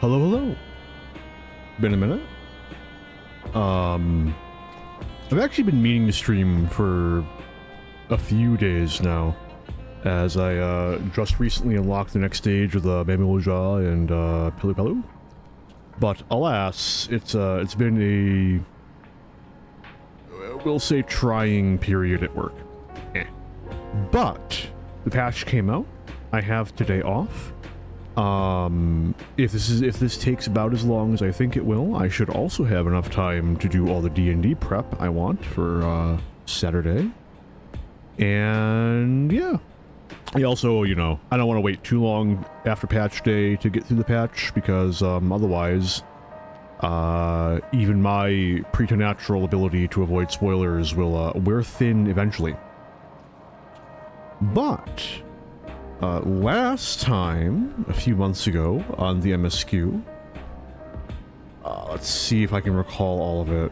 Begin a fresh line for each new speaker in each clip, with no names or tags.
Hello, hello. Been a minute. I've actually been meaning to stream for a few days now, as I just recently unlocked the next stage of the Memoja and Pilu Pelu. But alas, it's been a, we'll say, trying period at work. But the patch came out. I have today off. If this takes about as long as I think it will, I should also have enough time to do all the D&D prep I want for Saturday. And yeah, I also, you know, I don't want to wait too long after patch day to get through the patch, because otherwise even my preternatural ability to avoid spoilers will wear thin eventually. But last time, a few months ago, on the MSQ, let's see if I can recall all of it.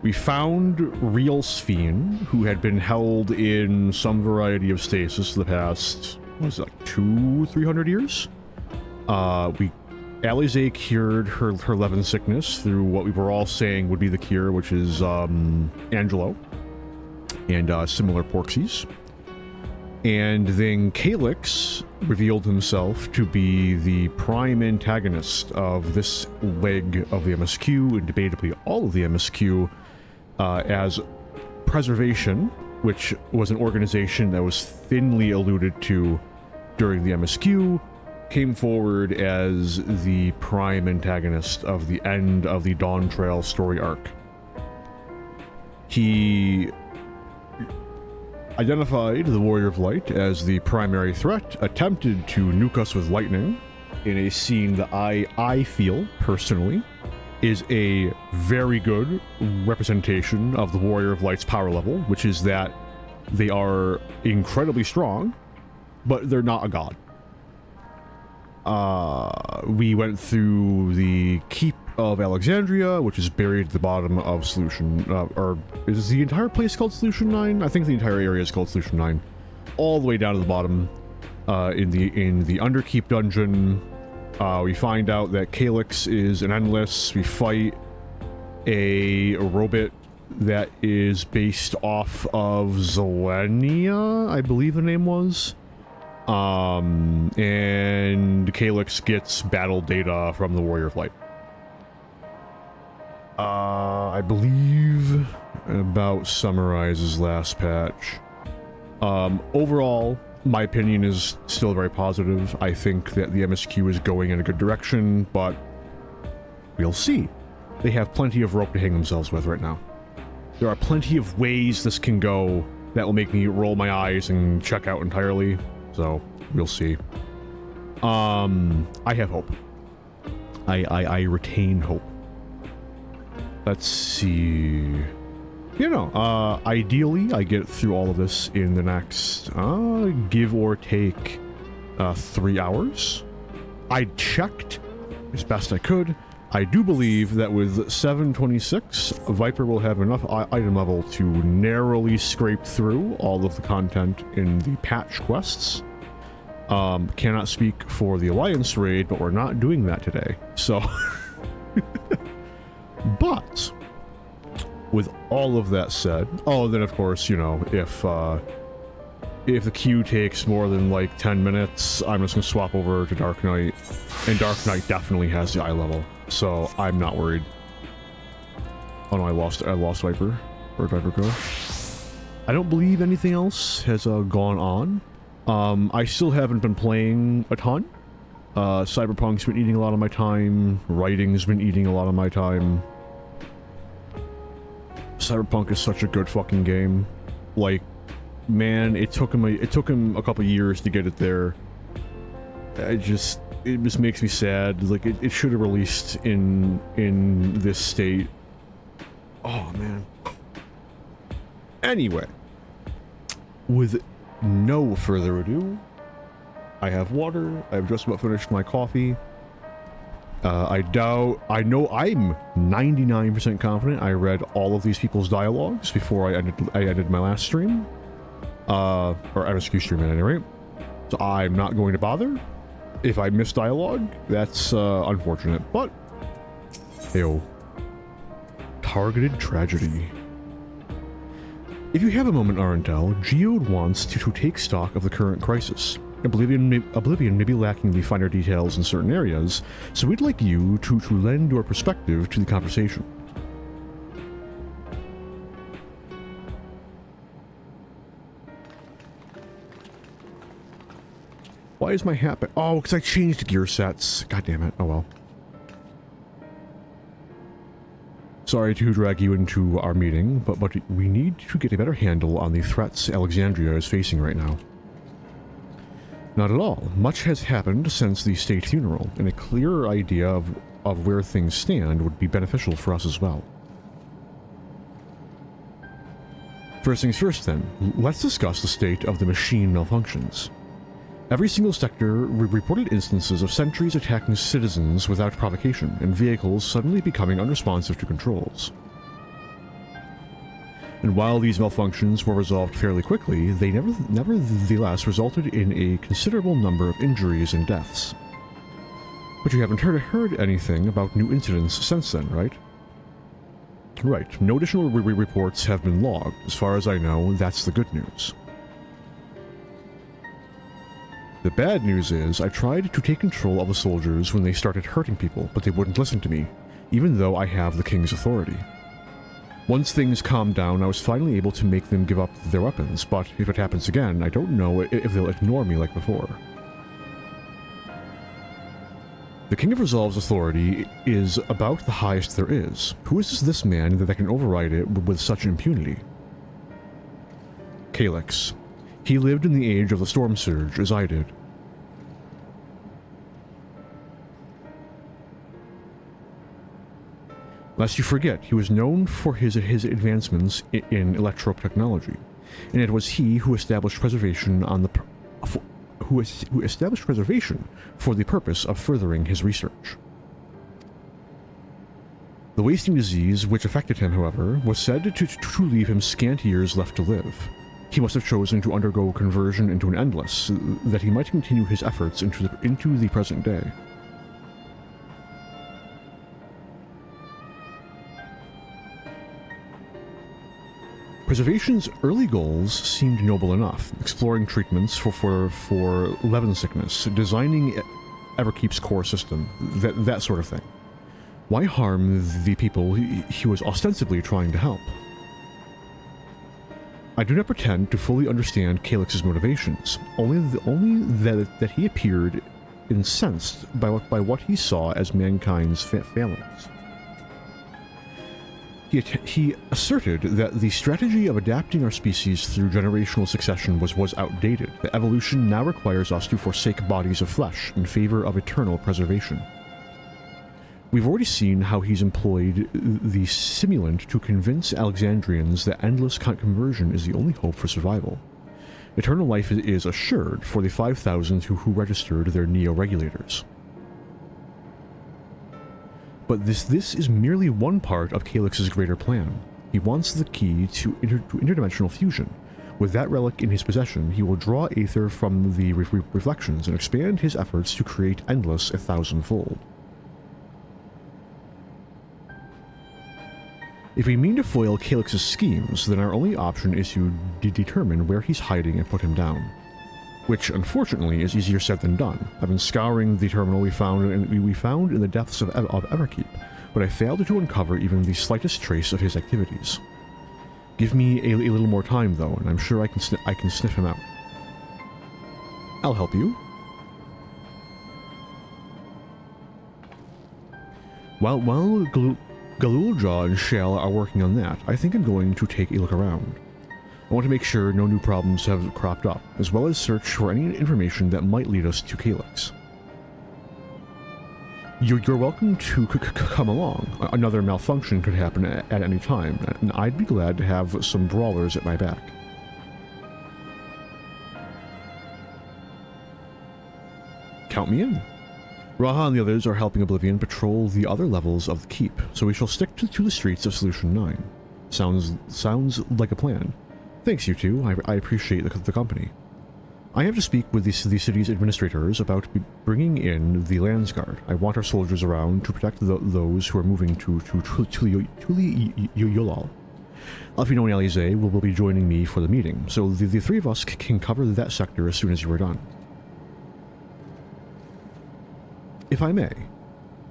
We found Real Sphene, who had been held in some variety of stasis for the past, what was it, like 200-300 years? Alize cured her Levin sickness through what we were all saying would be the cure, which is Angelo and similar porksies. And then Calyx revealed himself to be the prime antagonist of this leg of the MSQ, and debatably all of the MSQ, as Preservation, which was an organization that was thinly alluded to during the MSQ, came forward as the prime antagonist of the end of the Dawn Trail story arc. He identified the Warrior of Light as the primary threat, attempted to nuke us with lightning in a scene that I feel, personally, is a very good representation of the Warrior of Light's power level, which is that they are incredibly strong, but they're not a god. We went through the Keep of Alexandria, which is buried at the bottom of Solution, or is the entire place called Solution 9? I think the entire area is called Solution 9. All the way down to the bottom, in the Underkeep dungeon, we find out that Calyx is an Endless. We fight a robot that is based off of Zelenia, I believe the name was. And Calyx gets battle data from the Warrior of Light. I believe about summarizes last patch. Overall, my opinion is still very positive. I think that the MSQ is going in a good direction, but we'll see. They have plenty of rope to hang themselves with right now. There are plenty of ways this can go that will make me roll my eyes and check out entirely, so we'll see. I have hope. I retain hope. Let's see. You know, ideally, I get through all of this in the next, give or take, 3 hours. I checked as best I could. I do believe that with 726, Viper will have enough item level to narrowly scrape through all of the content in the patch quests. Cannot speak for the Alliance raid, but we're not doing that today, so... But, with all of that said, then of course, you know, if the queue takes more than like 10 minutes, I'm just gonna swap over to Dark Knight, and Dark Knight definitely has the eye level, so I'm not worried. Oh no, I lost Viper. Where'd Viper go? I don't believe anything else has gone on. I still haven't been playing a ton. Cyberpunk's been eating a lot of my time. Writing's been eating a lot of my time. Cyberpunk is such a good fucking game. Like, man, it took him a couple years to get it there. It just makes me sad. Like, it should have released in this state. Oh man. Anyway, with no further ado, I have water. I've just about finished my coffee. I know I'm 99% confident I read all of these people's dialogues before I ended my last stream. Or MSQ stream at any rate. So I'm not going to bother. If I miss dialogue, that's unfortunate, but ew. Targeted tragedy. If you have a moment, untill, Geode wants to take stock of the current crisis. Oblivion may be lacking the finer details in certain areas, so we'd like you to lend your perspective to the conversation. Why is my hat back? Oh, because I changed gear sets. God damn it. Oh well. Sorry to drag you into our meeting, but we need to get a better handle on the threats Alexandria is facing right now. Not at all. Much has happened since the state funeral, and a clearer idea of where things stand would be beneficial for us as well. First things first then, let's discuss the state of the machine malfunctions. Every single sector reported instances of sentries attacking citizens without provocation, and vehicles suddenly becoming unresponsive to controls. And while these malfunctions were resolved fairly quickly, they nevertheless resulted in a considerable number of injuries and deaths. But you haven't heard anything about new incidents since then, right? Right, no additional reports have been logged. As far as I know, that's the good news. The bad news is, I tried to take control of the soldiers when they started hurting people, but they wouldn't listen to me, even though I have the king's authority. Once things calmed down, I was finally able to make them give up their weapons, but if it happens again, I don't know if they'll ignore me like before. The King of Resolve's authority is about the highest there is. Who is this man that can override it with such impunity? Calyx. He lived in the age of the Storm Surge, as I did. Lest you forget, he was known for his advancements in electrope technology, and it was he who established preservation who established preservation for the purpose of furthering his research. The wasting disease which affected him, however, was said to leave him scant years left to live. He must have chosen to undergo conversion into an endless, that he might continue his efforts into the present day. Preservation's early goals seemed noble enough, exploring treatments for leaven sickness, designing Everkeep's core system, that sort of thing. Why harm the people he was ostensibly trying to help? I do not pretend to fully understand Calyx's motivations, only that he appeared incensed by what he saw as mankind's failings. He asserted that the strategy of adapting our species through generational succession was outdated, that evolution now requires us to forsake bodies of flesh in favor of eternal preservation. We've already seen how he's employed the simulant to convince Alexandrians that endless conversion is the only hope for survival. Eternal life is assured for the 5,000 who registered their neo-regulators. But this is merely one part of Calyx's greater plan. He wants the key to interdimensional fusion. With that relic in his possession, he will draw aether from the reflections and expand his efforts to create endless 1,000-fold. If we mean to foil Calyx's schemes, then our only option is to determine where he's hiding and put him down. Which, unfortunately, is easier said than done. I've been scouring the terminal we found in the depths of Everkeep, but I failed to uncover even the slightest trace of his activities. Give me a little more time, though, and I'm sure I can sniff him out. I'll help you. While Galuljaw and Shell are working on that, I think I'm going to take a look around. I want to make sure no new problems have cropped up, as well as search for any information that might lead us to Calyx. You're welcome to come along. Another malfunction could happen at any time, and I'd be glad to have some brawlers at my back. Count me in. Raha and the others are helping Oblivion patrol the other levels of the keep, so we shall stick to the streets of Solution 9. Sounds like a plan. Thanks, you two. I appreciate the company. I have to speak with the city's administrators about bringing in the Landsguard. I want our soldiers around to protect those who are moving to Yolal. Alfino and Alize will be joining me for the meeting, so the three of us can cover that sector as soon as you are done. If I may,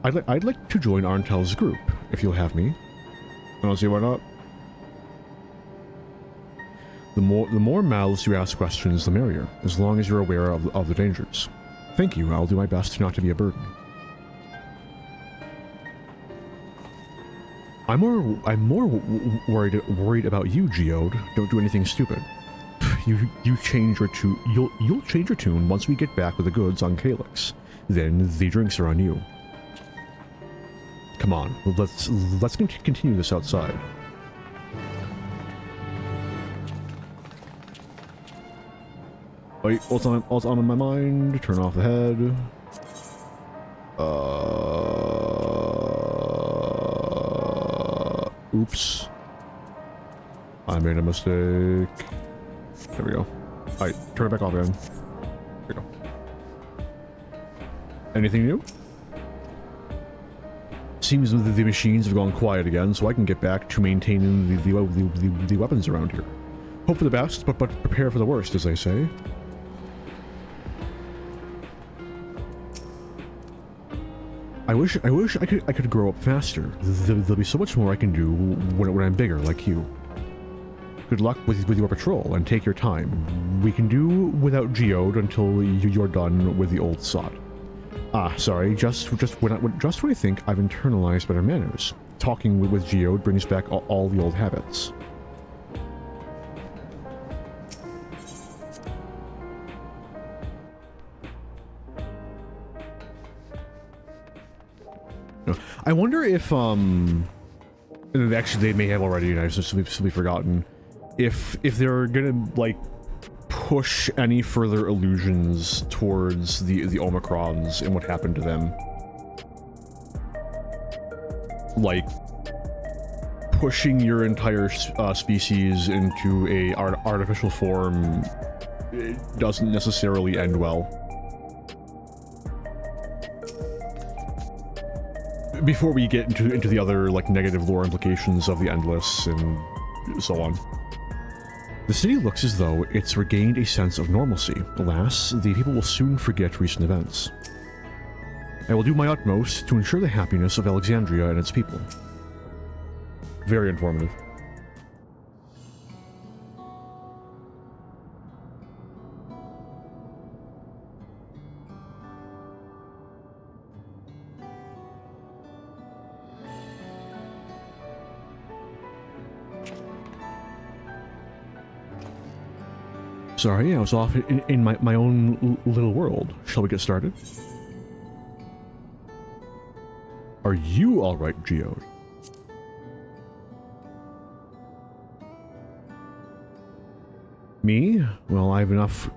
I'd like to join Arntell's group, if you'll have me. I don't see why not. The more mouths you ask questions, the merrier, as long as you're aware of the dangers. Thank you, I'll do my best not to be a burden. I'm more worried about you, Geode. Don't do anything stupid. You'll change your tune once we get back with the goods on Calyx. Then the drinks are on you. Come on, let's continue this outside. Wait, what's on in my mind? Turn off the head. Oops. I made a mistake. There we go. Alright, turn it back off again. There we go. Anything new? Seems that the machines have gone quiet again, so I can get back to maintaining the weapons around here. Hope for the best, but prepare for the worst, as they say. I wish I could grow up faster. There'll be so much more I can do when I'm bigger, like you. Good luck with your patrol, and take your time. We can do without Geode until you're done with the old sod. Ah, sorry. Just when I think I've internalized better manners. Talking with Geode brings back all the old habits. I wonder if, actually they may have already, and I've simply forgotten, if they're gonna, like, push any further allusions towards the Omicrons and what happened to them. Like, pushing your entire species into a artificial form, it doesn't necessarily end well. Before we get into the other, like, negative lore implications of the Endless and so on. The city looks as though it's regained a sense of normalcy. Alas, the people will soon forget recent events. I will do my utmost to ensure the happiness of Alexandria and its people. Very informative. Sorry, I was off in my own little world. Shall we get started? Are you alright, Geode? Me? Well, I have enough...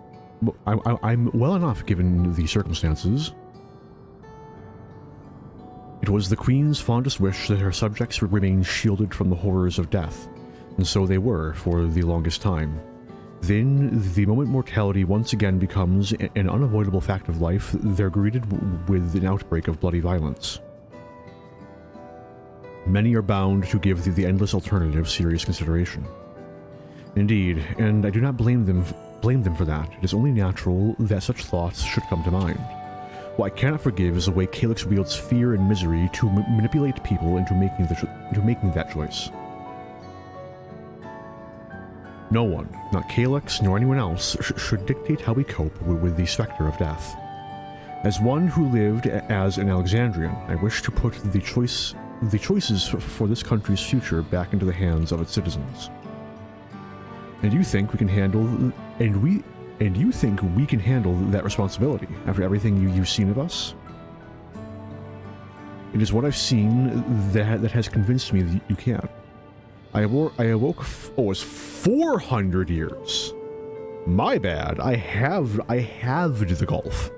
I'm well enough given the circumstances. It was the Queen's fondest wish that her subjects would remain shielded from the horrors of death, and so they were for the longest time. Then, the moment mortality once again becomes an unavoidable fact of life, they're greeted with an outbreak of bloody violence. Many are bound to give the endless alternative serious consideration. Indeed, and I do not blame them for that. It is only natural that such thoughts should come to mind. What I cannot forgive is the way Calyx wields fear and misery to manipulate people into making that choice. No one, not Calyx nor anyone else, should dictate how we cope with the specter of death. As one who lived as an Alexandrian, I wish to put the choices for this country's future back into the hands of its citizens. And you think we can handle that responsibility after everything you've seen of us? It is what I've seen that has convinced me that you can. I awoke. Oh, it's 400 years. My bad. I halved the gulf.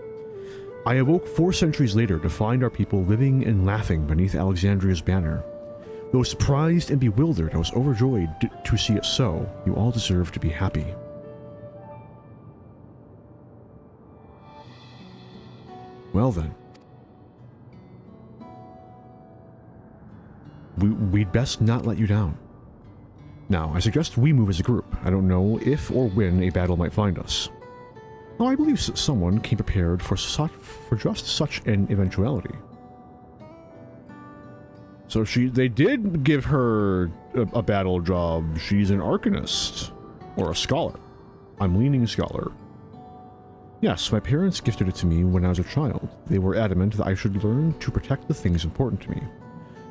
I awoke 4 centuries later to find our people living and laughing beneath Alexandria's banner. Though surprised and bewildered, I was overjoyed to see it so. You all deserve to be happy. Well then. We'd best not let you down. Now, I suggest we move as a group. I don't know if or when a battle might find us. Oh, I believe someone came prepared for just such an eventuality. So they did give her a battle job. She's an arcanist. Or a scholar. I'm leaning scholar. Yes, my parents gifted it to me when I was a child. They were adamant that I should learn to protect the things important to me.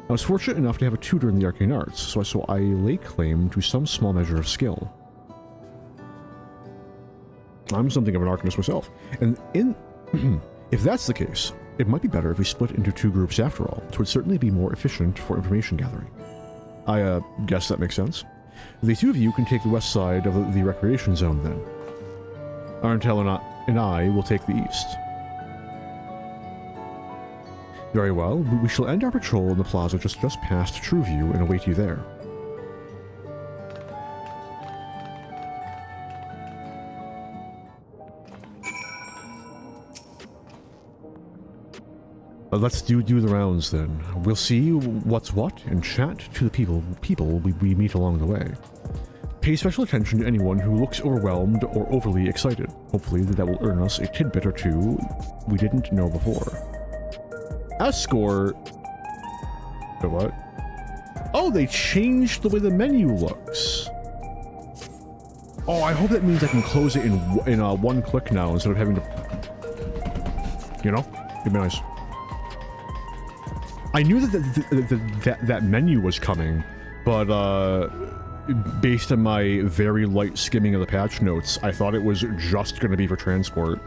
I was fortunate enough to have a tutor in the arcane arts, so I lay claim to some small measure of skill. I'm something of an arcanist myself, and if that's the case, it might be better if we split into two groups after all. It would certainly be more efficient for information gathering. I guess that makes sense. The two of you can take the west side of the recreation zone then. Untill and I will take the east. Very well, we shall end our patrol in the plaza just past Trueview and await you there. Let's do the rounds then. We'll see what's what and chat to the people we meet along the way. Pay special attention to anyone who looks overwhelmed or overly excited. Hopefully that will earn us a tidbit or two we didn't know before. Escort? What? Oh, they changed the way the menu looks. Oh, I hope that means I can close it in one click now instead of having to... You know? It'd be nice. I knew that menu was coming, but based on my very light skimming of the patch notes, I thought it was just going to be for transport.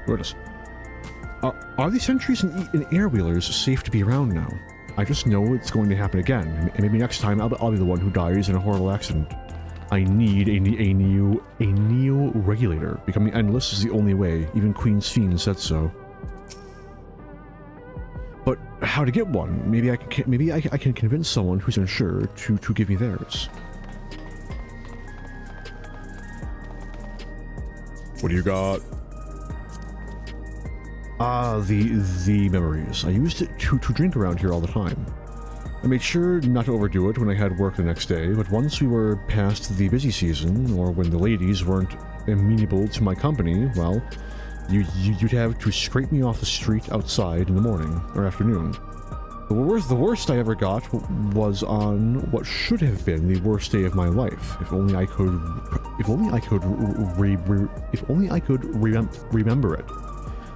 Where it is. Are the sentries and airwheelers safe to be around now? I just know it's going to happen again, and maybe next time I'll be the one who dies in a horrible accident. I need a neo regulator. Becoming endless is the only way. Even Queen's Fiend said so. But how to get one? Maybe I can convince someone who's unsure to give me theirs. What do you got? The memories. I used it to drink around here all the time. I made sure not to overdo it when I had work the next day, but once we were past the busy season, or when the ladies weren't amenable to my company, well, you'd have to scrape me off the street outside in the morning or afternoon. The worst I ever got was on what should have been the worst day of my life. If only I could remember it.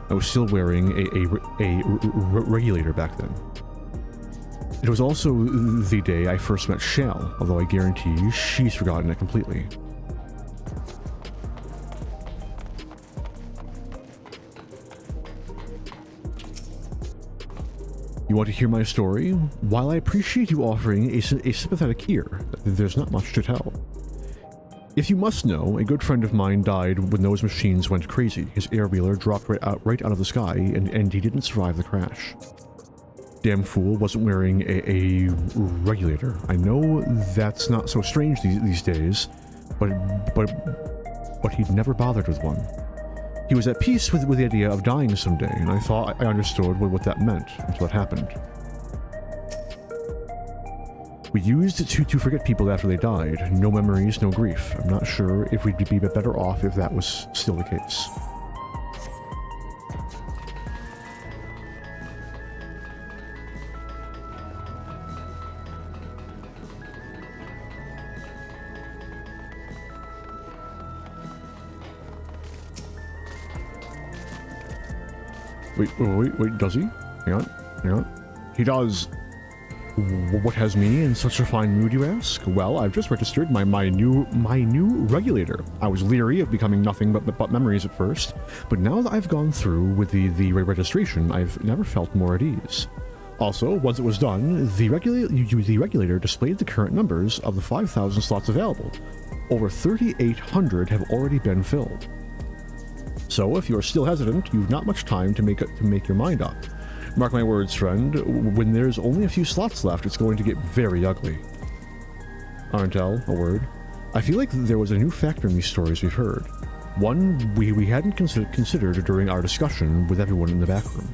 I was still wearing a regulator back then. It was also the day I first met Shell, although I guarantee she's forgotten it completely. You want to hear my story? While I appreciate you offering a sympathetic ear, there's not much to tell. If you must know, a good friend of mine died when those machines went crazy. His airwheeler dropped right out of the sky, and he didn't survive the crash. Damn fool wasn't wearing a regulator. I know that's not so strange these days, but he'd never bothered with one. He was at peace with the idea of dying someday, and I thought I understood what that meant until it happened. We used it to forget people after they died. No memories, no grief. I'm not sure if we'd be better off if that was still the case. Wait, does he? Hang on. He does. What has me in such a fine mood, you ask? Well, I've just registered my new regulator. I was leery of becoming nothing but memories at first, but now that I've gone through with the registration, I've never felt more at ease. Also, once it was done, the regulator displayed the current numbers of the 5,000 slots available. Over 3,800 have already been filled. So, if you're still hesitant, you've not much time to make your mind up. Mark my words, friend, when there's only a few slots left, it's going to get very ugly. Untill, a word. I feel like there was a new factor in these stories we've heard. One we hadn't considered during our discussion with everyone in the back room.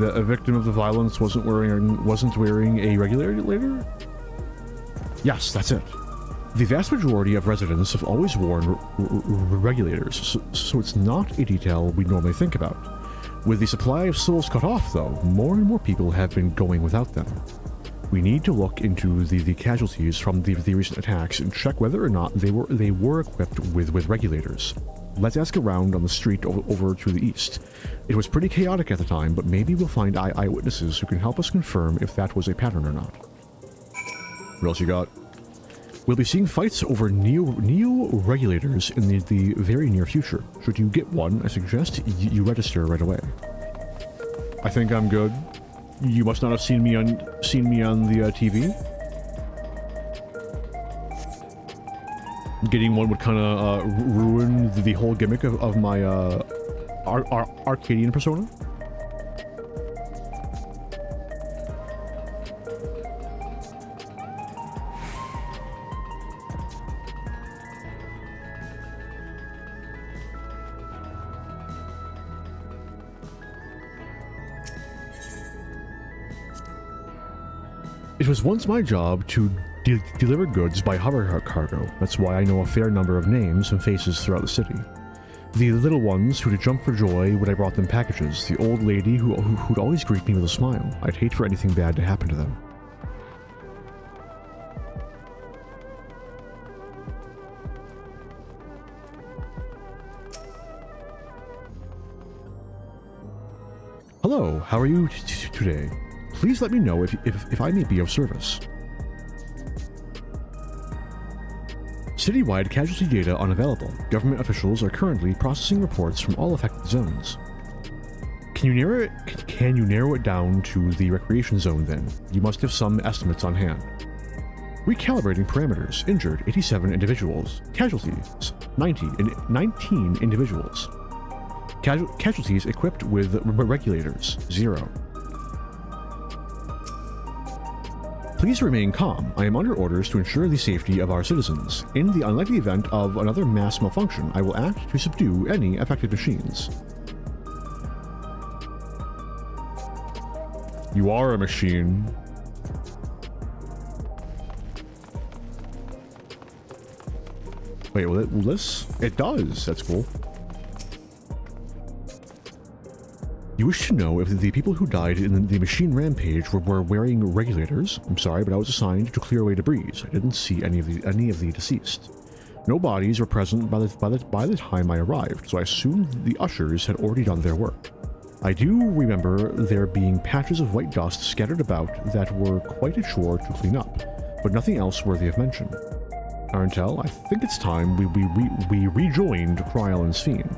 A victim of the violence wasn't wearing a regulator? Yes, that's it. The vast majority of residents have always worn regulators, so it's not a detail we normally think about. With the supply of souls cut off, though, more and more people have been going without them. We need to look into the casualties from the recent attacks and check whether or not they were equipped with regulators. Let's ask around on the street over to the east. It was pretty chaotic at the time, but maybe we'll find eyewitnesses who can help us confirm if that was a pattern or not. What else you got? We'll be seeing fights over Neo regulators in the very near future. Should you get one, I suggest you register right away. I think I'm good. You must not have seen me on the TV. Getting one would kind of ruin the whole gimmick of my Arcadian persona. It was once my job to deliver goods by hover cargo. That's why I know a fair number of names and faces throughout the city. The little ones who'd jump for joy when I brought them packages. The old lady who'd always greet me with a smile. I'd hate for anything bad to happen to them. Hello, how are you today? Please let me know if I may be of service. Citywide casualty data unavailable. Government officials are currently processing reports from all affected zones. Can you narrow it down to the recreation zone then? You must have some estimates on hand. Recalibrating parameters. Injured 87 individuals. Casualties 19 individuals. Casualties equipped with regulators 0. Please remain calm. I am under orders to ensure the safety of our citizens. In the unlikely event of another mass malfunction, I will act to subdue any affected machines. You are a machine. Wait, will this? It does. That's cool. You wish to know if the people who died in the machine rampage were wearing regulators? I'm sorry, but I was assigned to clear away debris. I didn't see any of the deceased. No bodies were present by the time I arrived, so I assumed the ushers had already done their work. I do remember there being patches of white dust scattered about that were quite a chore to clean up, but nothing else worthy of mention. Untill, I think it's time we rejoined Kryl and Sphene.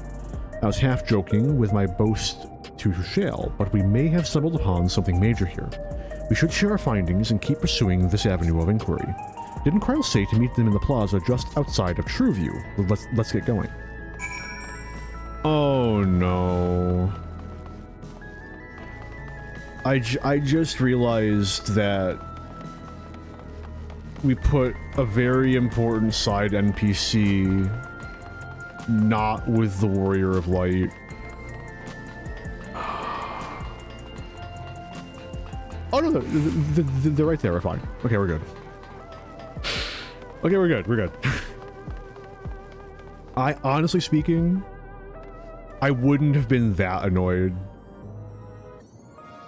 I was half joking with my boast to Shale, but we may have stumbled upon something major here. We should share our findings and keep pursuing this avenue of inquiry. Didn't Kryl say to meet them in the plaza just outside of Trueview? Let's get going. Oh no. I just realized that we put a very important side NPC not with the Warrior of Light. Oh no, they're right there, we're fine. Okay, we're good. Okay, we're good. I, honestly speaking, I wouldn't have been that annoyed.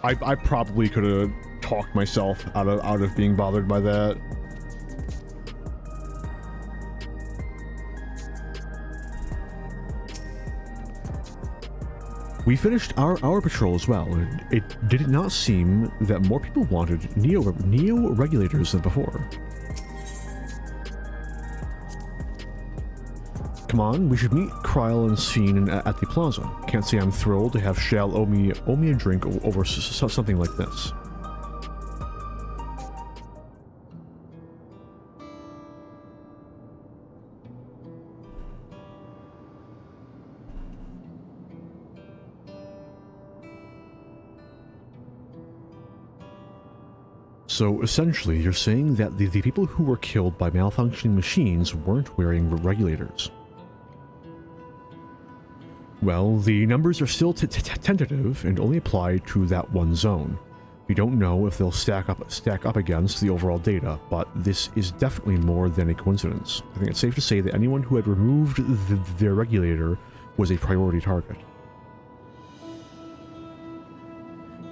I probably could have talked myself out of being bothered by that. We finished our patrol as well, and it did not seem that more people wanted Neo regulators than before. Come on, we should meet Kryl and Sphene at the plaza. Can't say I'm thrilled to have Shale owe me a drink over something like this. So essentially, you're saying that the people who were killed by malfunctioning machines weren't wearing regulators. Well, the numbers are still tentative and only apply to that one zone. We don't know if they'll stack up against the overall data, but this is definitely more than a coincidence. I think it's safe to say that anyone who had removed their regulator was a priority target.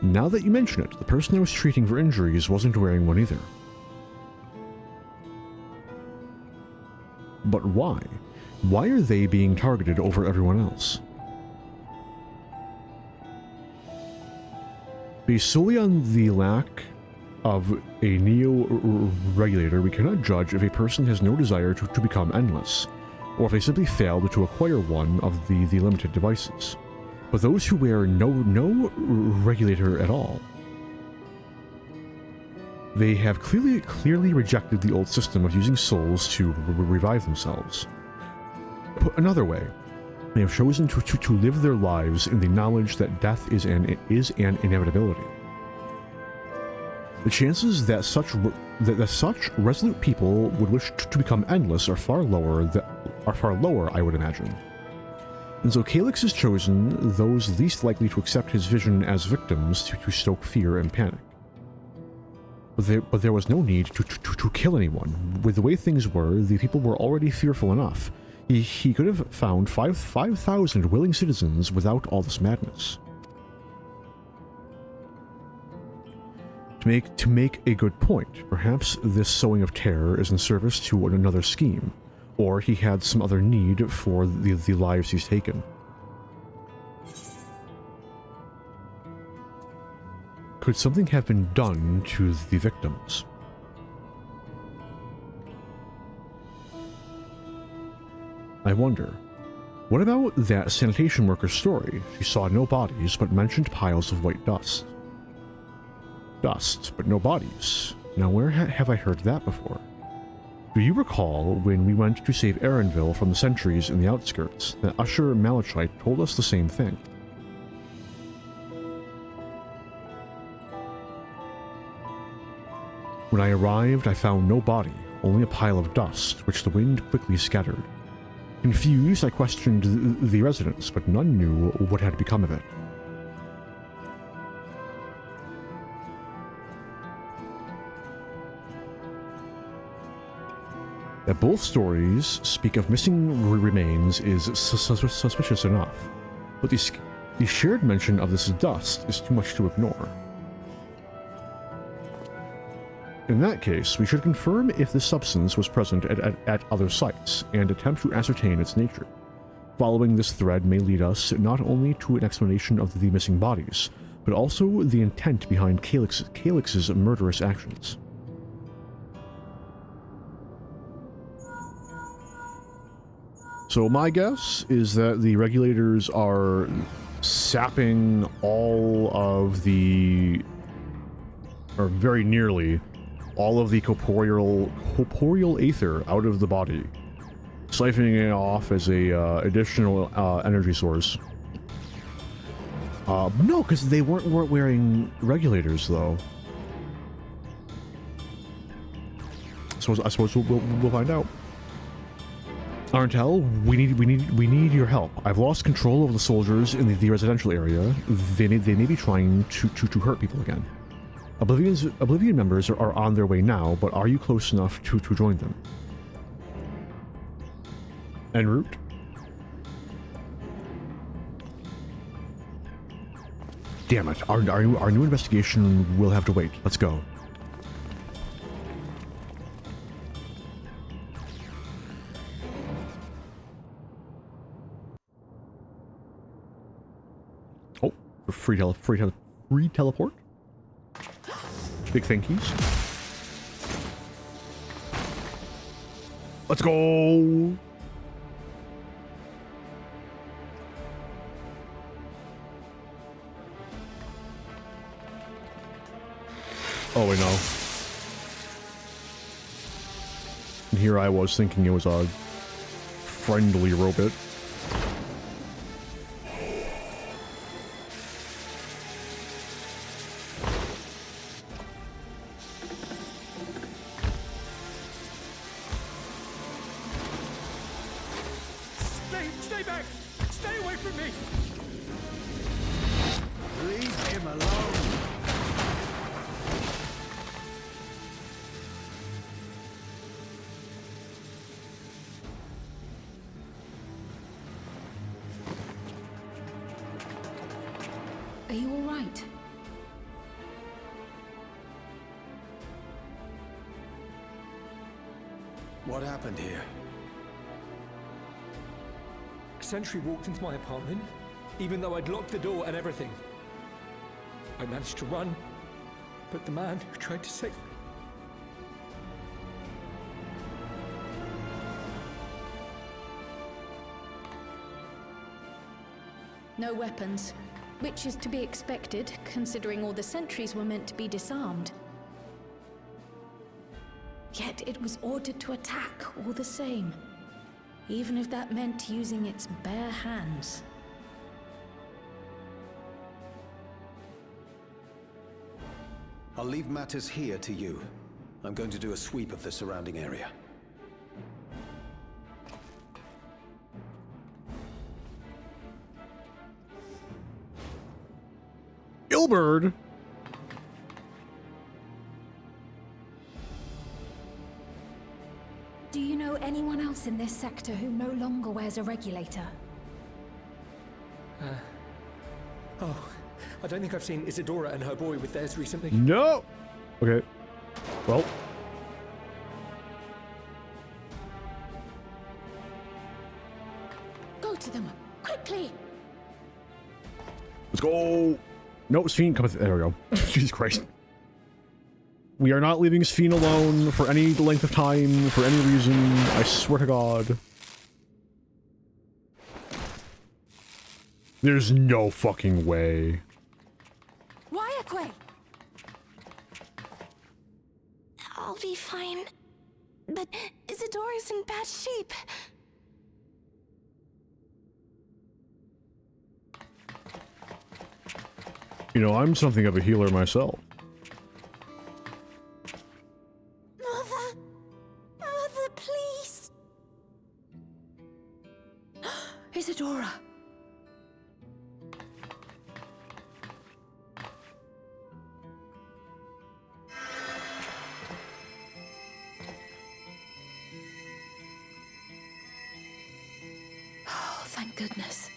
Now that you mention it, the person I was treating for injuries wasn't wearing one either. But why? Why are they being targeted over everyone else? Based solely on the lack of a neo-regulator, we cannot judge if a person has no desire to become endless, or if they simply failed to acquire one of the limited devices. But those who wear no regulator at all, they have clearly rejected the old system of using souls to revive themselves. Put another way, they have chosen to live their lives in the knowledge that death is an inevitability. The chances that such resolute people would wish to become endless are far lower, I would imagine. And so Calyx has chosen those least likely to accept his vision as victims to stoke fear and panic. But there was no need to kill anyone. With the way things were, the people were already fearful enough. He could have found 5,000 willing citizens without all this madness. To make a good point, perhaps this sowing of terror is in service to another scheme, or he had some other need for the lives he's taken. Could something have been done to the victims? I wonder, what about that sanitation worker's story? She saw no bodies, but mentioned piles of white dust. Dust, but no bodies. Now where have I heard that before? Do you recall when we went to save Erenville from the sentries in the outskirts, that Usher Malachite told us the same thing? When I arrived, I found no body, only a pile of dust, which the wind quickly scattered. Confused, I questioned the residents, but none knew what had become of it. That both stories speak of missing remains is suspicious enough, but the shared mention of this dust is too much to ignore. In that case, we should confirm if this substance was present at other sites, and attempt to ascertain its nature. Following this thread may lead us not only to an explanation of the missing bodies, but also the intent behind Calyx's murderous actions. So my guess is that the regulators are sapping all of the, or very nearly, all of the corporeal aether out of the body, siphoning it off as a additional energy source. No, because they weren't wearing regulators though. So I suppose we'll find out. Untill, we need your help. I've lost control over the soldiers in the residential area. They may be trying to hurt people again. Oblivion members are on their way now, but are you close enough to join them? En route? Damn it, our new investigation will have to wait. Let's go. Oh, free teleport? Big thankies. Let's go! Oh, I know. And here I was thinking it was a friendly robot.
Stay back! Stay away from me!
Leave him alone.
Are you all right?
What happened here?
A sentry walked into my apartment, even though I'd locked the door and everything. I managed to run, but the man who tried to save me...
No weapons, which is to be expected, considering all the sentries were meant to be disarmed. Yet it was ordered to attack all the same, even if that meant using its bare hands.
I'll leave matters here to you. I'm going to do a sweep of the surrounding area.
Ilberd!
Do you know anyone else in this sector who no longer wears a regulator?
Oh, I don't think I've seen Isadora and her boy with theirs recently.
No! Okay. Well.
Go to them, quickly!
Let's go! No, Sphene, come with. There we go. Jesus Christ. We are not leaving Sphene alone for any length of time, for any reason. I swear to God. There's no fucking way.
Wayakwe!
I'll be fine. But Isadora's in bad shape.
You know, I'm something of a healer myself.
Mother, please.
Isadora! Oh, thank goodness.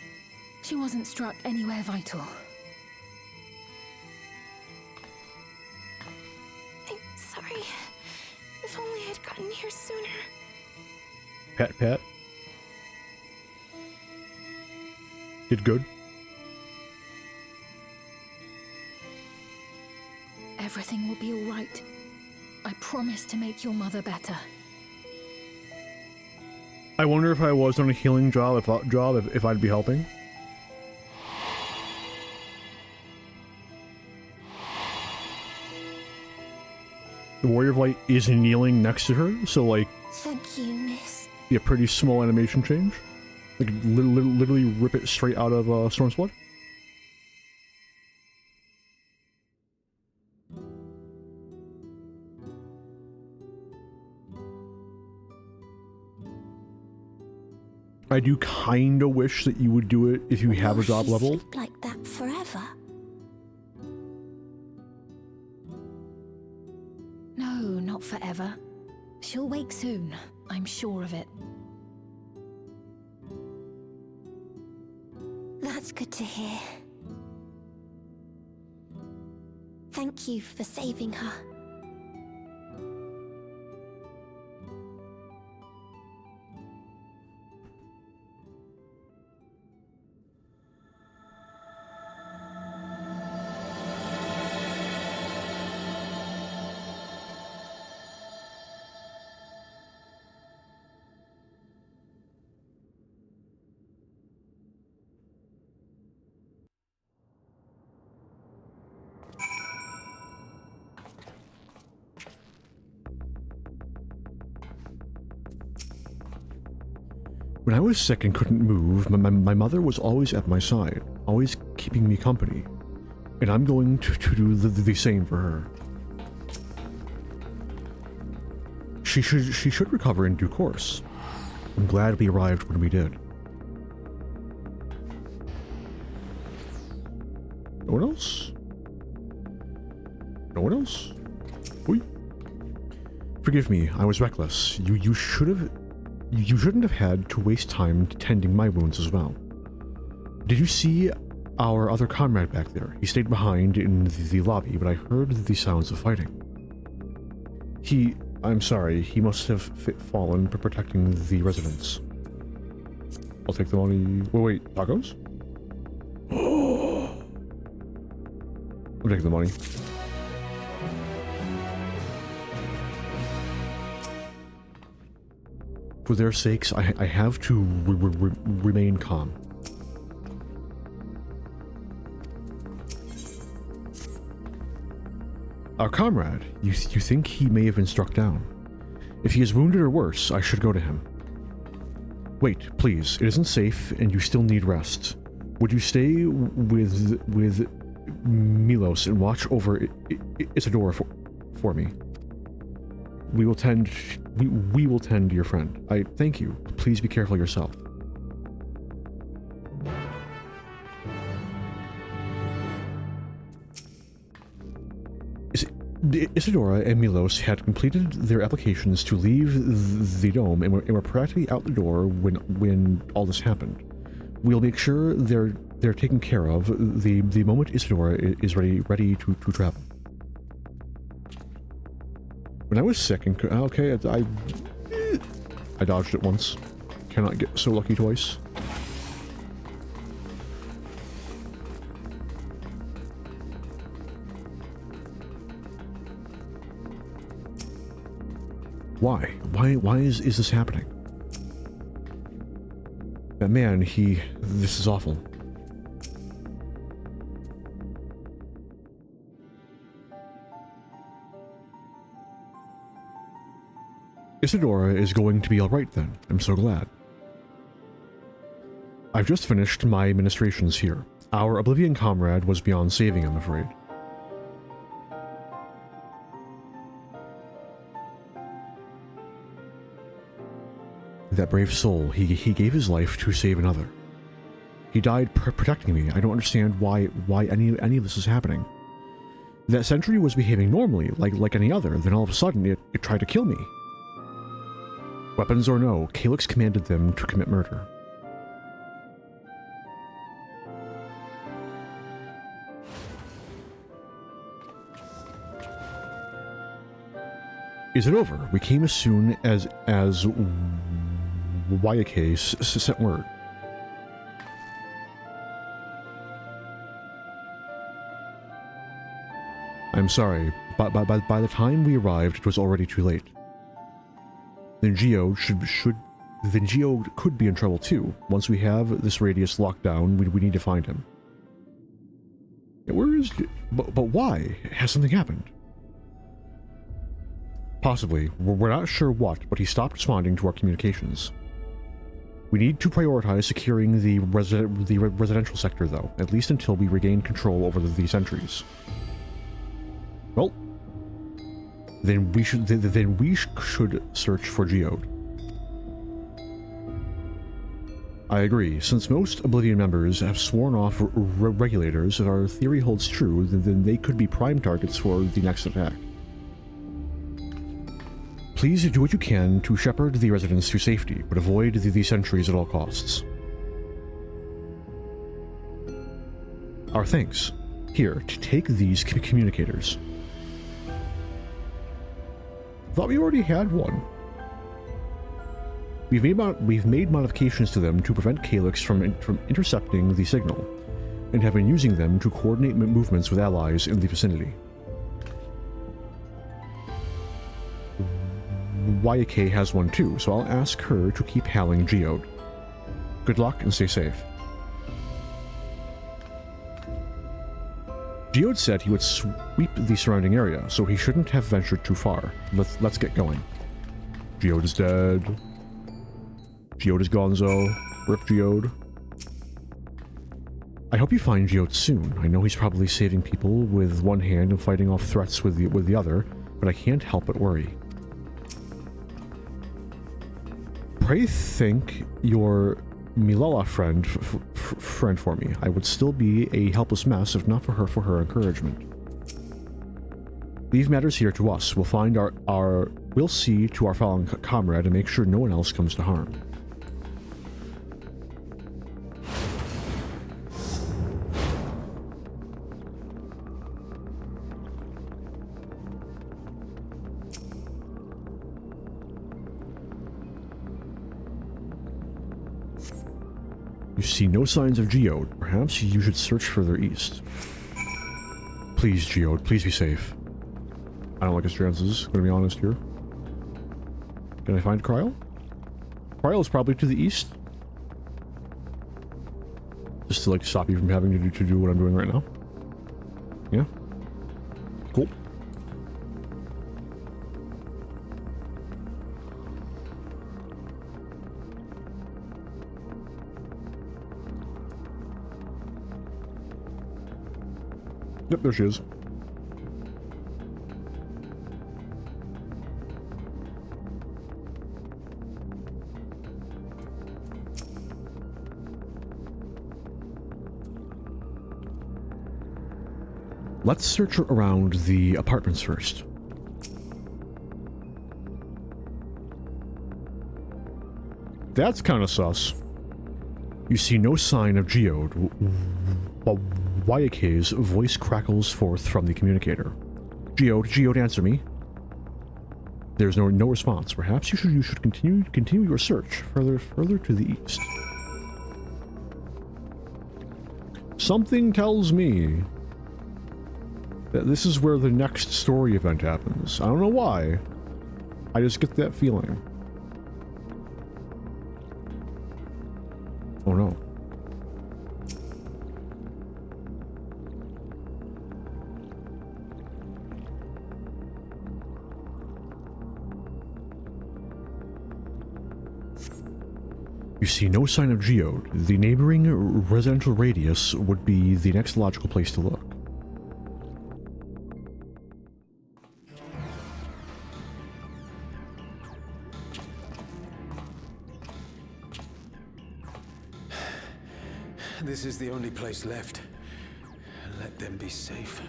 She wasn't struck anywhere vital.
I'm sorry. If only I'd gotten here sooner.
Pat. Did good.
Everything will be all right. I promise to make your mother better.
I wonder if I was on a healing job, if I'd be helping. The Warrior of Light is kneeling next to her, so like,
Thank you, miss.
be a pretty small animation change. Like, literally rip it straight out of Storm's Blood. I do kinda wish that you would do it if you have a job level.
Sleep like that forever?
No, not forever. She'll wake soon, I'm sure of it.
That's good to hear. Thank you for saving her.
When I was sick and couldn't move, my mother was always at my side, always keeping me company. And I'm going to do the same for her. She should recover in due course. I'm glad we arrived when we did. No one else? No one else? Oi. Forgive me, I was reckless. You shouldn't have had to waste time tending my wounds as well. Did you see our other comrade back there? He stayed behind in the lobby, but I heard the sounds of fighting. I'm sorry, he must have fallen for protecting the residents. I'll take the money. Wait, tacos? I'll take the money. For their sakes, I have to remain calm. Our comrade, you think he may have been struck down? If he is wounded or worse, I should go to him. Wait, please, it isn't safe and you still need rest. Would you stay with Milos and watch over Isadora for me? We will tend to your friend. I thank you. Please be careful yourself. Isadora and Milos had completed their applications to leave the dome and were practically out the door when all this happened. We'll make sure they're taken care of the moment Isadora is ready to travel. When I was sick and okay, I dodged it once. Cannot get so lucky twice. Why? Why is this happening? That man, this is awful. Isadora is going to be alright then. I'm so glad. I've just finished my administrations here. Our Oblivion comrade was beyond saving, I'm afraid. That brave soul, he gave his life to save another. He died protecting me. I don't understand why any of this is happening. That sentry was behaving normally, like any other, then all of a sudden it tried to kill me. Weapons or no, Calyx commanded them to commit murder. Is it over? We came as soon as Wayake sent word. I'm sorry, but by the time we arrived, it was already too late. Then Geode could be in trouble too. Once we have this radius locked down, we need to find him. Where is? But why? Has something happened? Possibly. We're not sure what, but he stopped responding to our communications. We need to prioritize securing the residential sector, though, at least until we regain control over the sentries. Well, then we should search for Geode. I agree. Since most Oblivion members have sworn off regulators, if our theory holds true, then they could be prime targets for the next attack. Please do what you can to shepherd the residents to safety, but avoid the sentries at all costs. Our thanks. Here, to take these communicators. Thought we already had one. We've made modifications to them to prevent Calyx from intercepting the signal, and have been using them to coordinate movements with allies in the vicinity. Wayake has one too, so I'll ask her to keep hailing Geode. Good luck and stay safe. Geode said he would sweep the surrounding area, so he shouldn't have ventured too far. Let's get going. Geode is dead. Geode is gonzo. Rip Geode. I hope you find Geode soon. I know he's probably saving people with one hand and fighting off threats with the other, but I can't help but worry. Pray thank your Milala friend friend for me. I would still be a helpless mess if not for her encouragement. Leave matters here to us. We'll find we'll see to our fallen comrade and make sure no one else comes to harm. You see no signs of Geode. Perhaps you should search further east. Please, Geode, please be safe. I don't like his chances, gonna be honest here. Can I find Cryle? Cryle is probably to the east. Just to like stop you from having to do what I'm doing right now. Yeah. Cool. Yep, there she is. Let's search around the apartments first. That's kind of sus. You see no sign of Geode, while Wyake's voice crackles forth from the communicator. Geode, answer me. There's no response. Perhaps you should continue your search further to the east. Something tells me that this is where the next story event happens. I don't know why. I just get that feeling. Oh no. You see no sign of Geode. The neighboring residential radius would be the next logical place to look.
This is the only place left. Let them be safe.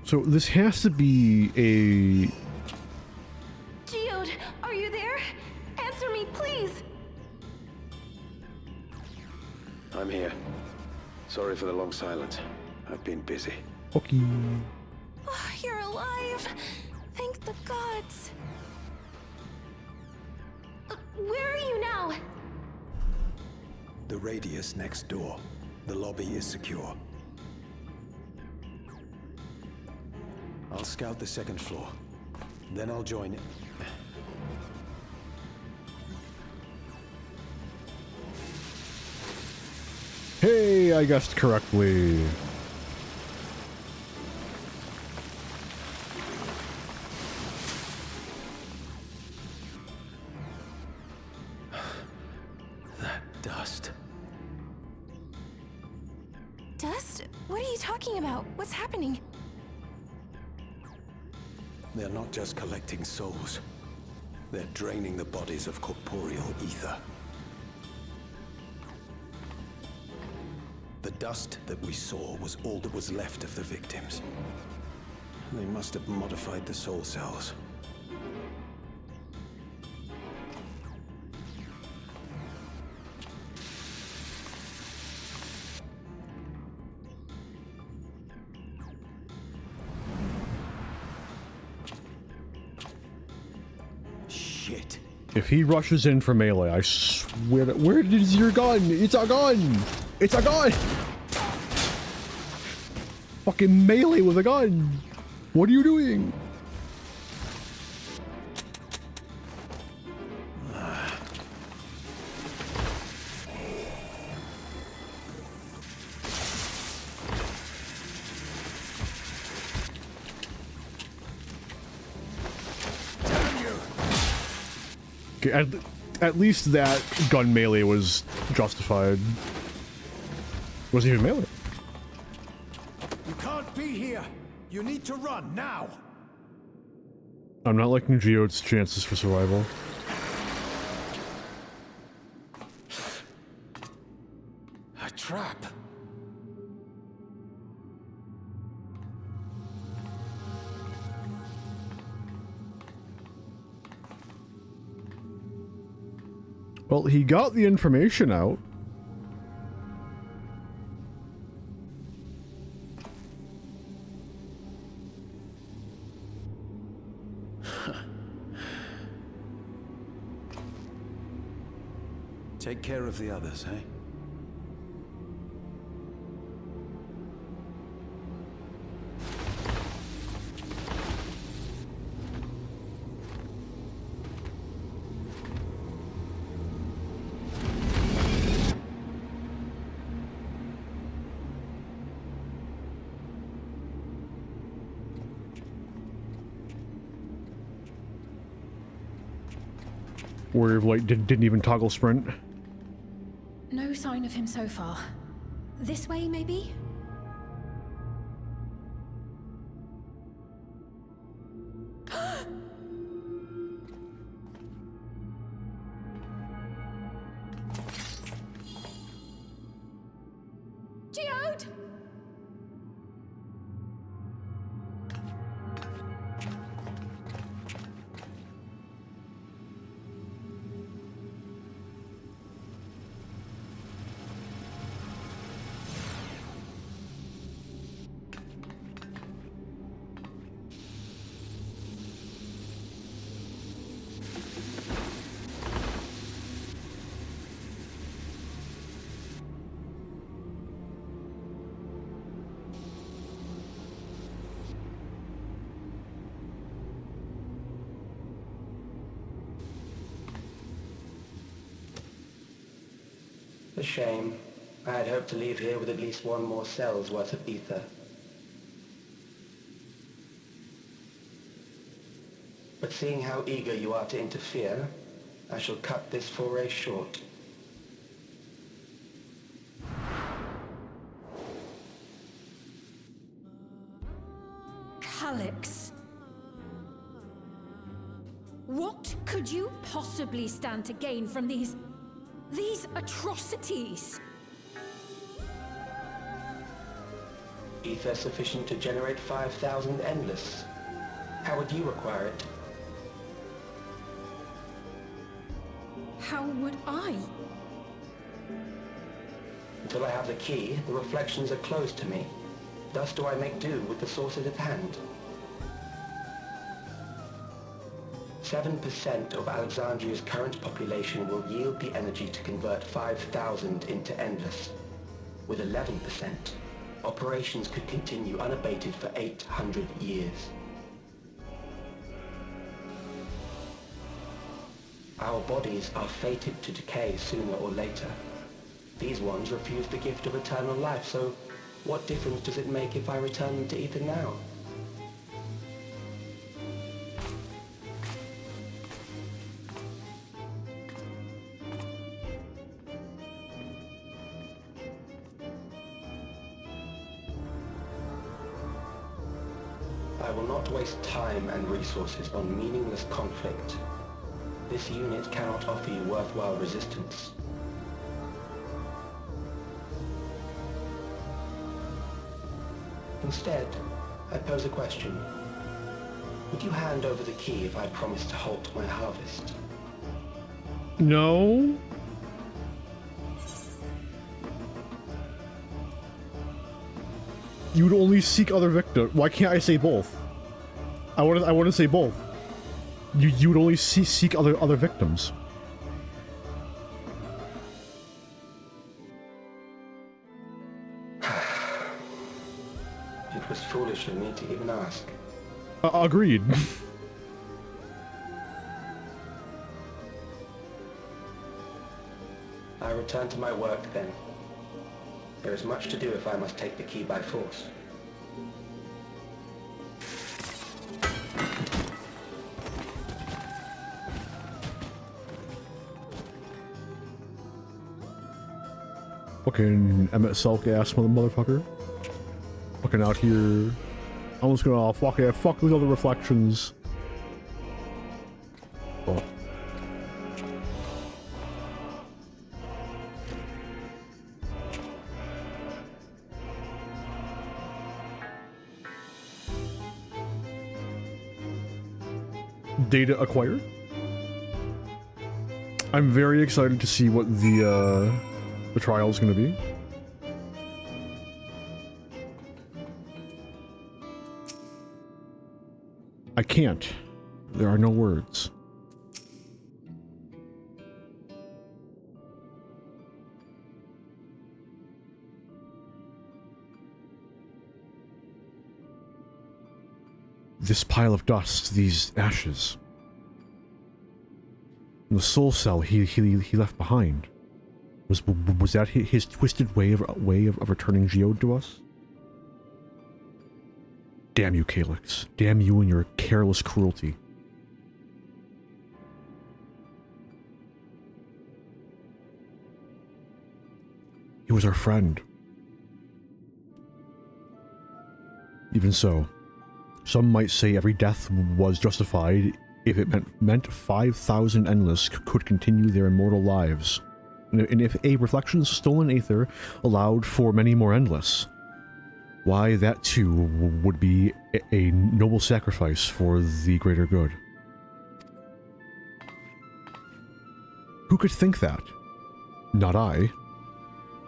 So this has to be a...
Geode, are you there? Answer me, please!
I'm here. Sorry for the long silence. I've been busy.
Okay.
Oh, you're alive! Thank the gods! Where are you now?
The radius next door. The lobby is secure. I'll scout the second floor. Then I'll join it.
Hey, I guessed correctly.
That dust.
Dust? What are you talking about? What's happening?
They're not just collecting souls. They're draining the bodies of corporeal ether. The dust that we saw was all that was left of the victims. They must have modified the soul cells. Shit.
If he rushes in for melee, I swear to... Where is your gun? It's a gun! It's a gun! Fucking melee with a gun! What are you doing? Okay, at least that gun melee was justified. Wasn't even melee.
You can't be here. You need to run now.
I'm not liking Geode's chances for survival.
trap.
Well, he got the information out.
Take care of the others, eh?
Warrior of Light didn't even toggle sprint.
No sign of him so far. This way, maybe? Geode!
A shame. I had hoped to leave here with at least one more cell's worth of ether. But seeing how eager you are to interfere, I shall cut this foray short.
Calyx. What could you possibly stand to gain from these atrocities?
Ether sufficient to generate 5,000 endless. How would you acquire it?
How would I?
Until I have the key, the reflections are closed to me. Thus do I make do with the sources at hand. 7% of Alexandria's current population will yield the energy to convert 5,000 into endless. With 11%, operations could continue unabated for 800 years. Our bodies are fated to decay sooner or later. These ones refuse the gift of eternal life, so what difference does it make if I return them to ether now? I will not waste time and resources on meaningless conflict. This unit cannot offer you worthwhile resistance. Instead, I pose a question. Would you hand over the key if I promised to halt my harvest?
No. You would only seek other victims. Why can't I say both? I want to say both. You would only seek other victims.
It was foolish of me to even ask.
Agreed.
I return to my work then. There is much to do if I must take the key by force.
Fucking Emmett Selk ass motherfucker. Fucking out here. I'm just gonna fuck these other reflections. Oh. data acquired. I'm very excited to see what the trial is going to be. I can't. There are no words. This pile of dust, these ashes. The soul cell he left behind. Was that his twisted way of returning Geode to us? Damn you, Calyx. Damn you and your careless cruelty. He was our friend. Even so, some might say every death was justified if it meant 5,000 Endless could continue their immortal lives. And if a Reflection's stolen Aether allowed for many more Endless, why that too would be a noble sacrifice for the greater good. Who could think that? Not I.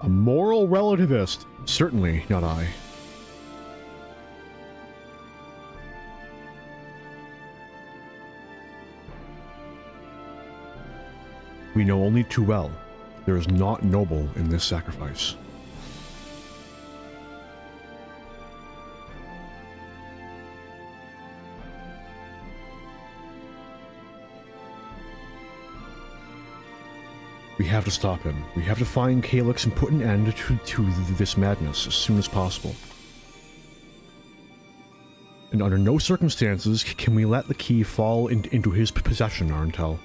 A moral relativist? Certainly not I. We know only too well there is naught noble in this sacrifice. We have to stop him. We have to find Calyx and put an end to this madness as soon as possible. And under no circumstances can we let the key fall into his possession, untill.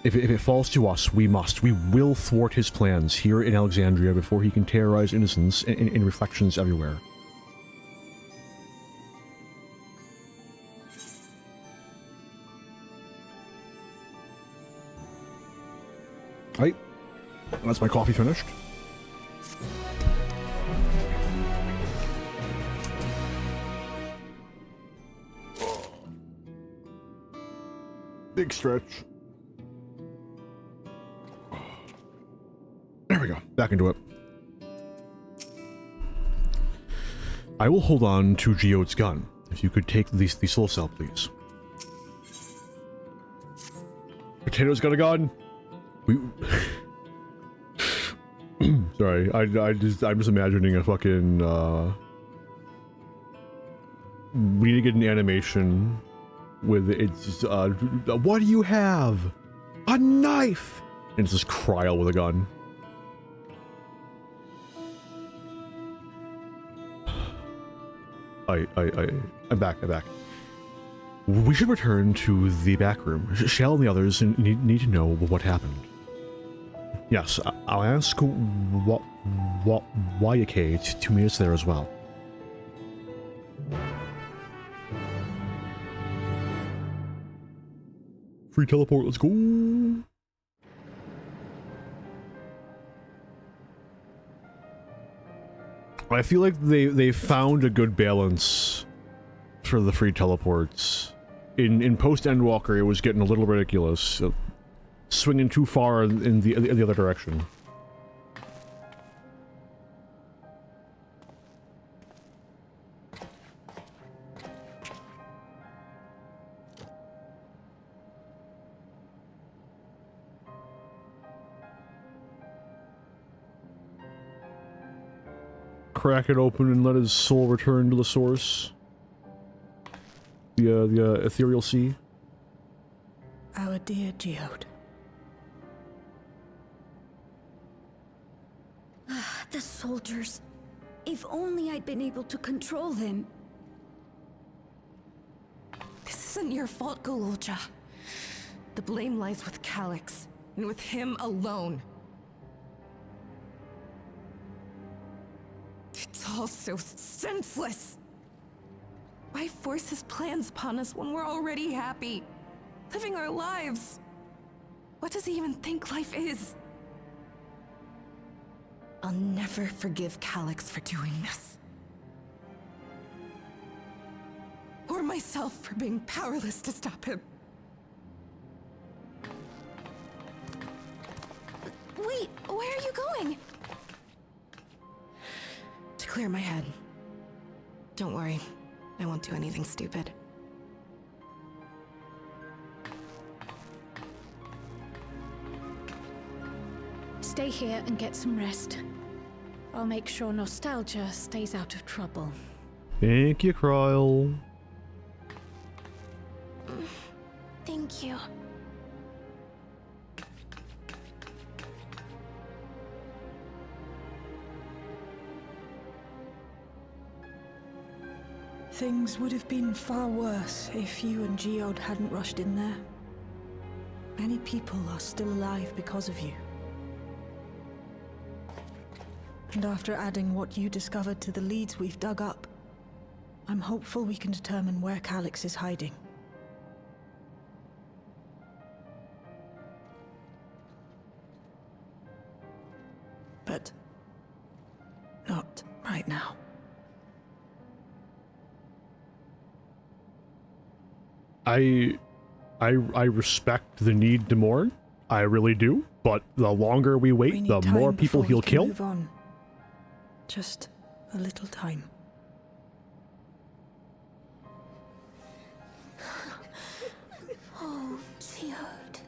If it falls to us, we will thwart his plans here in Alexandria before he can terrorize innocents in Reflections everywhere. Right. That's my coffee finished. Big stretch. There we go. Back into it. I will hold on to Geode's gun. If you could take the soul cell, please. Potato's got a gun. We. Sorry, I'm just imagining a fucking. We need to get an animation with it's. What do you have? A knife. And it's just Kryl with a gun. I'm back. We should return to the back room. Shell and the others need to know what happened. Yes, I'll ask Wayake to meet us there as well. Free teleport, let's go! I feel like they found a good balance for the free teleports. In post Endwalker, it was getting a little ridiculous, swinging too far in the other direction. Crack it open and let his soul return to the source. The ethereal sea.
Our dear Geode. The soldiers. If only I'd been able to control them.
This isn't your fault, Golulja. The blame lies with Calyx, and with him alone. It's all so senseless. Why force his plans upon us when we're already happy, living our lives? What does he even think life is? I'll never forgive Calyx for doing this. Or myself for being powerless to stop him. Where are you going? To clear my head. Don't worry, I won't do anything stupid.
Stay here and get some rest. I'll make sure Nostalgia stays out of trouble.
Thank you, Kryl.
Thank you.
Things would have been far worse if you and Geode hadn't rushed in there. Many people are still alive because of you. And after adding what you discovered to the leads we've dug up, I'm hopeful we can determine where Calyx is hiding. But not right now.
I respect the need to mourn. I really do. But the longer we wait,
We
the
need
more
time
people
before we
he'll
can
kill.
move on. Just a little time.
Oh, Geode.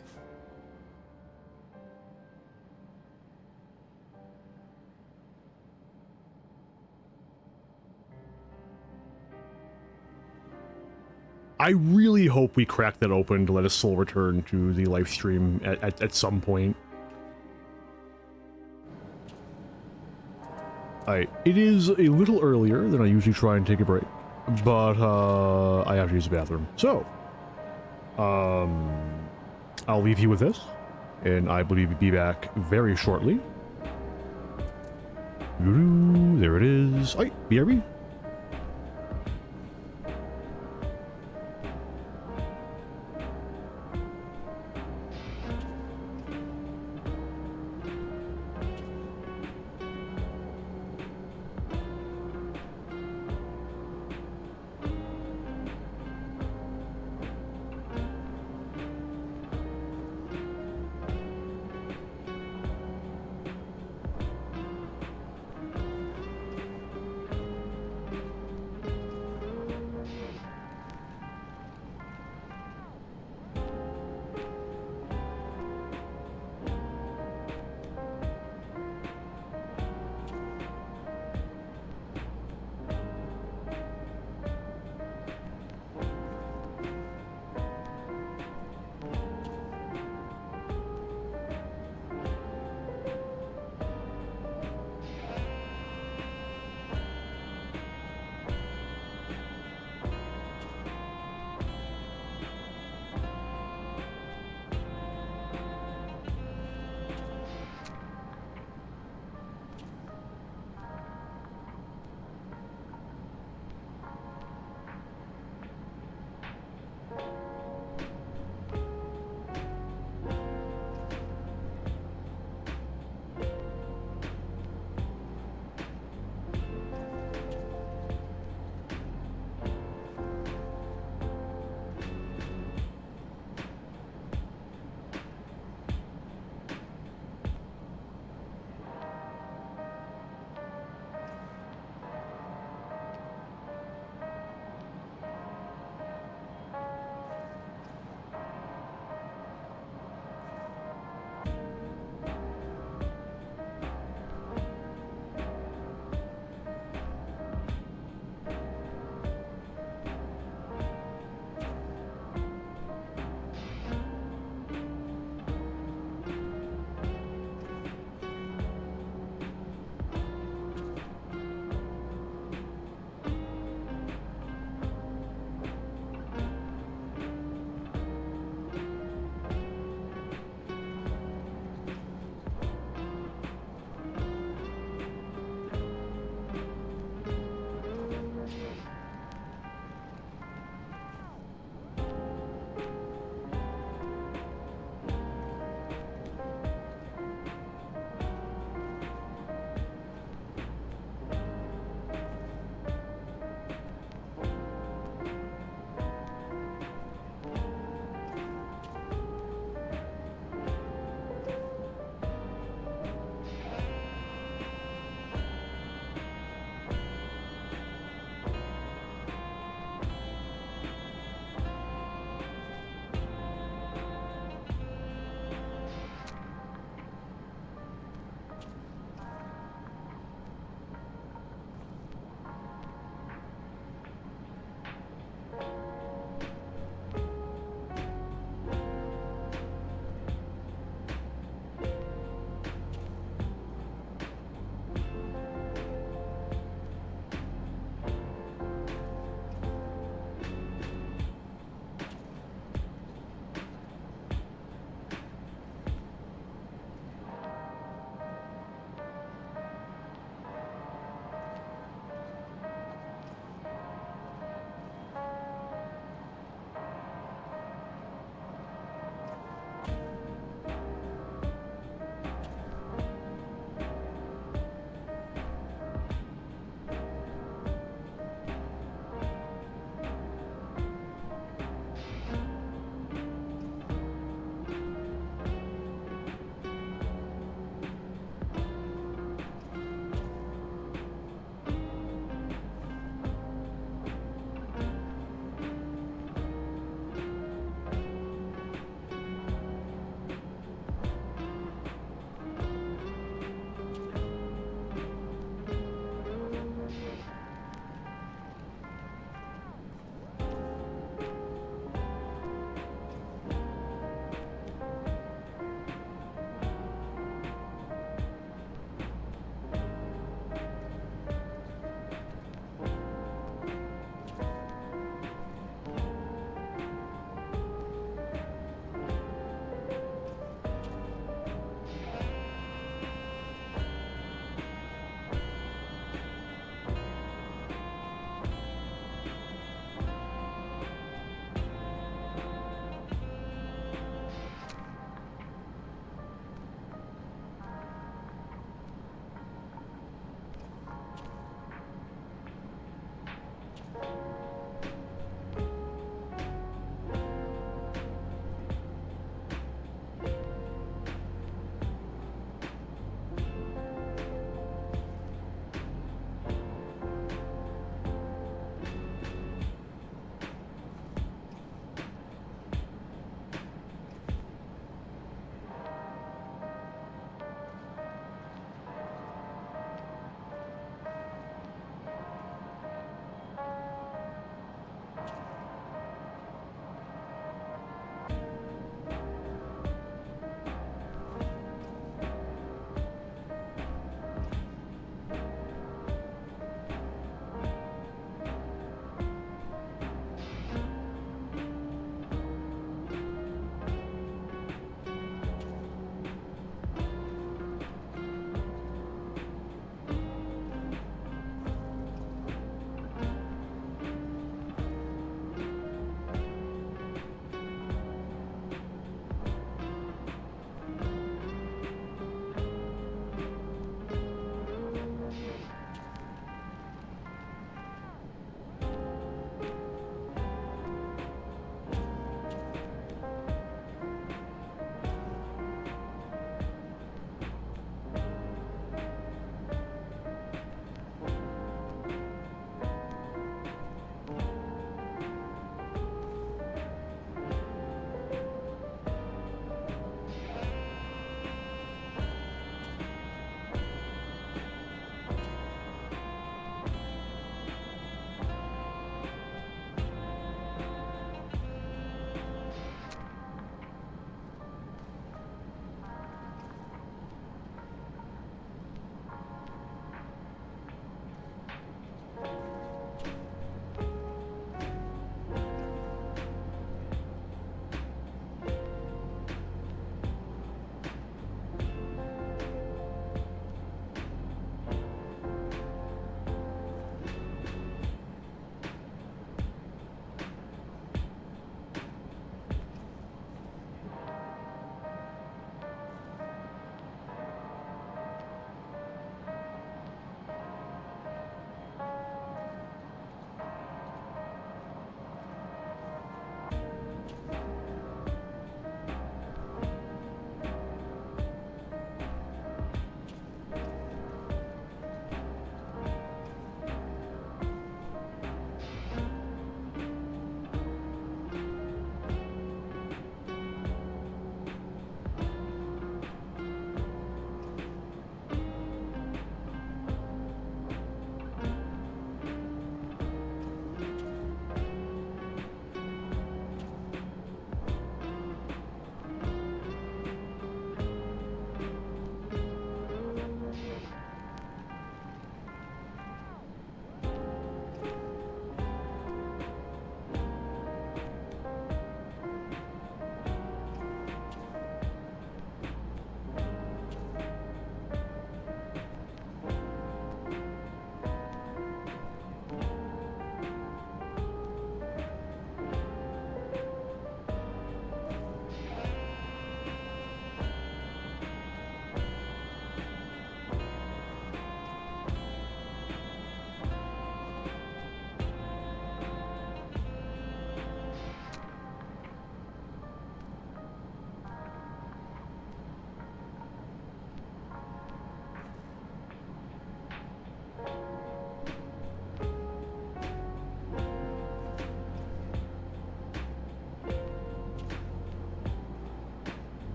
I really hope we crack that open to let his soul return to the live stream at some point. Alright, it is a little earlier than I usually try and take a break, but I have to use the bathroom. So, I'll leave you with this, and I believe we'll be back very shortly. There it is. Alright, BRB.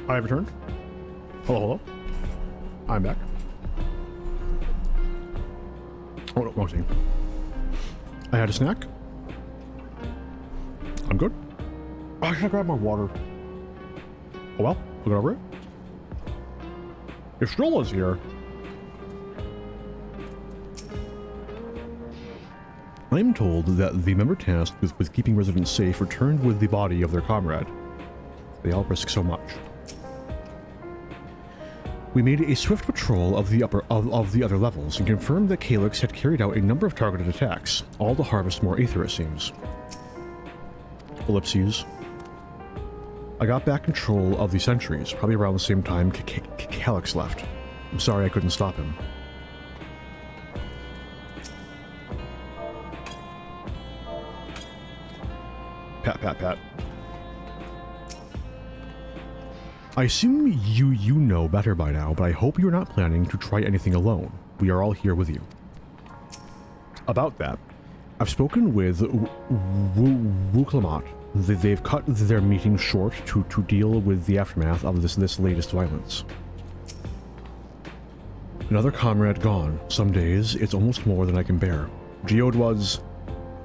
I have returned. Hello, hello. I'm back. Oh, no, wrong thing. I had a snack. I'm good. Oh, I should grab my water. Oh well, we'll get over it. If Strolla's here. I'm told that the member tasked with keeping residents safe returned with the body of their comrade. They all risk so much. We made a swift patrol of the other levels and confirmed that Calyx had carried out a number of targeted attacks, all to harvest more Aether, it seems. Ellipses. I got back control of the sentries, probably around the same time Calyx left. I'm sorry I couldn't stop him. Pat, pat, pat. I assume you know better by now, but I hope you're not planning to try anything alone. We are all here with you. About that, I've spoken with Wuklamat. They've cut their meeting short to deal with the aftermath of this latest violence. Another comrade gone. Some days, it's almost more than I can bear. Geode was...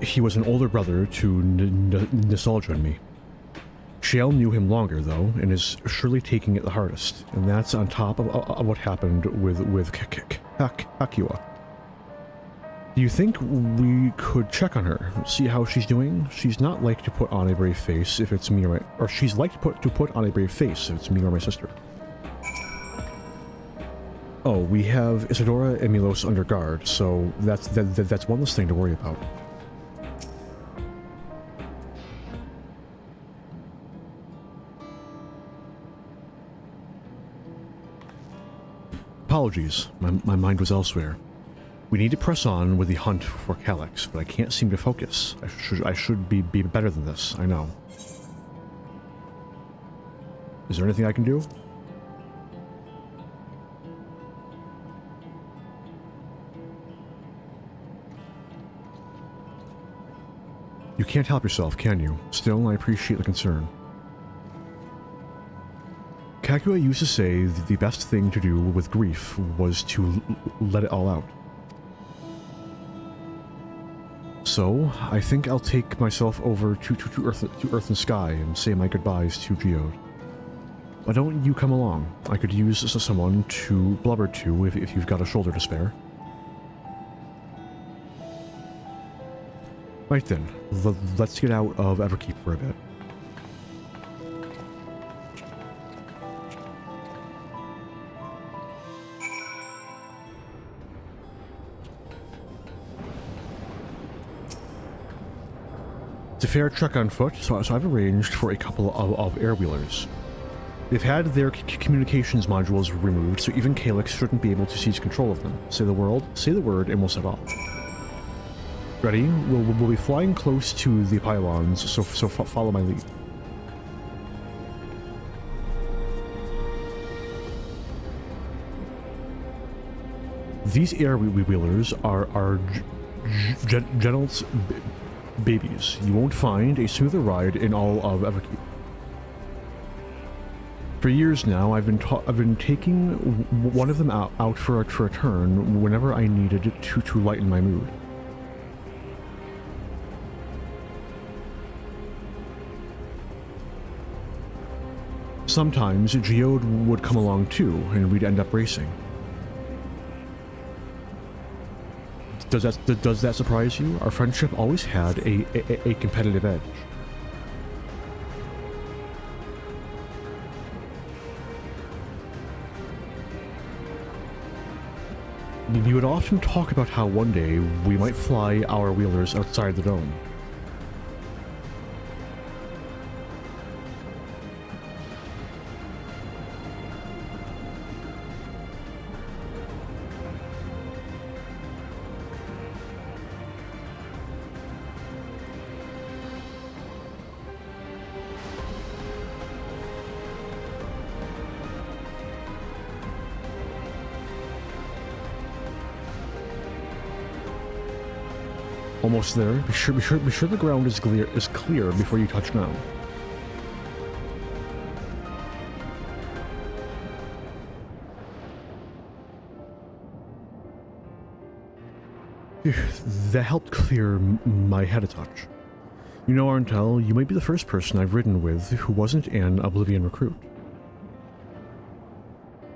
he was an older brother to Nostalgia and me. Shale knew him longer, though, and is surely taking it the hardest, and that's on top of what happened with Kakua. Do you think we could check on her, see how she's doing? She's not like to put on a brave face if it's me or my... or she's like to put on a brave face if it's me or my sister. Oh, we have Isadora and Milos under guard, so that's one less thing to worry about. Apologies, my mind was elsewhere. We need to press on with the hunt for Calyx, but I can't seem to focus. I should be better than this, I know. Is there anything I can do? You can't help yourself, can you? Still, I appreciate the concern. Kakua used to say that the best thing to do with grief was to let it all out. So, I think I'll take myself over to Earth and Sky and say my goodbyes to Geode. Why don't you come along? I could use someone to blubber to if you've got a shoulder to spare. Right then, let's get out of Everkeep for a bit. It's a fair trek on foot, so I've arranged for a couple of airwheelers. They've had their communications modules removed, so even Calyx shouldn't be able to seize control of them. Say the word, and we'll set off. Ready? We'll be flying close to the pylons, so follow my lead. These airwheelers are Genel's babies. You won't find a smoother ride in all of Everkeep. For years now, I've been taking one of them out for a turn whenever I needed to lighten my mood. Sometimes Geode would come along too, and we'd end up racing. Does that surprise you? Our friendship always had a competitive edge. We would often talk about how one day we might fly our wheelers outside the dome. Almost there. Be sure the ground is clear before you touch down. That helped clear my head a touch. You know, Untill, you might be the first person I've ridden with who wasn't an Oblivion recruit.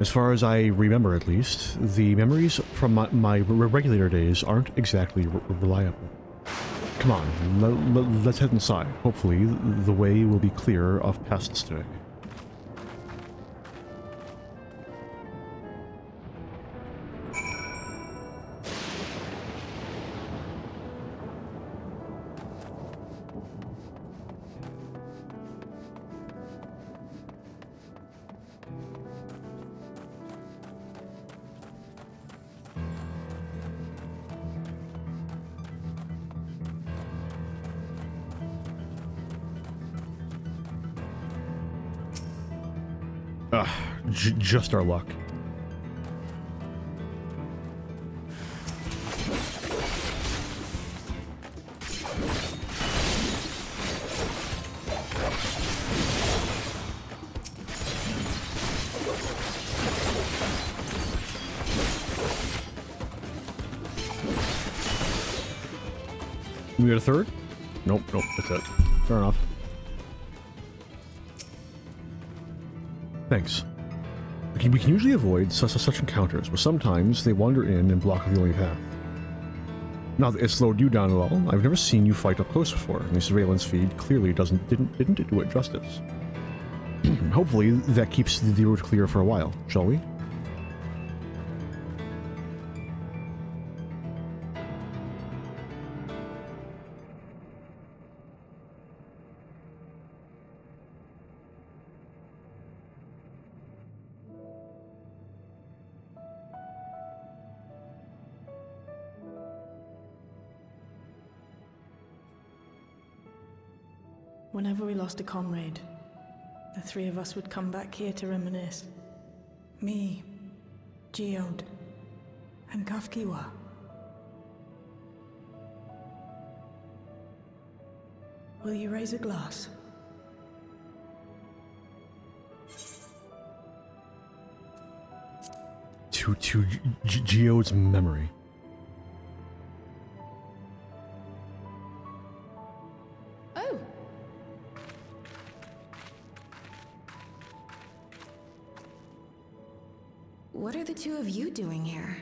As far as I remember, at least, the memories from my regulator days aren't exactly reliable. Come on, let's head inside. Hopefully, the way will be clear of pests today. Just our luck. We got a third? Nope, that's it. Fair enough. Thanks. We can usually avoid such encounters, but sometimes they wander in and block the only path. Not that it slowed you down at all. I've never seen you fight up close before, and the surveillance feed clearly didn't do it justice. Hopefully, that keeps the road clear for a while, shall we?
Whenever we lost a comrade, the three of us would come back here to reminisce. Me, Geode, and Kafkiwa. Will you raise a glass?
To Geode's memory.
Oh! What are the two of you doing here?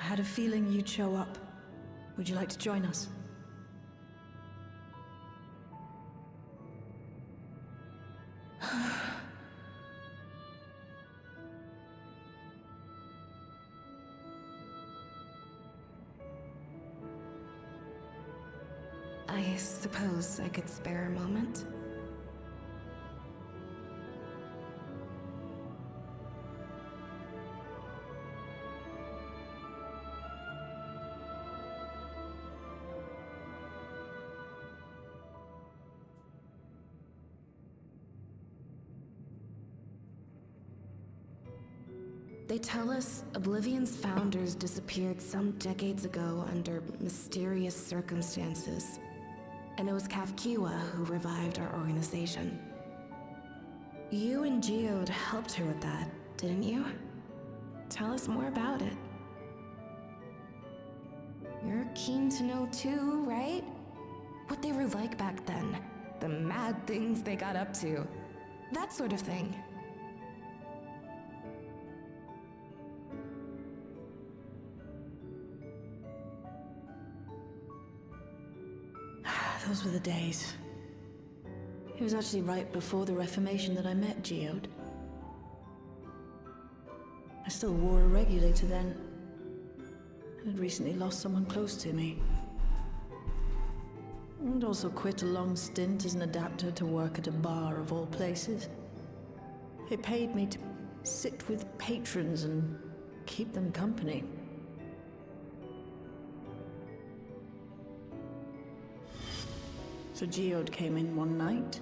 I had a feeling you'd show up. Would you like to join us?
I suppose I could spare a moment. They tell us Oblivion's founders disappeared some decades ago under mysterious circumstances. And it was Kafkiwa who revived our organization. You and Geode helped her with that, didn't you? Tell us more about it. You're keen to know too, right? What they were like back then. The mad things they got up to. That sort of thing.
Those were the days. It was actually right before the Reformation that I met Geode. I still wore a regulator then. I had recently lost someone close to me. And also quit a long stint as an adapter to work at a bar of all places. It paid me to sit with patrons and keep them company. So Geode came in one night.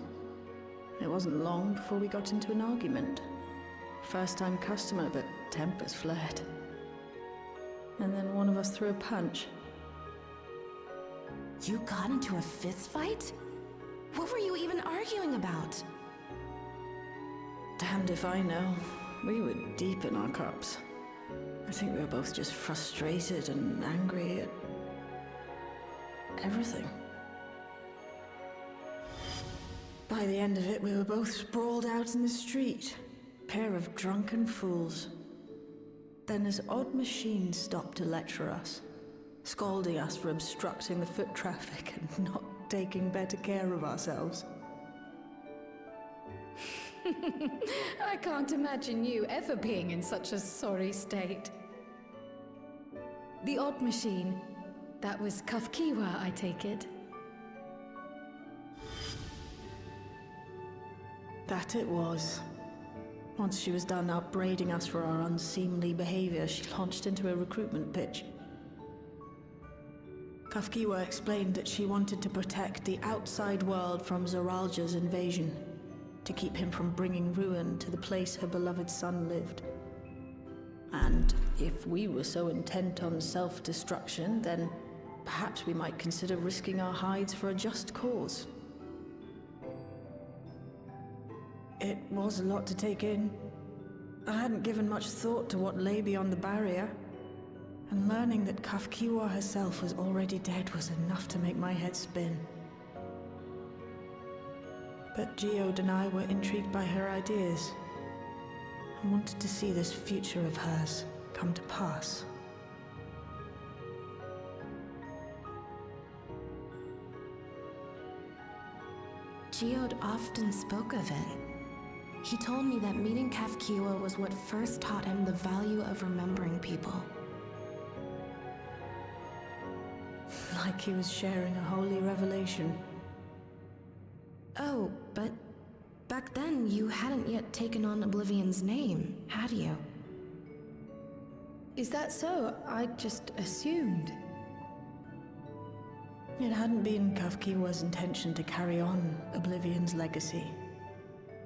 It wasn't long before we got into an argument. First-time customer, but tempers flared. And then one of us threw a punch.
You got into a fist fight? What were you even arguing about?
Damned if I know. We were deep in our cups. I think we were both just frustrated and angry at everything. By the end of it, we were both sprawled out in the street, a pair of drunken fools. Then this odd machine stopped to lecture us, scolding us for obstructing the foot traffic and not taking better care of ourselves.
I can't imagine you ever being in such a sorry state. The odd machine, that was Kafkiwa, I take it.
That it was. Once she was done upbraiding us for our unseemly behavior, she launched into a recruitment pitch. Kafkiwa explained that she wanted to protect the outside world from Zoralja's invasion, to keep him from bringing ruin to the place her beloved son lived. And if we were so intent on self-destruction, then perhaps we might consider risking our hides for a just cause. It was a lot to take in. I hadn't given much thought to what lay beyond the barrier, and learning that Kafkiwa herself was already dead was enough to make my head spin. But Geode and I were intrigued by her ideas and wanted to see this future of hers come to pass.
Geode often spoke of it. He told me that meeting Kafkiwa was what first taught him the value of remembering people.
Like he was sharing a holy revelation.
Oh, but back then you hadn't yet taken on Oblivion's name, had you?
Is that so? I just assumed.
It hadn't been Kafkiwa's intention to carry on Oblivion's legacy,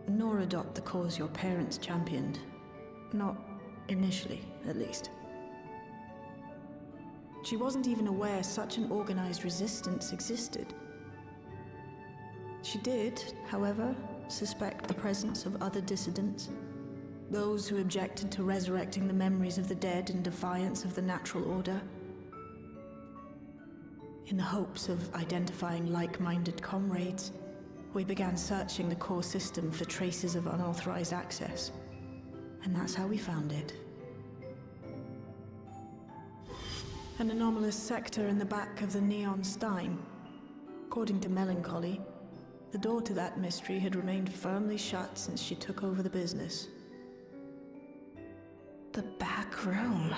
nor adopt the cause your parents championed. Not initially, at least. She wasn't even aware such an organized resistance existed. She did, however, suspect the presence of other dissidents, those who objected to resurrecting the memories of the dead in defiance of the natural order. In the hopes of identifying like-minded comrades, we began searching the core system for traces of unauthorized access, and that's how we found it. An anomalous sector in the back of the Neon Stein. According to Melancholy, the door to that mystery had remained firmly shut since she took over the business.
The back room.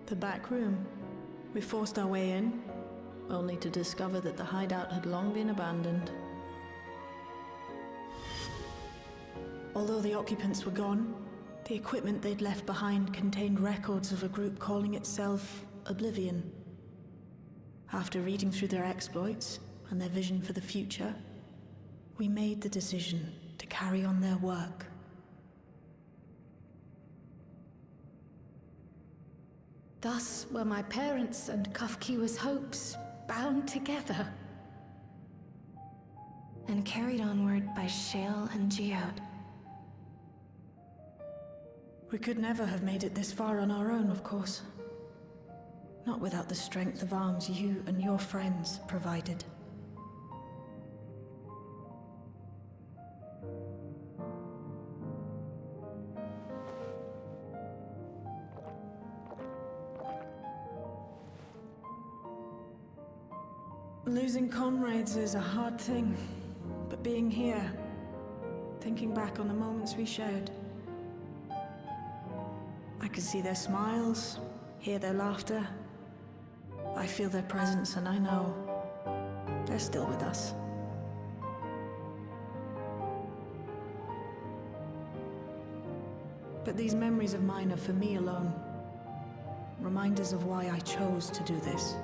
The back room. We forced our way in, only to discover that the hideout had long been abandoned. Although the occupants were gone, the equipment they'd left behind contained records of a group calling itself Oblivion. After reading through their exploits and their vision for the future, we made the decision to carry on their work.
Thus were my parents' and Kafkiwa's hopes bound together.
And carried onward by Shale and Geode.
We could never have made it this far on our own, of course. Not without the strength of arms you and your friends provided. Losing comrades is a hard thing, but being here, thinking back on the moments we shared, I can see their smiles, hear their laughter. I feel their presence, and I know they're still with us. But these memories of mine are for me alone. Reminders of why I chose to do this,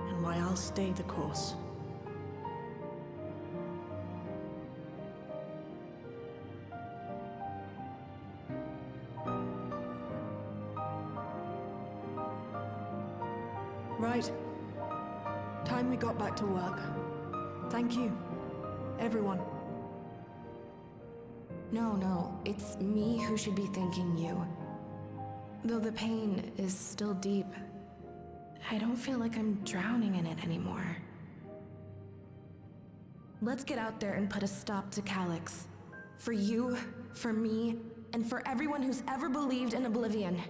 and why I'll stay the course. Right. Time we got back to work. Thank you, everyone.
No, it's me who should be thanking you. Though the pain is still deep, I don't feel like I'm drowning in it anymore. Let's get out there and put a stop to Calyx. For you, for me, and for everyone who's ever believed in Oblivion.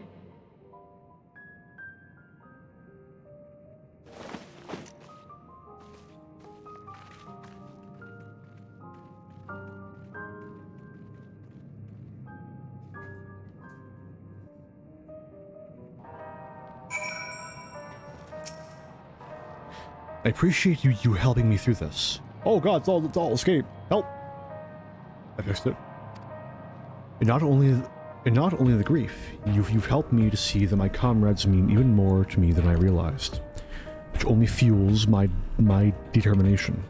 I appreciate you helping me through this. Oh god, it's all escape. Help! I fixed it. And not only the grief, you've helped me to see that my comrades mean even more to me than I realized, which only fuels my determination.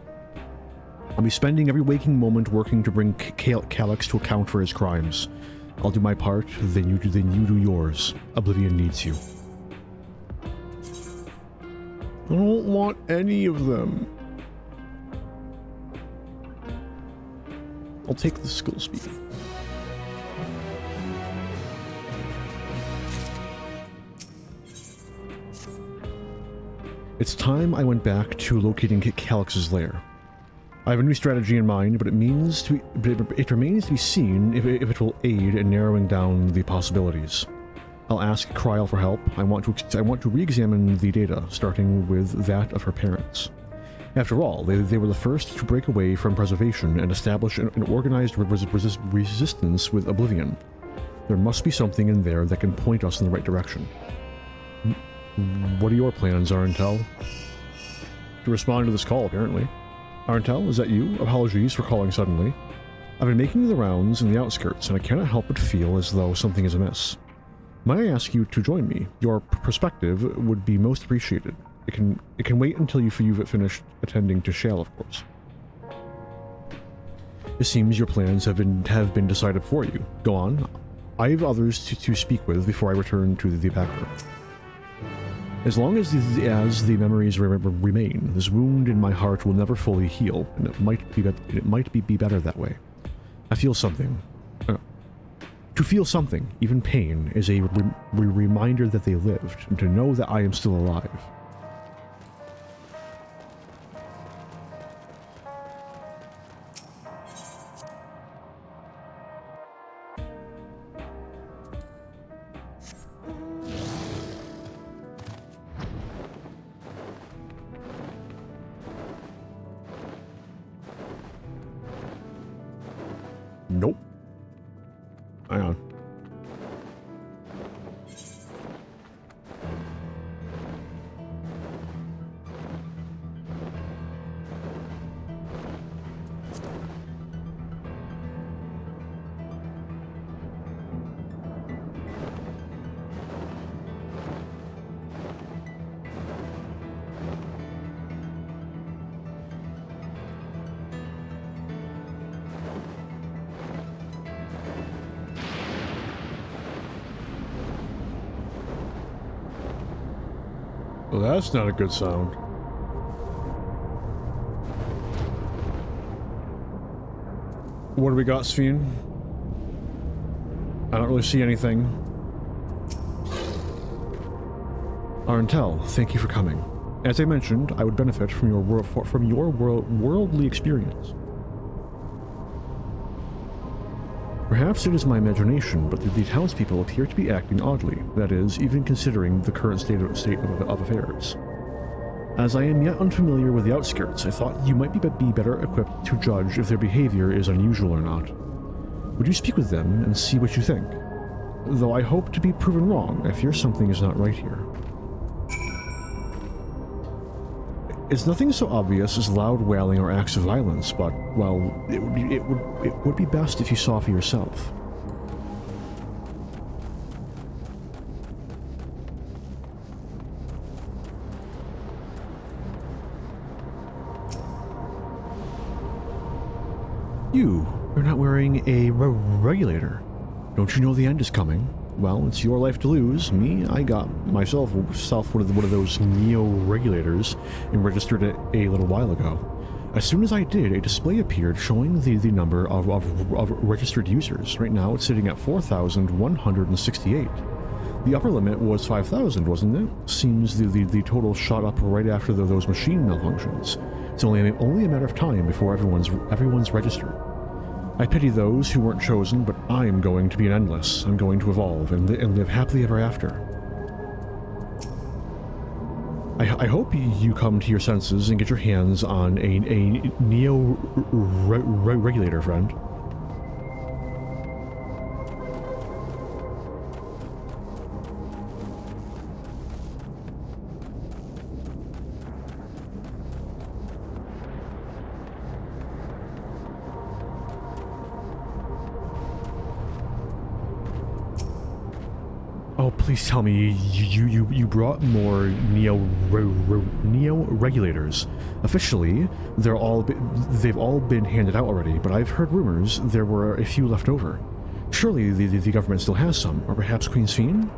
I'll be spending every waking moment working to bring Calyx to account for his crimes. I'll do my part, then you do yours. Oblivion needs you. I don't want any of them. I'll take the skill speed. It's time I went back to locating Calyx's lair. I have a new strategy in mind, but it remains to be seen if it will aid in narrowing down the possibilities. I'll ask Kryl for help. I want to re-examine the data, starting with that of her parents. After all, they were the first to break away from preservation and establish an organized resistance with Oblivion. There must be something in there that can point us in the right direction. What are your plans, untill? To respond to this call, apparently. Untill, is that you? Apologies for calling suddenly. I've been making the rounds in the outskirts, and I cannot help but feel as though something is amiss. Might I ask you to join me? Your perspective would be most appreciated. It can wait until you've finished attending to Shale, of course. It seems your plans have been decided for you. Go on. I have others to speak with before I return to the back room. As long as the memories remain, this wound in my heart will never fully heal, and it might be better that way. I feel something. To feel something, even pain, is a reminder that they lived, and to know that I am still alive. Nope. Hang on. Well, that's not a good sound. What do we got, Sphene? I don't really see anything. Untill, thank you for coming. As I mentioned, I would benefit from your worldly experience. Perhaps it is my imagination, but the townspeople appear to be acting oddly, that is, even considering the current state of affairs. As I am yet unfamiliar with the outskirts, I thought you might be better equipped to judge if their behavior is unusual or not. Would you speak with them and see what you think? Though I hope to be proven wrong, I fear something is not right here. It's nothing so obvious as loud wailing or acts of violence, but, well, it would be best if you saw for yourself. You're not wearing a regulator. Don't you know the end is coming? Well, it's your life to lose. Me, I got myself one of those Neo regulators and registered it a little while ago. As soon as I did, a display appeared showing the number of registered users. Right now, it's sitting at 4,168. The upper limit was 5,000, wasn't it? Seems the total shot up right after those machine malfunctions. It's only a matter of time before everyone's registered. I pity those who weren't chosen, but I'm going to be an endless. I'm going to evolve and live happily ever after. I hope you come to your senses and get your hands on a neo-regulator, friend. Oh, please tell me you brought more neo-regulators. Officially, they've all been handed out already, but I've heard rumors there were a few left over. Surely the government still has some, or perhaps Queen Sphene?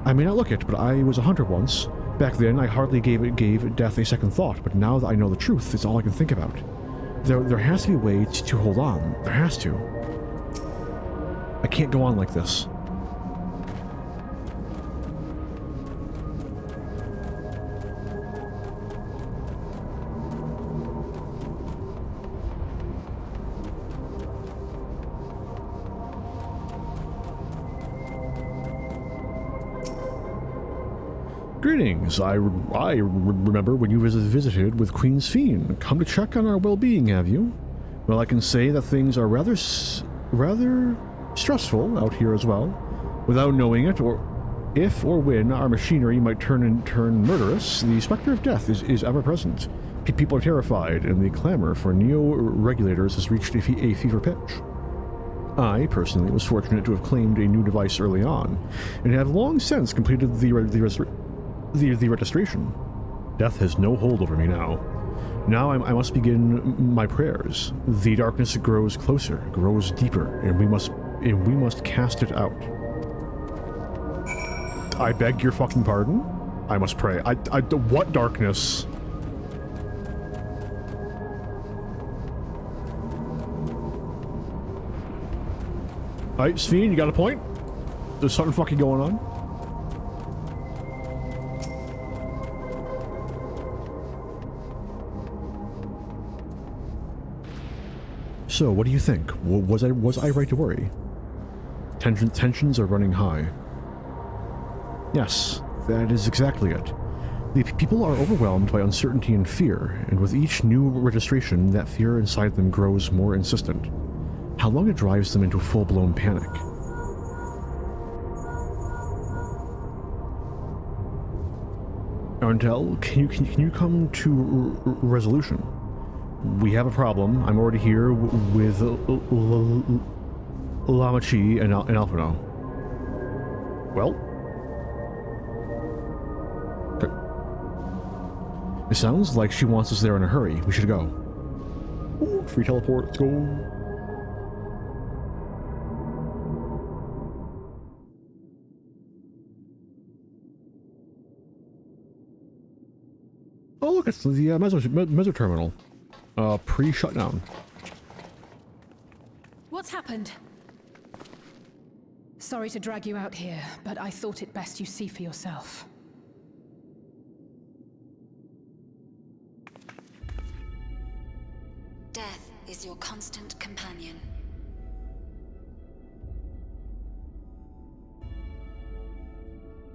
I may not look it, but I was a hunter once. Back then, I hardly gave death a second thought, but now that I know the truth, it's all I can think about. There has to be a way to hold on. There has to. I can't go on like this. Greetings. I remember when you visited with Queen Sphene. Come to check on our well-being, have you? Well, I can say that things are rather stressful out here as well. Without knowing it, or if or when our machinery might turn murderous, the specter of death is ever present. People are terrified, and the clamor for neo-regulators has reached a fever pitch. I, personally, was fortunate to have claimed a new device early on, and have long since completed the registration. Death has no hold over me now. Now I must begin my prayers. The darkness grows closer, grows deeper, and we must cast it out. I beg your fucking pardon? I must pray. What darkness? Alright, Sphene, you got a point? There's something fucking going on. So, what do you think? Was I right to worry? Tensions are running high. Yes, that is exactly it. The people are overwhelmed by uncertainty and fear, and with each new registration, that fear inside them grows more insistent. How long it drives them into full-blown panic. Untill, can you come to resolution? We have a problem. I'm already here with Lamachi and Alphino. Well? Okay. It sounds like she wants us there in a hurry. We should go. Ooh, free teleport, let's go. Oh look, it's the Meso terminal. Pre-shutdown.
What's happened? Sorry to drag you out here, but I thought it best you see for yourself.
Death is your constant companion.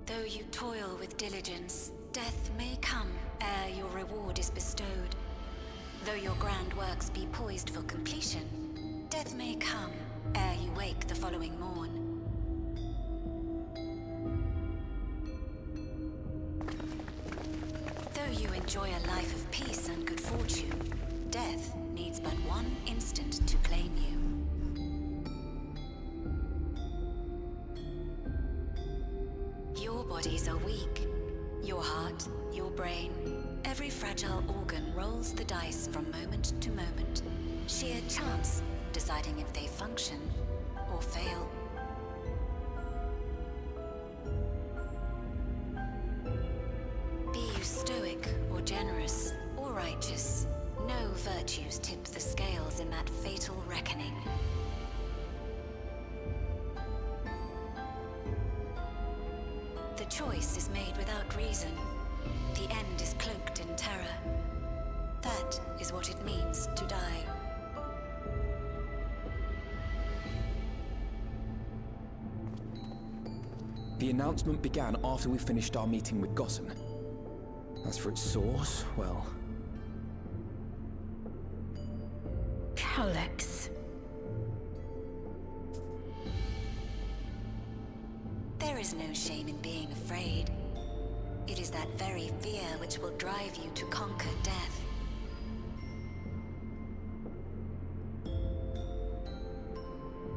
Though you toil with diligence, death may come ere your reward is bestowed. Though your grand works be poised for completion, death may come ere you wake the following morn. Though you enjoy a life of peace and good fortune, death needs but one instant to claim you. Your bodies are weak. Your heart, your brain, every fragile organ rolls the dice from moment to moment. Sheer chance deciding if they function or fail. Be you stoic or generous or righteous, No virtues tip the scales in that fatal reckoning. The choice is made without reason. The end is cloaked in terror. That is what it means to die.
The announcement began after we finished our meeting with Gossen. As for its source, well...
Alex.
There is no shame in being afraid. It is that very fear which will drive you to conquer death.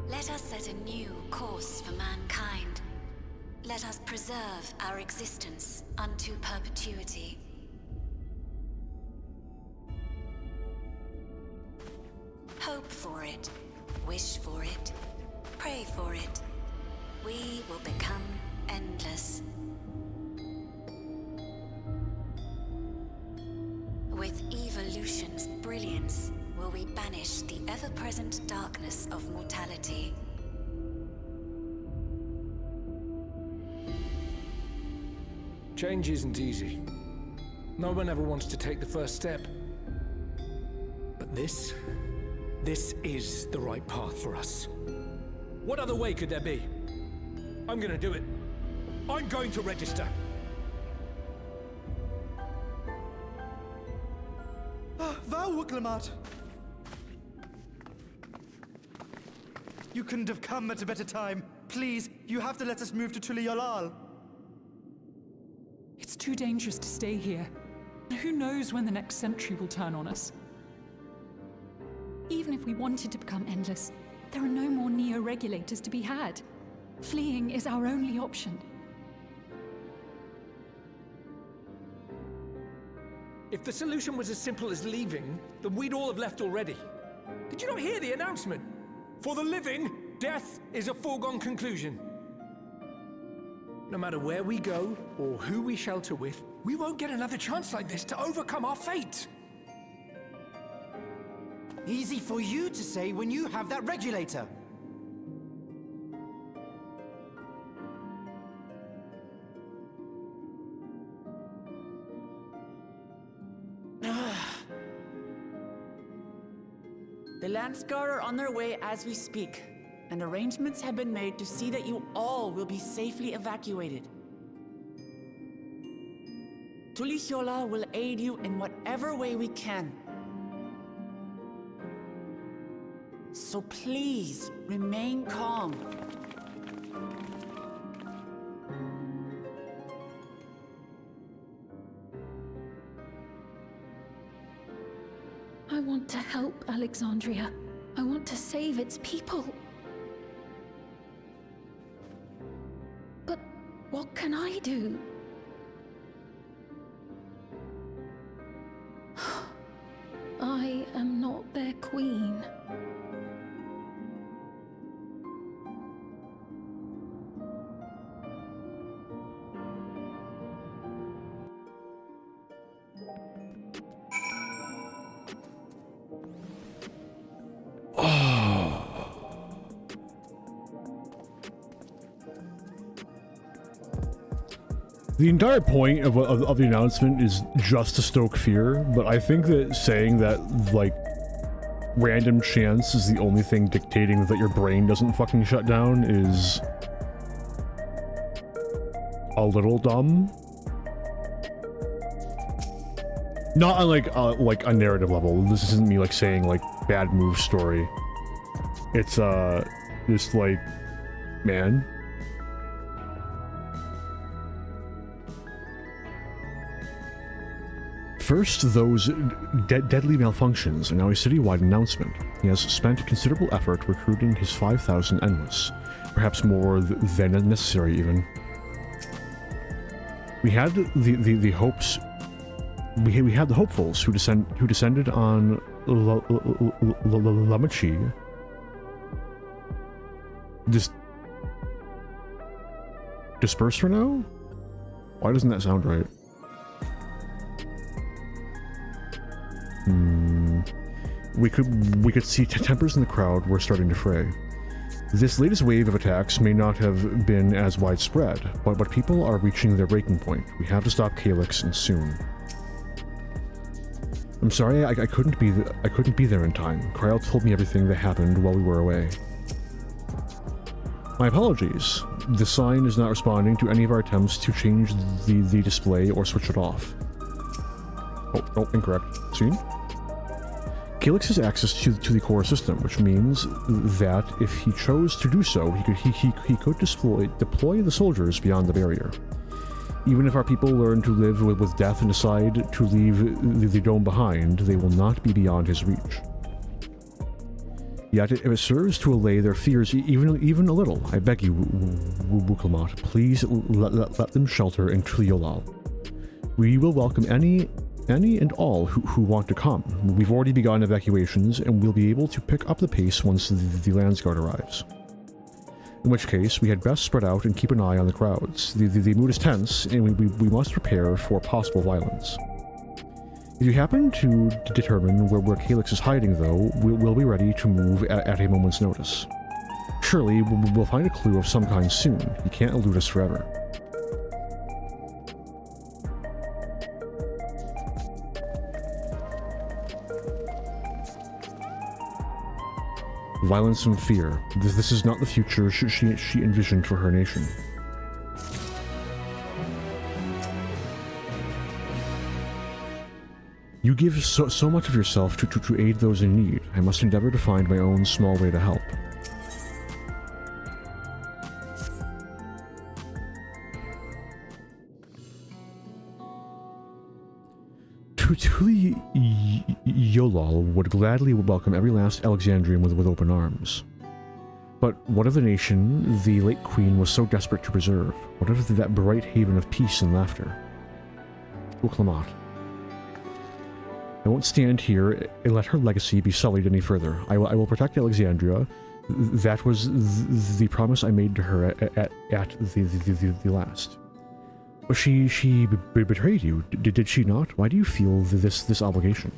Let us set a new course for mankind. Let us preserve our existence unto perpetuity. Hope for it, wish for it, pray for it. We will become endless. With evolution's brilliance, will we banish the ever-present darkness of mortality.
Change isn't easy. No one ever wants to take the first step. But this is the right path for us. What other way could there be? I'm gonna do it. I'm going to register.
Wuklemat! You couldn't have come at a better time. Please, you have to let us move to Tuliyolal.
It's too dangerous to stay here. Who knows when the next century will turn on us? Even if we wanted to become endless, there are no more neo-regulators to be had. Fleeing is our only option.
If the solution was as simple as leaving, then we'd all have left already. Did you not hear the announcement? For the living, death is a foregone conclusion. No matter where we go, or who we shelter with, we won't get another chance like this to overcome our fate.
Easy for you to say when you have that regulator.
The Landsguard are on their way as we speak, and arrangements have been made to see that you all will be safely evacuated. Tulihiola will aid you in whatever way we can. So please, remain calm.
I want to help Alexandria. I want to save its people. But what can I do? I am not their queen.
The entire point of the announcement is just to stoke fear, but I think that saying that, like, random chance is the only thing dictating that your brain doesn't fucking shut down is a little dumb. Not on, like a narrative level. This isn't me, like, saying, like, bad move story. It's, just, like, man. First, those deadly malfunctions are now a citywide announcement. He has spent considerable effort recruiting his 5,000 Endless, perhaps more than necessary even. We had the hopes. We had the hopefuls who descended on Lamachi. Dispersed for now? Why doesn't that sound right? We could see tempers in the crowd were starting to fray. This latest wave of attacks may not have been as widespread, but people are reaching their breaking point. We have to stop Calyx, and soon. I'm sorry I couldn't be there in time. Kryl told me everything that happened while we were away. My apologies. The sign is not responding to any of our attempts to change the display or switch it off. Oh, incorrect. Seen? Calyx has access to the core system, which means that if he chose to do so, he could deploy the soldiers beyond the barrier. Even if our people learn to live with death and decide to leave the dome behind, they will not be beyond his reach. Yet, if it serves to allay their fears even a little, I beg you, Wuklamat, please let them shelter in Triolal. We will welcome any and all who want to come. We've already begun evacuations, and we'll be able to pick up the pace once the Landsguard arrives. In which case, we had best spread out and keep an eye on the crowds. The mood is tense, and we must prepare for possible violence. If you happen to determine where Calyx is hiding, though, we'll be ready to move at a moment's notice. Surely, we'll find a clue of some kind soon. He can't elude us forever. Violence and fear. This is not the future she envisioned for her nation. You give so much of yourself to aid those in need. I must endeavor to find my own small way to help. Tuli Yolal would gladly welcome every last Alexandrian with open arms. But what of the nation the late queen was so desperate to preserve? What of that bright haven of peace and laughter? Wuklamat. I won't stand here and let her legacy be sullied any further. I will protect Alexandria. That was the promise I made to her at the last. But she betrayed you, did she not? Why do you feel this obligation?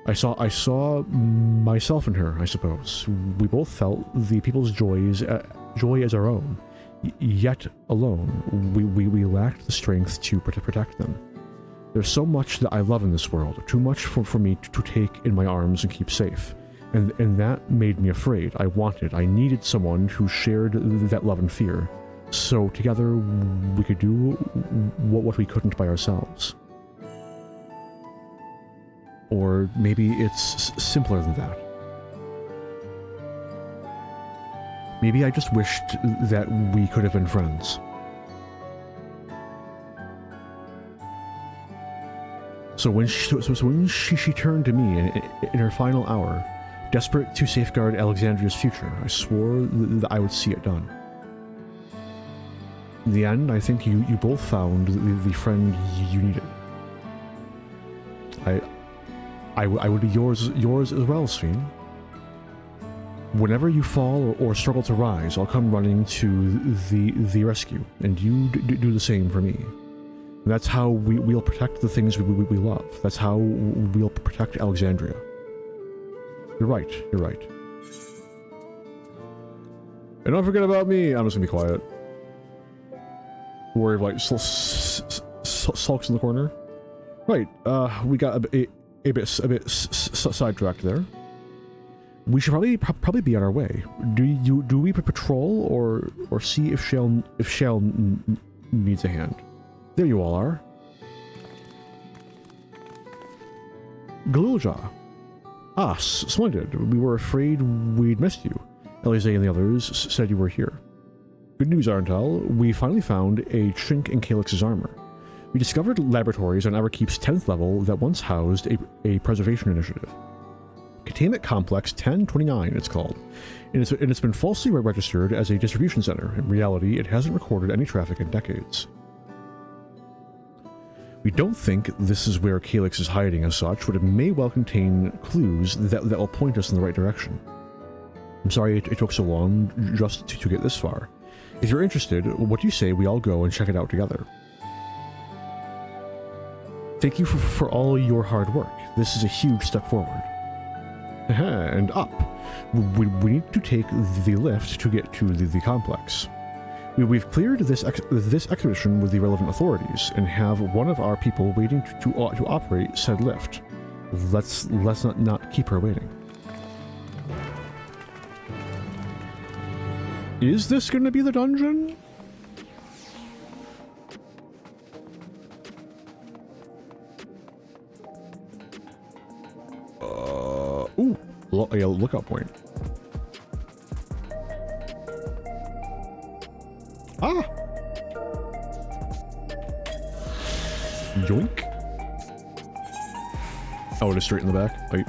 I saw myself in her, I suppose. We both felt the people's joy as our own. Yet alone, we lacked the strength to protect them. There's so much that I love in this world, too much for me to take in my arms and keep safe. And that made me afraid. I needed someone who shared that love and fear. So together we could do what we couldn't by ourselves. Or maybe it's simpler than that. Maybe I just wished that we could have been friends. So when she turned to me in her final hour, desperate to safeguard Alexandria's future, I swore that I would see it done. In the end, I think you both found the friend you needed. I would be yours as well, Sphene. Whenever you fall or struggle to rise, I'll come running to the rescue, and you do the same for me. That's how we'll protect the things we love. That's how we'll protect Alexandria. You're right. And don't forget about me. I'm just gonna be quiet. Worry of like sulks in the corner. Right. We got a bit sidetracked there. We should probably be on our way. Do we patrol or see if Shell needs a hand? There you all are. Galulja. Ah, splendid. We were afraid we'd missed you. Elise and the others said you were here. Good news, untill. We finally found a chink in Calyx's armor. We discovered laboratories on Everkeep's 10th level that once housed a preservation initiative. Containment Complex 1029, it's called. And it's been falsely registered as a distribution center. In reality, it hasn't recorded any traffic in decades. We don't think this is where Calyx is hiding as such, but it may well contain clues that will point us in the right direction. I'm sorry it took so long just to get this far. If you're interested, what do you say we all go and check it out together? Thank you for all your hard work. This is a huge step forward. And up. We need to take the lift to get to the complex. We've cleared this expedition with the relevant authorities and have one of our people waiting to operate said lift. Let's not keep her waiting. Is this going to be the dungeon? Ooh, a lookout point. Ah! Yoink. Oh, it is straight in the back. Wait.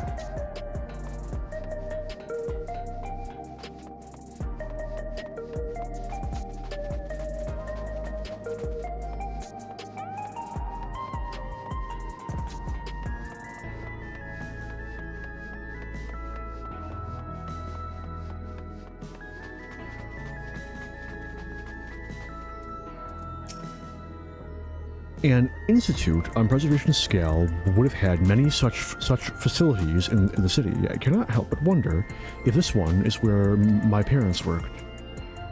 An institute on preservation scale would have had many such facilities in the city. I cannot help but wonder if this one is where my parents worked.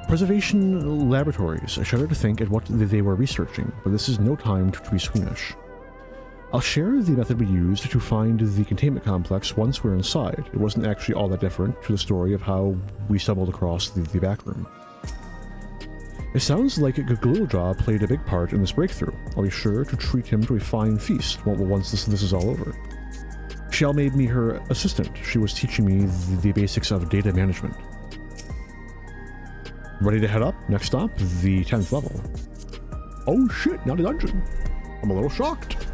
Preservation laboratories. I shudder to think at what they were researching, but this is no time to be squeamish. I'll share the method we used to find the containment complex once we're inside. It wasn't actually all that different to the story of how we stumbled across the back room. It sounds like Galulja played a big part in this breakthrough. I'll be sure to treat him to a fine feast once this is all over. Shell made me her assistant. She was teaching me the basics of data management. Ready to head up? Next stop, the 10th level. Oh shit, not a dungeon. I'm a little shocked.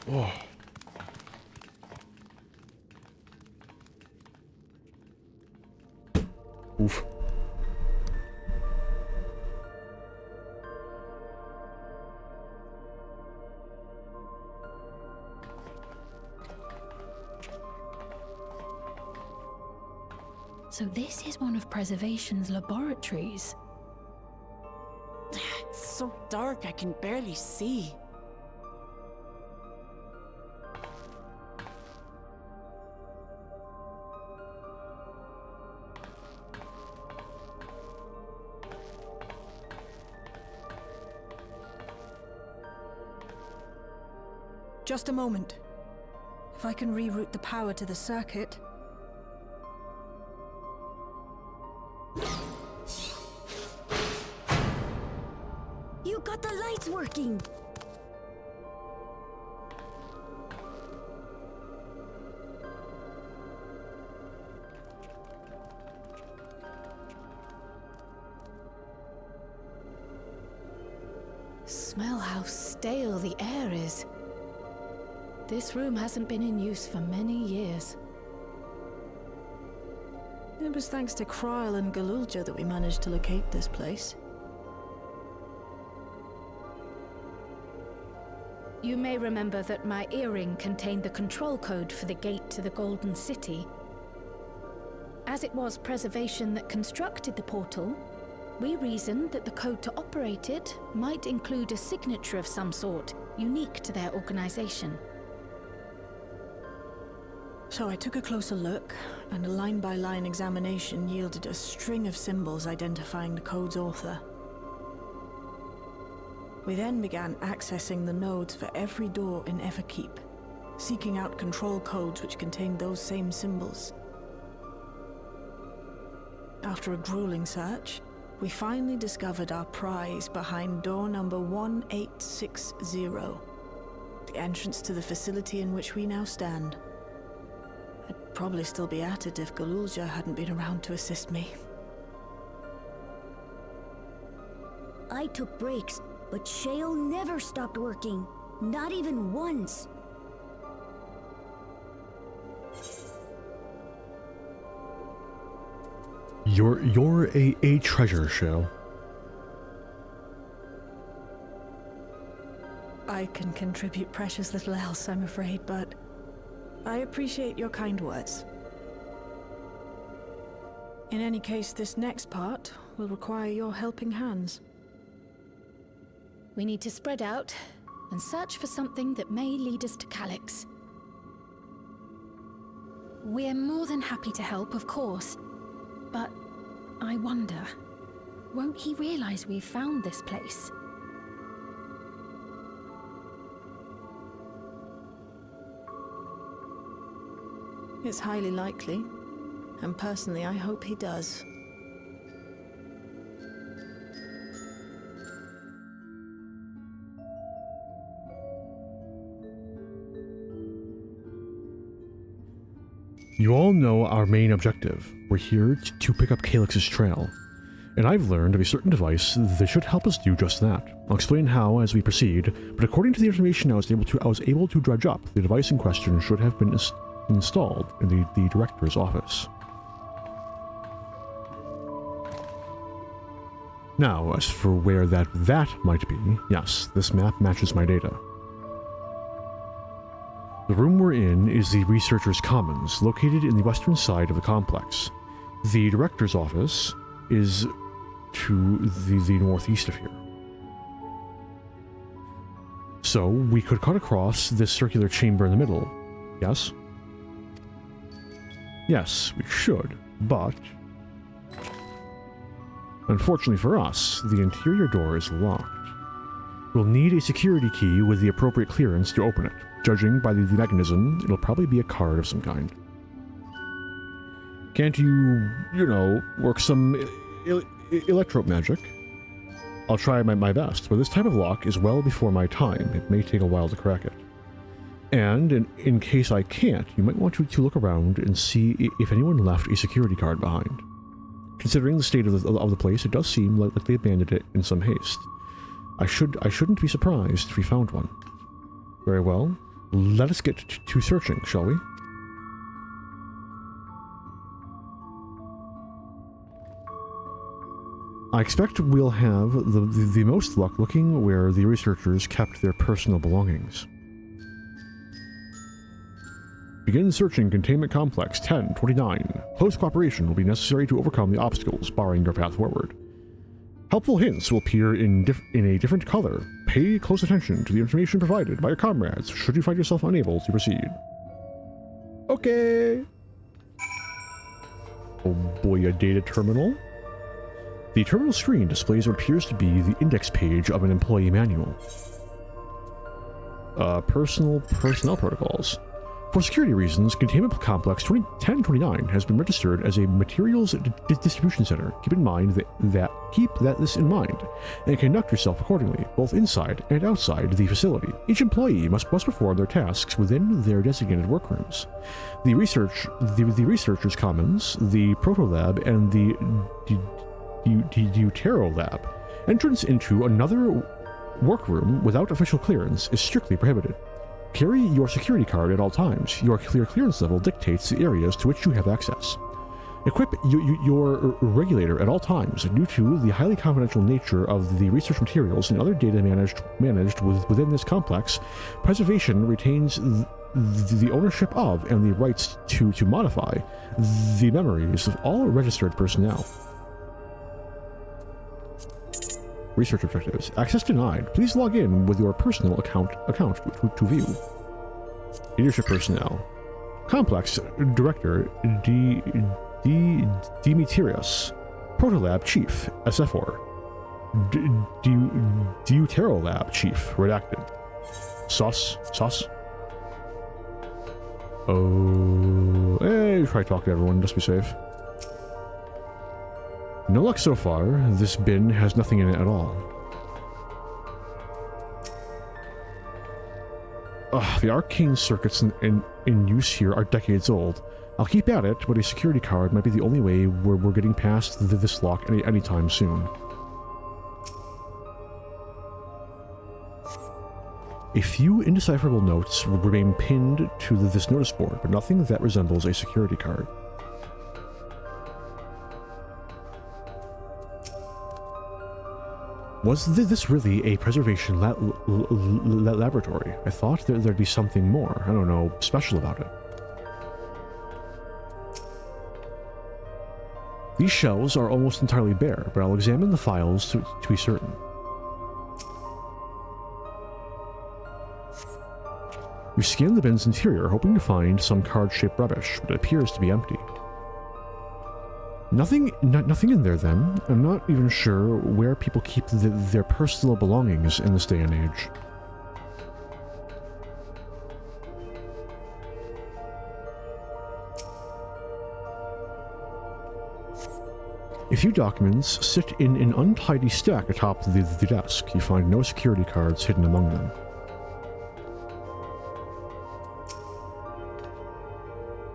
Oh. Oof.
So this is one of Preservation's laboratories.
It's so dark I can barely see.
Just a moment. If I can reroute the power to the circuit.
You got the lights working! Smell how stale the air is. This room hasn't been in use for many years.
It was thanks to Kryl and Galulja that we managed to locate this place.
You may remember that my earring contained the control code for the gate to the Golden City. As it was Preservation that constructed the portal, we reasoned that the code to operate it might include a signature of some sort, unique to their organization.
So I took a closer look, and a line-by-line examination yielded a string of symbols identifying the code's author. We then began accessing the nodes for every door in Everkeep, seeking out control codes which contained those same symbols. After a grueling search, we finally discovered our prize behind door number 1860, the entrance to the facility in which we now stand. I'd probably still be at it if Galulja hadn't been around to assist me.
I took breaks, but Shale never stopped working. Not even once.
You're a treasure, Shale.
I can contribute precious little else, I'm afraid, but I appreciate your kind words. In any case, this next part will require your helping hands.
We need to spread out and search for something that may lead us to Calyx.
We're more than happy to help, of course. But I wonder, won't he realize we've found this place?
It's highly likely, and personally I hope he does.
You all know our main objective. We're here to pick up Calyx's trail. And I've learned of a certain device that should help us do just that. I'll explain how as we proceed, but according to the information I was able to dredge up, the device in question should have been installed in the director's office. Now, as for where that might be, yes, this map matches my data. The room we're in is the Researcher's Commons, located in the western side of the complex. The director's office is to the northeast of here. So, we could cut across this circular chamber in the middle, yes? Yes, we should, but... unfortunately for us, the interior door is locked. We'll need a security key with the appropriate clearance to open it. Judging by the mechanism, it'll probably be a card of some kind. Can't you, work some electro magic? I'll try my best, but this type of lock is well before my time. It may take a while to crack it. And in case I can't, you might want to look around and see if anyone left a security card behind. Considering the state of the place, it does seem like they abandoned it in some haste. I shouldn't be surprised if we found one. Very well. Let us get to searching, shall we? I expect we'll have the most luck looking where the researchers kept their personal belongings. Begin searching Containment Complex 1029. Close cooperation will be necessary to overcome the obstacles barring your path forward. Helpful hints will appear in a different color. Pay close attention to the information provided by your comrades should you find yourself unable to proceed. Okay. Oh boy, a data terminal. The terminal screen displays what appears to be the index page of an employee manual. Personnel protocols. For security reasons, Containment Complex 1029 has been registered as a materials distribution center. Keep this in mind, and conduct yourself accordingly, both inside and outside the facility. Each employee must perform their tasks within their designated workrooms. The Researcher's Commons, the Proto Lab, and the Deutero Lab. Entrance into another workroom without official clearance is strictly prohibited. Carry your security card at all times. Your clearance level dictates the areas to which you have access. Equip your regulator at all times. Due to the highly confidential nature of the research materials and other data managed within this complex, preservation retains the ownership of and the rights to modify the memories of all registered personnel. Research objectives. Access denied. Please log in with your personal account to view. Leadership personnel. Complex Director Demetrius. Protolab Chief SFOR. Deutero Lab Chief Redacted. Sus. Oh, hey, try to talk to everyone. Just be safe. No luck so far. This bin has nothing in it at all. The arcane circuits in use here are decades old. I'll keep at it, but a security card might be the only way we're getting past this lock anytime soon. A few indecipherable notes remain pinned to this notice board, but nothing that resembles a security card. Was this really a preservation laboratory? I thought there'd be something more, I don't know, special about it. These shelves are almost entirely bare, but I'll examine the files to be certain. You scan the bin's interior, hoping to find some card-shaped rubbish, but it appears to be empty. Nothing in there then. I'm not even sure where people keep their personal belongings in this day and age. A few documents sit in an untidy stack atop the desk. You find no security cards hidden among them.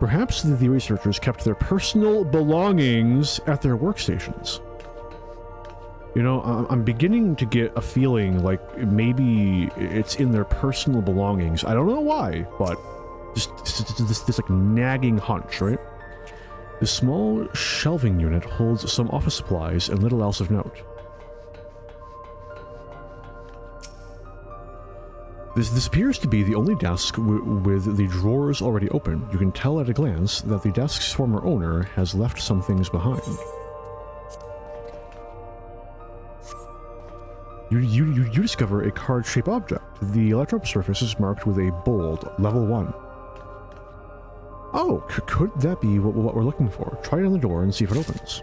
Perhaps the researchers kept their personal belongings at their workstations. You know, I'm beginning to get a feeling like maybe it's in their personal belongings. I don't know why, but just this like nagging hunch, right? The small shelving unit holds some office supplies and little else of note. This appears to be the only desk with the drawers already open. You can tell at a glance that the desk's former owner has left some things behind. You discover a card-shaped object. The electrode surface is marked with a bold level 1. Oh, could that be what we're looking for? Try it on the door and see if it opens.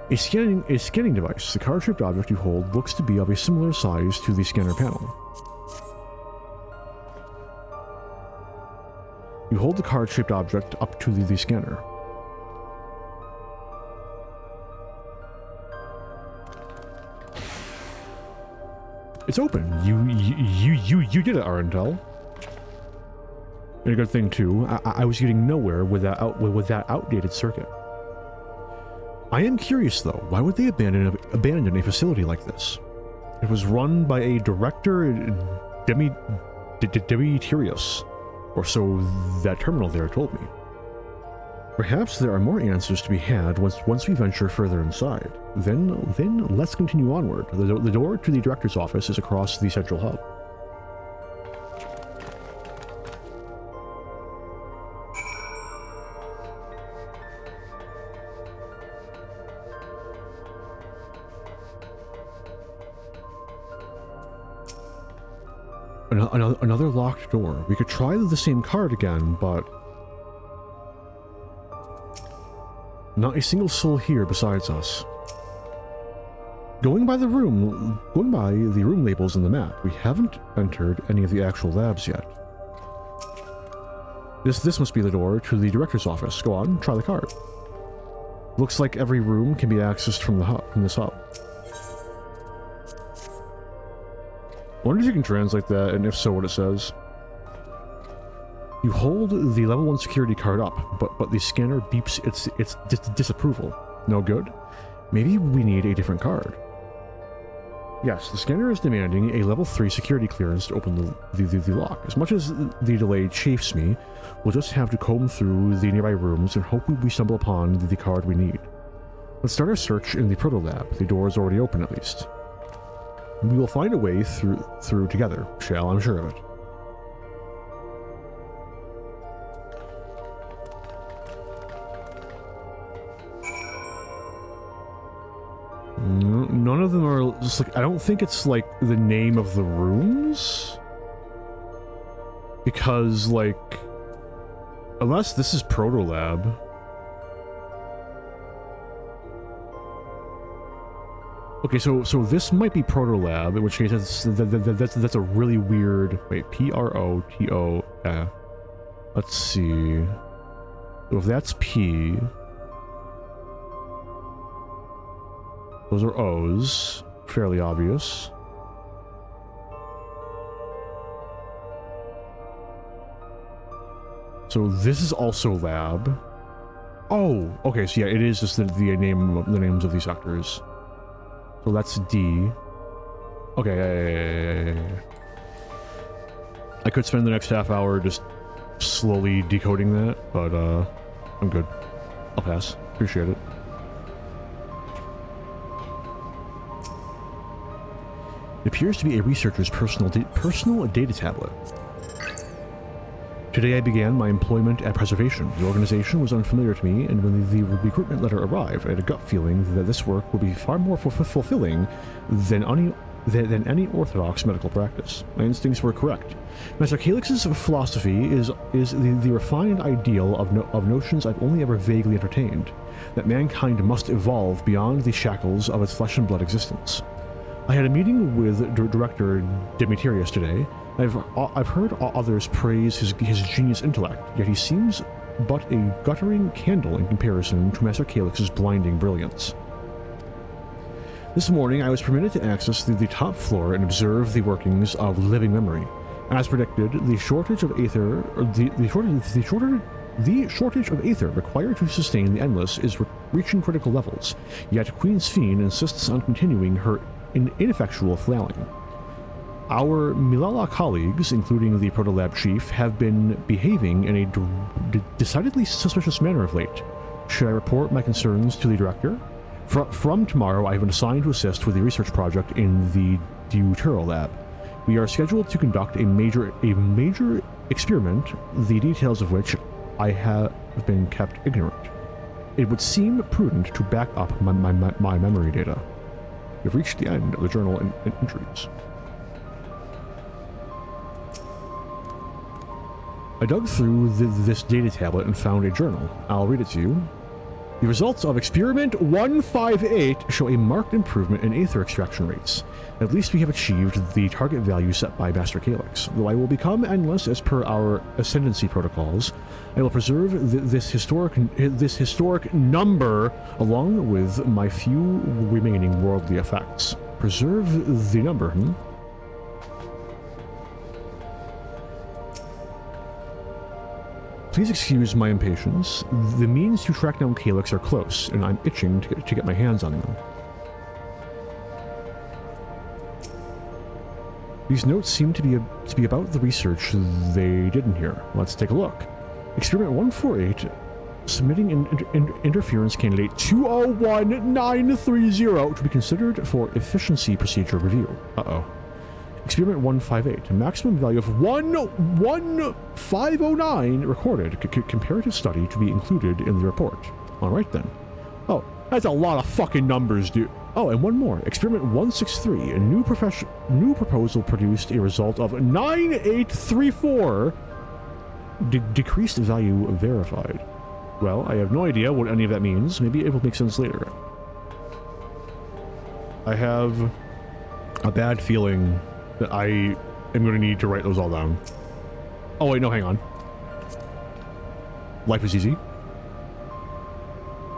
A scanning device. The card-shaped object you hold looks to be of a similar size to the scanner panel. You hold the card-shaped object up to the scanner. It's open. You did it, untill. And a good thing too. I was getting nowhere with that outdated circuit. I am curious though. Why would they abandon a facility like this? It was run by a director, Demetrius, or so that terminal there told me. Perhaps there are more answers to be had once we venture further inside. Then let's continue onward. The door to the director's office is across the central hub. Another locked door. We could try the same card again, but not a single soul here besides us. Going by the room labels in the map, we haven't entered any of the actual labs yet. This must be the door to the director's office. Go on, try the card. Looks like every room can be accessed from this hub. I wonder if you can translate that, and if so, what it says. You hold the level 1 security card up, but the scanner beeps its disapproval. No good? Maybe we need a different card. Yes, the scanner is demanding a level 3 security clearance to open the lock. As much as the delay chafes me, we'll just have to comb through the nearby rooms and hope we stumble upon the card we need. Let's start our search in the proto-lab. The door is already open at least. We will find a way through together, Shall, I'm sure of it. None of them are just like, I don't think it's like the name of the rooms. Because like, unless this is Proto-Lab. Okay, so this might be Proto-Lab, in which case that's a really weird, wait, P-R-O-T-O, yeah. Let's see. So if that's P, those are O's, fairly obvious. So this is also lab. Oh, okay, so yeah, it is just the names of these sectors. So that's D. Okay, yeah. I could spend the next half hour just slowly decoding that, but I'm good. I'll pass. Appreciate it. It appears to be a researcher's personal data tablet. Today I began my employment at Preservation. The organization was unfamiliar to me, and when the recruitment letter arrived, I had a gut feeling that this work would be far more fulfilling than any orthodox medical practice. My instincts were correct. Master Calix's philosophy is the refined ideal of notions I've only ever vaguely entertained, that mankind must evolve beyond the shackles of its flesh and blood existence. I had a meeting with Director Demetrius today. I've heard others praise his genius intellect, yet he seems but a guttering candle in comparison to Master Calix's blinding brilliance. This morning, I was permitted to access the top floor and observe the workings of living memory. As predicted, the shortage of aether required to sustain the Endless is reaching critical levels. Yet Queen's Fiend insists on continuing her ineffectual flailing. Our Milala colleagues, including the Protolab chief, have been behaving in a decidedly suspicious manner of late. Should I report my concerns to the director? From tomorrow, I have been assigned to assist with the research project in the Deutero lab. We are scheduled to conduct a major experiment, the details of which I have been kept ignorant. It would seem prudent to back up my memory data. We've reached the end of the journal entries. I dug through this data tablet and found a journal. I'll read it to you. The results of Experiment 158 show a marked improvement in aether extraction rates. At least we have achieved the target value set by Master Calix. Though I will become endless as per our ascendancy protocols, I will preserve this historic number along with my few remaining worldly effects. Preserve the number, Please excuse my impatience. The means to track down Calix are close, and I'm itching to get my hands on them. These notes seem to be about the research they did in here. Let's take a look. Experiment 148, submitting interference candidate 201930 to be considered for efficiency procedure review. Uh-oh. Experiment 158, maximum value of 11509 recorded. Comparative study to be included in the report. Alright then. Oh, that's a lot of fucking numbers, dude. Oh, and one more. Experiment 163, a new proposal produced a result of 9834. Decreased value verified. Well, I have no idea what any of that means. Maybe it will make sense later. I have a bad feeling that I am going to need to write those all down. Oh wait, no, hang on. Life is easy.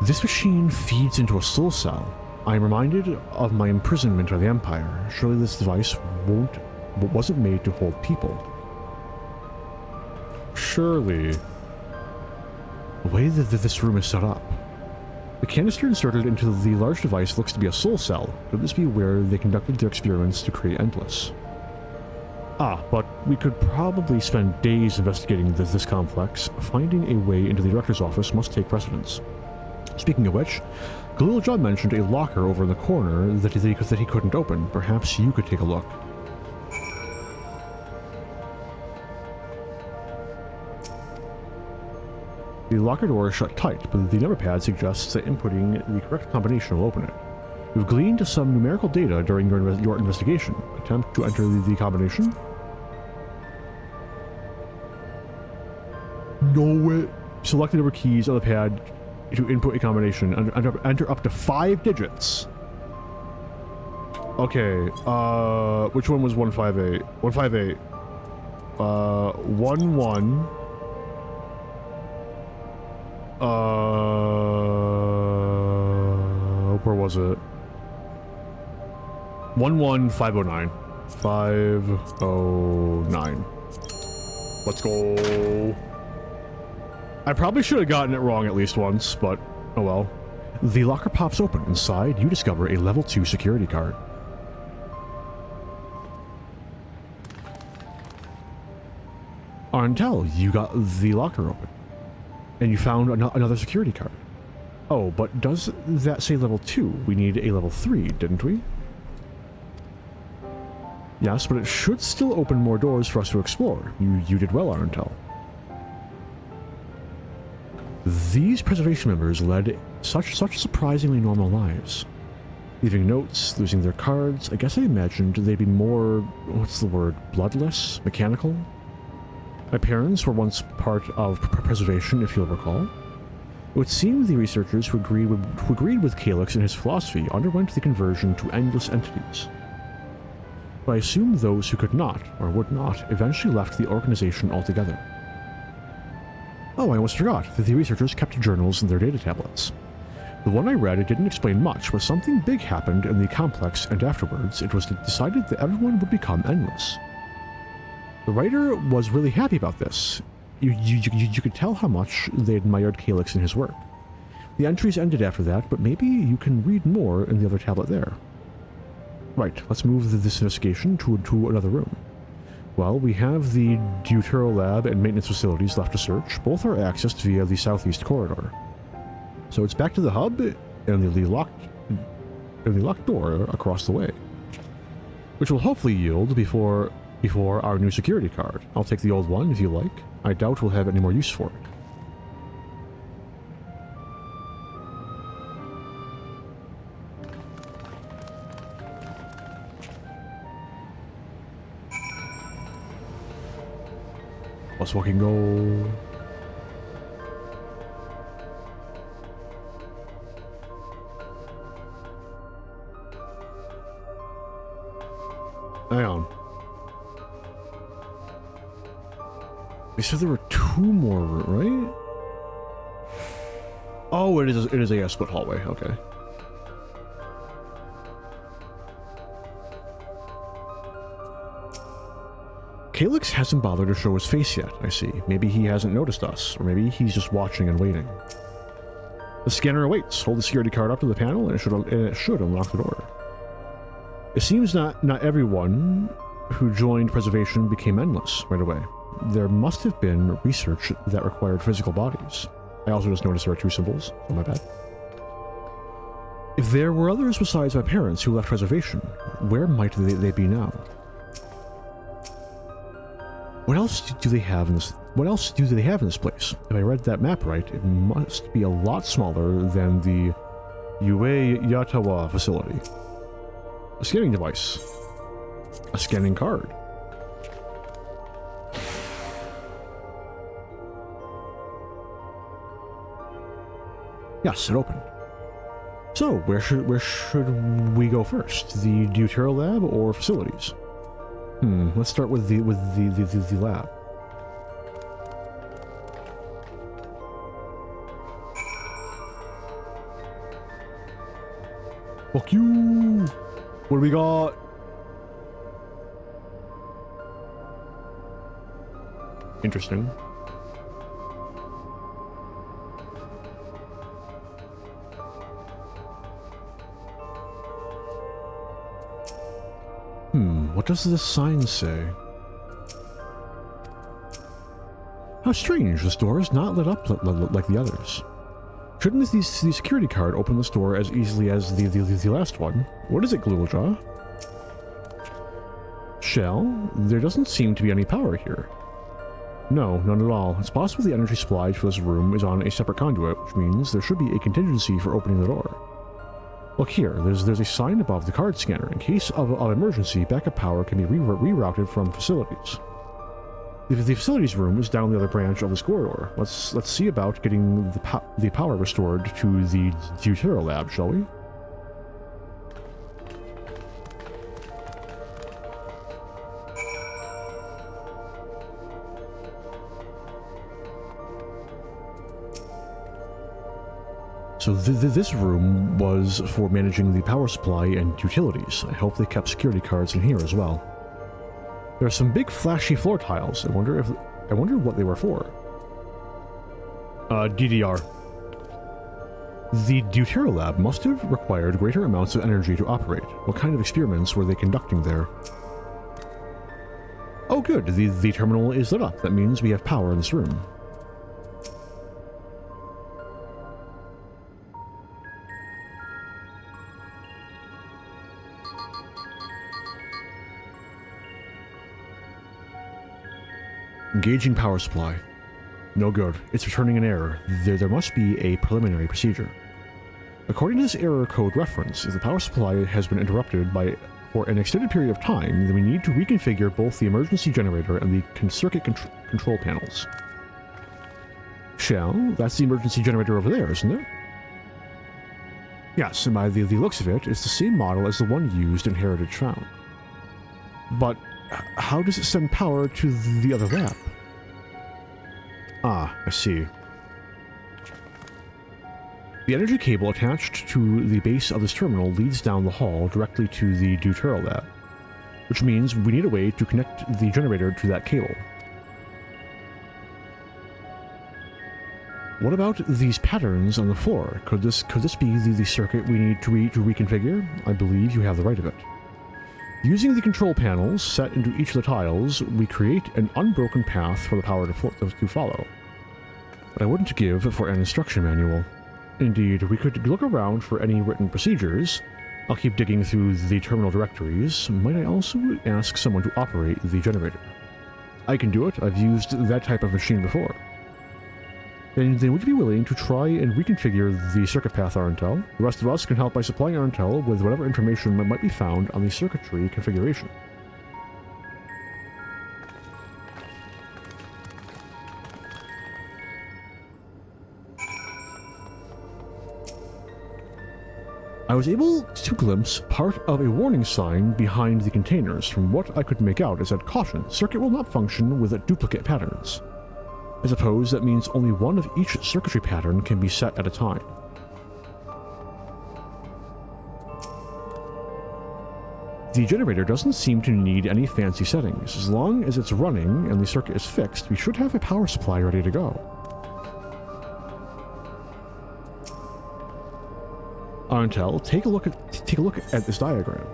This machine feeds into a soul cell. I am reminded of my imprisonment by the Empire. Surely this device wasn't made to hold people. Surely. The way that this room is set up. The canister inserted into the large device looks to be a soul cell. Could this be where they conducted their experiments to create Endless? Ah, but we could probably spend days investigating this complex. Finding a way into the director's office must take precedence. Speaking of which, Galil John mentioned a locker over in the corner that he couldn't open. Perhaps you could take a look. The locker door is shut tight, but the number pad suggests that inputting the correct combination will open it. You've gleaned some numerical data during your investigation. Attempt to enter the combination. No way. Select the number keys on the pad to input a combination. Enter up to 5 digits. Okay, which one was 158? 158. 11. Where was it? 11509. 509. Let's go. I probably should have gotten it wrong at least once, but oh well. The locker pops open. Inside, you discover a level 2 security card. Until you got the locker open. And you found another security card. Oh, but does that say level 2? We need a level 3, didn't we? Yes, but it should still open more doors for us to explore. You did well, Arntel. These preservation members led such surprisingly normal lives. Leaving notes, losing their cards, I guess I imagined they'd be more, what's the word, bloodless? Mechanical? My parents were once part of preservation, if you'll recall. It would seem the researchers who agreed with Calyx and his philosophy underwent the conversion to endless entities. But I assume those who could not, or would not, eventually left the organization altogether. Oh, I almost forgot that the researchers kept journals in their data tablets. The one I read didn't explain much, but something big happened in the complex, and afterwards it was decided that everyone would become endless. The writer was really happy about this. You could tell how much they admired Calyx and his work. The entries ended after that, but maybe you can read more in the other tablet there. Right, let's move this investigation to another room. Well, we have the Deutero lab and maintenance facilities left to search. Both are accessed via the southeast corridor. So it's back to the hub and the locked door across the way, which will hopefully yield before our new security card. I'll take the old one if you like. I doubt we'll have any more use for it. Let's fucking go. Hang on. They said there were 2 more, right? Oh, it is a split hallway. Okay. Calyx hasn't bothered to show his face yet, I see. Maybe he hasn't noticed us, or maybe he's just watching and waiting. The scanner awaits. Hold the security card up to the panel and it should unlock the door. It seems not everyone who joined preservation became endless right away. There must have been research that required physical bodies. I also just noticed there are 2 symbols, so my bad. If there were others besides my parents who left preservation, where might they be now? What else do they have in this? What else do they have in this place? If I read that map right, it must be a lot smaller than the Yue Yatawa facility. A scanning device. A scanning card. Yes, it opened. So, where should we go first? The Deutero lab or facilities? Let's start with the lab. Fuck you! What do we got? Interesting. What does this sign say? How strange, this door is not lit up like the others. Shouldn't the security card open this door as easily as the last one? What is it, Glooljaw? Shell? There doesn't seem to be any power here. No, none at all. It's possible the energy supply for this room is on a separate conduit, which means there should be a contingency for opening the door. Look here, there's a sign above the card scanner. In case of emergency, backup power can be rerouted from facilities. The facilities room is down the other branch of this corridor. Let's see about getting the power restored to the Deutero lab, shall we? So this room was for managing the power supply and utilities. I hope they kept security cards in here as well. There are some big flashy floor tiles. I wonder what they were for. DDR. The Deutero lab must have required greater amounts of energy to operate. What kind of experiments were they conducting there? Oh good, the terminal is lit up. That means we have power in this room. Engaging power supply. No good. It's returning an error. There must be a preliminary procedure. According to this error code reference, if the power supply has been interrupted for an extended period of time, then we need to reconfigure both the emergency generator and the circuit control panels. Shell, that's the emergency generator over there, isn't it? Yes, and by the looks of it, it's the same model as the one used in Heritage Found. But how does it send power to the other lab? Ah, I see. The energy cable attached to the base of this terminal leads down the hall directly to the Deutero lab, which means we need a way to connect the generator to that cable. What about these patterns on the floor? Could this be the circuit we need to reconfigure? I believe you have the right of it. Using the control panels set into each of the tiles, we create an unbroken path for the power to follow. But I wouldn't give for an instruction manual. Indeed, we could look around for any written procedures. I'll keep digging through the terminal directories. Might I also ask someone to operate the generator? I can do it. I've used that type of machine before. Then would you be willing to try and reconfigure the circuit path untill? The rest of us can help by supplying untill with whatever information might be found on the circuitry configuration. I was able to glimpse part of a warning sign behind the containers. From what I could make out, it said, "Caution, circuit will not function with duplicate patterns." I suppose that means only one of each circuitry pattern can be set at a time. The generator doesn't seem to need any fancy settings. As long as it's running and the circuit is fixed, we should have a power supply ready to go. Untill, take a look at this diagram.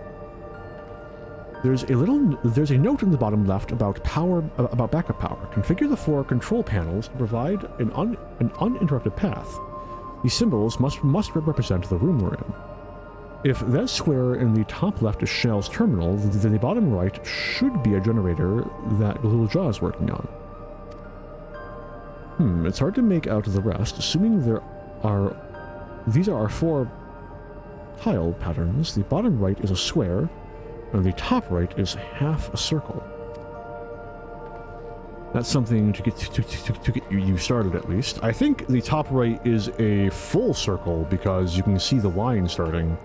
There's a note in the bottom left about backup power. Configure the 4 control panels to provide an uninterrupted path. These symbols must represent the room we're in. If that square in the top left is Shell's terminal, then the bottom right should be a generator that Little Jaw is working on. It's hard to make out the rest. Assuming these are our 4 tile patterns. The bottom right is a square, and the top right is half a circle. That's something to get you started, at least. I think the top right is a full circle because you can see the line starting.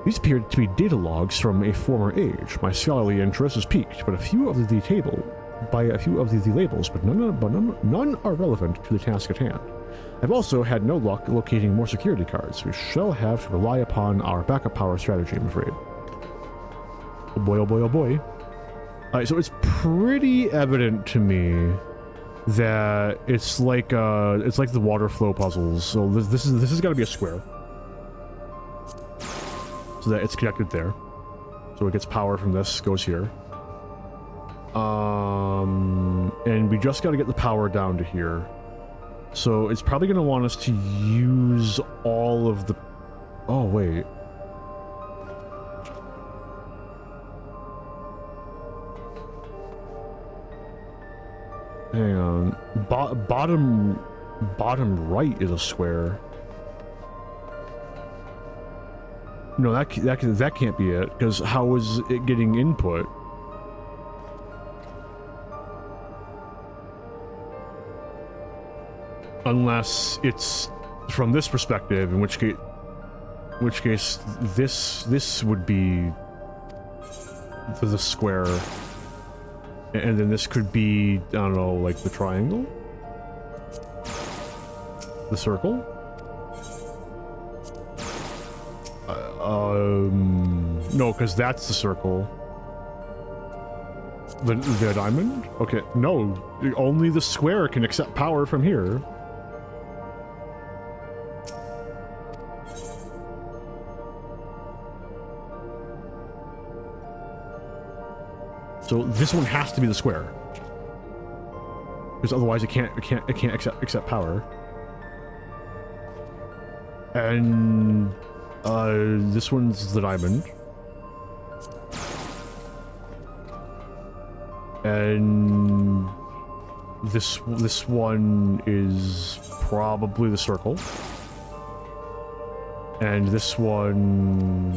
These appear to be data logs from a former age. My scholarly interest is piqued, but a few of the labels, but none are relevant to the task at hand. I've also had no luck locating more security cards. We shall have to rely upon our backup power strategy, I'm afraid. Oh boy, oh boy, oh boy. Alright, so it's pretty evident to me that it's like the water flow puzzles. So this has got to be a square, so that it's connected there. So it gets power from this, goes here. And we just got to get the power down to here. So it's probably going to want us to use all of the... Oh, wait. Hang on. Bottom right is a square. No, that can't be it, because how is it getting input? Unless it's from this perspective, in which case this would be the square, and then this could be, I don't know, like the triangle, the circle. No, because that's the circle. The diamond? Okay, no, only the square can accept power from here. So this one has to be the square, because otherwise it can't accept power. And this one's the diamond, and This one is probably the circle. And this one...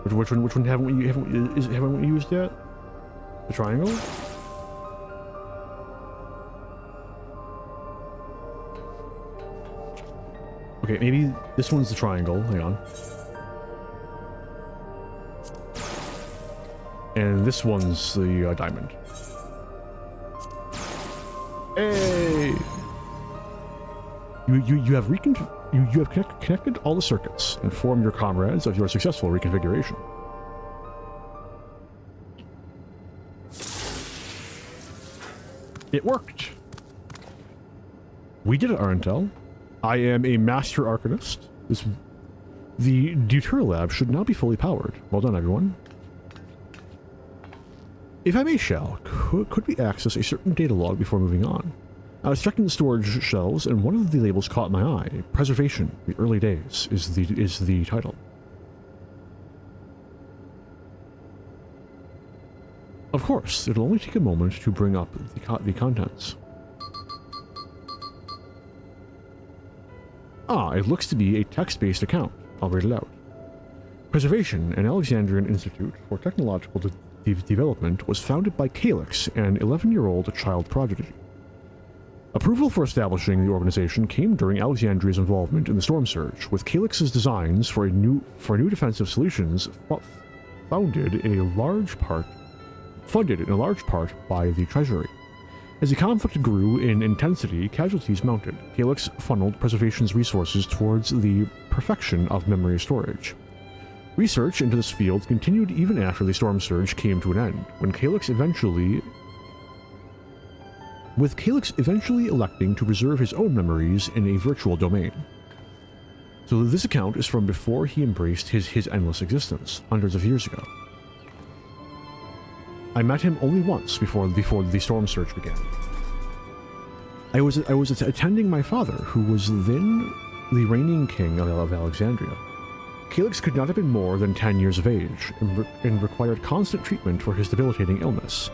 Which one haven't we used yet? The triangle? Okay, maybe this one's the triangle. Hang on. And this one's the diamond. Hey! You have connected all the circuits. Inform your comrades of your successful reconfiguration. It worked. We did it, untill. I am a master arcanist. The Deuter lab should now be fully powered. Well done, everyone. If I may, Shell, could we access a certain data log before moving on? I was checking the storage shelves, and one of the labels caught my eye. Preservation, the early days, is the title. Of course, it'll only take a moment to bring up the contents. Ah, it looks to be a text-based account. I'll read it out. Preservation, an Alexandrian institute for technological development, was founded by Calyx, an 11-year-old child prodigy. Approval for establishing the organization came during Alexandria's involvement in the Storm Surge, with Calyx's designs for new defensive solutions funded in a large part by the Treasury. As the conflict grew in intensity, casualties mounted. Calyx funneled Preservation's resources towards the perfection of memory storage. Research into this field continued even after the Storm Surge came to an end, with Calyx eventually electing to preserve his own memories in a virtual domain. So this account is from before he embraced his endless existence, hundreds of years ago. I met him only once before the Storm Surge began. I was attending my father, who was then the reigning king of Alexandria. Calyx could not have been more than 10 years of age, and required constant treatment for his debilitating illness.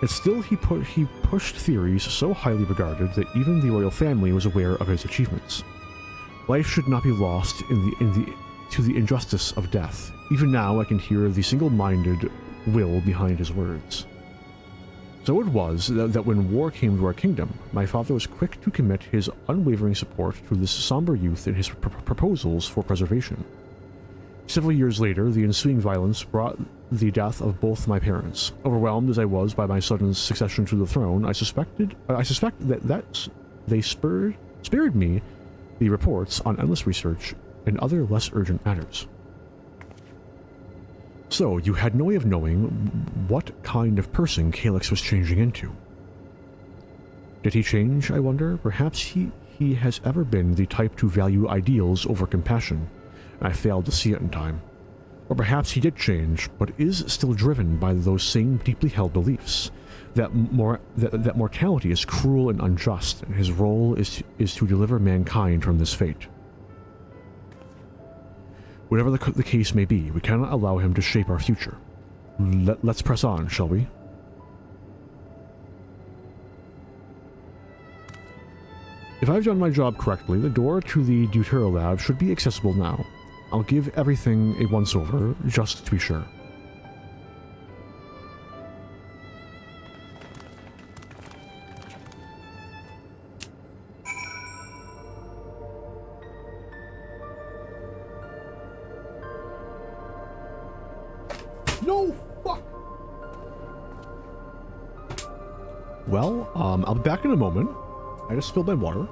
Yet still he pushed theories so highly regarded that even the royal family was aware of his achievements. Life should not be lost to the injustice of death. Even now I can hear the single-minded will behind his words. So it was that when war came to our kingdom, my father was quick to commit his unwavering support to this somber youth in his proposals for preservation. Several years later, the ensuing violence brought the death of both my parents. Overwhelmed as I was by my sudden succession to the throne, I suspect that they spared me the reports on endless research and other less urgent matters. So, you had no way of knowing what kind of person Calyx was changing into. Did he change, I wonder? Perhaps he has ever been the type to value ideals over compassion, and I failed to see it in time. Or perhaps he did change, but is still driven by those same deeply held beliefs, that mortality is cruel and unjust, and his role is to deliver mankind from this fate. Whatever the case may be, we cannot allow him to shape our future. Let's press on, shall we? If I've done my job correctly, the door to the Deuter lab should be accessible now. I'll give everything a once-over, just to be sure. No! Fuck! Well, I'll be back in a moment. I just spilled my water.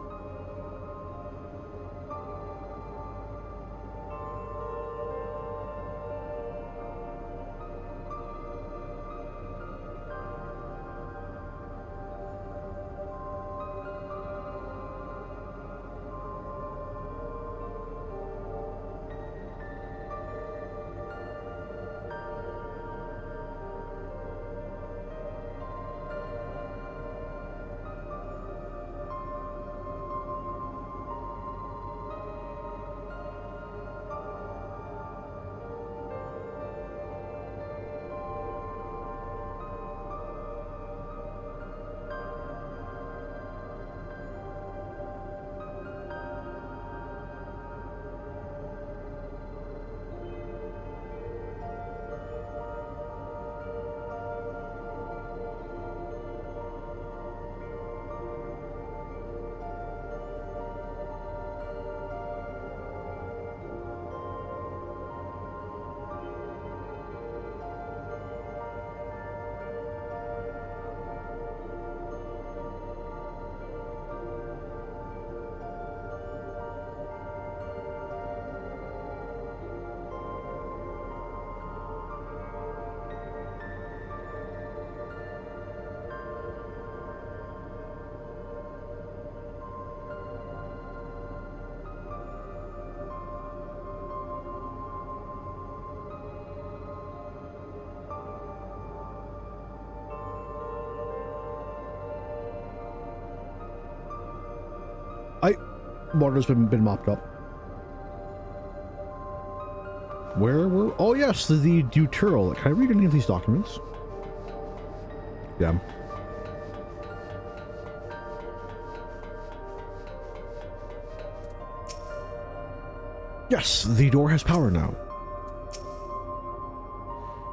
Water's been mopped up. Where were... Oh, yes, the deuteral. Can I read any of these documents? Yeah. Yes, the door has power now.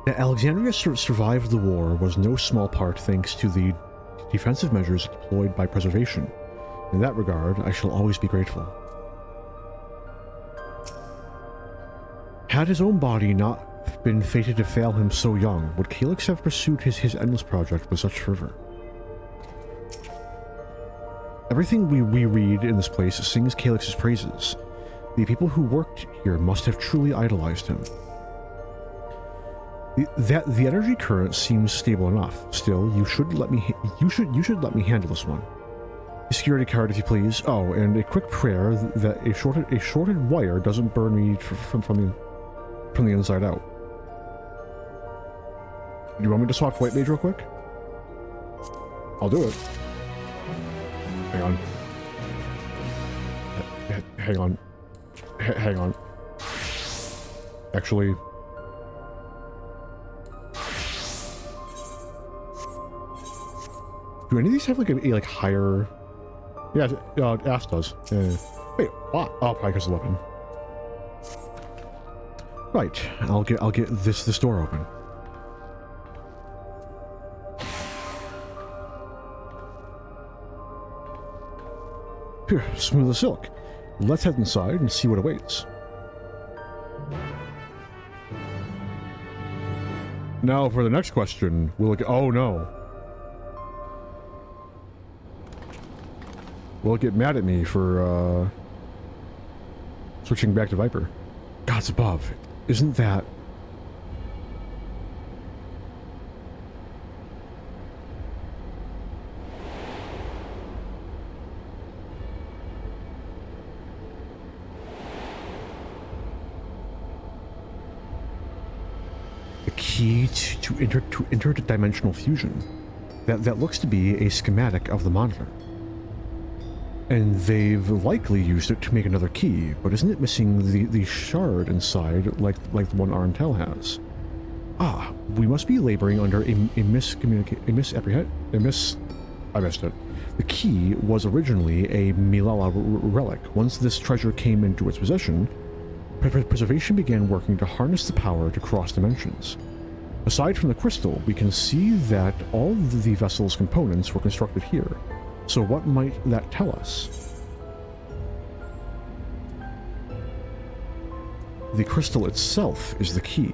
That Alexandria survived the war was no small part thanks to the defensive measures deployed by preservation. In that regard, I shall always be grateful. Had his own body not been fated to fail him so young, would Calyx have pursued his endless project with such fervor? Everything we read in this place sings Calyx's praises. The people who worked here must have truly idolized him. The energy current seems stable enough. Still, you should let me handle this one. A security card, if you please. Oh, and a quick prayer that a shorted wire doesn't burn me from the inside out. Do you want me to swap White Mage real quick? I'll do it. Hang on. Hang on. Hang on. Actually... Do any of these have like a higher... Yeah, Ass does. Wait, what? Oh, probably because of the weapon. Right, I'll get this door open. Phew, smooth as silk. Let's head inside and see what awaits. Now for the next question, we'll look. Oh no. Will get mad at me for switching back to Viper. Gods above. Isn't that... the key to interdimensional fusion. That looks to be a schematic of the monitor. And they've likely used it to make another key, but isn't it missing the shard inside like the one untill has? Ah, we must be laboring under I missed it. The key was originally a Milala relic. Once this treasure came into its possession, preservation began working to harness the power to cross dimensions. Aside from the crystal, we can see that all the vessel's components were constructed here. So what might that tell us? The crystal itself is the key.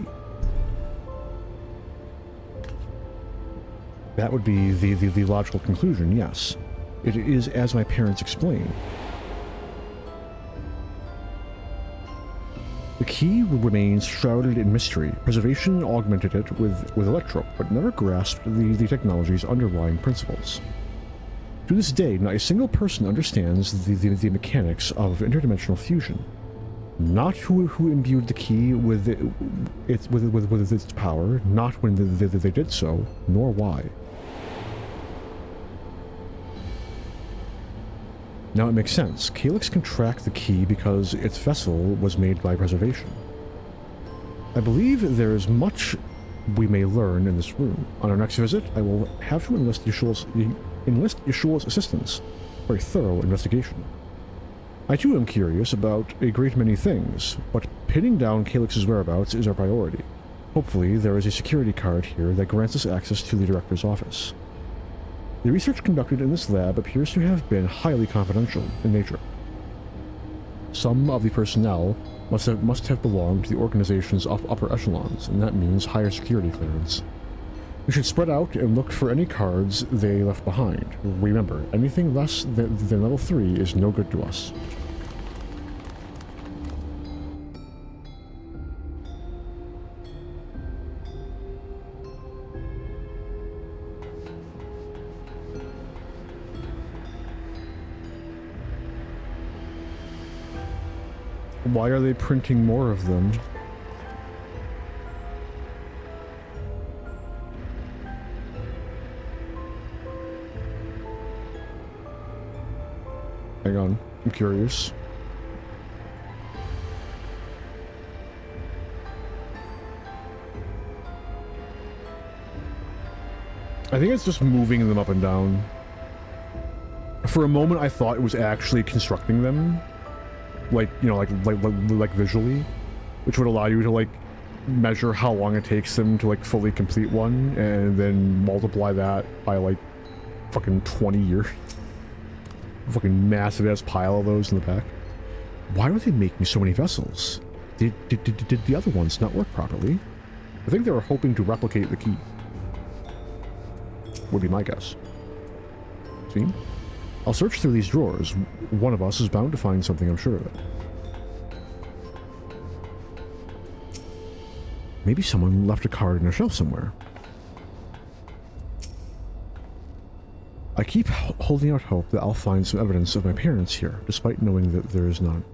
That would be the logical conclusion, yes. It is as my parents explained. The key remains shrouded in mystery. Preservation augmented it with electro, but never grasped the technology's underlying principles. To this day, not a single person understands the mechanics of interdimensional fusion. Not who imbued the key with its power, not when they did so, nor why. Now it makes sense. Calyx can track the key because its vessel was made by preservation. I believe there is much we may learn in this room. On our next visit, I will have to enlist Yeshula's assistance for a thorough investigation. I too am curious about a great many things, but pinning down Calyx's whereabouts is our priority. Hopefully, there is a security card here that grants us access to the director's office. The research conducted in this lab appears to have been highly confidential in nature. Some of the personnel must have belonged to the organization's upper echelons, and that means higher security clearance. We should spread out and look for any cards they left behind. Remember, anything less than level 3 is no good to us. Why are they printing more of them? Hang on, I'm curious. I think it's just moving them up and down. For a moment, I thought it was actually constructing them, like, you know, like visually, which would allow you to like measure how long it takes them to like fully complete one, and then multiply that by like fucking 20 years. Fucking massive ass pile of those in the back. Why are they making so many vessels? Did the other ones not work properly? I think they were hoping to replicate the key. Would be my guess. See? I'll search through these drawers. One of us is bound to find something, I'm sure of it. Maybe someone left a card in a shelf somewhere. I keep holding out hope that I'll find some evidence of my parents here, despite knowing that there is none.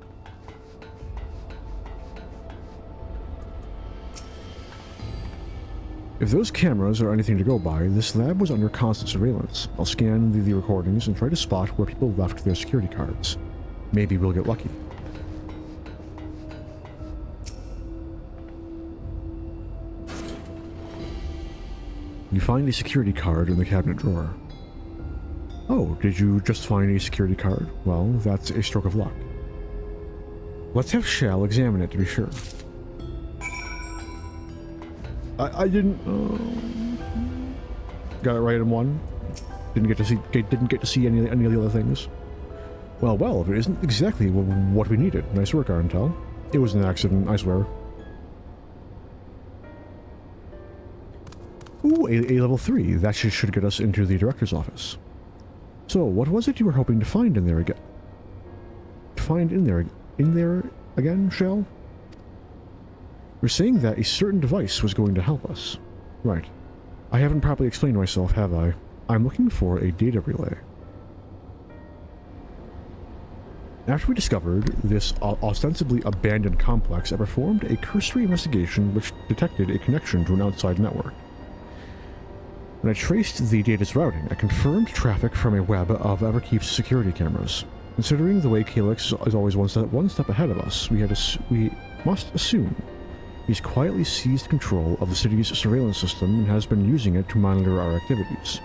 If those cameras are anything to go by, this lab was under constant surveillance. I'll scan the recordings and try to spot where people left their security cards. Maybe we'll get lucky. You find a security card in the cabinet drawer. Oh, did you just find a security card? Well, that's a stroke of luck. Let's have Shell examine it to be sure. I didn't. Got it right in one. Didn't get to see any of the other things. Well, if it isn't exactly what we needed. Nice work, untill. It was an accident, I swear. Ooh, a level 3. That should get us into the director's office. So, what was it you were hoping to find in there again? In there again, Shell? We're saying that a certain device was going to help us. Right. I haven't properly explained myself, have I? I'm looking for a data relay. After we discovered this ostensibly abandoned complex, I performed a cursory investigation which detected a connection to an outside network. When I traced the data's routing, I confirmed traffic from a web of Everkeep's security cameras. Considering the way Calyx is always one step ahead of us, we must assume he's quietly seized control of the city's surveillance system and has been using it to monitor our activities.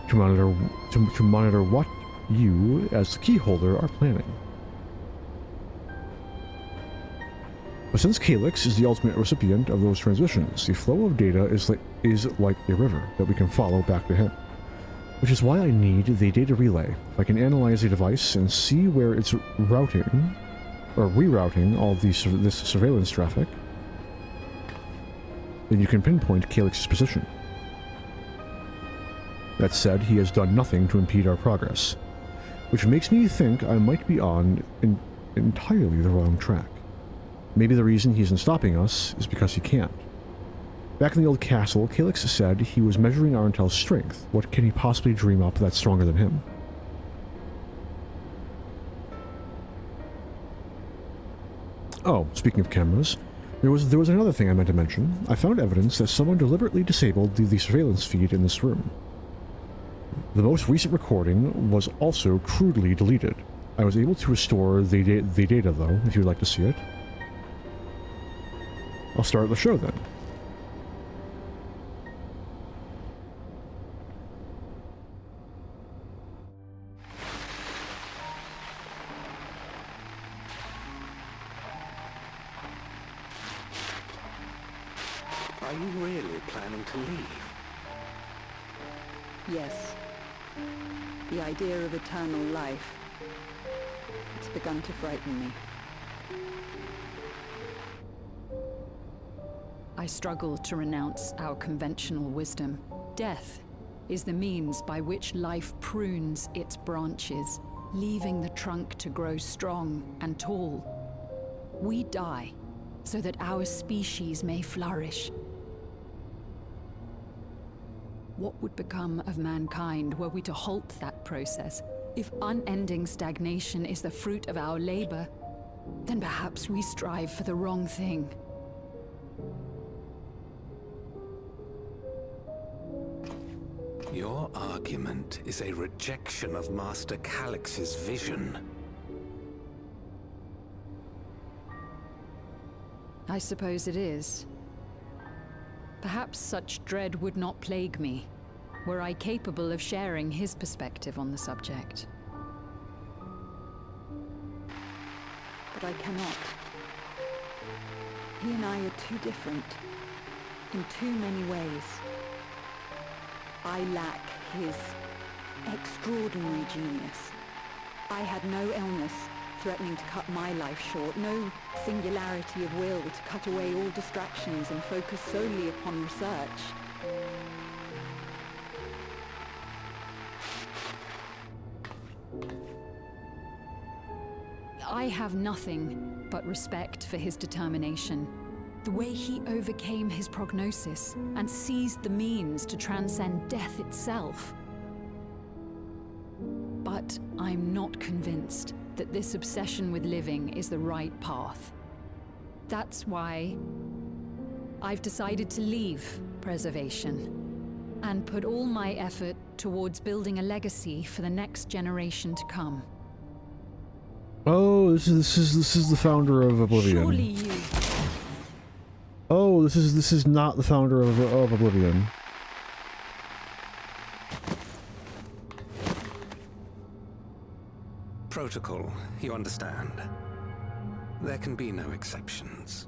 To monitor what you, as the key holder, are planning. But since Calyx is the ultimate recipient of those transmissions, the flow of data is like a river that we can follow back to him. Which is why I need the data relay. If I can analyze the device and see where it's routing, or rerouting all this surveillance traffic, then you can pinpoint Calyx's position. That said, he has done nothing to impede our progress, which makes me think I might be on entirely the wrong track. Maybe the reason he isn't stopping us is because he can't. Back in the old castle, Calyx said he was measuring Arntell's strength. What can he possibly dream up that's stronger than him? Oh, speaking of cameras, there was another thing I meant to mention. I found evidence that someone deliberately disabled the surveillance feed in this room. The most recent recording was also crudely deleted. I was able to restore the data though, if you'd like to see it. I'll start the show then.
Are you really planning to leave?
Yes. The idea of eternal life. It's begun to frighten me. I struggle to renounce our conventional wisdom. Death is the means by which life prunes its branches, leaving the trunk to grow strong and tall. We die so that our species may flourish. What would become of mankind were we to halt that process? If unending stagnation is the fruit of our labor, then perhaps we strive for the wrong thing.
Your argument is a rejection of Master Calix's vision.
I suppose it is. Perhaps such dread would not plague me, were I capable of sharing his perspective on the subject. But I cannot. He and I are too different, in too many ways. I lack his extraordinary genius. I had no illness threatening to cut my life short, no singularity of will to cut away all distractions and focus solely upon research. I have nothing but respect for his determination. The way he overcame his prognosis and seized the means to transcend death itself. But I'm not convinced that this obsession with living is the right path. That's why I've decided to leave preservation and put all my effort towards building a legacy for the next generation to come.
Oh, this is the founder of Oblivion.
Surely you...
Oh, this is not the founder of Oblivion.
Protocol, you understand. There can be no exceptions.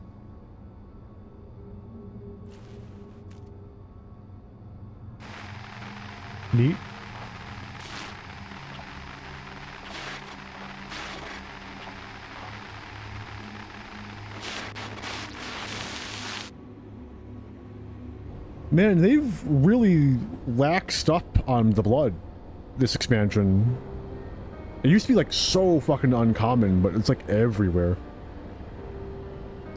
Neat. Man, they've really laxed up on the blood, this expansion. It used to be like so fucking uncommon, but it's like everywhere.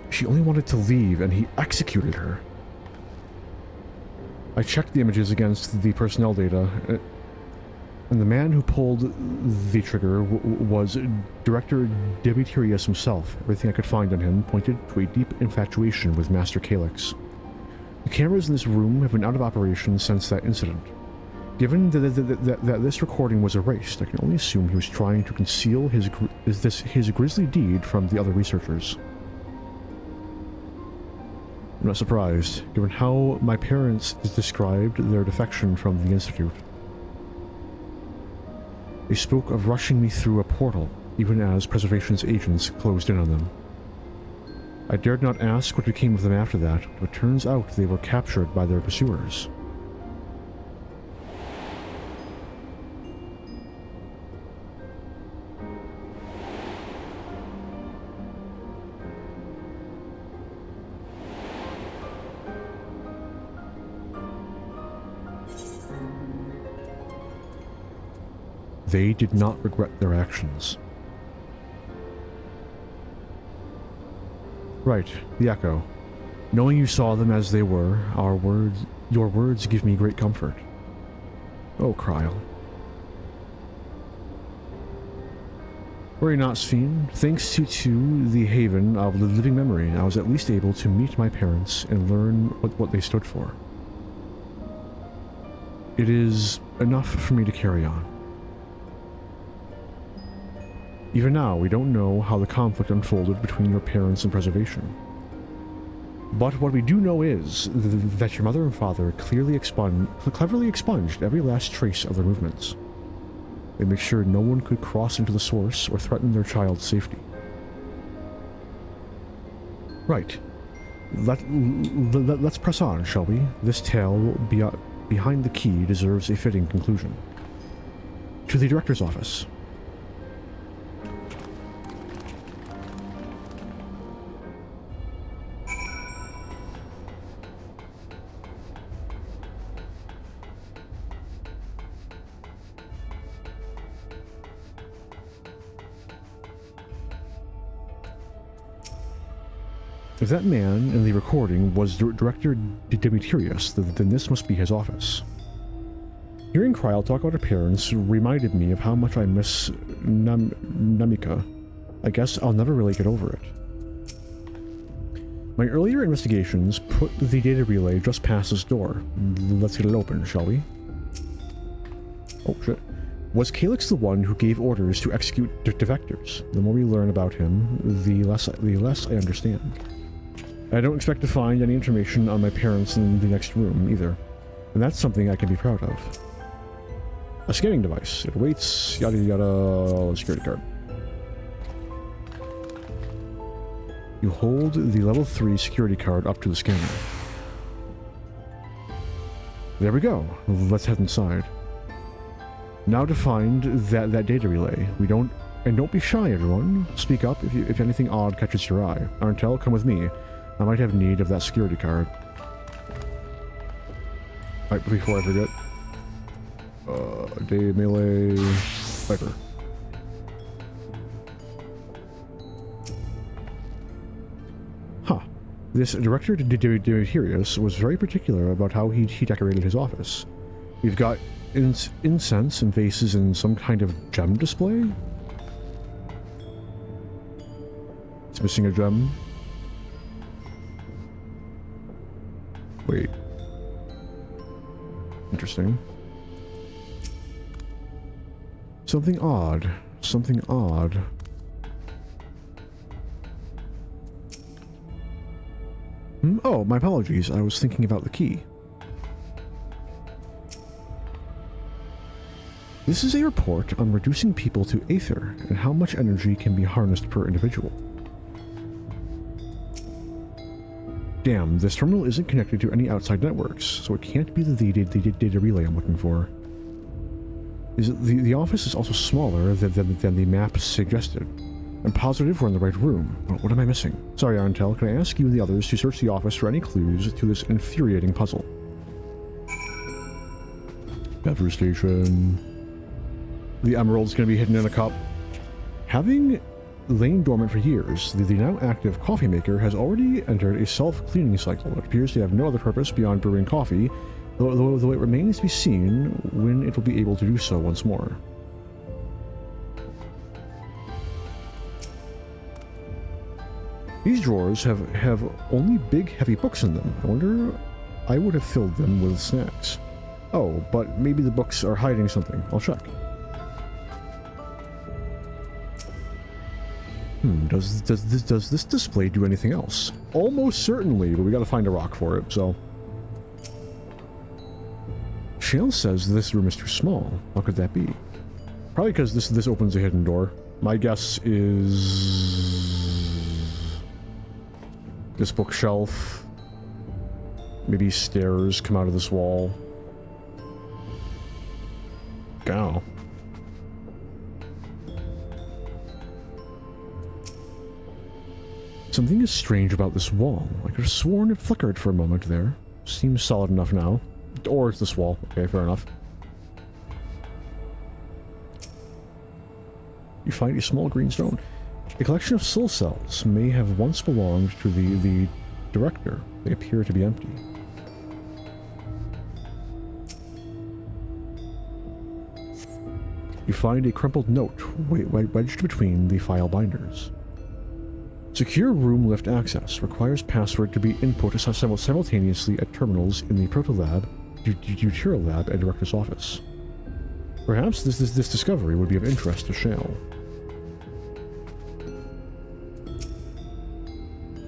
She only wanted to leave and he executed her. I checked the images against the personnel data, and the man who pulled the trigger was Director Demetrius himself. Everything I could find on him pointed to a deep infatuation with Master Calix. The cameras in this room have been out of operation since that incident. Given that this recording was erased, I can only assume he was trying to conceal his grisly deed from the other researchers. I'm not surprised, given how my parents described their defection from the Institute. They spoke of rushing me through a portal, even as Preservation's agents closed in on them. I dared not ask what became of them after that, but it turns out they were captured by their pursuers. They did not regret their actions. Right, the Echo. Knowing you saw them as they were, your words give me great comfort. Oh, Kryl. Worry not, Sphene. Thanks to the Haven of the Living Memory, I was at least able to meet my parents and learn what they stood for. It is enough for me to carry on. Even now, we don't know how the conflict unfolded between your parents and Preservation. But what we do know is that your mother and father cleverly expunged every last trace of their movements. They made sure no one could cross into the source or threaten their child's safety. Right. Let's press on, shall we? This tale behind the key deserves a fitting conclusion. To the Director's office. If that man in the recording was Director Demetrius, then this must be his office. Hearing Kryl talk about her parents reminded me of how much I miss Namika. I guess I'll never really get over it. My earlier investigations put the data relay just past this door. Let's get it open, shall we? Oh shit. Was Calyx the one who gave orders to execute defectors? The more we learn about him, the less I understand. I don't expect to find any information on my parents in the next room, either. And that's something I can be proud of. A scanning device. It awaits, yada yada, security card. You hold the level 3 security card up to the scanner. There we go. Let's head inside. Now to find that data relay. Don't be shy, everyone. Speak up if anything odd catches your eye. Untill, come with me. I might have need of that security card. Right, before I forget. Day melee Viper. Huh. This director, Demetrius, was very particular about how he decorated his office. We've got incense and vases and some kind of gem display? It's missing a gem. Wait. Interesting. Something odd. Something odd. Oh, my apologies. I was thinking about the key. This is a report on reducing people to aether and how much energy can be harnessed per individual. Damn, this terminal isn't connected to any outside networks, so it can't be the data relay I'm looking for. The office is also smaller than the map suggested. I'm positive we're in the right room, but what am I missing? Sorry, Untill, can I ask you and the others to search the office for any clues to this infuriating puzzle? Beverage station. The emerald's gonna be hidden in a cup. Having lain dormant for years, the now active coffee maker has already entered a self-cleaning cycle. It appears to have no other purpose beyond brewing coffee, though it remains to be seen when it will be able to do so once more. These drawers have only big, heavy books in them. I wonder I would have filled them with snacks. Oh, but maybe the books are hiding something. I'll check. Does this display do anything else? Almost certainly, but we gotta find a rock for it, so... Shale says this room is too small. How could that be? Probably because this opens a hidden door. My guess is... this bookshelf. Maybe stairs come out of this wall. Go. Something is strange about this wall. I could have sworn it flickered for a moment there. Seems solid enough now. Or it's this wall. Okay, fair enough. You find a small green stone. A collection of soul cells may have once belonged to the director. They appear to be empty. You find a crumpled note wedged between the file binders. Secure room lift access. Requires password to be input simultaneously at terminals in the Proto-Lab, Deuterial Lab, and Director's office. Perhaps this discovery would be of interest to Shale.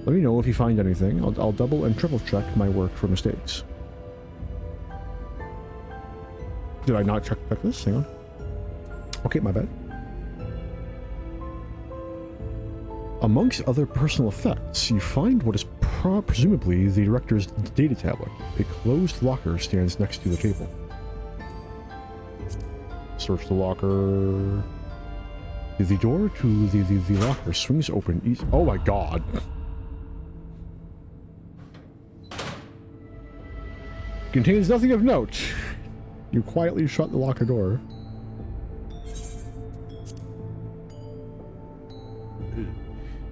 Let me know if you find anything. I'll double and triple check my work for mistakes. Did I not check this? Hang on. Okay, my bad. Amongst other personal effects, you find what is presumably the director's data tablet. A closed locker stands next to the table. Search the locker. The door to the locker swings open easy. Oh my god. Contains nothing of note. You quietly shut the locker door.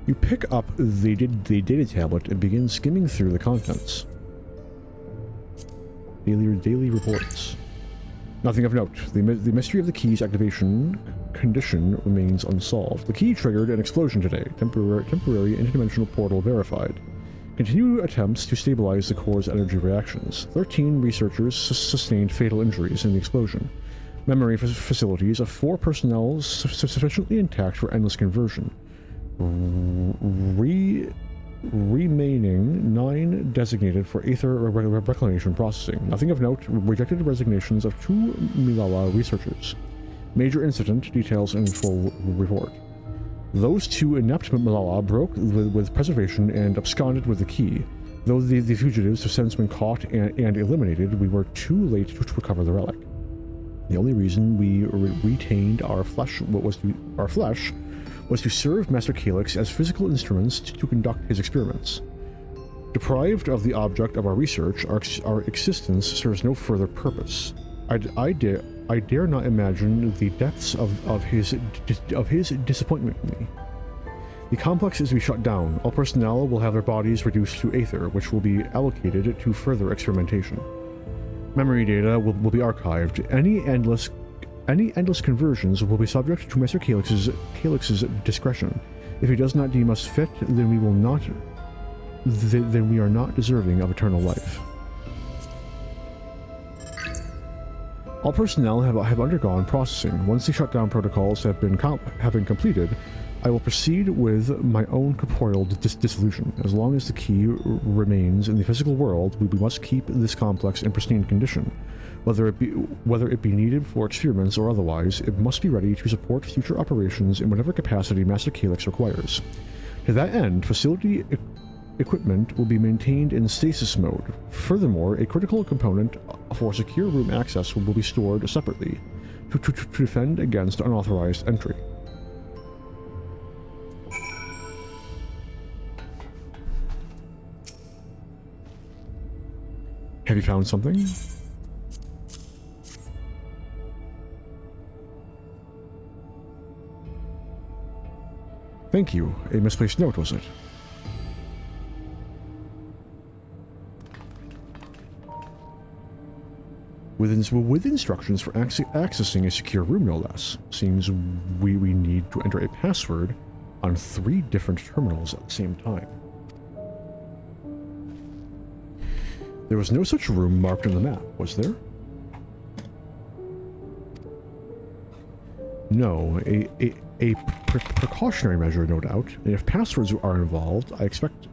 You pick up the data tablet and begin skimming through the contents. Daily reports. Nothing of note. The mystery of the key's activation condition remains unsolved. The key triggered an explosion today. Temporary interdimensional portal verified. Continue attempts to stabilize the core's energy reactions. 13 researchers sustained fatal injuries in the explosion. Memory facilities of 4 personnel sufficiently intact for endless conversion. Remaining 9 designated for Aether reclamation processing. Nothing of note. Rejected resignations of 2 Milala researchers. Major incident, details in full report. Those 2 inept Milala broke with preservation and absconded with the key. Though the fugitives have since been caught and eliminated, we were too late to recover the relic. The only reason we retained our flesh was to serve Master Calyx as physical instruments to conduct his experiments. Deprived of the object of our research, our existence serves no further purpose. I dare not imagine the depths of his disappointment in me. The complex is to be shut down. All personnel will have their bodies reduced to Aether, which will be allocated to further experimentation. Memory data will be archived. Any endless conversions will be subject to Master Calyx's discretion. If he does not deem us fit, then we are not deserving of eternal life. All personnel have undergone processing. Once the shutdown protocols have been completed, I will proceed with my own corporeal dissolution. As long as the key remains in the physical world, we must keep this complex in pristine condition. Whether it be needed for experiments or otherwise, it must be ready to support future operations in whatever capacity Master Calyx requires. To that end, facility equipment will be maintained in stasis mode. Furthermore, a critical component for secure room access will be stored separately to defend against unauthorized entry. Have you found something? Thank you. A misplaced note, was it? With instructions for accessing a secure room, no less. Seems we need to enter a password on 3 different terminals at the same time. There was no such room marked on the map, was there? No, a precautionary measure, no doubt. And if passwords are involved, I expect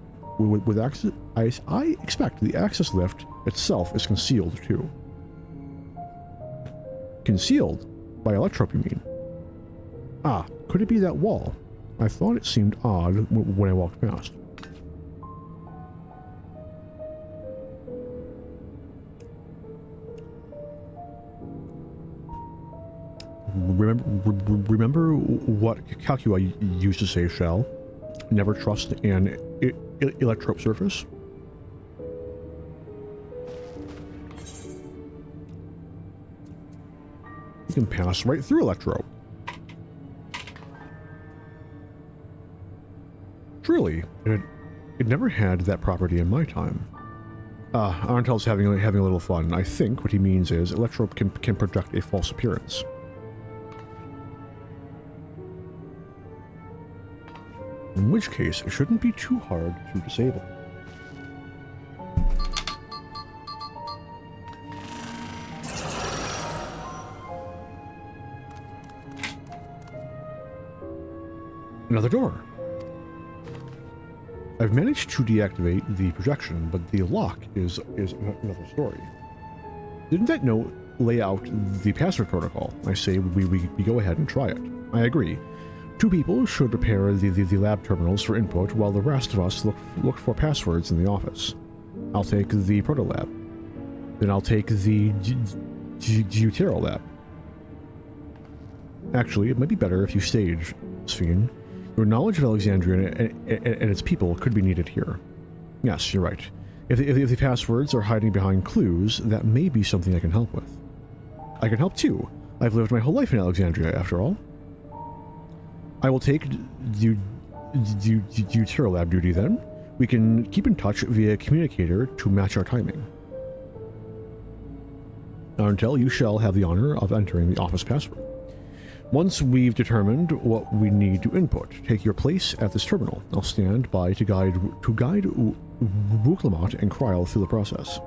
the access lift itself is concealed too. Concealed? By electrope, you mean? Ah, could it be that wall? I thought it seemed odd when I walked past. Remember what Calculi used to say, Shell? Never trust an electrope surface? You can pass right through electrope. Truly, it never had that property in my time. Arntell's having a little fun. I think what he means is electrope can project a false appearance. In which case, it shouldn't be too hard to disable. Another door. I've managed to deactivate the projection, but the lock is another story. Didn't that note lay out the password protocol? I say we go ahead and try it. I agree. 2 people should prepare the lab terminals for input, while the rest of us look for passwords in the office. I'll take the proto-lab. Then I'll take the Deutero lab. Actually, it might be better if you stage, Sphene. Your knowledge of Alexandria and its people could be needed here. Yes, you're right. If the passwords are hiding behind clues, that may be something I can help with. I can help too. I've lived my whole life in Alexandria, after all. I will take Deutero lab duty then. We can keep in touch via communicator to match our timing. Until you shall have the honor of entering the office password. Once we've determined what we need to input, take your place at this terminal. I'll stand by to guide Wuklamat and Kryl through the process.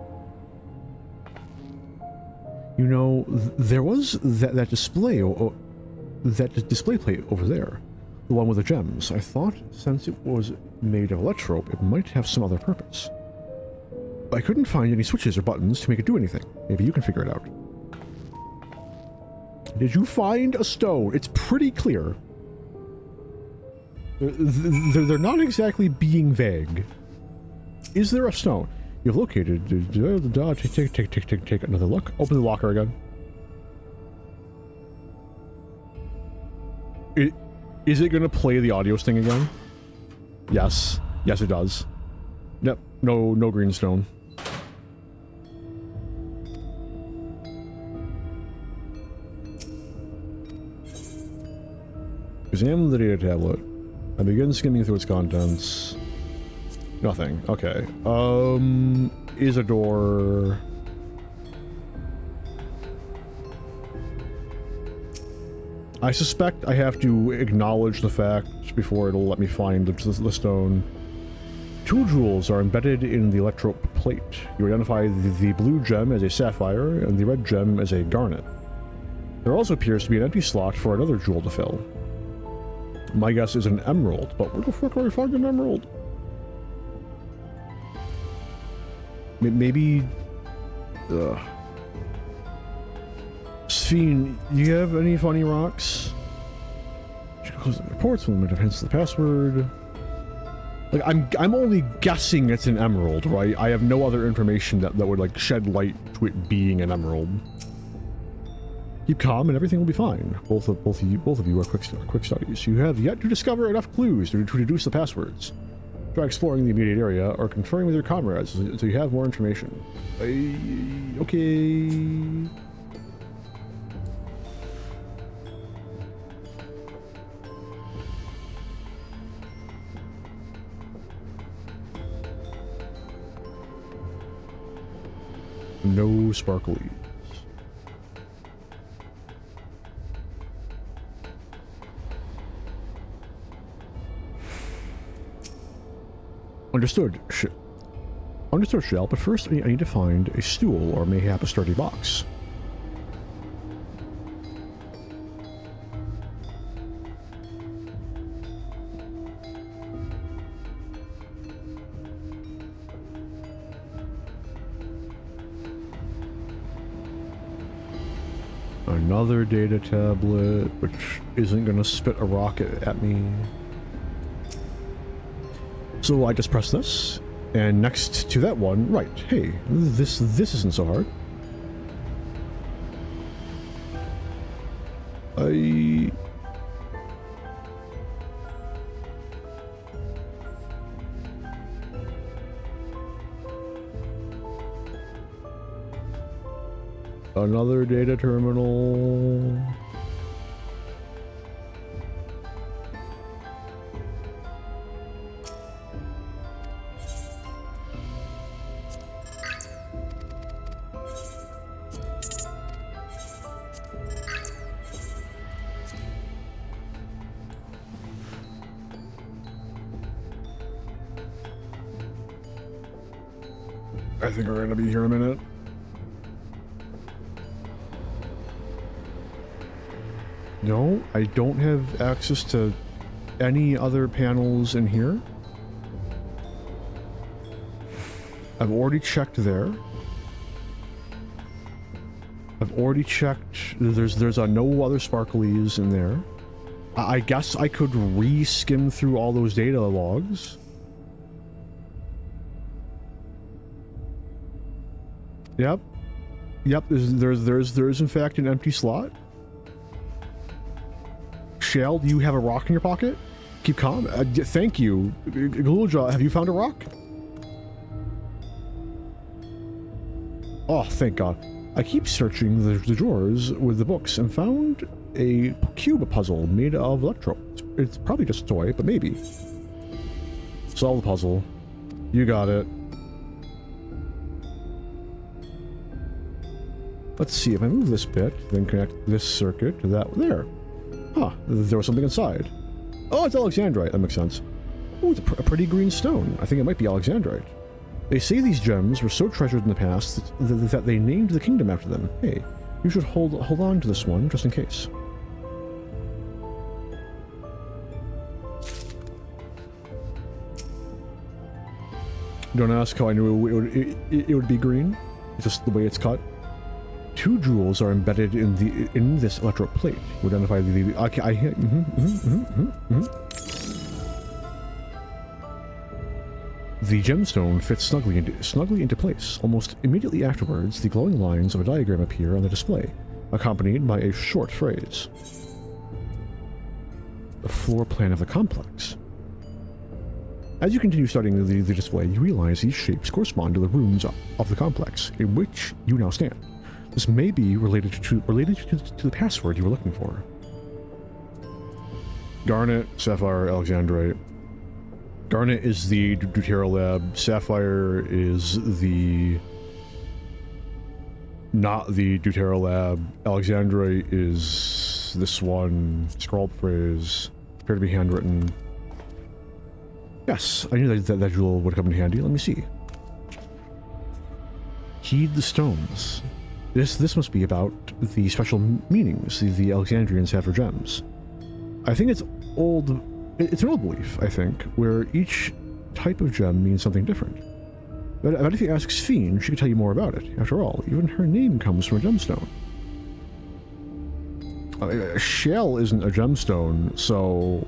You know, there was that display, that display plate over there. The one with the gems. I thought since it was made of electrope, it might have some other purpose. I couldn't find any switches or buttons to make it do anything. Maybe you can figure it out. Did you find a stone? It's pretty clear. They're not exactly being vague. Is there a stone? You've located. Take another look. Open the locker again. Is it going to play the audio sting again? Yes. Yes, it does. Yep. No green stone. Examine the data tablet. I begin skimming through its contents. Nothing. Okay. Is a door... I suspect I have to acknowledge the fact before it'll let me find the stone. 2 jewels are embedded in the electrope plate. You identify the blue gem as a sapphire and the red gem as a garnet. There also appears to be an empty slot for another jewel to fill. My guess is an emerald, but where the fuck are we finding an emerald? Maybe... Sphene, do you have any funny rocks? Close the reports, limit of hints to the password. Like, I'm only guessing it's an emerald, right? I have no other information that would, like, shed light to it being an emerald. Keep calm and everything will be fine. Both of you are quick studies. You have yet to discover enough clues to deduce the passwords. Try exploring the immediate area or conferring with your comrades until you have more information. Okay. No sparklies. Understood. Understood, Shell, but first I need to find a stool or mayhap a sturdy box. Another data tablet, which isn't going to spit a rocket at me. So I just press this, and next to that one, right, hey, this isn't so hard. Another data terminal. I think we're going to be here in a minute. No, I don't have access to any other panels in here. I've already checked there. I've already checked. There's no other sparklies in there. I guess I could re-skim through all those data logs. Yep. Yep, there's in fact an empty slot. Shell, do you have a rock in your pocket? Keep calm. Thank you. Glulja, have you found a rock? Oh, thank God. I keep searching the drawers with the books and found a cube puzzle made of electrodes. It's probably just a toy, but maybe. Solve the puzzle. You got it. Let's see, if I move this bit, then connect this circuit to that there. Huh, there was something inside. Oh, it's Alexandrite, that makes sense. Oh, it's a pretty green stone. I think it might be Alexandrite. They say these gems were so treasured in the past that they named the kingdom after them. Hey, You should hold on to this one, just in case. Don't ask how I knew it would be green. It's just the way it's cut. 2 jewels are embedded in this electrode plate. You identify the okay, The gemstone fits snugly into place. Almost immediately afterwards, the glowing lines of a diagram appear on the display, accompanied by a short phrase. The floor plan of the complex. As you continue studying the display, you realize these shapes correspond to the rooms of the complex in which you now stand. This may be related to the password you were looking for. Garnet, Sapphire, Alexandrite. Garnet is the Deutero lab. Sapphire is not the Deutero lab. Alexandrite is this one. Scrawled phrase. Appear to be handwritten. Yes, I knew that jewel would come in handy. Let me see. Heed the stones. This must be about the special meanings the Alexandrians have for gems. I think it's an old belief, I think, where each type of gem means something different. But if you ask Sphene, she could tell you more about it. After all, even her name comes from a gemstone. A shell isn't a gemstone, so...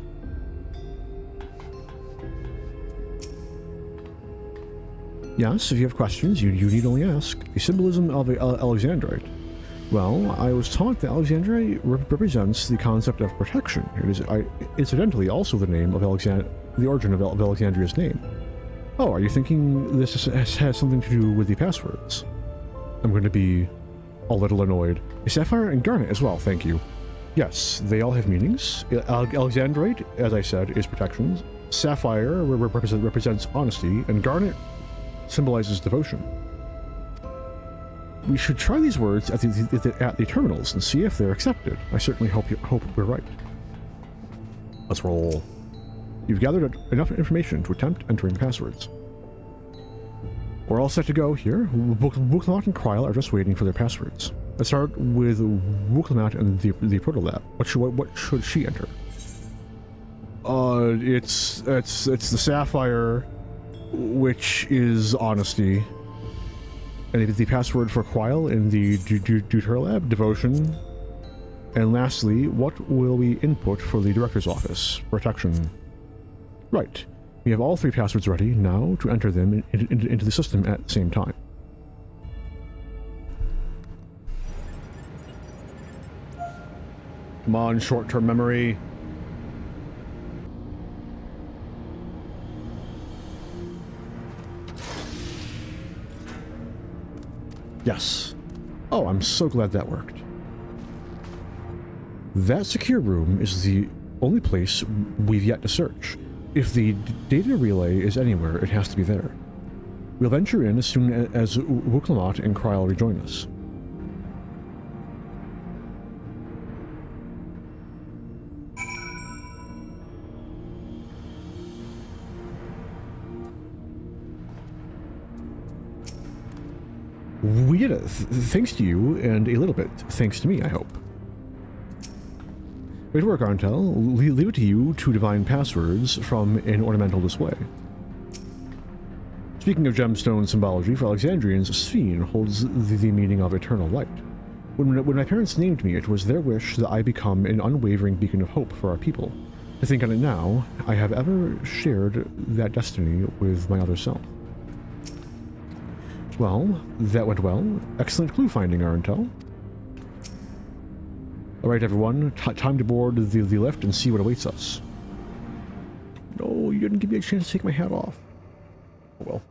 Yes, if you have questions, you need only ask. The symbolism of Alexandrite. Well, I was taught that Alexandrite represents the concept of protection. It is incidentally also the name of the origin of Alexandria's name. Oh, are you thinking this has something to do with the passwords? I'm going to be a little annoyed. Sapphire and Garnet as well, thank you. Yes, they all have meanings. Alexandrite, as I said, is protection. Sapphire represents honesty, and Garnet symbolizes devotion. We should try these words at the terminals and see if they're accepted. I certainly hope we're right. Let's roll. You've gathered enough information to attempt entering passwords. We're all set to go here. Wuklamat and Kryl are just waiting for their passwords. Let's start with Wuklamat and the Proto-Lab. What should she enter? It's the Sapphire, which is honesty. And the password for Kryl in the Deutero Lab, devotion. And lastly, what will we input for the director's office? Protection. Right. We have all 3 passwords ready now to enter them into the system at the same time. Come on, short-term memory. Yes. Oh, I'm so glad that worked. That secure room is the only place we've yet to search. If the data relay is anywhere, it has to be there. We'll venture in as soon as Wuklamat and Kryl rejoin us. We did it, thanks to you, and a little bit thanks to me, I hope. Great work, untill. Leave it to you to divine passwords from an ornamental display. Speaking of gemstone symbology, for Alexandrians, Sphene holds the meaning of eternal light. When my parents named me, it was their wish that I become an unwavering beacon of hope for our people. To think on it now, I have ever shared that destiny with my other self. Well, that went well. Excellent clue finding, untill. Alright everyone, time to board the lift and see what awaits us. No, you didn't give me a chance to take my hat off. Oh well.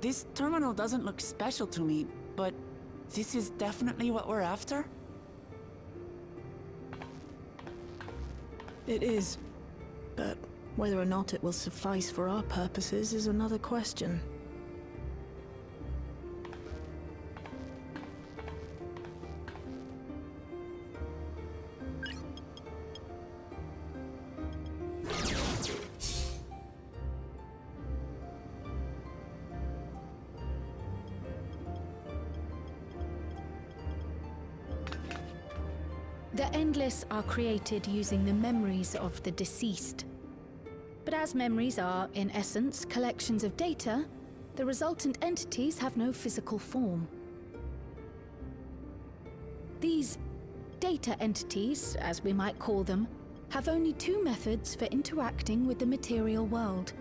This terminal doesn't look special to me, but this is definitely what we're after?
It is, but whether or not it will suffice for our purposes is another question.
The Endless are created using the memories of the deceased. But as memories are, in essence, collections of data, the resultant entities have no physical form. These data entities, as we might call them, have only two methods for interacting with the material world.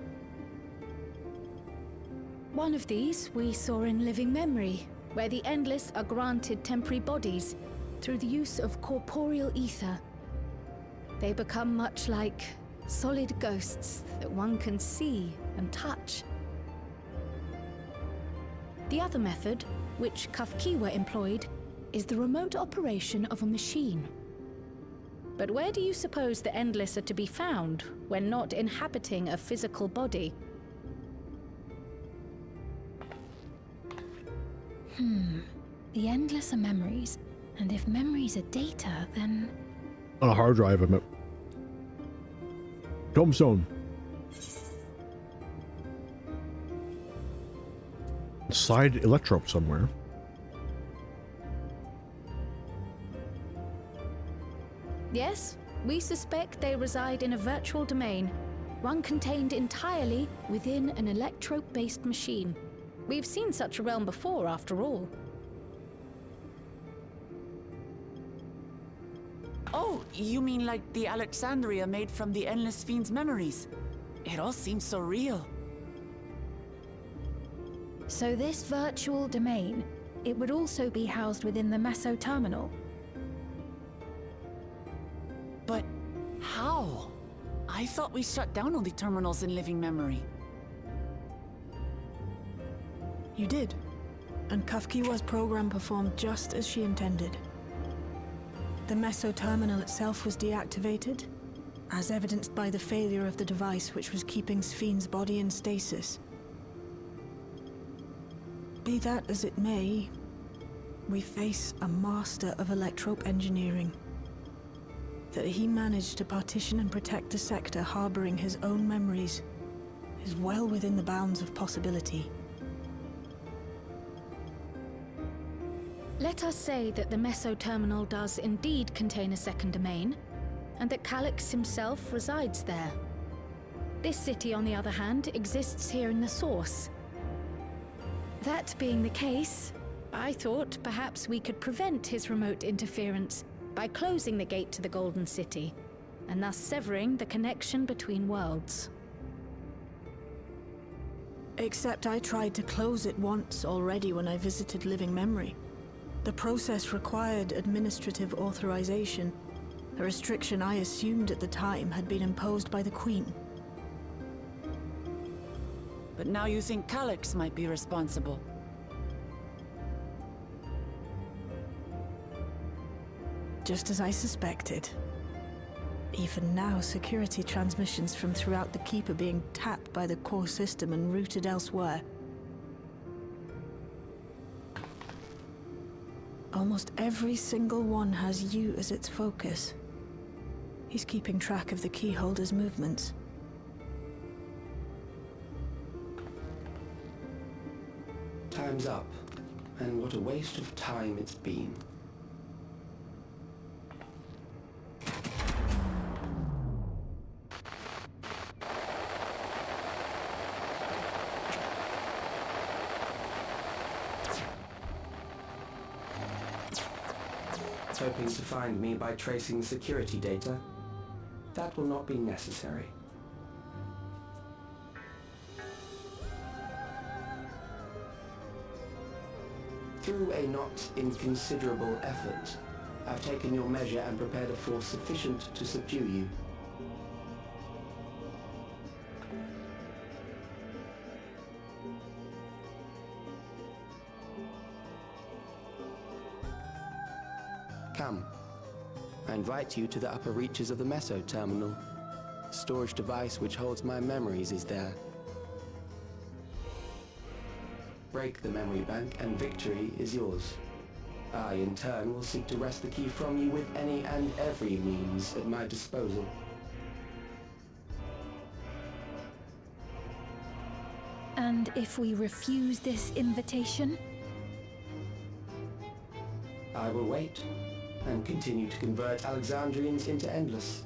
One of these we saw in living memory, where the Endless are granted temporary bodies through the use of corporeal ether. They become much like solid ghosts that one can see and touch. The other method, which Kafkiwa employed, is the remote operation of a machine. But where do you suppose the Endless are to be found when not inhabiting a physical body?
The Endless are memories, and if memories are data, then...
On a hard drive, I meant. Tombstone. Side electrope somewhere.
Yes, we suspect they reside in a virtual domain, one contained entirely within an electrope-based machine. We've seen such a realm before, after all.
Oh, you mean like the Alexandria made from the Endless Fiend's memories? It all seems so real.
So this virtual domain, it would also be housed within the Meso terminal.
But how? I thought we shut down all the terminals in living memory.
You did. And Kafkiwa's program performed just as she intended. The Meso terminal itself was deactivated, as evidenced by the failure of the device which was keeping Spheen's body in stasis. Be that as it may, we face a master of electrope engineering. That he managed to partition and protect the sector harboring his own memories is well within the bounds of possibility.
Let us say that the Meso terminal does indeed contain a second domain, and that Calyx himself resides there. This city, on the other hand, exists here in the source. That being the case, I thought perhaps we could prevent his remote interference by closing the gate to the Golden City, and thus severing the connection between worlds.
Except I tried to close it once already when I visited living memory. The process required administrative authorization, a restriction I assumed at the time had been imposed by the Queen.
But now you think Calyx might be responsible.
Just as I suspected. Even now, security transmissions from throughout the Keep are being tapped by the core system and routed elsewhere. Almost every single one has you as its focus. He's keeping track of the keyholder's movements.
Time's up, and what a waste of time it's been. Hoping to find me by tracing security data? That will not be necessary. Through a not inconsiderable effort, I've taken your measure and prepared a force sufficient to subdue you. Come. I invite you to the upper reaches of the Meso terminal. The storage device which holds my memories is there. Break the memory bank and victory is yours. I, in turn, will seek to wrest the key from you with any and every means at my disposal.
And if we refuse this invitation?
I will wait. and continue to convert Alexandrians into Endless.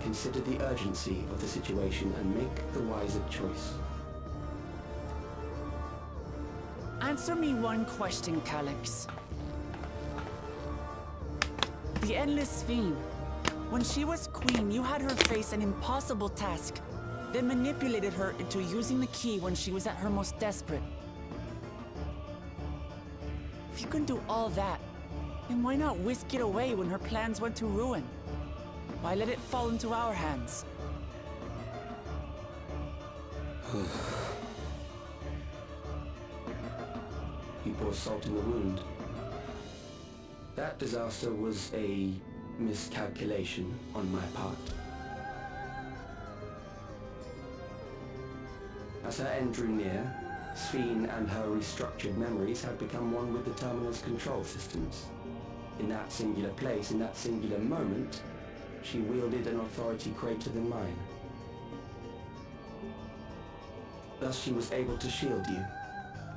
Consider the urgency of the situation and make the wiser choice.
Answer me one question, Calyx. The Endless Fiend. When she was queen, you had her face an impossible task, then manipulated her into using the key when she was at her most desperate. If you can do all that, then why not whisk it away when her plans went to ruin? Why let it fall into our hands?
He pours salt in the wound. That disaster was a miscalculation on my part. As her end drew near, Sphene and her restructured memories had become one with the terminal's control systems. In that singular place, in that singular moment, she wielded an authority greater than mine. Thus she was able to shield you,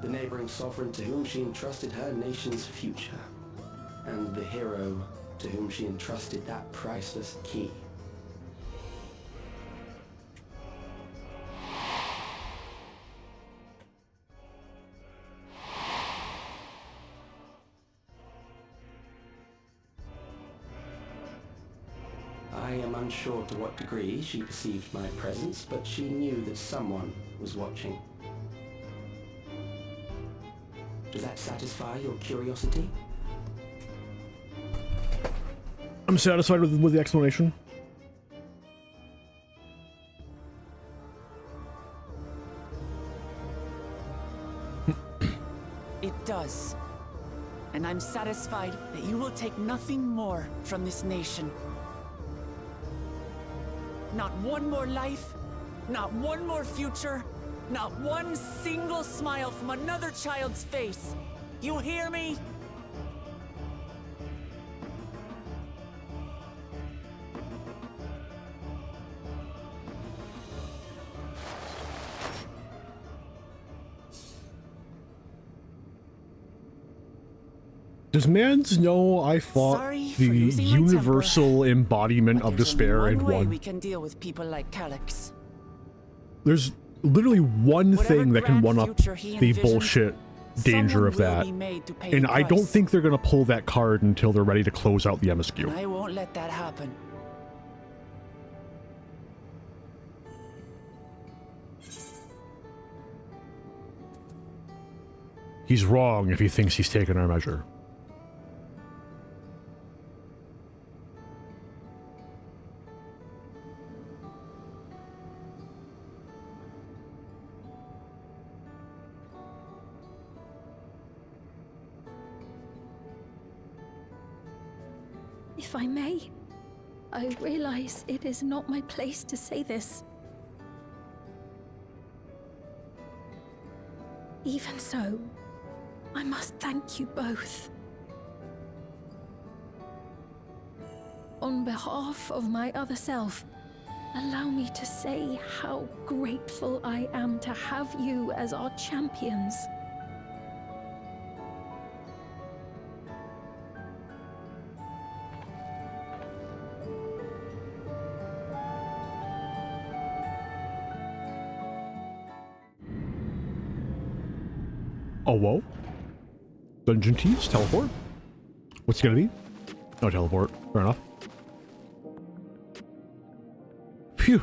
the neighboring sovereign to whom she entrusted her nation's future, and the hero to whom she entrusted that priceless key. I am unsure to what degree she perceived my presence, but she knew that someone was watching. Does that satisfy your curiosity?
I'm satisfied with the explanation.
It does. And I'm satisfied that you will take nothing more from this nation. Not one more life, not one more future, not one single smile from another child's face. You hear me?
Does Mans know I fought the universal embodiment of despair and won?
We can deal with people like Calyx.
There's literally one thing that can one-up the bullshit danger of that, and I don't think they're gonna pull that card until they're ready to close out the MSQ.
I won't let that happen.
He's wrong if he thinks he's taken our measure.
If I may, I realize it is not my place to say this. Even so, I must thank you both. On behalf of my other self, allow me to say how grateful I am to have you as our champions.
Oh, whoa. Dungeon keys? Teleport? What's it gonna be? No teleport. Fair enough. Phew.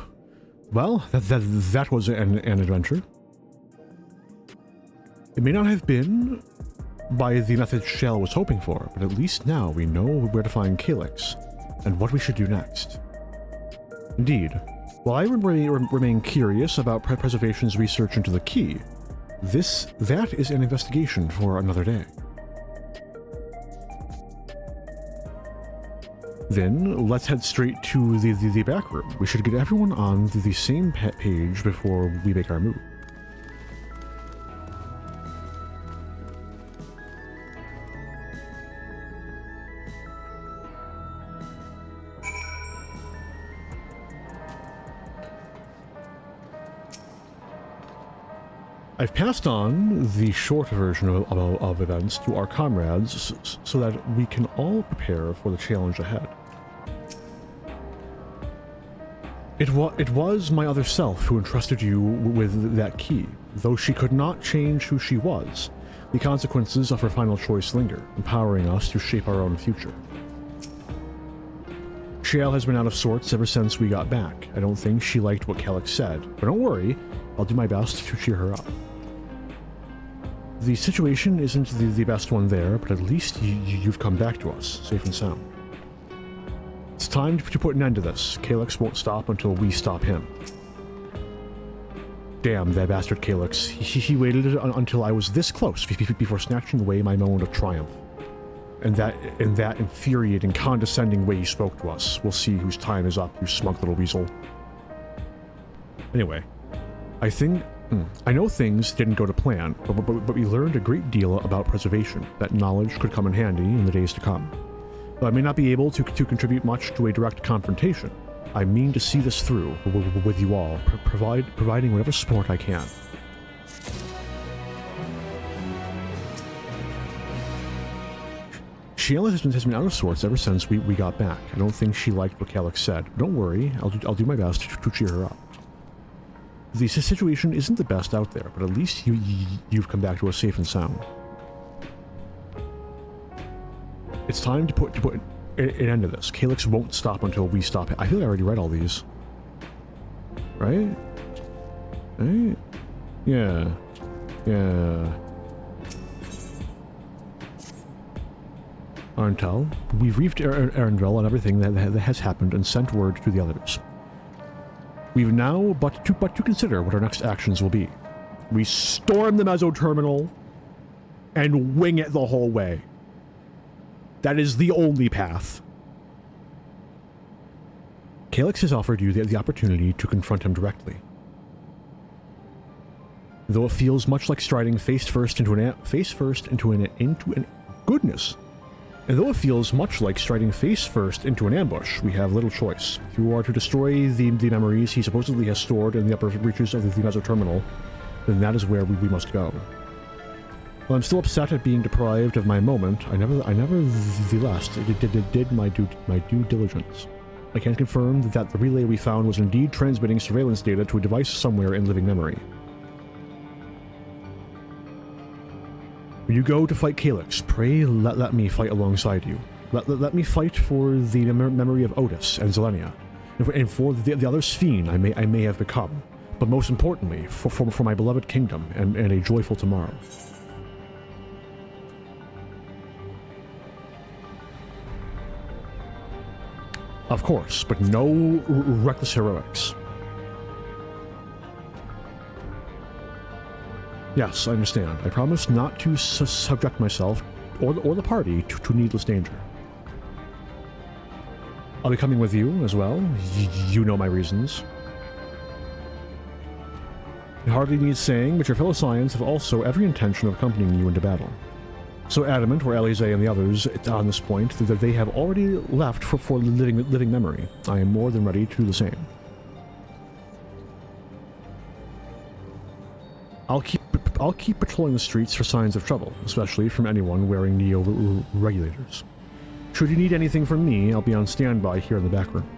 Well, that was an adventure. It may not have been by the method Shell was hoping for, but at least now we know where to find Calyx and what we should do next. Indeed. While I remain curious about Preservation's research into the key, that is an investigation for another day. Then, let's head straight to the back room. We should get everyone on the same page before we make our move. I've passed on the short version of events to our comrades so that we can all prepare for the challenge ahead. It was my other self who entrusted you with that key. Though she could not change who she was, the consequences of her final choice linger, empowering us to shape our own future. Shale has been out of sorts ever since we got back. I don't think she liked what Calyx said, but don't worry, I'll do my best to cheer her up. The situation isn't the best one there, but at least you've come back to us, safe and sound. It's time to put an end to this. Calyx won't stop until we stop him. Damn, that bastard Calyx. He waited until I was this close before snatching away my moment of triumph. And in that infuriating, condescending way he spoke to us. We'll see whose time is up, you smug little weasel. Anyway, I know things didn't go to plan, but we learned a great deal about preservation. That knowledge could come in handy in the days to come. Though I may not be able to contribute much to a direct confrontation, I mean to see this through with you all, providing whatever support I can. Sheila has been out of sorts ever since we got back. I don't think she liked what Calyx said. But don't worry, I'll do my best to cheer her up. The situation isn't the best out there, but at least you've come back to us safe and sound. It's time to put an end to this. Calyx won't stop until we stop it. I feel like I already read all these. Right? Right? Yeah. Yeah. Untill. We've briefed Arendelle on everything that has happened and sent word to the others. We've now but to consider what our next actions will be. We storm the Meso Terminal and wing it the whole way. That is the only path. Calyx has offered you the opportunity to confront him directly. Though it feels much like striding face first into an goodness. And though it feels much like striding face first into an ambush, we have little choice. If you are to destroy the memories he supposedly has stored in the upper reaches of the Meso Terminal, then that is where we must go. While I'm still upset at being deprived of my moment, I nevertheless did my due diligence. I can confirm that the relay we found was indeed transmitting surveillance data to a device somewhere in living memory. When you go to fight Calyx, pray let me fight alongside you. Let me fight for the memory of Otis and Zelenia, and for the other Sphene I may have become, but most importantly, for my beloved kingdom and a joyful tomorrow. Of course, but no reckless heroics. Yes, I understand. I promise not to subject myself or the party to needless danger. I'll be coming with you as well. You know my reasons. It hardly needs saying, but your fellow Scions have also every intention of accompanying you into battle. So adamant were Alize and the others on this point that they have already left for living memory. I am more than ready to do the same. I'll keep patrolling the streets for signs of trouble, especially from anyone wearing neo-regulators. Should you need anything from me, I'll be on standby here in the back room.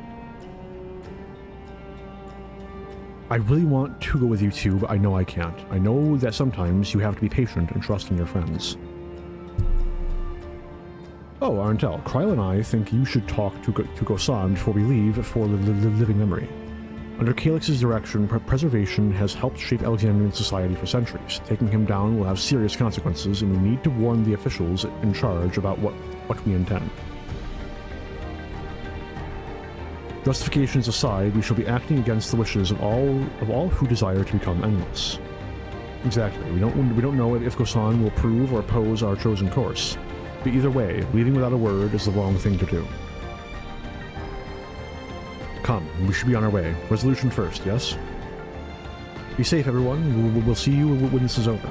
I really want to go with you too, but I know I can't. I know that sometimes you have to be patient and trust in your friends. Oh, Arendelle, Kryl and I think you should talk to Gosan before we leave for living memory. Under Calyx's direction, preservation has helped shape Alexandrian society for centuries. Taking him down will have serious consequences, and we need to warn the officials in charge about what we intend. Justifications aside, we shall be acting against the wishes of all who desire to become endless. Exactly. We don't know if Gosan will approve or oppose our chosen course. But either way, leaving without a word is the wrong thing to do. Come, we should be on our way. Resolution first, yes? Be safe, everyone. We'll see you when this is over.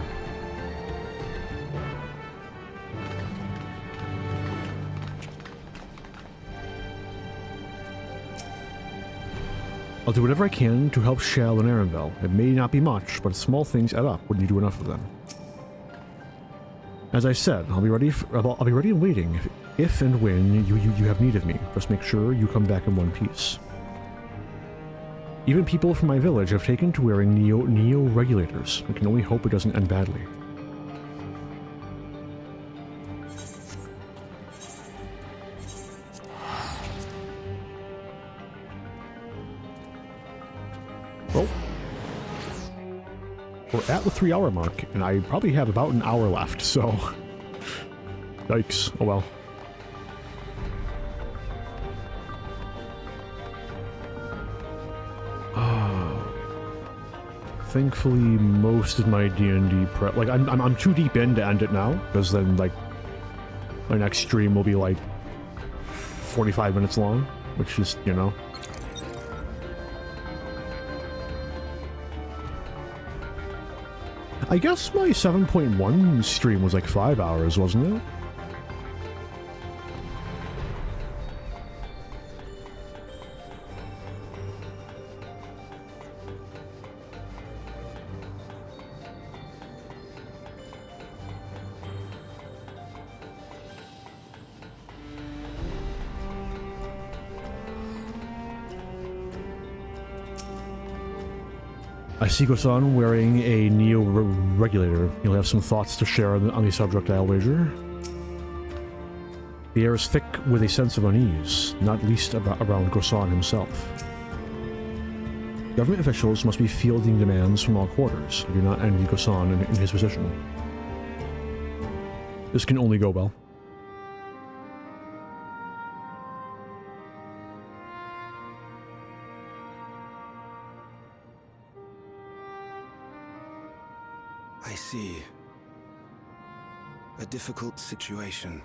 I'll do whatever I can to help Shell and Arenville. It may not be much, but small things add up when you do enough of them. As I said, I'll be ready and waiting if and when you have need of me. Just make sure you come back in one piece. Even people from my village have taken to wearing Neo regulators. I can only hope it doesn't end badly. Well, we're at the 3-hour mark, and I probably have about an hour left, so... Yikes. Oh well. Thankfully, most of my D&D prep... Like, I'm too deep in to end it now, because then, like, my next stream will be, like, 45 minutes long, which is, you know... I guess my 7.1 stream was like 5 hours, wasn't it? I see Gosan wearing a Neo regulator. You'll have some thoughts to share on the subject, I'll wager. The air is thick with a sense of unease, not least around Gosan himself. Government officials must be fielding demands from all quarters. I do not envy Gosan in his position. This can only go well.
I see. A difficult situation.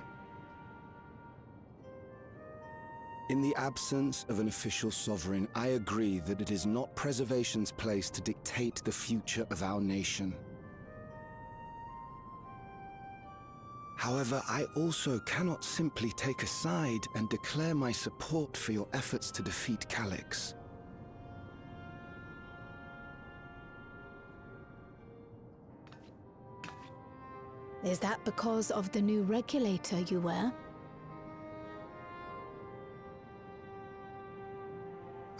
In the absence of an official sovereign, I agree that it is not Preservation's place to dictate the future of our nation. However, I also cannot simply take a side and declare my support for your efforts to defeat Calyx.
Is that because of the new regulator you wear?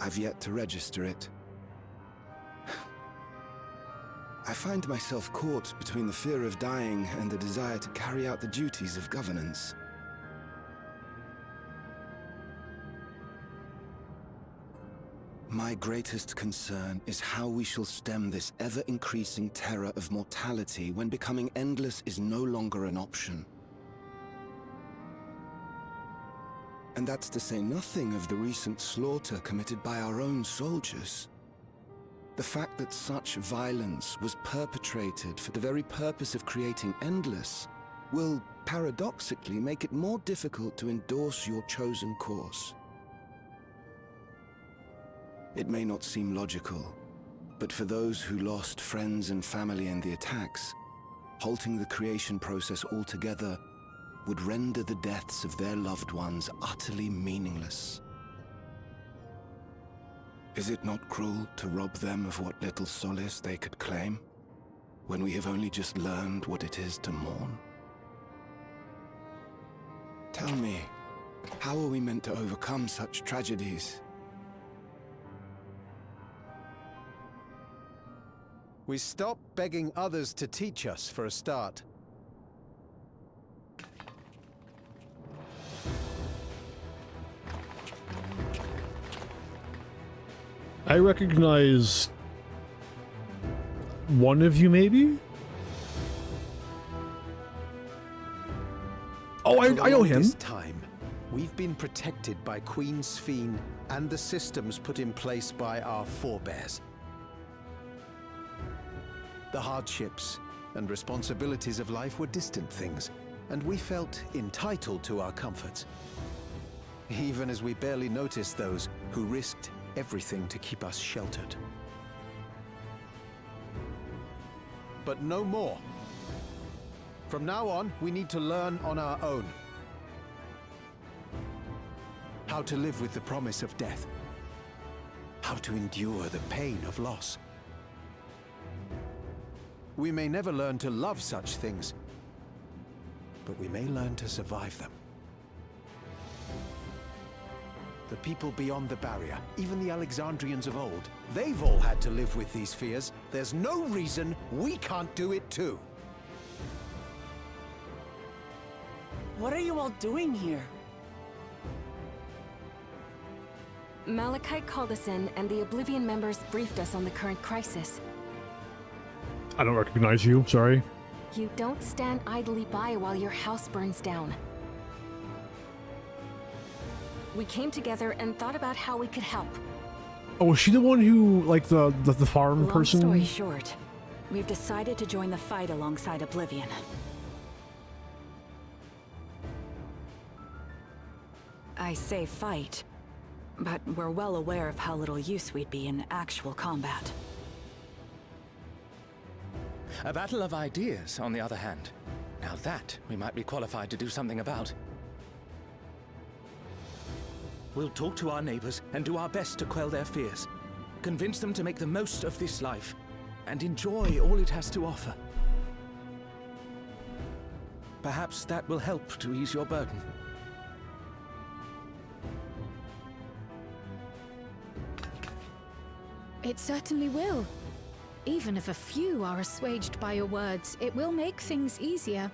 I've yet to register it. I find myself caught between the fear of dying and the desire to carry out the duties of governance. My greatest concern is how we shall stem this ever-increasing terror of mortality when becoming endless is no longer an option. And that's to say nothing of the recent slaughter committed by our own soldiers. The fact that such violence was perpetrated for the very purpose of creating endless will, paradoxically, make it more difficult to endorse your chosen course. It may not seem logical, but for those who lost friends and family in the attacks, halting the creation process altogether would render the deaths of their loved ones utterly meaningless. Is it not cruel to rob them of what little solace they could claim, when we have only just learned what it is to mourn? Tell me, how are we meant to overcome such tragedies?
We stop begging others to teach us for a start.
I recognize one of you, maybe? Oh, I know him.
This time, we've been protected by Queen Sphene and the systems put in place by our forebears. The hardships and responsibilities of life were distant things, and we felt entitled to our comforts, even as we barely noticed those who risked everything to keep us sheltered. But no more. From now on, we need to learn on our own. How to live with the promise of death. how to endure the pain of loss. We may never learn to love such things, but we may learn to survive them. The people beyond the barrier, even the Alexandrians of old, they've all had to live with these fears. There's no reason we can't do it too.
What are you all doing here?
Malachite called us in, and the Oblivion members briefed us on the current crisis.
I don't recognize you, sorry.
You don't stand idly by while your house burns down. We came together and thought about how we could help.
Oh, was she the one who, like, the farm person?
Long story short, we've decided to join the fight alongside Oblivion. I say fight, but we're well aware of how little use we'd be in actual combat.
A battle of ideas, on the other hand. Now that we might be qualified to do something about. We'll talk to our neighbors and do our best to quell their fears. Convince them to make the most of this life and enjoy all it has to offer. Perhaps that will help to ease your burden.
It certainly will. Even if a few are assuaged by your words, it will make things easier.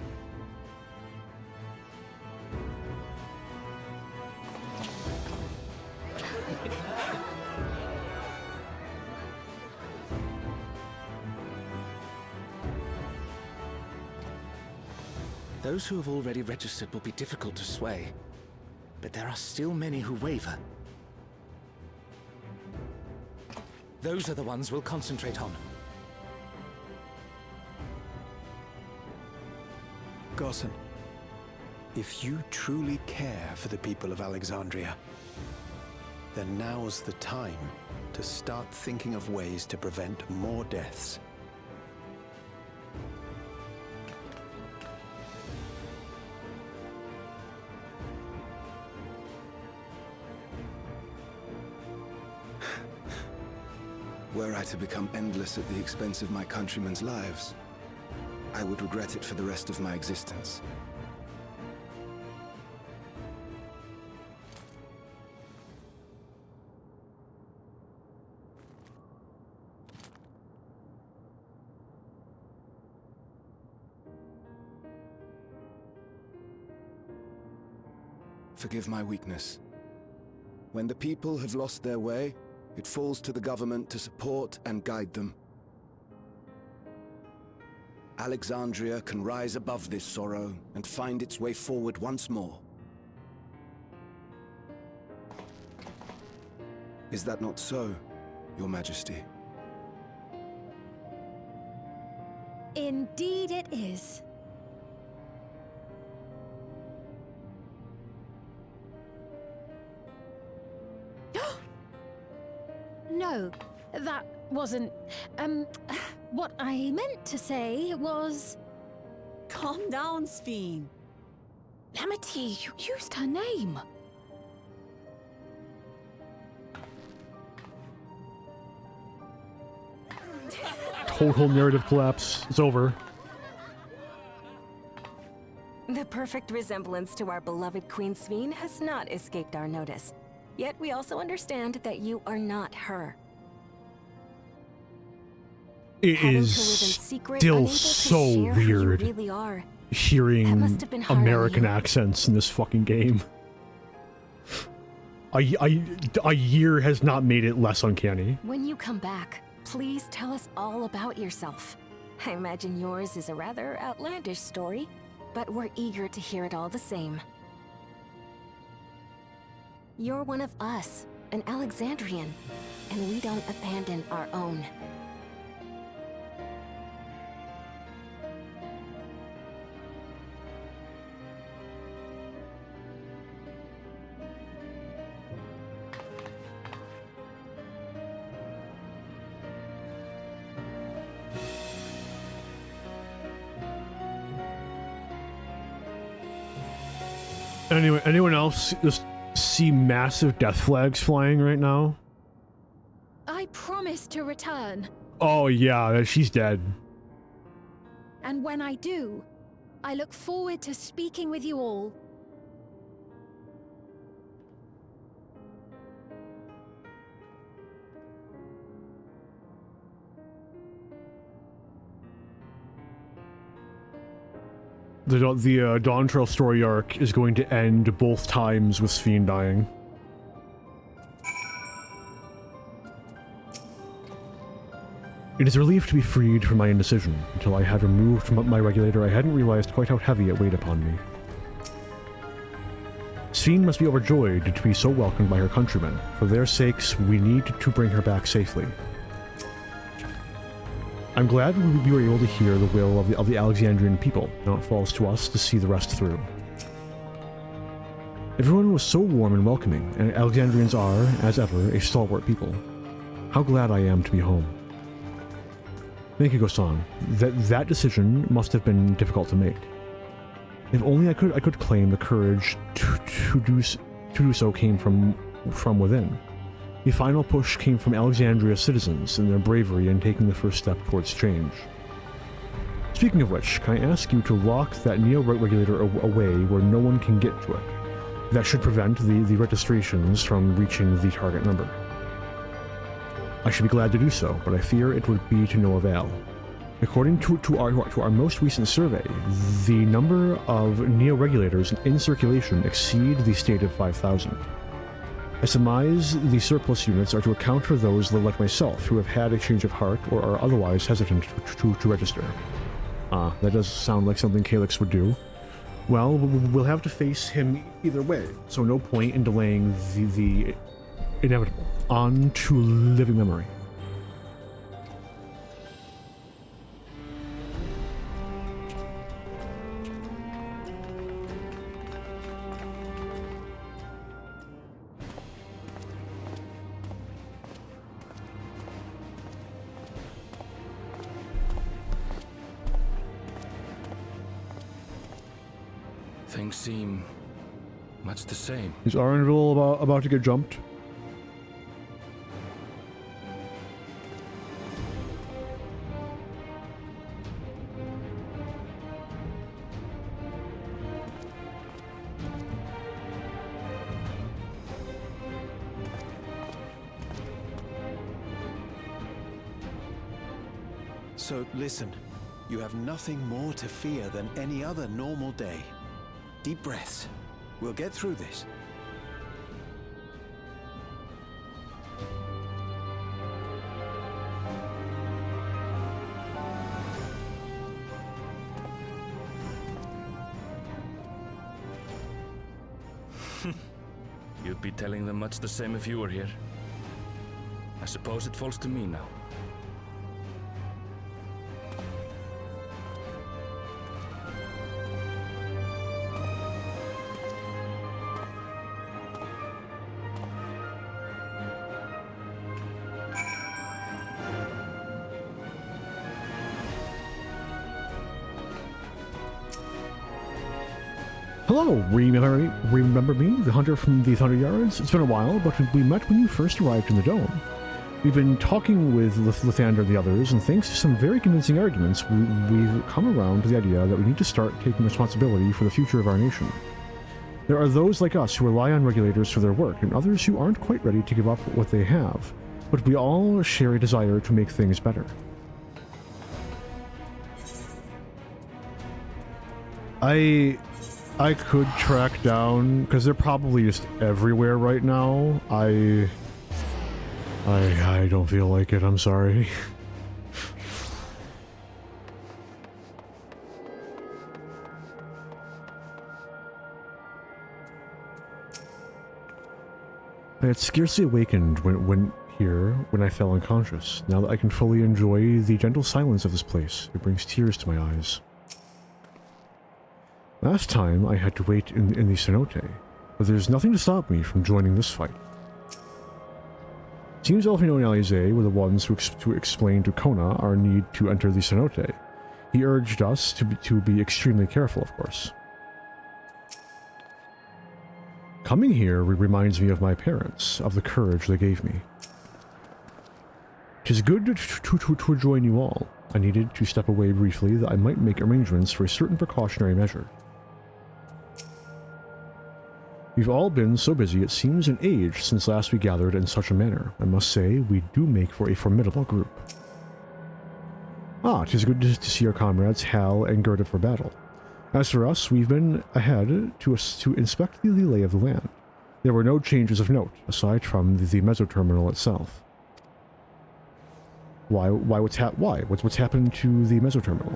Those who have already registered will be difficult to sway, but there are still many who waver. Those are the ones we'll concentrate on.
Gossan, if you truly care for the people of Alexandria, then now's the time to start thinking of ways to prevent more deaths.
Were I to become endless at the expense of my countrymen's lives, I would regret it for the rest of my existence. Forgive my weakness. When the people have lost their way, it falls to the government to support and guide them. Alexandria can rise above this sorrow and find its way forward once more. Is that not so, Your Majesty?
Indeed it is. No, that wasn't... what I meant to say was...
Calm down, Sphene.
Amity, you used her name.
Total narrative collapse. It's over.
The perfect resemblance to our beloved Queen Sphene has not escaped our notice. Yet we also understand that you are not her.
It is still so weird
really
hearing American accents in this fucking game. A year has not made it less uncanny.
When you come back, please tell us all about yourself. I imagine yours is a rather outlandish story, but we're eager to hear it all the same. You're one of us, an Alexandrian, and we don't abandon our own.
Anyway, anyone else just see massive death flags flying right now?
promise to return.
Oh yeah, she's dead.
And when I do, I look forward to speaking with you all.
The Dawntrail story arc is going to end both times with Sphene dying. It is a relief to be freed from my indecision. Until I had removed my regulator, I hadn't realized quite how heavy it weighed upon me. Sphene must be overjoyed to be so welcomed by her countrymen. For their sakes, we need to bring her back safely. I'm glad we were able to hear the will of the Alexandrian people. Now it falls to us to see the rest through. Everyone was so warm and welcoming, and Alexandrians are, as ever, a stalwart people. How glad I am to be home. Thank you, Gosan. That decision must have been difficult to make. If only I could claim the courage to do so came from within. The final push came from Alexandria's citizens and their bravery in taking the first step towards change. Speaking of which, can I ask you to lock that neo-regulator away where no one can get to it? That should prevent the registrations from reaching the target number. I should be glad to do so, but I fear it would be to no avail. According to our most recent survey, the number of neo-regulators in circulation exceed the stated 5,000. I surmise the surplus units are to account for those like myself who have had a change of heart or are otherwise hesitant to register. That does sound like something Calyx would do. Well, we'll have to face him either way, so no point in delaying the inevitable. On to living memory.
Things seem much the same.
Is Arundel about to get jumped?
So listen, you have nothing more to fear than any other normal day. Deep breaths. We'll get through this.
You'd be telling them much the same if you were here. I suppose it falls to me now.
Hello, remember me, the hunter from the Thunder Yards? It's been a while, but we met when you first arrived in the Dome. We've been talking with Lathander and the others, and thanks to some very convincing arguments, we've come around to the idea that we need to start taking responsibility for the future of our nation. There are those like us who rely on regulators for their work, and others who aren't quite ready to give up what they have. But we all share a desire to make things better. I could track down, because they're probably just everywhere right now. I don't feel like it, I'm sorry. I had scarcely awakened when I fell unconscious. Now that I can fully enjoy the gentle silence of this place, it brings tears to my eyes. Last time, I had to wait in the cenote, but there's nothing to stop me from joining this fight. Seems Elfino and Alize were the ones who explained to Kona our need to enter the cenote. He urged us to be extremely careful, of course. Coming here reminds me of my parents, of the courage they gave me. 'Tis good to join you all. I needed to step away briefly that I might make arrangements for a certain precautionary measure. We've all been so busy it seems an age since last we gathered in such a manner. I must say, we do make for a formidable group. Ah, 'tis good to see our comrades Hal and Gerda for battle. As for us, we've been ahead to inspect the lay of the land. There were no changes of note, aside from the mesoterminal itself. Why? What's happened to the mesoterminal?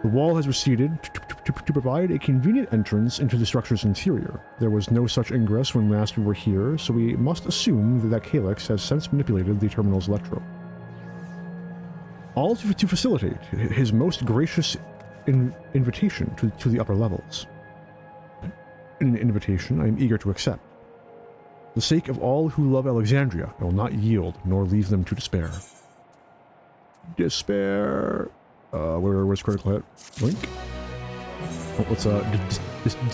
The wall has receded to provide a convenient entrance into the structure's interior. There was no such ingress when last we were here, so we must assume that Calyx has since manipulated the terminal's electro. All to facilitate his most gracious invitation to the upper levels. An invitation I am eager to accept. For the sake of all who love Alexandria, I will not yield nor leave them to despair. Despair. Where's critical hit? Link. Oh, let's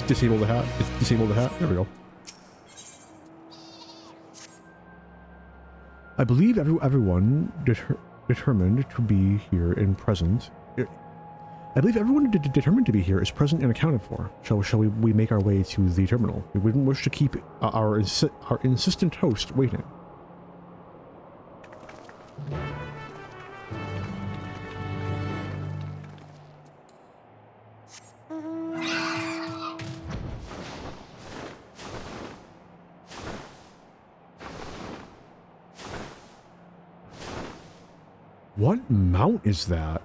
disable the hat. Disable the hat. There we go. I believe everyone determined to be here and present. I believe everyone determined to be here is present and accounted for. Shall we make our way to the terminal? We wouldn't wish to keep our insistent host waiting. What mount is that?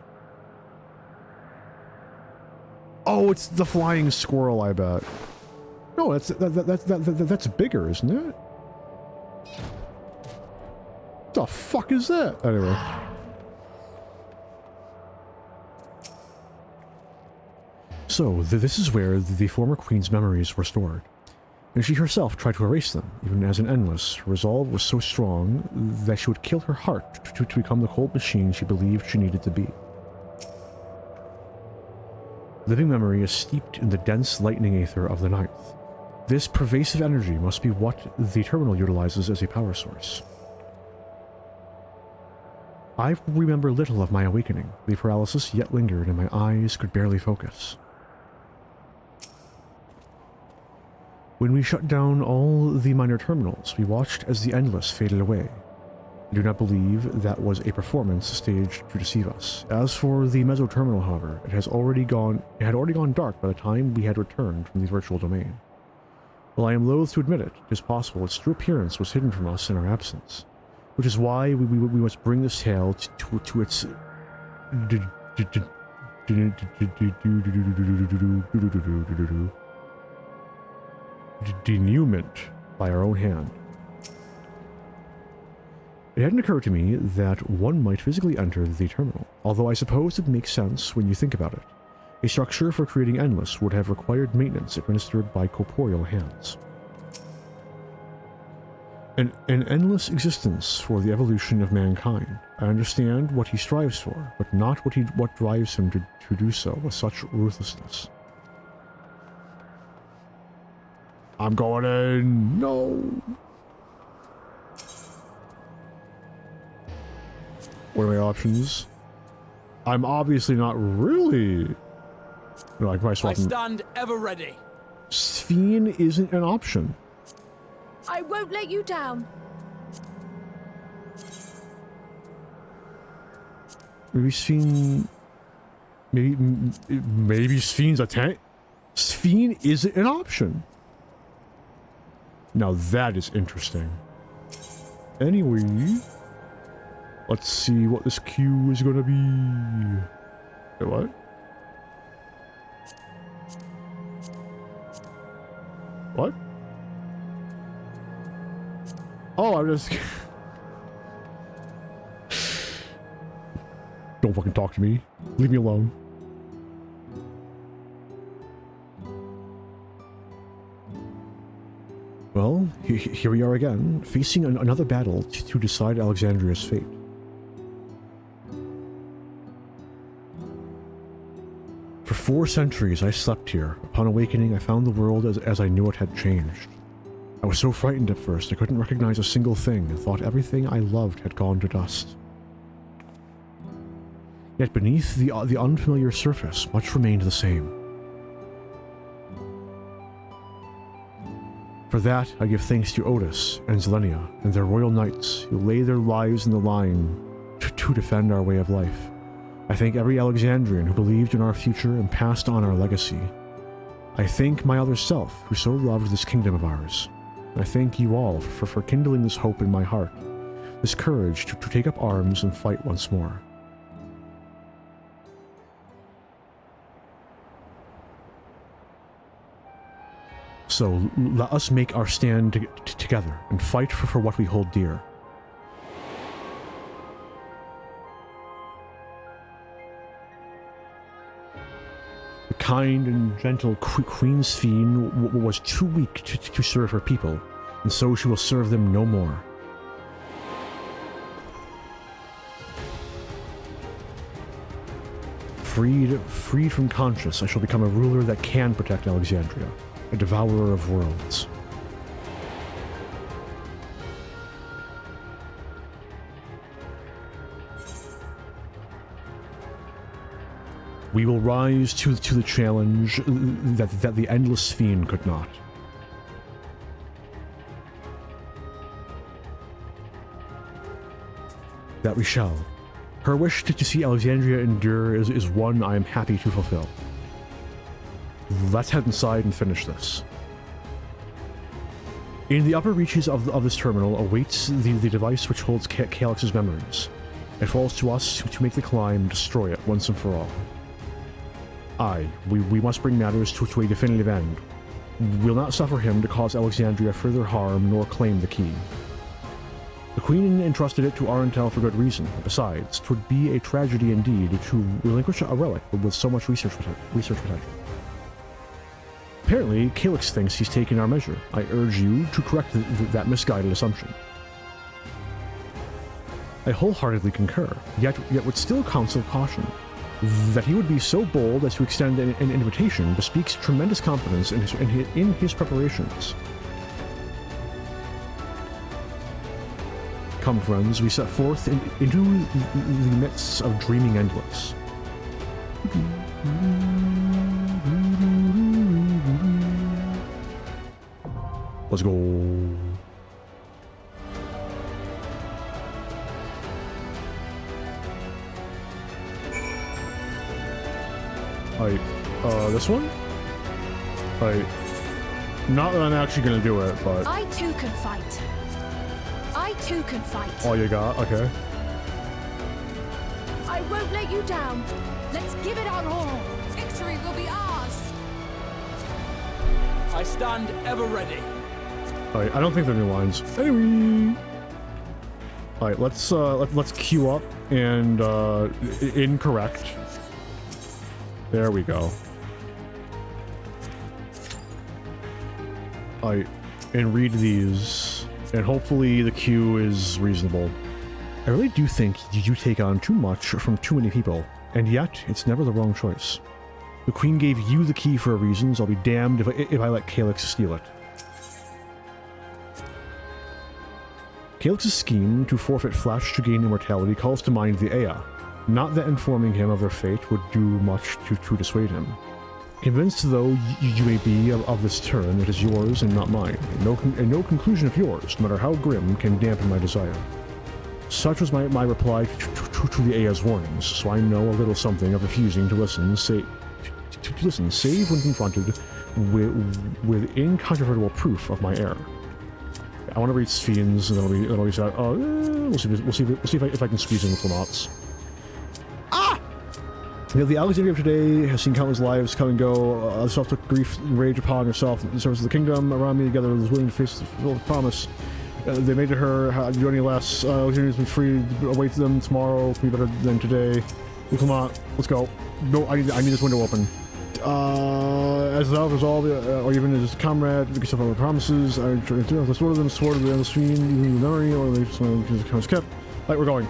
Oh, it's the flying squirrel, I bet. No, that's bigger, isn't it? What the fuck is that? Anyway. So, this is where the former queen's memories were stored. And she herself tried to erase them, even as an endless. Her resolve was so strong that she would kill her heart to become the cold machine she believed she needed to be. Living memory is steeped in the dense lightning aether of the ninth. This pervasive energy must be what the terminal utilizes as a power source. I remember little of my awakening. The paralysis yet lingered and my eyes could barely focus. When we shut down all the minor terminals, we watched as the endless faded away. I do not believe that was a performance staged to deceive us. As for the mesoterminal, however, it had already gone dark by the time we had returned from the virtual domain. While I am loath to admit it, it is possible its true appearance was hidden from us in our absence, which is why we must bring this tale to its denouement by our own hand. It hadn't occurred to me that one might physically enter the terminal, although I suppose it makes sense when you think about it. A structure for creating Endless would have required maintenance administered by corporeal hands. An endless existence for the evolution of mankind. I understand what he strives for, but not what drives him to do so with such ruthlessness. I'm going in. No. What are my options? I'm obviously not really. No, I
stand ever ready.
Sphene isn't an option.
I won't let you down.
Maybe Sphene. Maybe Sphene's a tank. Sphene isn't an option. Now that is interesting. Anyway, let's see what this queue is gonna be. Wait, what? What? Oh, I'm just... Don't fucking talk to me. Leave me alone. Well, here we are again, facing another battle to decide Alexandria's fate. For 4 centuries I slept here. Upon awakening, I found the world as I knew it had changed. I was so frightened at first, I couldn't recognize a single thing and thought everything I loved had gone to dust. Yet beneath the unfamiliar surface, much remained the same. For that, I give thanks to Otis and Zelenia and their royal knights who lay their lives in the line to defend our way of life. I thank every Alexandrian who believed in our future and passed on our legacy. I thank my other self who so loved this kingdom of ours. I thank you all for kindling this hope in my heart, this courage to take up arms and fight once more. So let us make our stand together and fight for what we hold dear. The kind and gentle Queen Sphene was too weak to serve her people, and so she will serve them no more. Freed from conscience, I shall become a ruler that can protect Alexandria. A devourer of worlds. We will rise to the challenge that the endless Sphene could not. That we shall. Her wish to see Alexandria endure is one I am happy to fulfill. Let's head inside and finish this. In the upper reaches of this terminal awaits the device which holds Calyx's memories. It falls to us to make the climb and destroy it once and for all. We must bring matters to a definitive end. We'll not suffer him to cause Alexandria further harm nor claim the key. The Queen entrusted it to untill for good reason. Besides, 'twould be a tragedy indeed to relinquish a relic with so much research potential. Apparently, Calyx thinks he's taken our measure. I urge you to correct that misguided assumption. I wholeheartedly concur, yet would still counsel caution. That he would be so bold as to extend an invitation bespeaks tremendous confidence in his preparations. Come, friends, we set forth into the midst of dreaming endless. Let's go. This one? Not that I'm actually gonna do it, but...
I too can fight. I too can fight.
All you got? Okay.
I won't let you down. Let's give it our all. Victory will be ours.
I stand ever ready.
Alright, I don't think they're new lines. Anyway. Alright, let's queue up and incorrect. There we go. Alright, and read these, and hopefully the queue is reasonable. I really do think you take on too much from too many people, and yet it's never the wrong choice. The Queen gave you the key for a reason, so I'll be damned if I let Calyx steal it. Calyx's scheme to forfeit flesh to gain immortality calls to mind the Ea. Not that informing him of their fate would do much to dissuade him. Convinced though you may be of this turn, it is yours and not mine, and no conclusion of yours, no matter how grim, can dampen my desire. Such was my reply to the Ea's warnings, so I know a little something of refusing to listen, save when confronted with incontrovertible proof of my error. I want to read Sphenes, and then it'll be sad. We'll see if I can squeeze in little knots. The Alexandria of today has seen countless lives come and go. Herself took grief and rage upon herself in service of the kingdom. Around me together was willing to face the fulfilled promise. They made to her, how do you do any less? Alexandria has been free. Await them tomorrow. Can be better than today. Come on, let's go. No, I need this window open. As thou resolve, or even as comrade, because of our promises, I try to sword of them, sword of the endless fiend, even the memory, or they just kept. Right, we're going.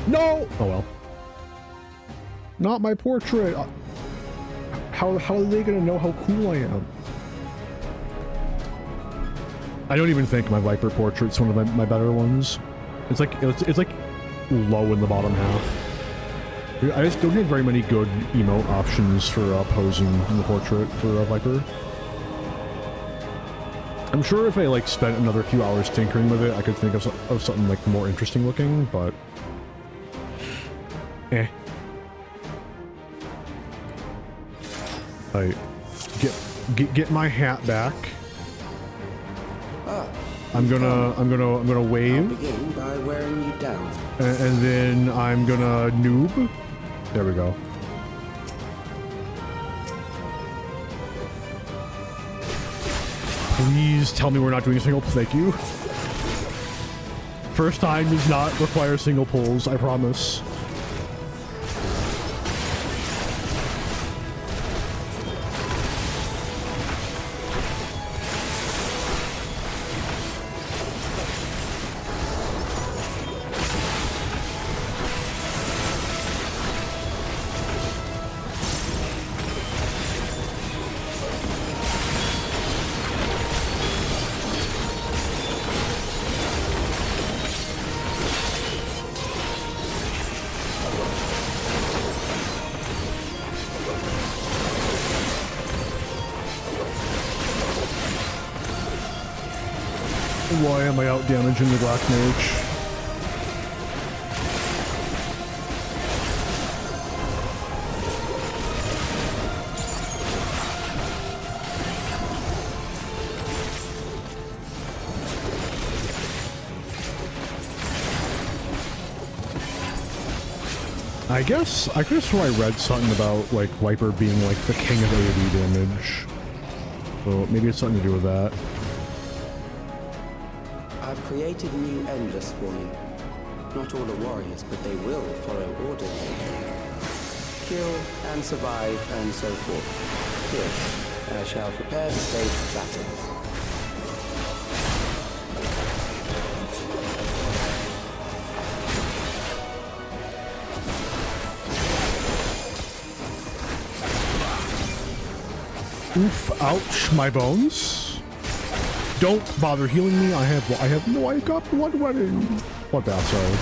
No! Oh well. Not my portrait! How are they gonna know how cool I am? I don't even think my Viper portrait's one of my better ones. It's like low in the bottom half. I just don't have very many good emote options for posing in the portrait for Viper. I'm sure if I like spent another few hours tinkering with it, I could think of something like more interesting looking, but Alright, get my hat back. I'm gonna wave.
I'll begin by wearing you down.
And then I'm gonna noob. There we go. Please tell me we're not doing a single. Thank you. First time does not require single pulls, I promise. Why am I out damaging the Black Mage? I guess I read something about like Viper being like the king of AoE damage. So maybe it's something to do with that.
I've created new Endless for you. Not all are warriors, but they will follow orders. Kill and survive and so forth. Here, I shall prepare the stage for battle.
Oof, ouch, my bones. Don't bother healing me. I got blood wedding. What bad, sorry.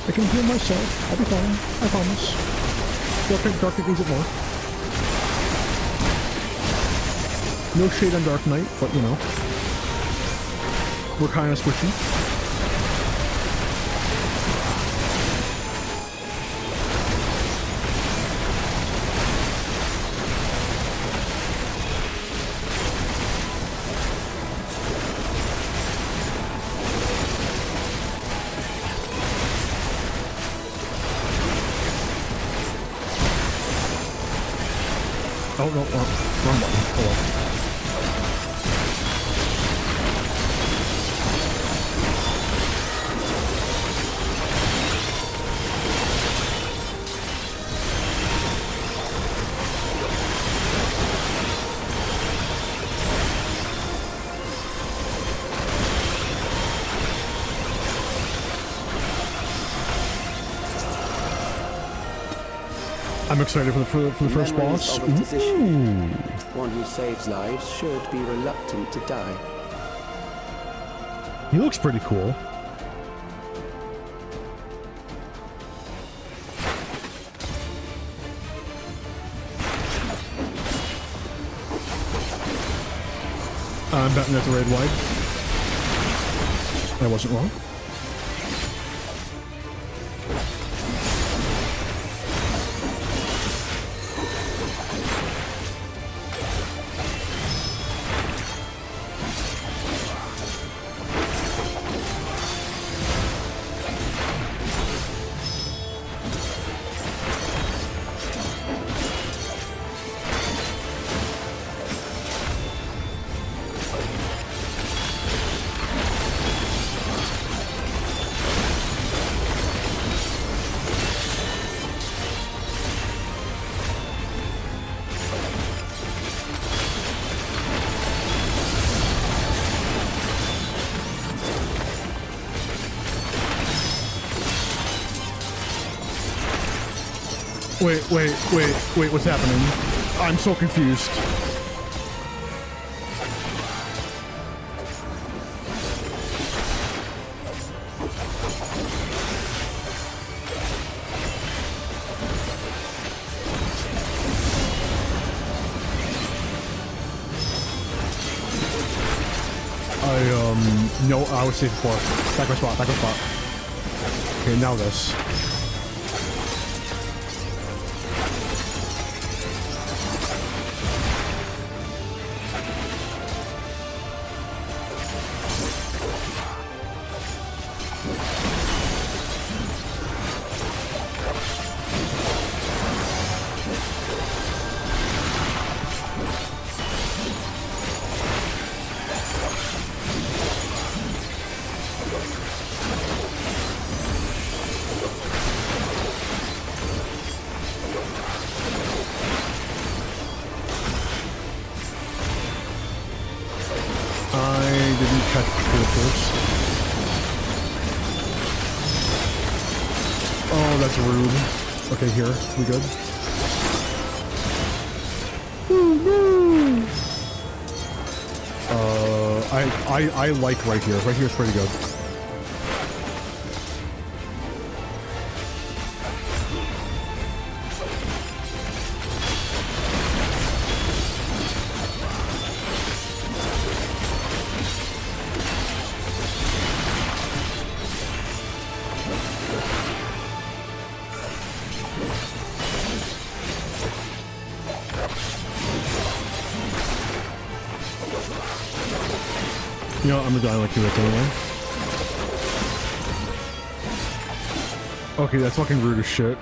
I can heal myself. I'll be fine. I promise. Dark needs it more. No shade on Dark Knight, but you know. We're kind of squishy. Oh, no, wrong button. Oh, well. I'm excited for the first boss.
One who saves lives should be reluctant to die.
He looks pretty cool. I'm betting that's a raid wide. I wasn't wrong. Wait, what's happening? I'm so confused. No, I was safe before. Back my spot, back my spot. Okay, now this. Oh, that's rude. Okay, here. We good? I like right here. Right here is pretty good. You know, I'm gonna die like 2 hits anyway. Okay, that's fucking rude as shit.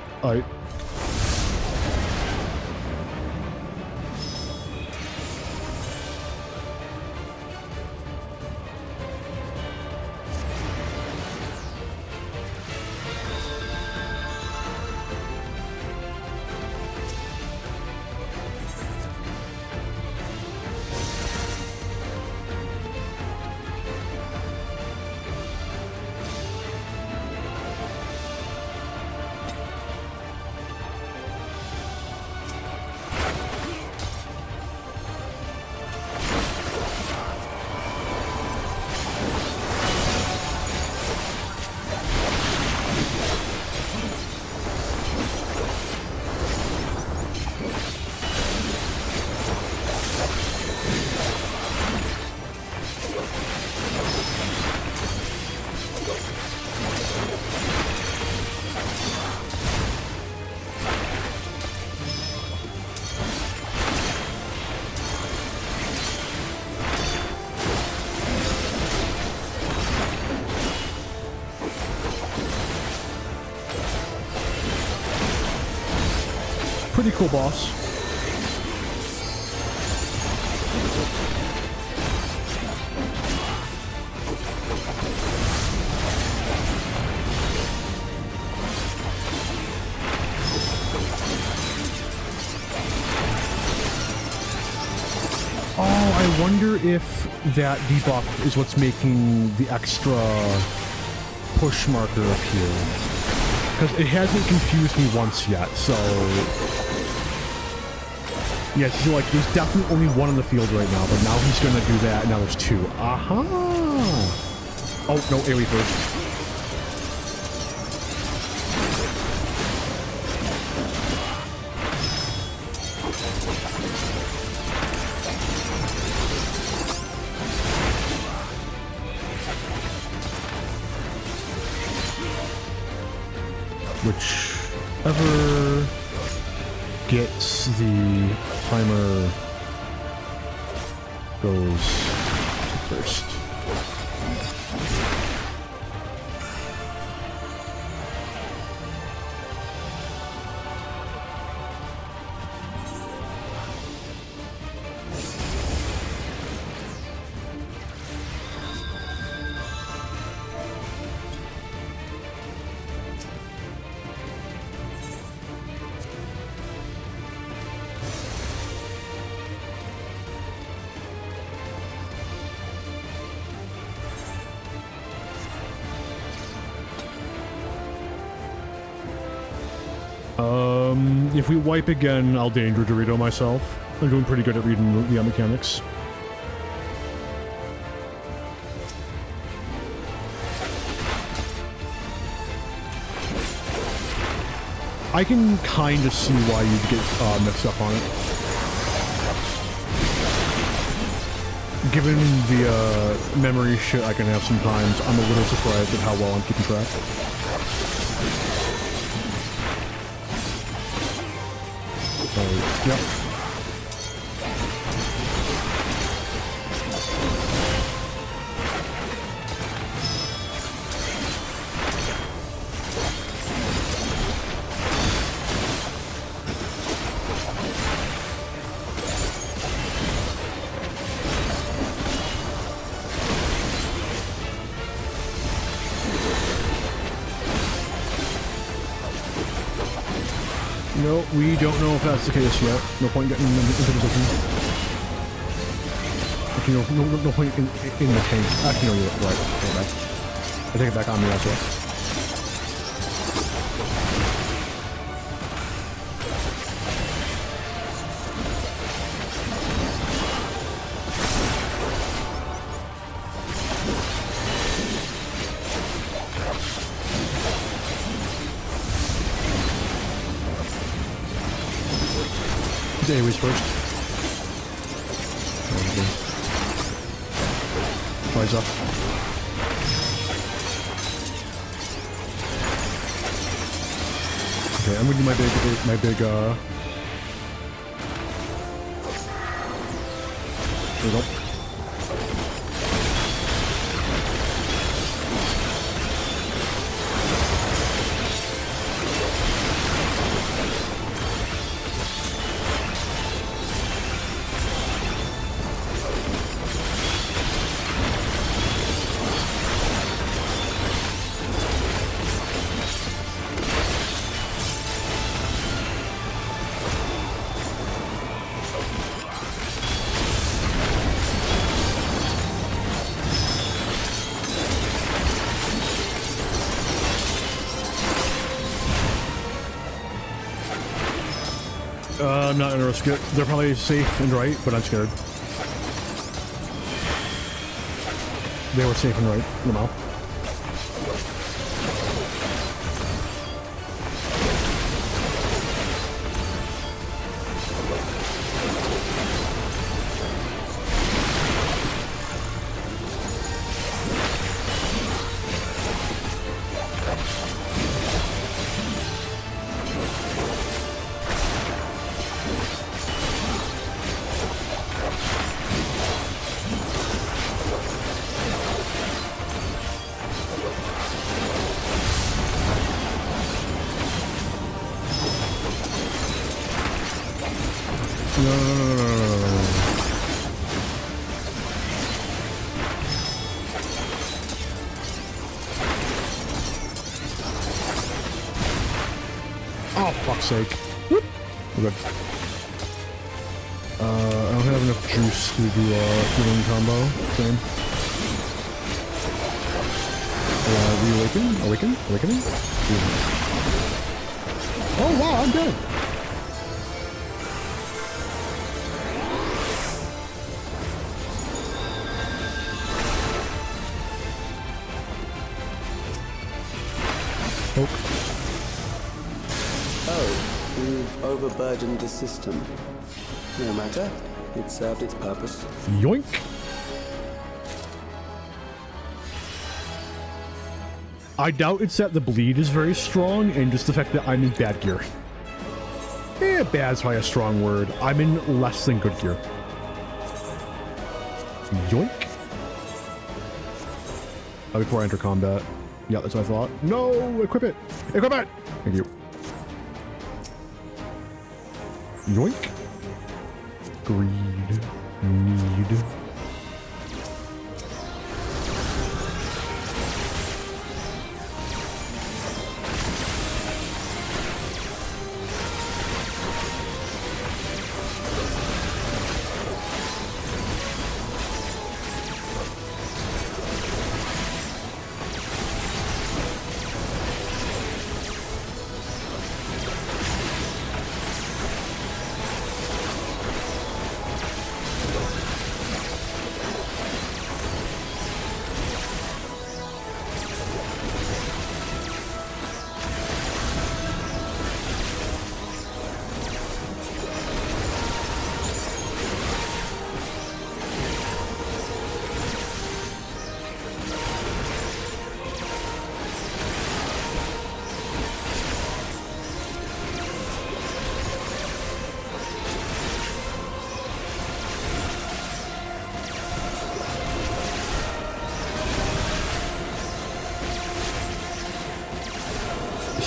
Pretty cool boss. Oh, I wonder if that debuff is what's making the extra push marker appear. Because it hasn't confused me once yet, so... Yeah, so like, there's definitely only one in the field right now, but now he's gonna do that, and now there's 2. Aha! Oh, no, AoE first. Whichever gets the timer goes first. If we wipe again, I'll Danger Dorito myself. I'm doing pretty good at reading the mechanics. I can kind of see why you'd get mixed up on it. given the memory shit I can have sometimes, I'm a little surprised at how well I'm keeping track. Yep. No, we don't know if that's the case yet. No point getting into position. Actually, no point in the tank. Actually, no, you're right. I take it back on me, that's right. Davies first. Rise up. Okay, I'm gonna do my big there we go. I'm not gonna risk it. They're probably safe and right, but I'm scared. They were safe and right. No. Oh, fuck's sake. Whoop. We're good. I don't have enough juice to do a healing combo. Same. Reawaken? Awakening? Oh wow, I'm dead! Poke.
Oh, you've overburdened the system. No matter. It served its purpose.
Yoink! I doubt it's that the bleed is very strong and just the fact that I'm in bad gear. Bad's probably a strong word. I'm in less than good gear. Yoink! Before I enter combat. Yeah, that's what I thought. No! Equip it! Equip it! Thank you. Yoink! Greed. Need.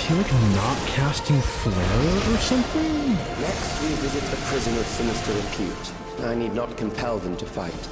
she like not casting flare or something?
Next, we visit a prison of sinister repute. I need not compel them to fight.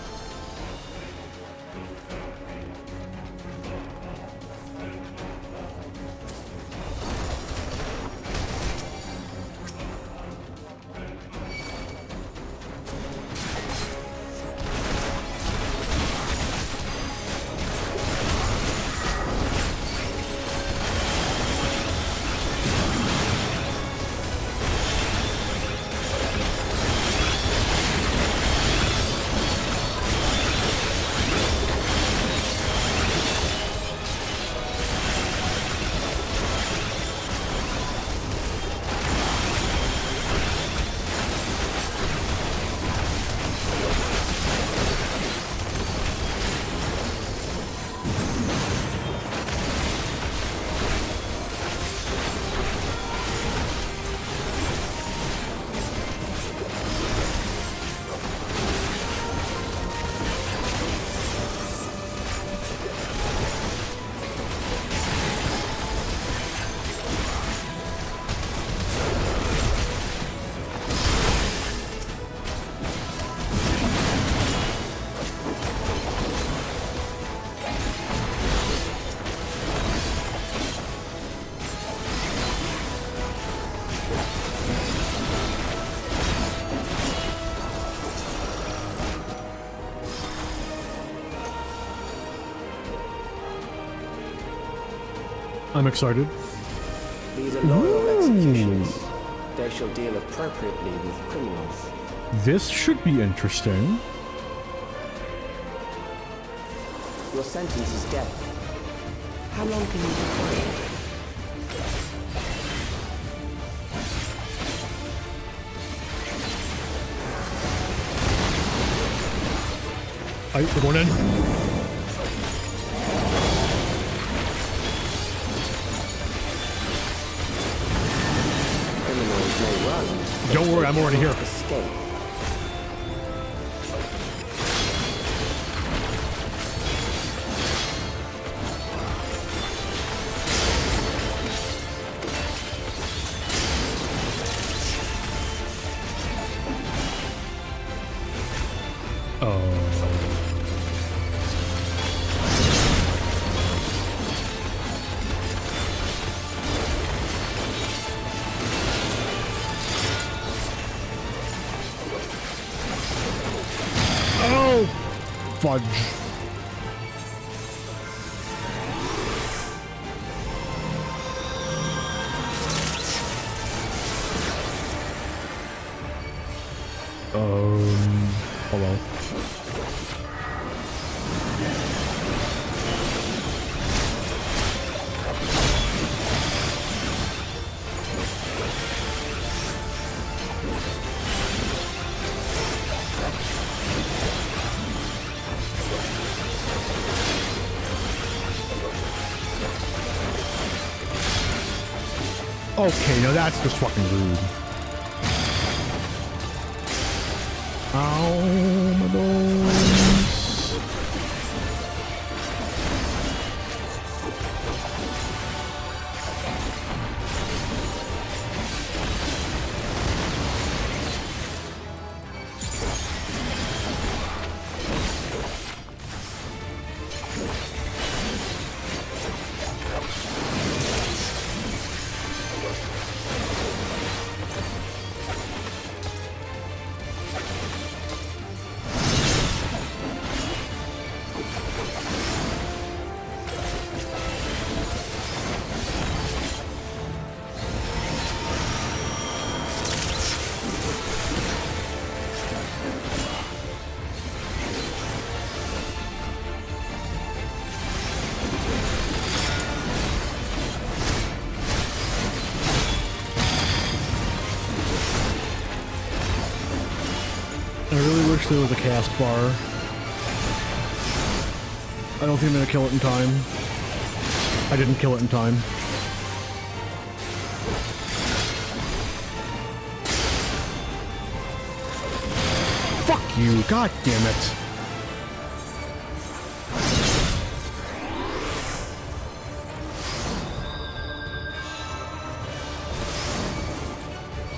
I'm excited.
These are loyal executions. They shall deal appropriately with criminals.
This should be interesting.
Your sentence is death. How long can you defy it?
We're going in. Don't worry, I'm already here.
Escape.
Fudge. Hello. Okay, now that's just fucking rude. Ow, my bones. There was a cast bar. I don't think I'm gonna kill it in time. I didn't kill it in time. Fuck you, god damn it.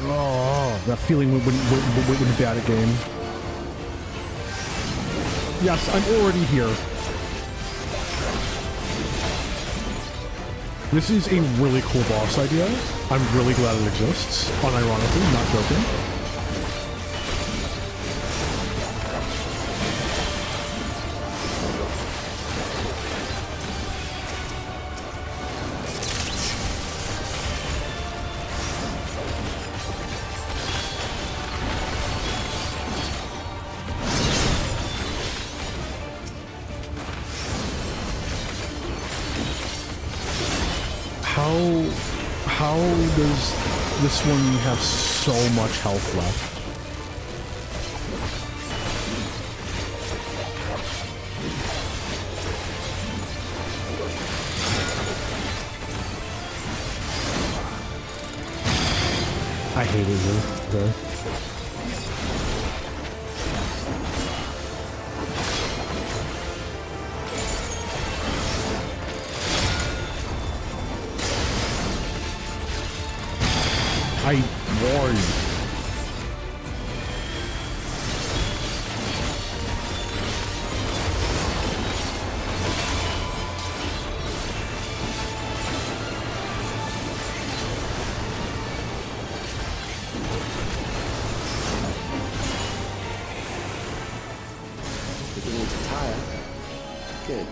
Oh, that feeling when you be at a game. Yes, I'm already here. This is a really cool boss idea. I'm really glad it exists. Unironically, not joking. How does this one have so much health left? I hate it here. Okay. I warned.
Beginning to tire? Good.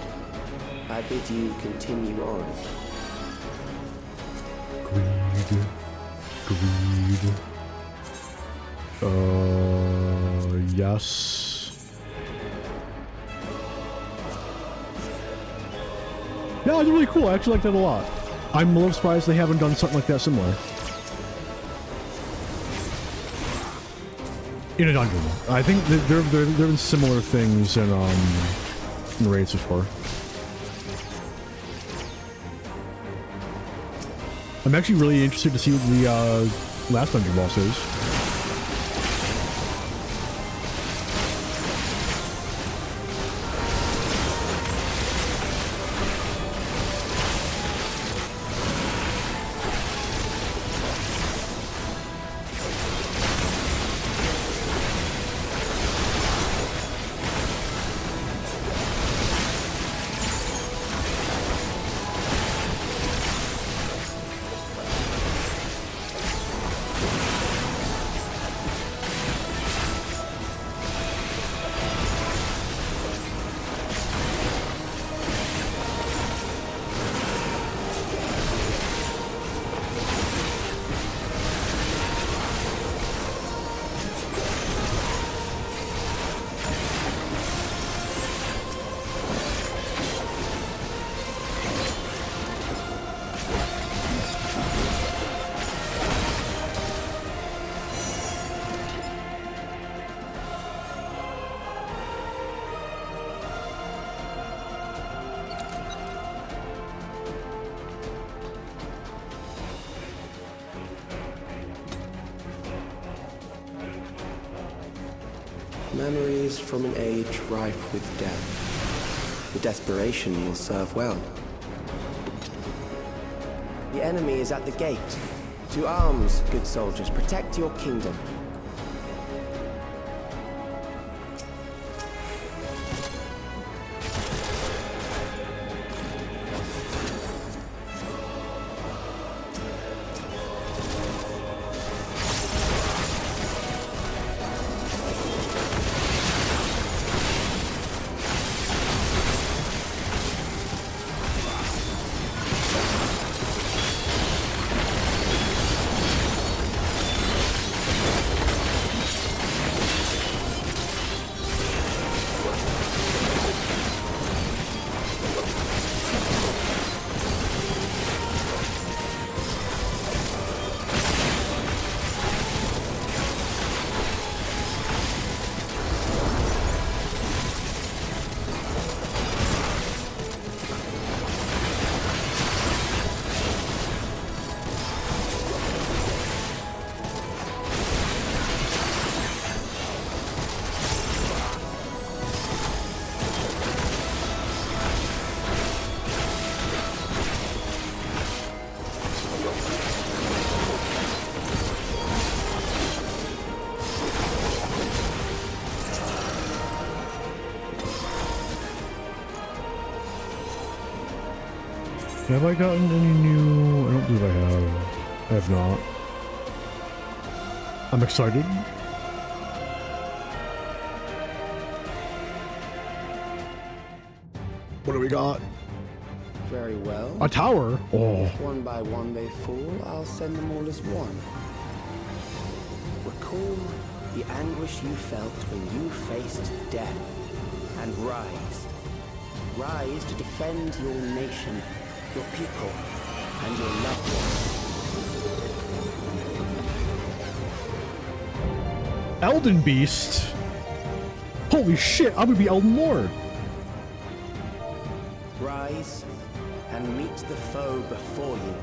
I bid you continue on.
Greed. Yes. Yeah, it's really cool. I actually like that a lot. I'm a little surprised they haven't done something like that similar. In a dungeon. I think there have been similar things in raids before. I'm actually really interested to see what the last dungeon boss is.
Memories from an age rife with death. The desperation will serve well. The enemy is at the gate. To arms, good soldiers. Protect your kingdom.
Have I gotten any new... I don't believe I have. I have not. I'm excited. What do we got?
Very well.
A tower? Oh.
If one by one they fall, I'll send them all as one. Recall the anguish you felt when you faced death, and rise. Rise to defend your nation, your people, and your loved ones.
Elden Beast? Holy shit, I'm gonna be Elden Lord.
Rise and meet the foe before you.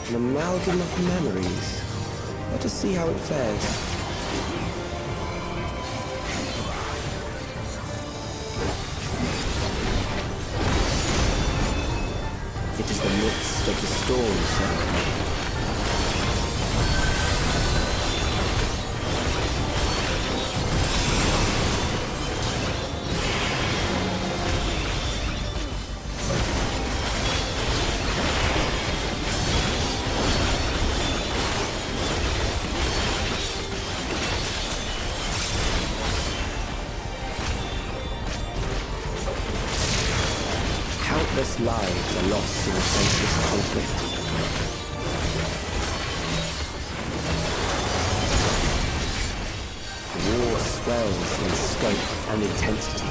An amalgam of memories. Let us see how it fares. It is the midst of the storm, sir. Countless lives are lost in a senseless conflict. The war swells in scope and intensity.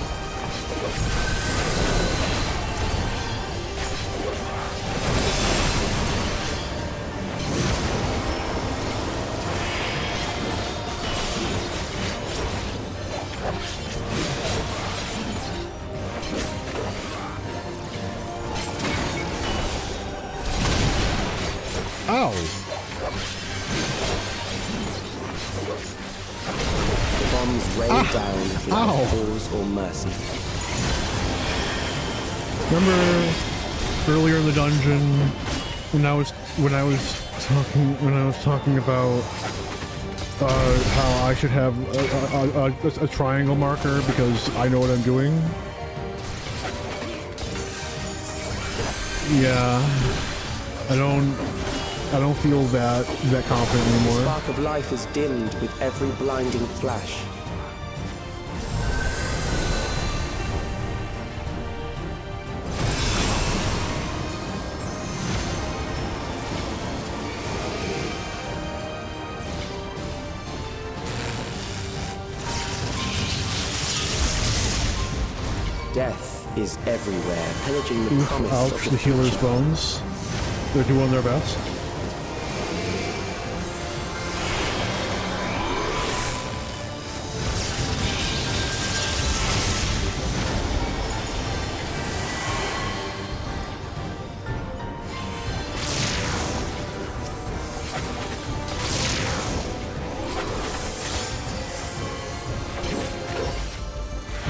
Ow!
The bombs rain down without pause or mercy.
Remember earlier in the dungeon when I was talking about how I should have a triangle marker because I know what I'm doing? Yeah. I don't feel that confident anymore.
The spark of life is dimmed with every blinding flash. Death is everywhere, pillaging the promise
ouch,
of
the healer's bones. They're doing their best.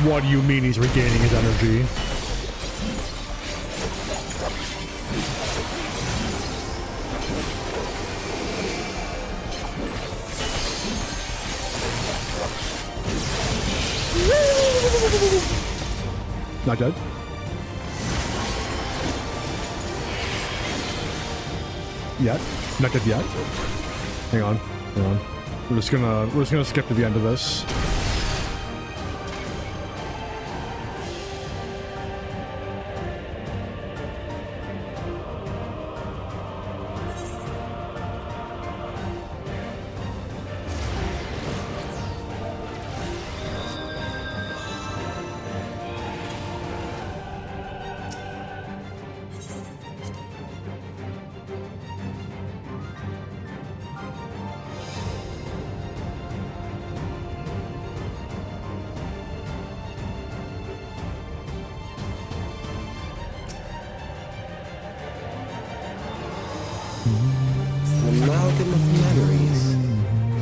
What do you mean he's regaining his energy? Not dead. Yet. Not dead yet. Hang on. Hang on. We're just gonna skip to the end of this.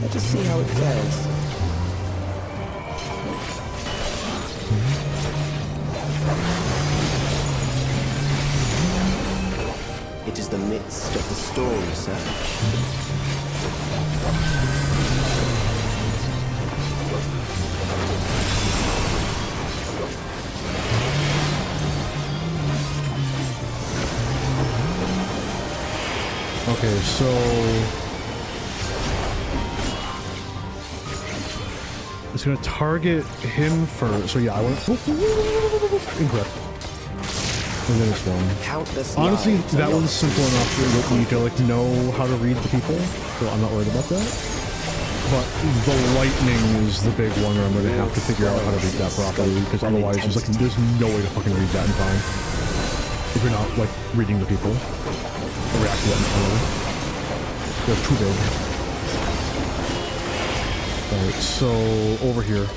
Let us see how it fares. It is the midst of the storm, sir.
Okay, so it's gonna target him first. So yeah, I want incorrect. And then this one. Honestly, that one's simple enough that you need to like know how to read the people, so I'm not worried about that. But the lightning is the big one where I'm gonna have to figure out how to read that properly, because otherwise there's no way to fucking read that in time. If you're not like reading the people. Or react to that entirely. They're too big. Alright, so over here.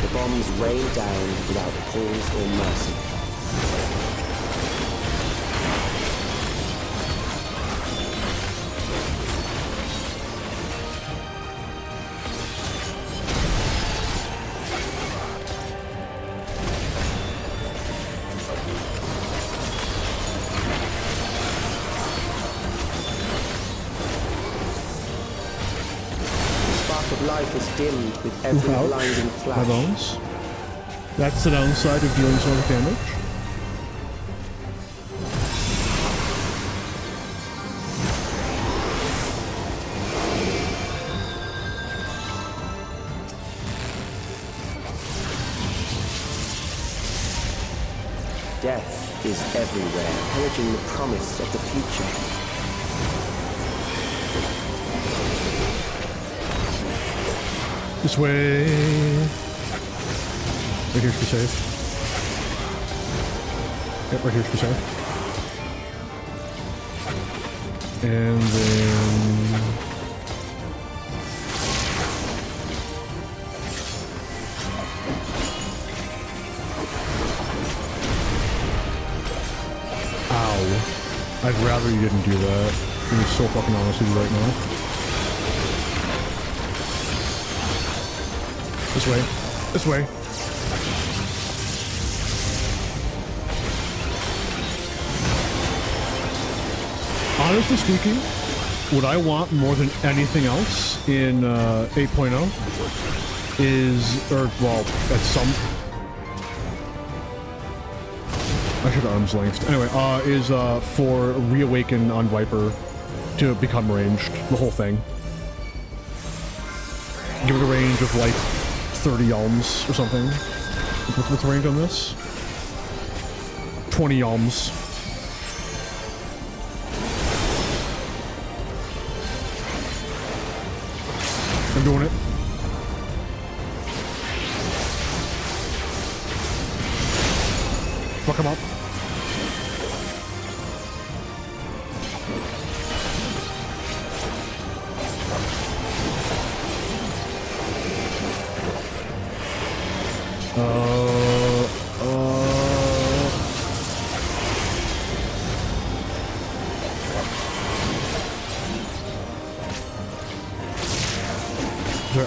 The bombs rain down without pause or mercy. Life is dimmed with every blinding flash.
My bones. That's the downside of dealing so much damage.
Death is everywhere, pillaging the promise of the future.
This way. Right here should be safe. Yep, right here should be safe. And then... Ow. I'd rather you didn't do that. I'm so fucking honest with you right now. This way. This way. Honestly speaking, what I want more than anything else in 8.0 is, or well, at some... I should arm's length. Anyway, is for Reawaken on Viper to become ranged. The whole thing. Give it a range of like 30 yalms or something. What's the range on this? 20 yalms. I'm doing it. Fuck him up.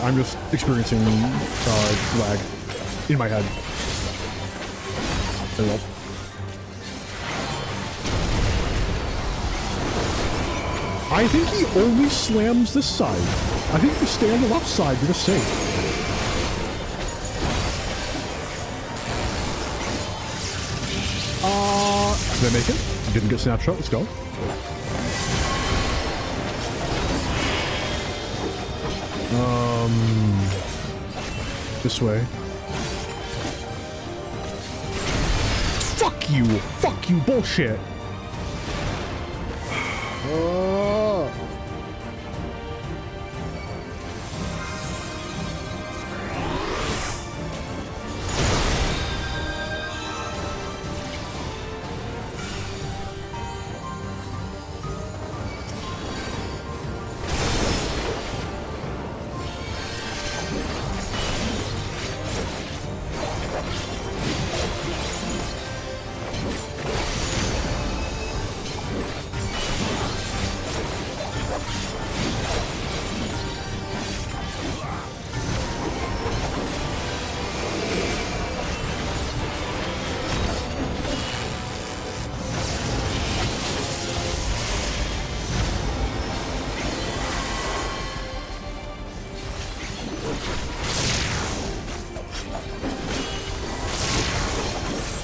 I'm just experiencing lag in my head. There we go. I think he only slams this side. I think if you stay on the left side, you're just safe. Did I make it? Didn't get snapshot. Let's go. This way. Fuck you! Fuck you! Bullshit!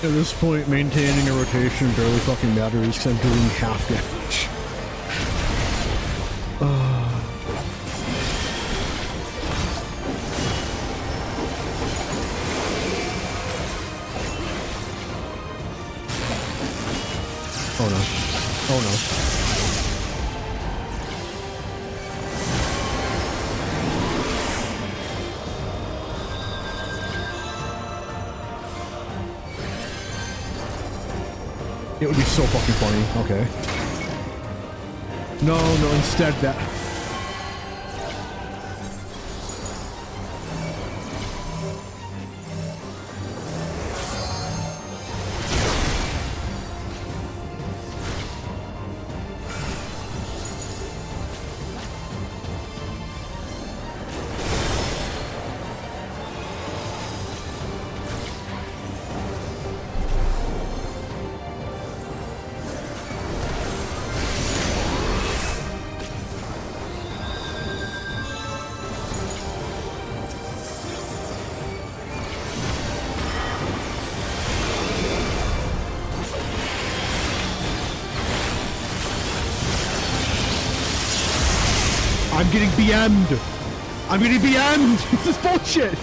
At this point, maintaining a rotation barely fucking matters because I'm doing half damage. Oh no. Oh no. It would be so fucking funny. Okay. No, instead that... I'm getting BM'd! I'm getting BM'd! This is bullshit!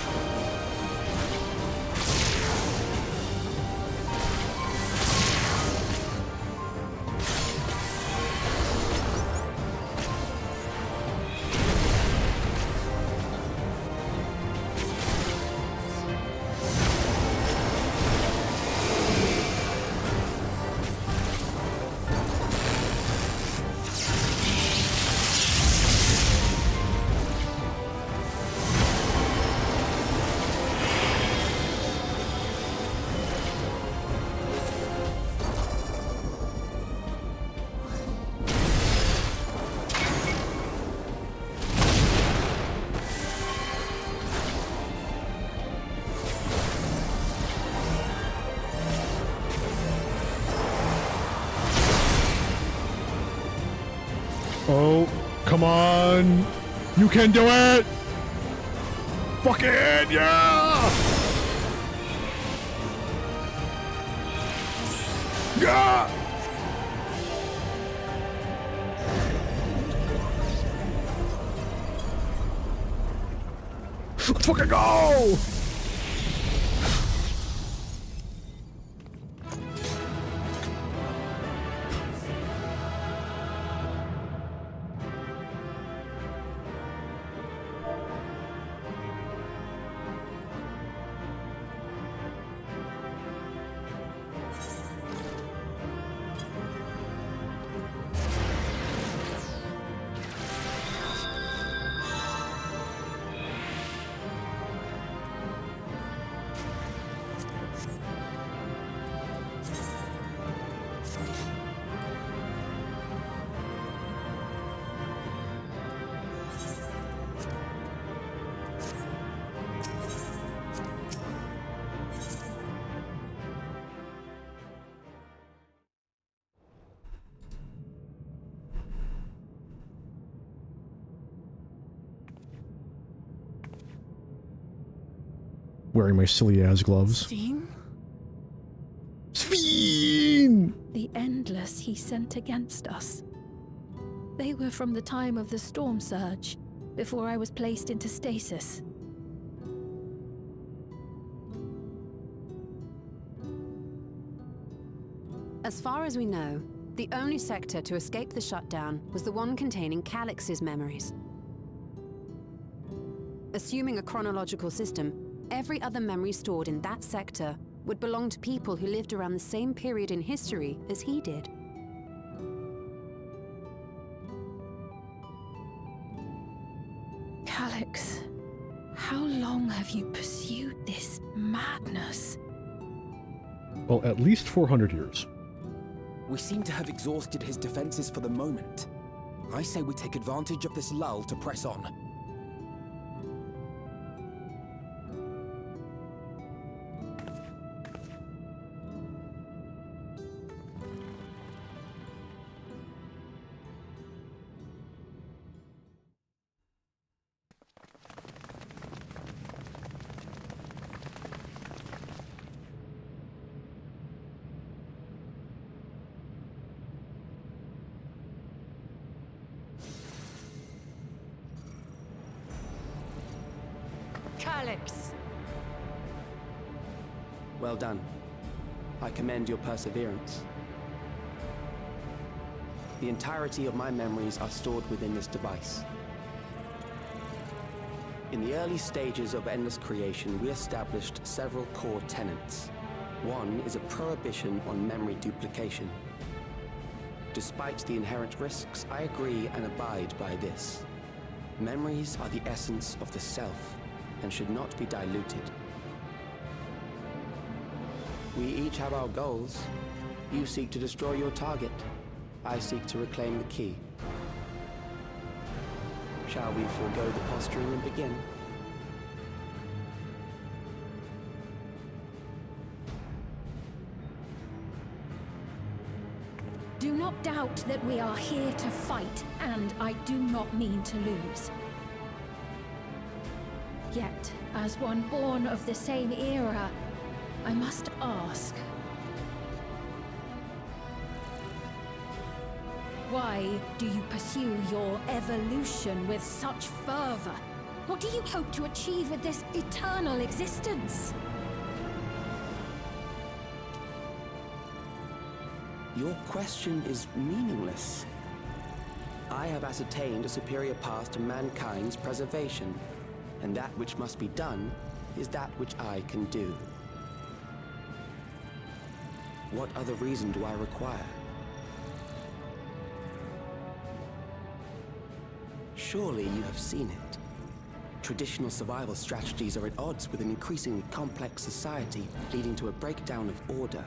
Oh, come on! You can do it! Fucking yeah! Yeah! Let's fucking go! Wearing my silly ass gloves.
Sphene?
Sphene!
The Endless he sent against us. They were from the time of the storm surge, before I was placed into stasis.
As far as we know, the only sector to escape the shutdown was the one containing Calix's memories. Assuming a chronological system, every other memory stored in that sector would belong to people who lived around the same period in history as he did.
Calix, how long have you pursued this madness.
Well, at least 400 years.
We seem to have exhausted his defenses for the moment. I say we take advantage of this lull to press on.
Calyx!
Well done. I commend your perseverance. The entirety of my memories are stored within this device. In the early stages of Endless Creation, we established several core tenets. One is a prohibition on memory duplication. Despite the inherent risks, I agree and abide by this. Memories are the essence of the self, and should not be diluted. We each have our goals. You seek to destroy your target. I seek to reclaim the key. Shall we forego the posturing and begin?
Do not doubt that we are here to fight, and I do not mean to lose. Yet, as one born of the same era, I must ask, why do you pursue your evolution with such fervor? What do you hope to achieve with this eternal existence?
Your question is meaningless. I have ascertained a superior path to mankind's preservation, and that which must be done is that which I can do. What other reason do I require? Surely you have seen it. Traditional survival strategies are at odds with an increasingly complex society, leading to a breakdown of order.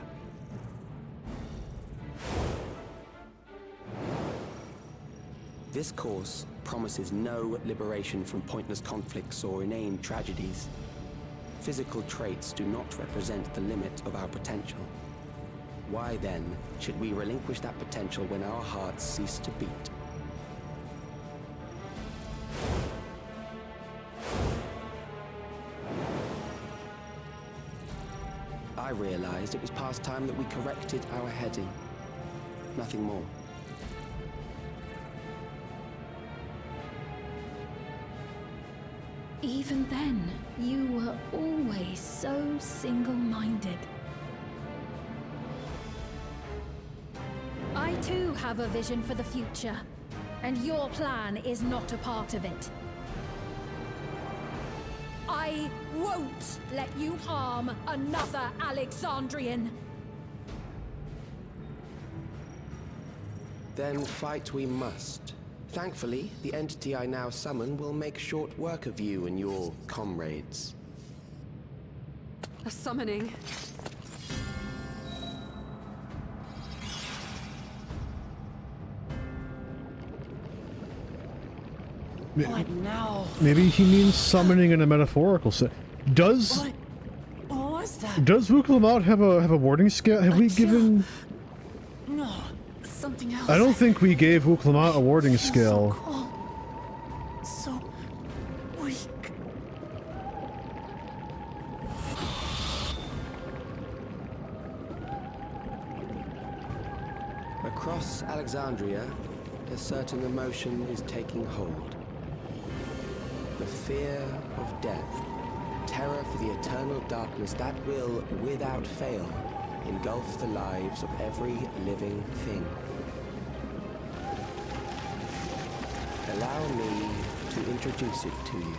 This course promises no liberation from pointless conflicts or inane tragedies. Physical traits do not represent the limit of our potential. Why then should we relinquish that potential when our hearts cease to beat? I realized it was past time that we corrected our heading. Nothing more.
Even then, you were always so single-minded. I too have a vision for the future, and your plan is not a part of it. I won't let you harm another Alexandrian.
Then fight we must. Thankfully, the entity I now summon will make short work of you and your comrades.
A summoning.
What now?
Maybe he means summoning in a metaphorical sense. Does
What was that?
Does Wuklamat have a warding scale? Have we given?
No, something else.
I don't think we gave Wuklamat a warding scale.
So weak.
Across Alexandria, a certain emotion is taking hold. The fear of death. Terror for the eternal darkness that will, without fail, engulf the lives of every living thing. Allow me to introduce it to you.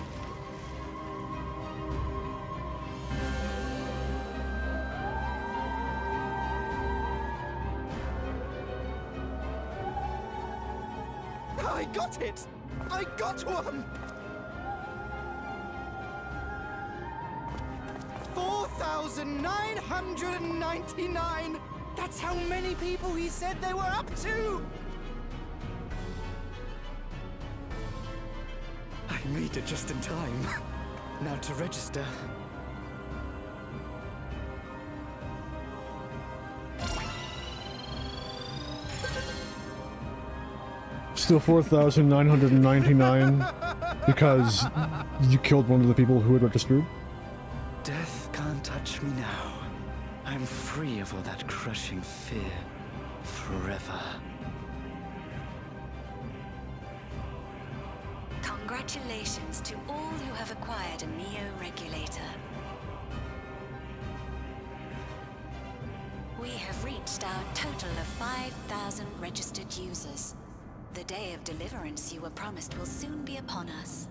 I got it! I got one! 12,999! That's how many people he said they were up to! I made it just in time. Now to register.
Still 4,999 because you killed one of the people who had registered.
Death can't touch me now. I'm free of all that crushing fear. Forever.
Congratulations to all who have acquired a Neo-Regulator. We have reached our total of 5,000 registered users. The day of deliverance you were promised will soon be upon us.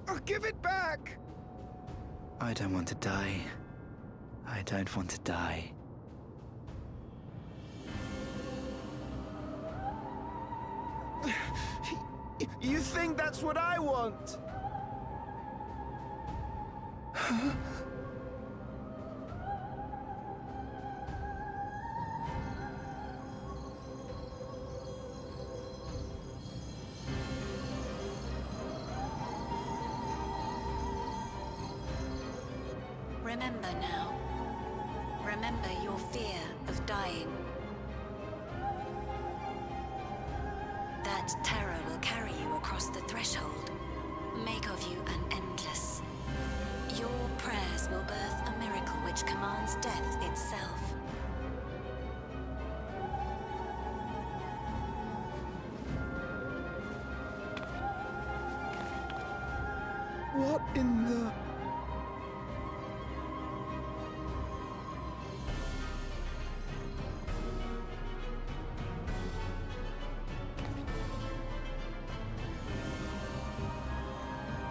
Oh, give it back! I don't want to die. I don't want to die. You think that's what I want?
Remember now. Remember your fear of dying. That terror will carry you across the threshold, make of you an endless. Your prayers will birth a miracle which commands death itself.
What in the...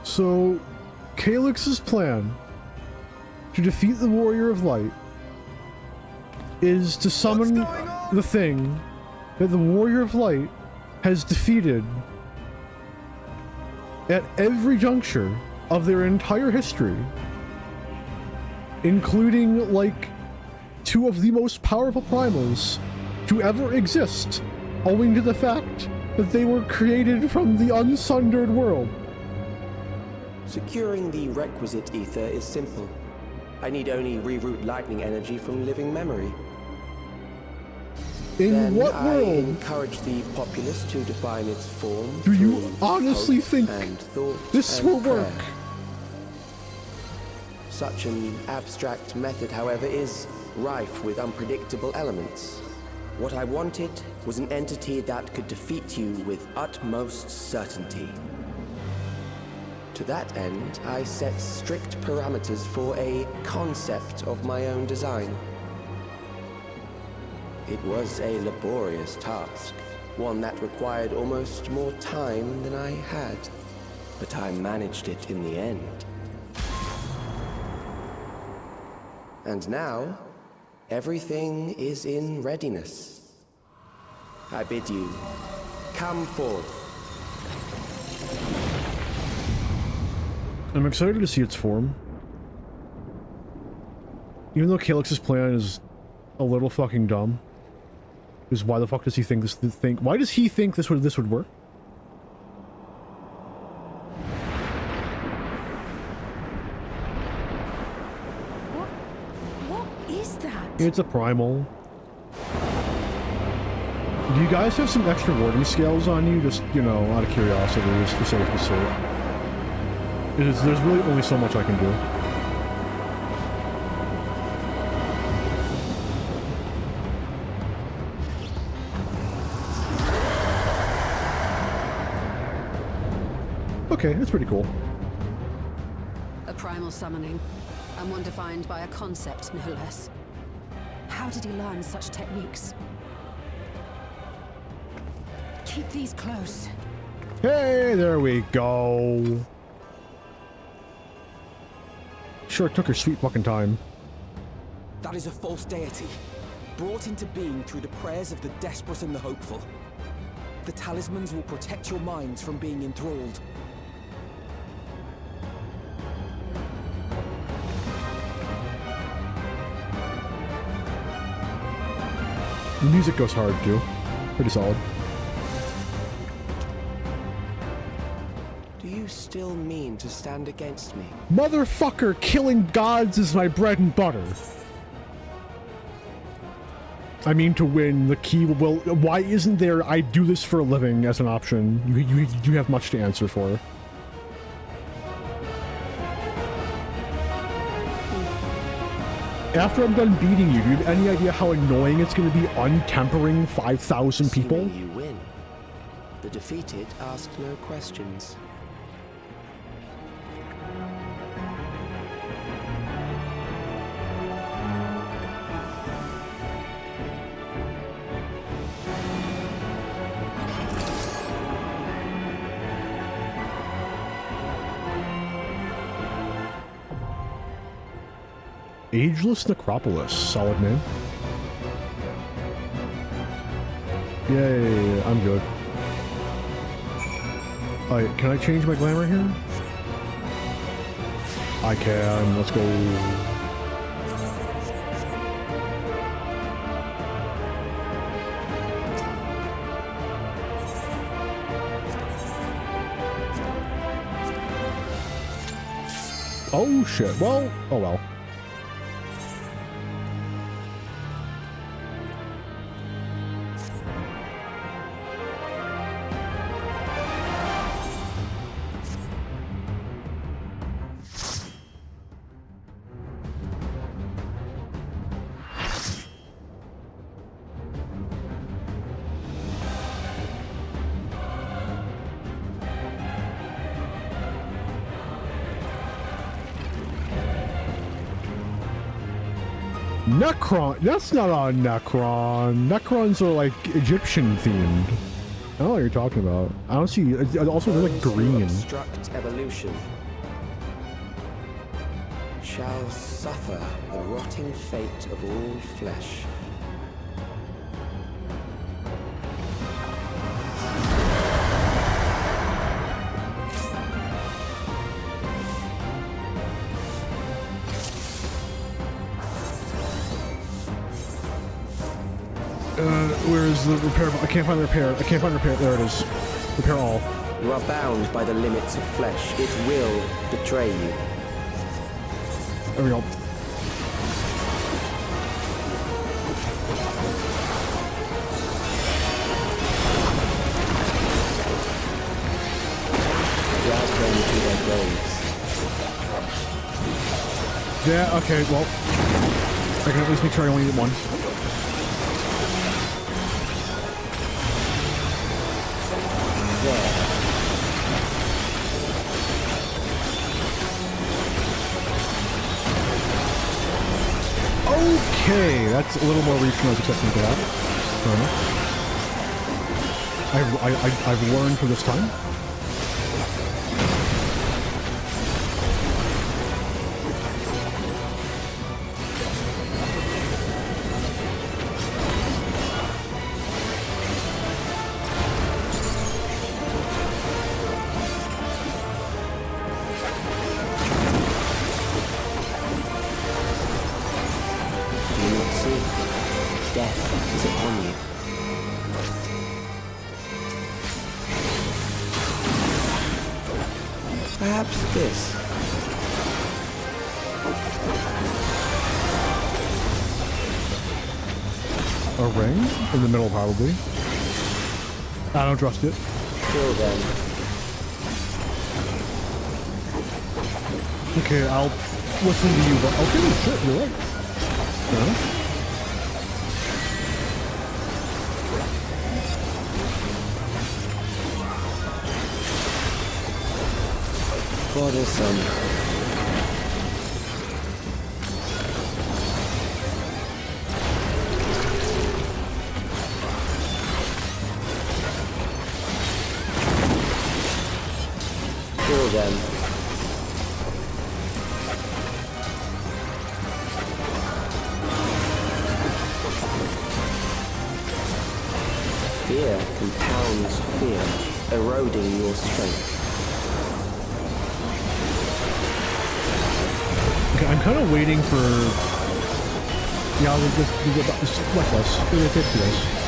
So, Calyx's plan to defeat the Warrior of Light is to summon the thing that the Warrior of Light has defeated at every juncture of their entire history, including, like, two of the most powerful primals to ever exist, owing to the fact that they were created from the unsundered world.
Securing the requisite ether is simple. I need only reroute lightning energy from living memory.
In what world
encourage the populace to define its form?
Do you honestly think this will work?
Such an abstract method, however, is rife with unpredictable elements. What I wanted was an entity that could defeat you with utmost certainty. To that end, I set strict parameters for a concept of my own design. It was a laborious task, one that required almost more time than I had, but I managed it in the end. And now, everything is in readiness. I bid you, come forth.
I'm excited to see its form. Even though Calyx's plan is a little fucking dumb. Because why the fuck does he think this thing? Why does he think this would work?
What is that?
It's a primal. Do you guys have some extra warding scales on you? Just, you know, out of curiosity, just for safety's sake. There's really only so much I can do. Okay, that's pretty cool.
A primal summoning, and one defined by a concept, no less. How did he learn such techniques? Keep these close.
Hey, there we go. Sure took her sweet fucking time.
That is a false deity, brought into being through the prayers of the desperate and the hopeful. The talismans will protect your minds from being enthralled.
The music goes hard too. Pretty solid.
Do you still mean to stand against me?
Motherfucker, killing gods is my bread and butter. I mean to win the key. Well, why isn't there I do this for a living as an option? You have much to answer for. After I'm done beating you, do you have any idea how annoying it's going to be untempering 5,000 people?
Assuming you win. The defeated ask no questions.
Ageless Necropolis, solid name. Yay, I'm good. Alright, can I change my glamour here? I can, let's go. Oh shit, well, oh well. Necron? That's not on Necron. Necrons are like Egyptian themed. I don't know what you're talking about. I don't see. Also, they're like green.
Obstruct evolution shall suffer the rotting fate of all flesh.
Where is the repair? I can't find the repair. I can't find repair. There it is. Repair all.
You are bound by the limits of flesh. It will betray you.
There we go.
Drag them to their graves.
Yeah, okay, well. I can at least make sure I only need one. Okay, that's a little more reach than I was expecting for that. Fair enough. I've learned from this time.
Perhaps this.
A ring? In the middle, probably. I don't trust it.
Kill them.
Okay, I'll listen to you, but okay, shit, you're right. Fair enough.
For the sun. Kill them. Fear compounds fear, eroding your strength.
Okay, I'm kind of waiting for Yeah, just like us. They're 50 us.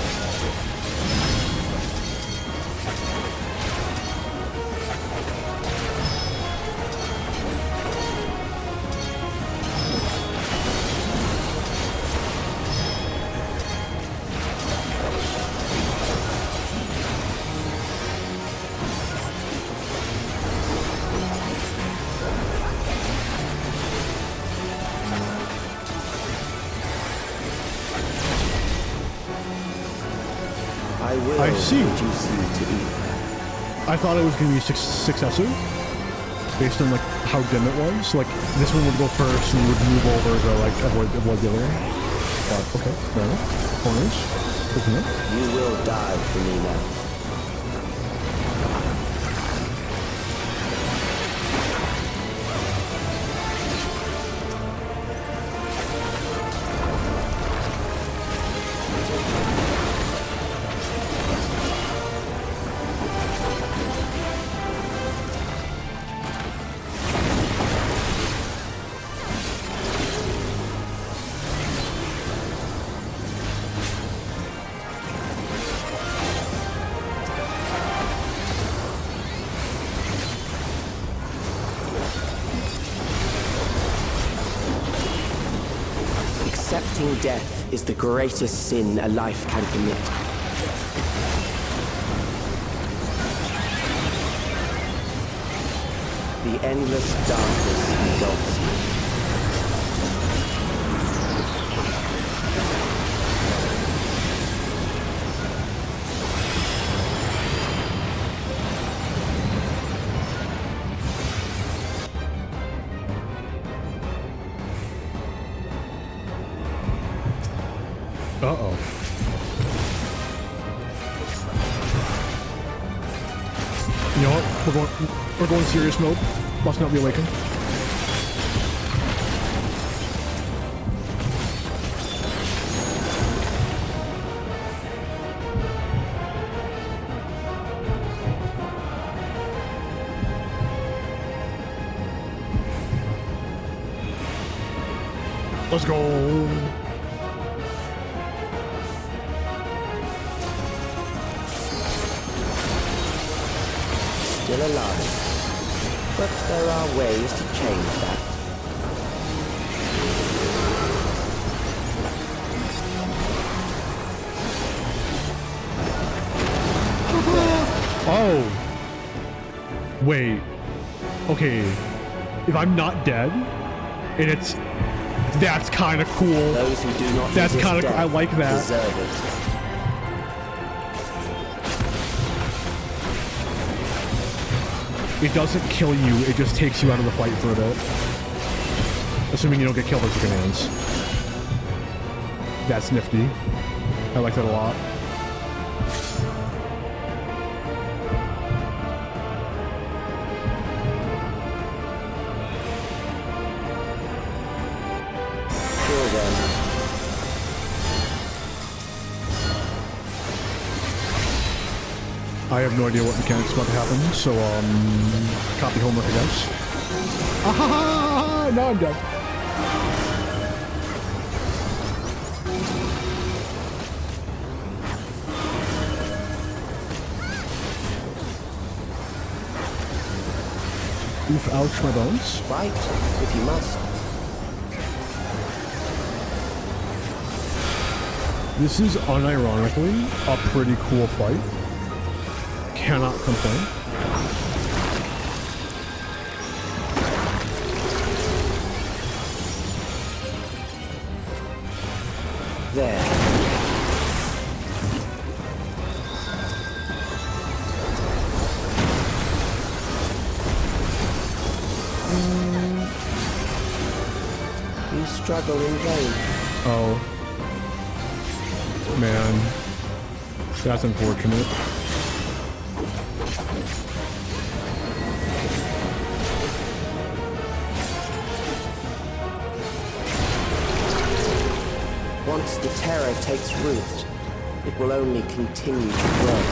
I see. I thought it was going to be successive, based on like how dim it was. Like this one would go first, and you would move over to like avoid the other one. But okay, fair enough. Corners. Okay.
You will die for me now. Accepting death is the greatest sin a life can commit. The endless darkness engulfs you.
Uh-oh. You know what? We're going serious mode. Must not be awakened. Let's go.
Still alive. But there are ways to change that.
Oh. Wait. Okay. If I'm not dead, and it's... That's kind of cool.
Those who do not
That's kind of... I like that.
Deserve it.
It doesn't kill you, it just takes you out of the fight for a bit. Assuming you don't get killed by chicken hands. That's nifty. I like that a lot.
Sure then.
I have no idea what mechanics about to happen, so, copy homework, I guess. Ah, now I'm dead. Oof, ouch, my bones.
Fight, if you must.
This is unironically a pretty cool fight. Cannot complain.
There. You struggle in vain.
Oh. Man. That's unfortunate.
Once the terror takes root, it will only continue to grow.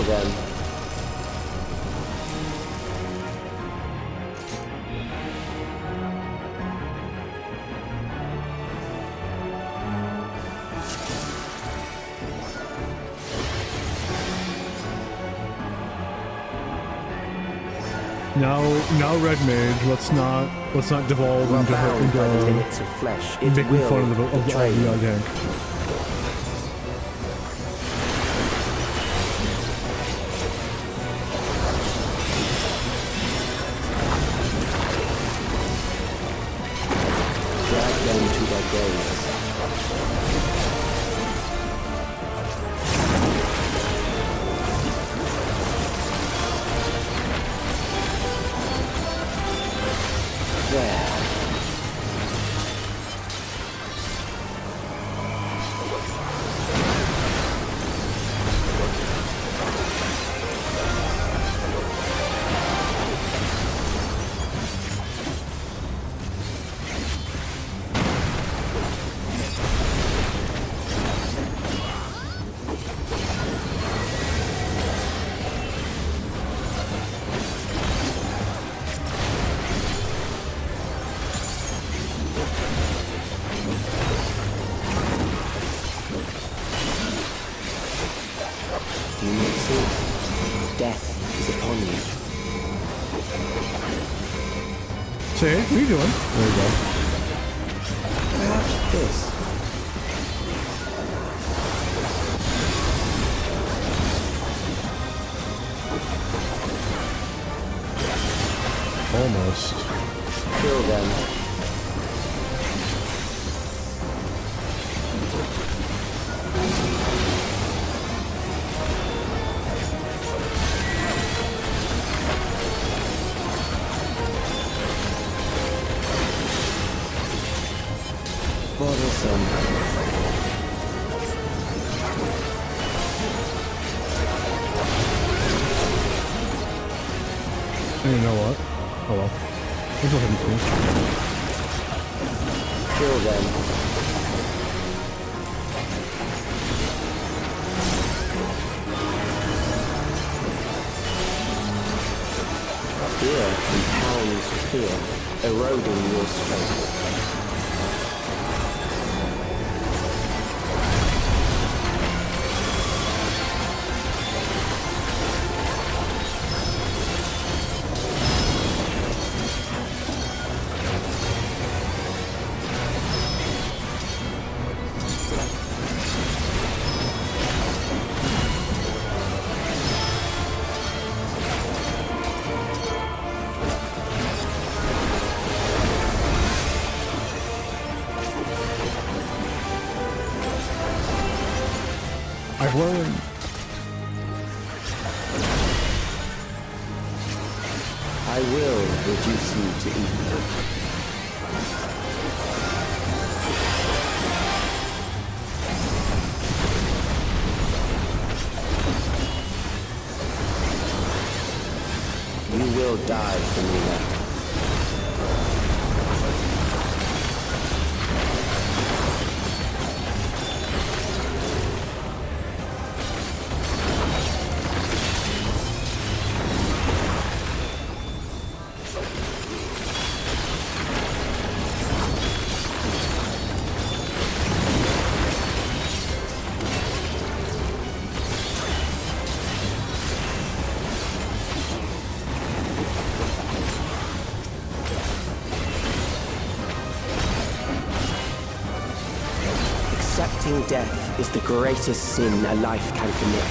then.
Now, Red Mage, let's not devolve into
limits of flesh. It
making
will
fun of the
betray you.
tank.
Drag them to their graves. There. You may see, death is upon you.
Say, what are you doing? There you go.
Perhaps this.
Almost.
Kill them. Bothersome.
And you know what? Oh well. We'll go ahead and
Kill them. Fear compounds fear, eroding your strength.
I've learned.
I will reduce you to ether. You will die for me now. Accepting death is the greatest sin a life can commit.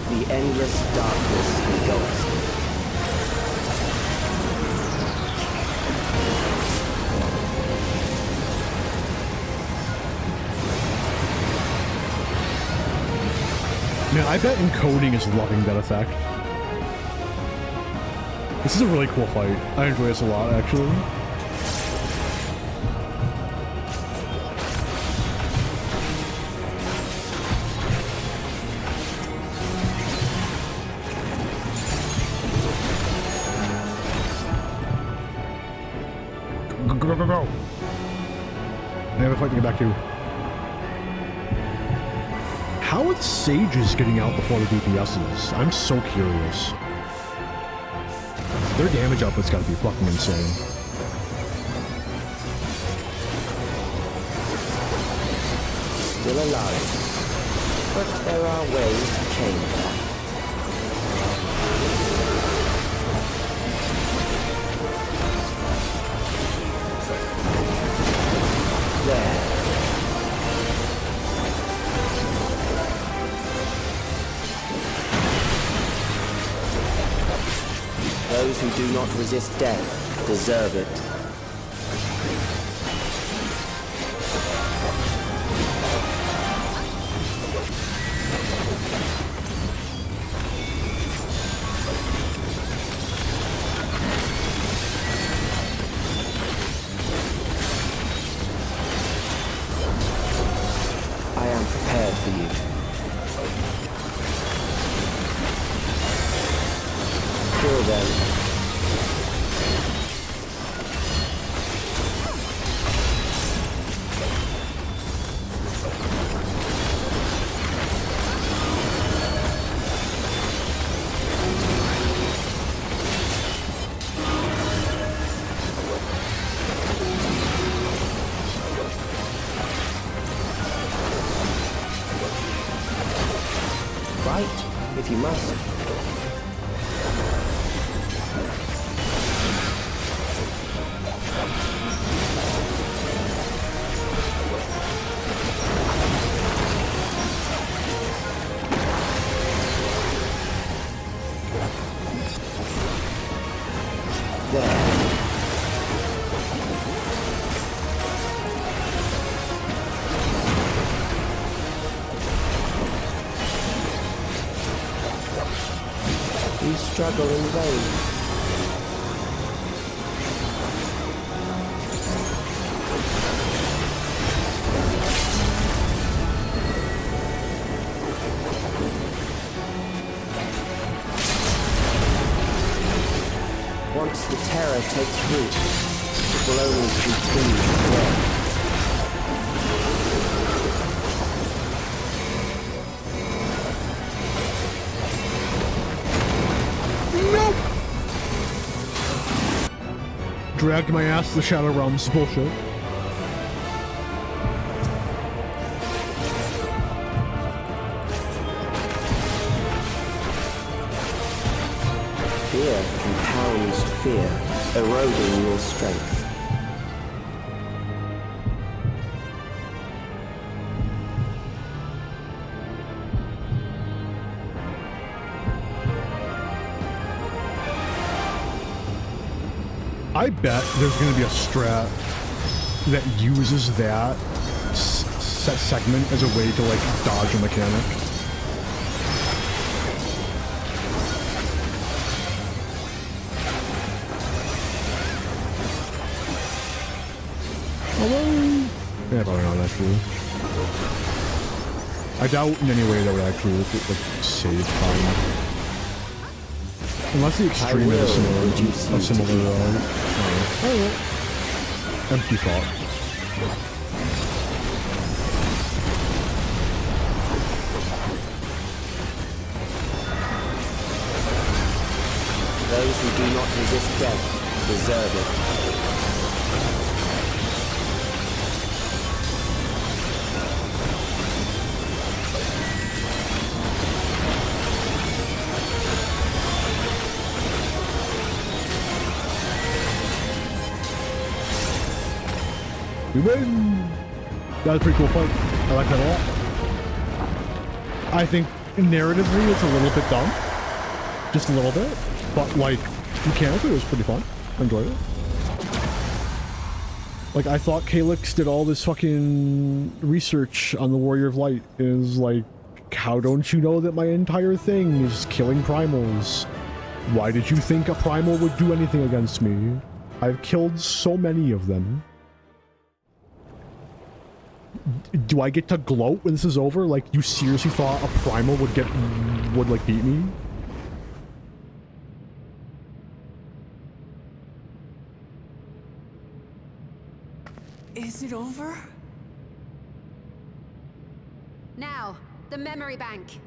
The endless darkness engulfs you.
Man, I bet encoding is loving that effect. This is a really cool fight. I enjoy this a lot, actually. Go, go, go, go! I have a fight to get back to. How are the sages getting out before the DPSs? I'm so curious. Their damage output's gotta be fucking insane.
Still alive, but there are ways to change that. There. Those who do not resist death deserve it. I am prepared for you. Kill them. Fight, if you must. You struggle in vain. Once the terror takes root, it will only continue to grow.
Dragged my ass to the Shadow Realms. Bullshit.
Fear compounds fear, eroding your strength.
I bet there's going to be a strat that uses that segment as a way to, like, dodge a mechanic. Although, yeah, probably not actually. I doubt in any way that would actually, like, save time. Unless the extreme is a similar empty thought.
Those who do not resist death deserve it.
We win! That was a pretty cool fight. I like that a lot. I think narratively it's a little bit dumb. Just a little bit. But, like, mechanically it was pretty fun. I enjoyed it. Like, I thought Calyx did all this fucking research on the Warrior of Light. Is like, how don't you know that my entire thing is killing primals? Why did you think a primal would do anything against me? I've killed so many of them. Do I get to gloat when this is over? Like, you seriously thought a primal would like beat me?
Is it over?
Now, The memory bank.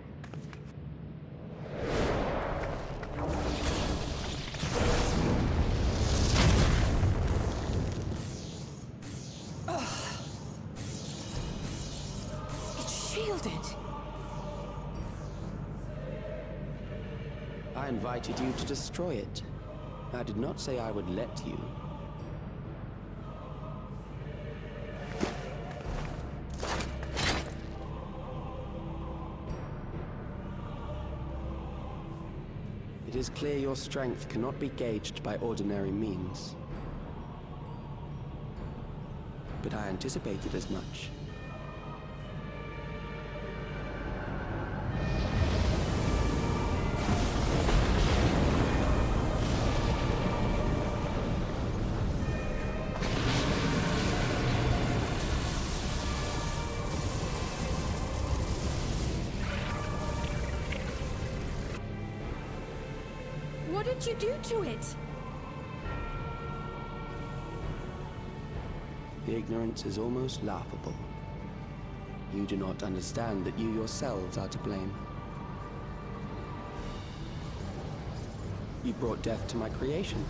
It's shielded.
I invited you to destroy it. I did not say I would let you. It is clear your strength cannot be gauged by ordinary means. But I anticipated as much.
What did you do to it?
The ignorance is almost laughable. You do not understand that you yourselves are to blame. You brought death to my creation.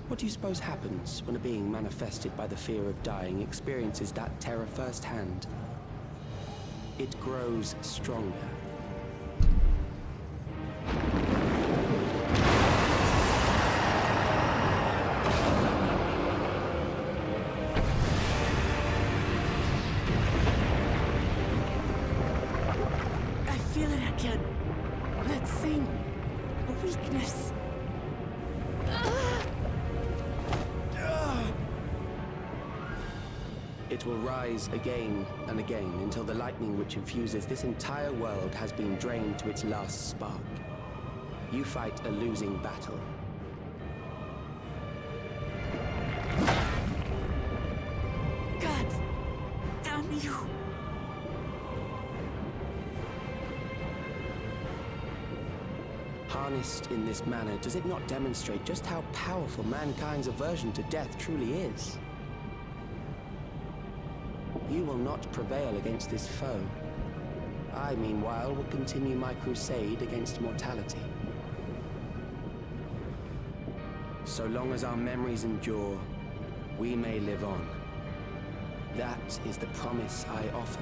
What do you suppose happens when a being manifested by the fear of dying experiences that terror firsthand? It grows stronger.
I feel it again. That same weakness.
It will rise again and again until the lightning which infuses this entire world has been drained to its last spark. You fight a losing battle.
God damn you.
Harnessed in this manner, does it not demonstrate just how powerful mankind's aversion to death truly is? You will not prevail against this foe. I, meanwhile, will continue my crusade against mortality. So long as our memories endure, we may live on. That is the promise I offer.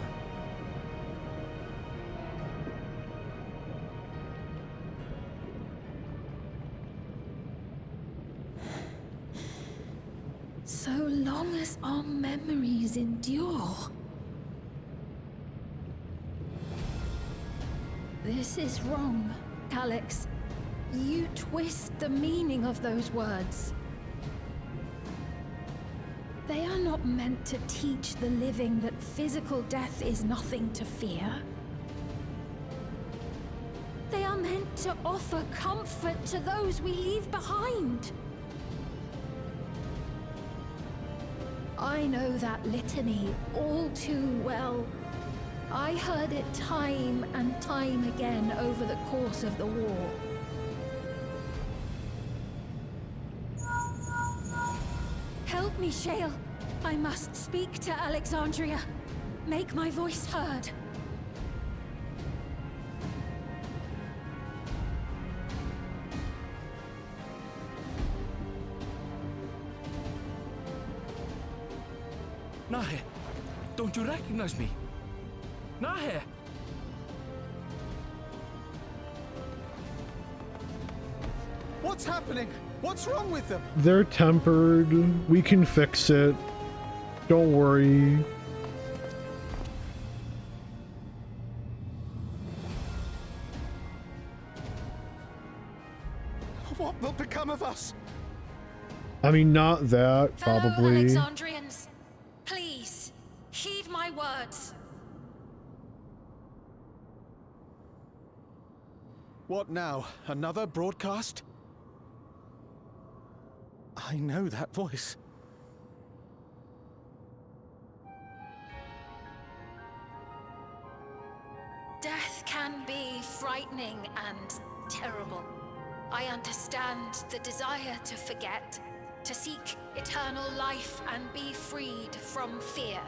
So long as our memories endure. This is wrong, Alex. You twist the meaning of those words. They are not meant to teach the living that physical death is nothing to fear. They are meant to offer comfort to those we leave behind. I know that litany all too well. I heard it time and time again over the course of the war. Help me, Shale. I must speak to Alexandria. Make my voice heard.
Nahe, don't you recognize me? Nahe!
What's happening? What's wrong with them?
They're tempered. We can fix it. Don't worry.
What will become of us?
I mean, not that, probably.
Fellow Alexandrians, please, heed my words.
What now? Another broadcast? I know that voice.
Death can be frightening and terrible. I understand the desire to forget, to seek eternal life and be freed from fear.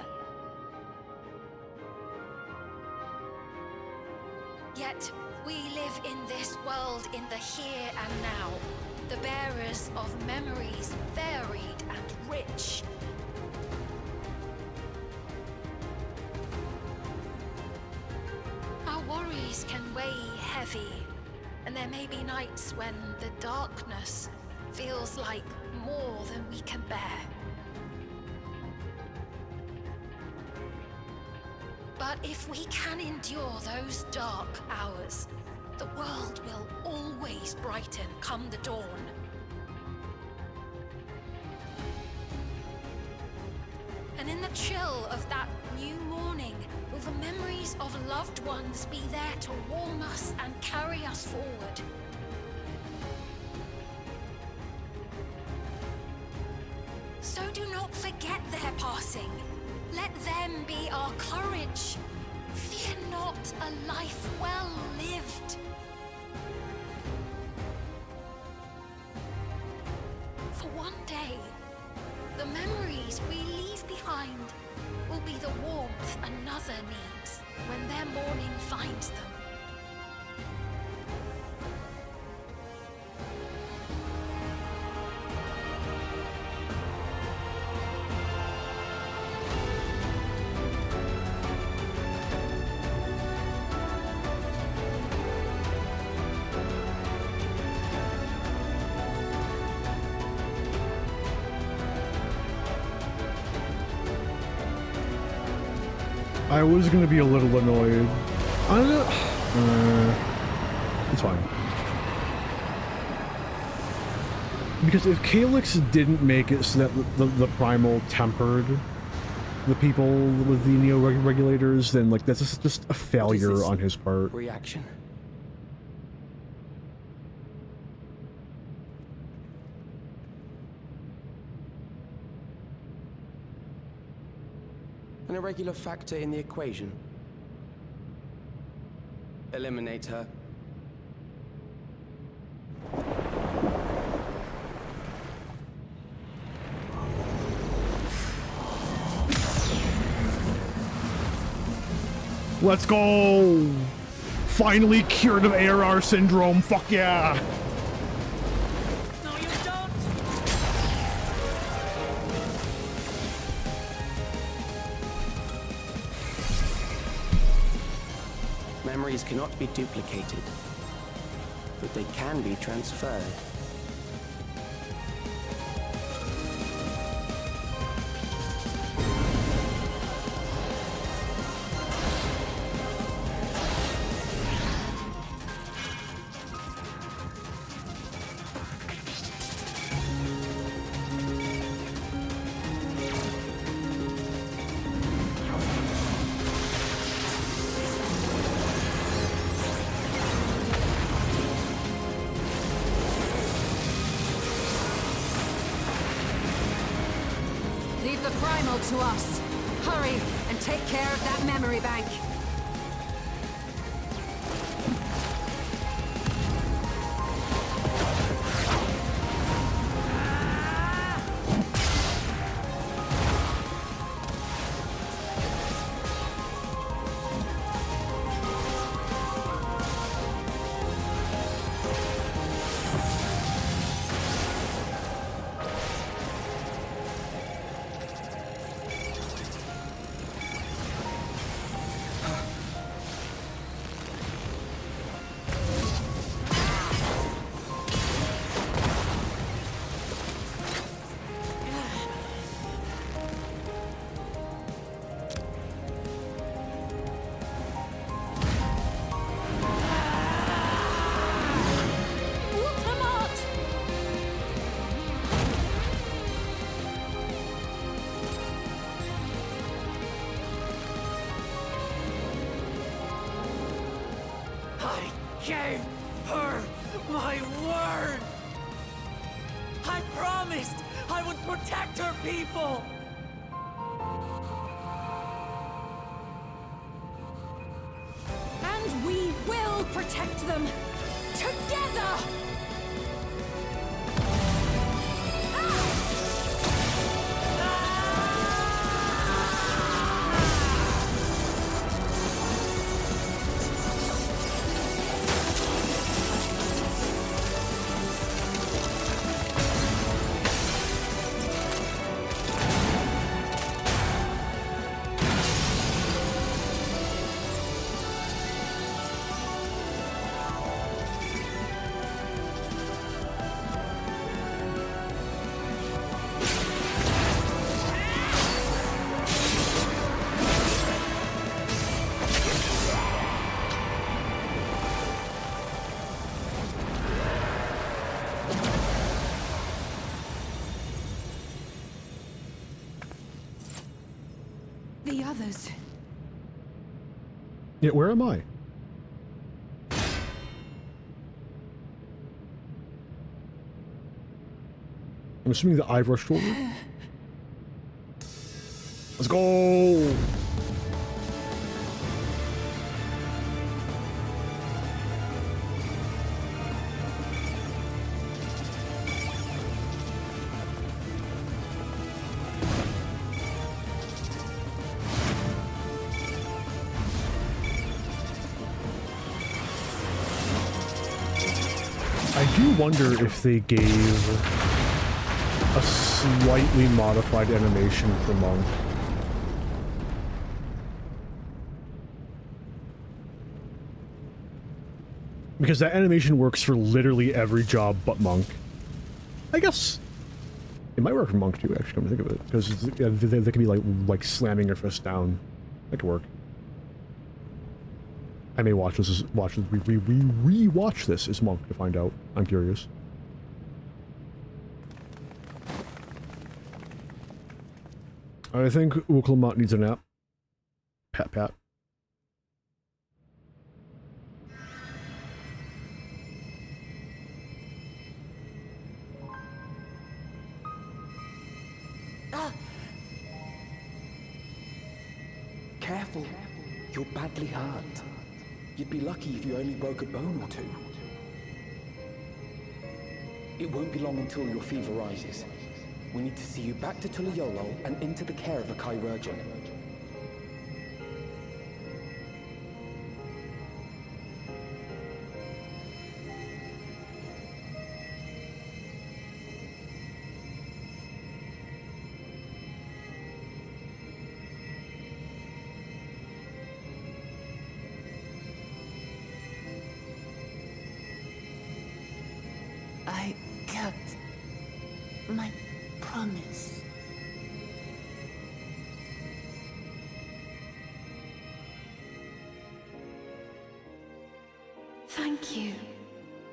We live in this world in the here and now, the bearers of memories varied and rich. Our worries can weigh heavy, and there may be nights when the darkness feels like more than we can bear. But if we can endure those dark hours, the world will always brighten come the dawn. And in the chill of that new morning, will the memories of loved ones be there to warm us and carry us forward? So do not forget their passing. Let them be our courage. Fear not a life well lived. For one day, the memories we leave behind will be the warmth another needs when their morning finds them.
I was gonna be a little annoyed. I don't know. It's fine. Because if Calyx didn't make it so that the Primal tempered the people with the Neo-Regulators, then like that's just a failure on his part.
Reaction. An irregular factor in the equation. Eliminate her.
Let's go! Finally cured of ARR syndrome, fuck yeah!
Memories cannot be duplicated, but they can be transferred.
Leave the Primal to us. Hurry and take care of that memory bank.
Gave her my word! I promised I would protect her people!
And we will protect them together!
others.
Yeah, where am I? I'm assuming that I've rushed over. Let's go! I do wonder if they gave a slightly modified animation for Monk. Because that animation works for literally every job but Monk. I guess it might work for Monk too, actually, come to think of it. Because they can be like slamming your fist down. That could work. I may watch this as re-watch this as Monk to find out. I'm curious. I think Uklamat needs a nap. Pat pat.
Careful. You're badly hurt. You'd be lucky if you only broke a bone or two. It won't be long until your fever rises. We need to see you back to Tulayolo and into the care of a chirurgeon.
I kept my promise.
Thank you,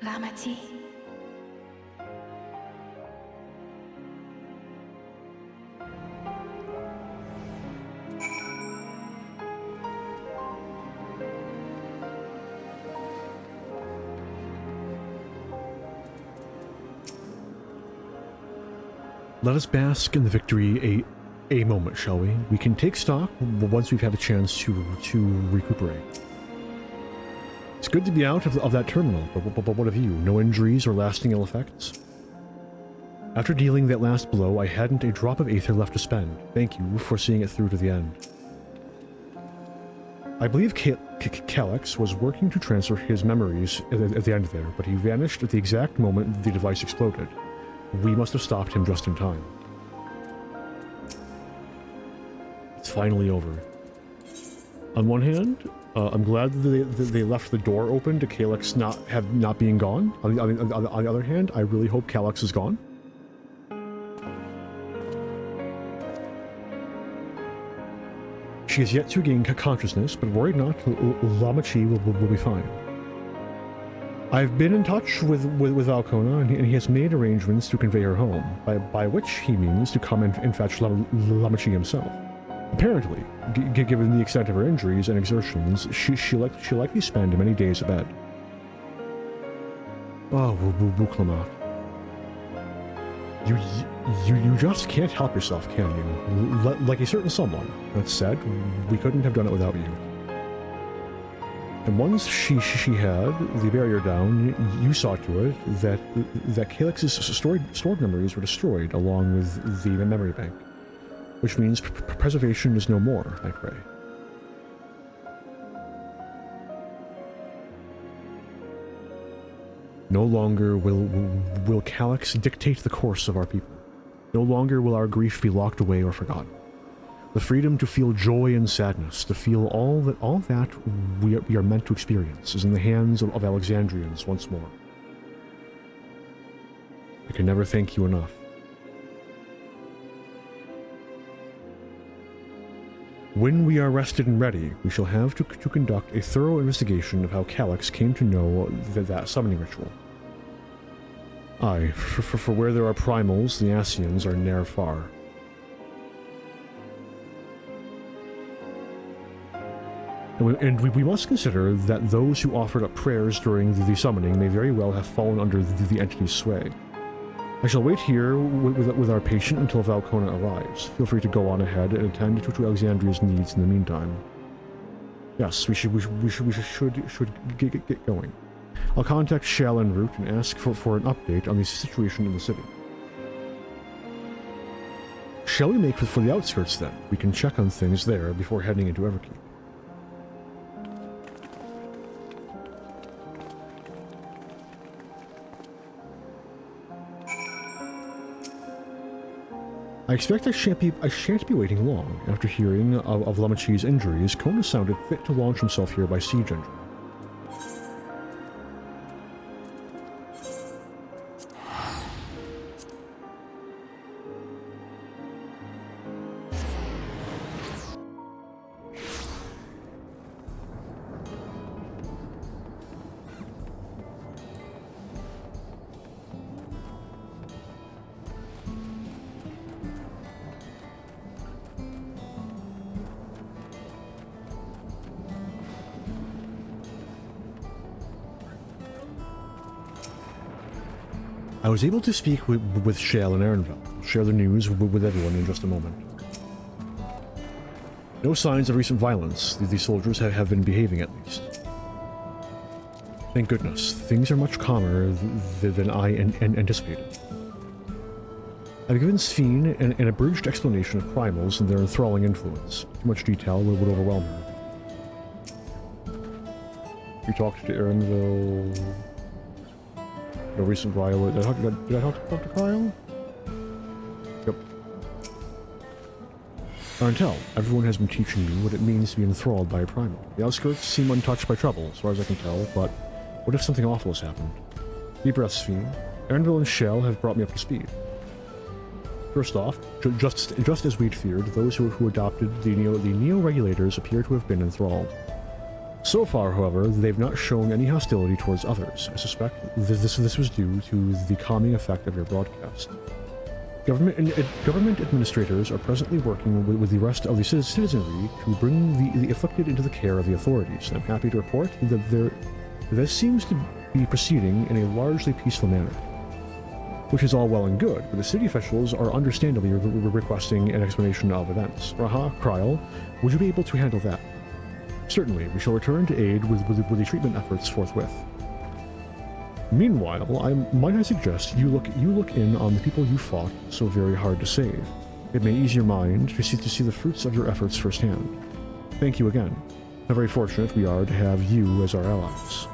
Lamati.
Let us bask in the victory a moment, shall we? We can take stock once we've had a chance to recuperate. It's good to be out of that terminal, but what of you? No injuries or lasting ill effects? After dealing that last blow, I hadn't a drop of aether left to spend. Thank you for seeing it through to the end. I believe Calyx was working to transfer his memories at the end there, but he vanished at the exact moment the device exploded. We must have stopped him just in time. It's finally over. On one hand, I'm glad that they left the door open to Calyx not being gone. On the other hand, I really hope Calyx is gone. She has yet to gain consciousness, but worry not, Lamachi will be fine. I've been in touch with Alcona, and he has made arrangements to convey her home, by which he means to come and fetch Lamachi himself. Apparently, given the extent of her injuries and exertions, she'll likely spend many days abed. Oh, Buklamat. You just can't help yourself, can you? Like a certain someone. That said, we couldn't have done it without you. And once she had the barrier down, you saw to it that Calyx's stored memories were destroyed along with the memory bank. Which means preservation is no more, I pray. No longer will Calyx dictate the course of our people. No longer will our grief be locked away or forgotten. The freedom to feel joy and sadness, to feel all that we are meant to experience, is in the hands of Alexandrians once more. I can never thank you enough. When we are rested and ready, we shall have to conduct a thorough investigation of how Calyx came to know that summoning ritual. Aye, for where there are primals, the Asians are ne'er far. And we must consider that those who offered up prayers during the summoning may very well have fallen under the entity's sway. I shall wait here with our patient until Valcona arrives. Feel free to go on ahead and attend to Alexandria's needs in the meantime. Yes, we should get going. I'll contact Shell en route and ask for an update on the situation in the city. Shall we make for the outskirts then? We can check on things there before heading into Everkeep. I expect I shan't be waiting long. After hearing of Lamachi's injuries, Kona sounded fit to launch himself here by siege engine. I was able to speak with Shale and Ehrenfeld. I'll share the news with everyone in just a moment. No signs of recent violence. These soldiers have been behaving at least. Thank goodness. Things are much calmer than I anticipated. I've given Sphene an abridged explanation of primals and their enthralling influence. Too much detail would overwhelm her. You talked to Ehrenfeld... No recent violence. Did I talk to Kyle? Yep. Until everyone has been teaching me what it means to be enthralled by a primal. The outskirts seem untouched by trouble, as far as I can tell, but what if something awful has happened? Deep breath, Sphene. Ehrenville and Shell have brought me up to speed. First off, just as we'd feared, those who adopted the Neo-Regulators appear to have been enthralled. So far, however, they've not shown any hostility towards others. I suspect this was due to the calming effect of your broadcast. Government administrators are presently working with the rest of the citizenry to bring the afflicted into the care of the authorities. I'm happy to report that this seems to be proceeding in a largely peaceful manner. Which is all well and good, but the city officials are understandably requesting an explanation of events. Raha, Kryl, would you be able to handle that? Certainly, we shall return to aid with the treatment efforts forthwith. Meanwhile, might I suggest you look in on the people you fought so very hard to save. It may ease your mind to see the fruits of your efforts firsthand. Thank you again. How very fortunate we are to have you as our allies.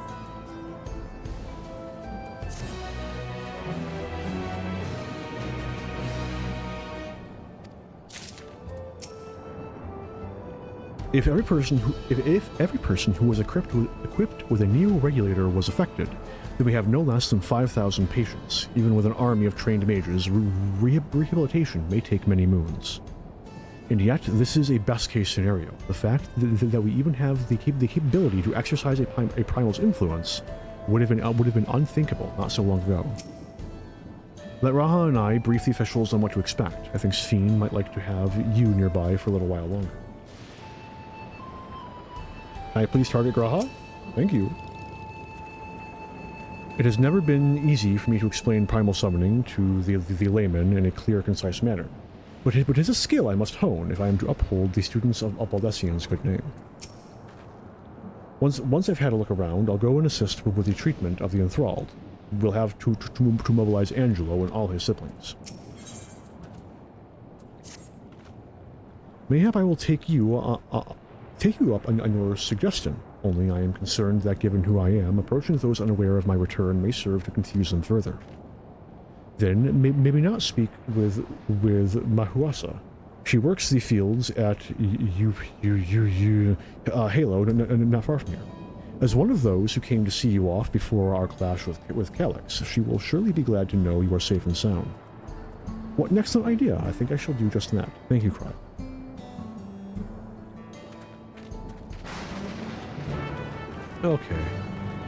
If every person who was equipped with a Neo-Regulator was affected, then we have no less than 5,000 patients. Even with an army of trained mages, rehabilitation may take many moons. And yet, this is a best-case scenario. The fact that we even have the capability to exercise a primal's influence would have been unthinkable not so long ago. Let Raha and I brief the officials on what to expect. I think Sphene might like to have you nearby for a little while longer. Can I please target Graha? Thank you. It has never been easy for me to explain primal summoning to the layman in a clear, concise manner, but it is a skill I must hone if I am to uphold the students of Baldessian's good name. Once I've had a look around, I'll go and assist with the treatment of the enthralled. We'll have to mobilize Angelo and all his siblings. Mayhap I will take you up on your suggestion, only I am concerned that given who I am, approaching those unaware of my return may serve to confuse them further. Then, maybe not speak with Mahuasa. She works the fields at Halo, not far from here. As one of those who came to see you off before our clash with Calyx, she will surely be glad to know you are safe and sound. What an excellent idea! I think I shall do just that. Thank you, Cry. Okay.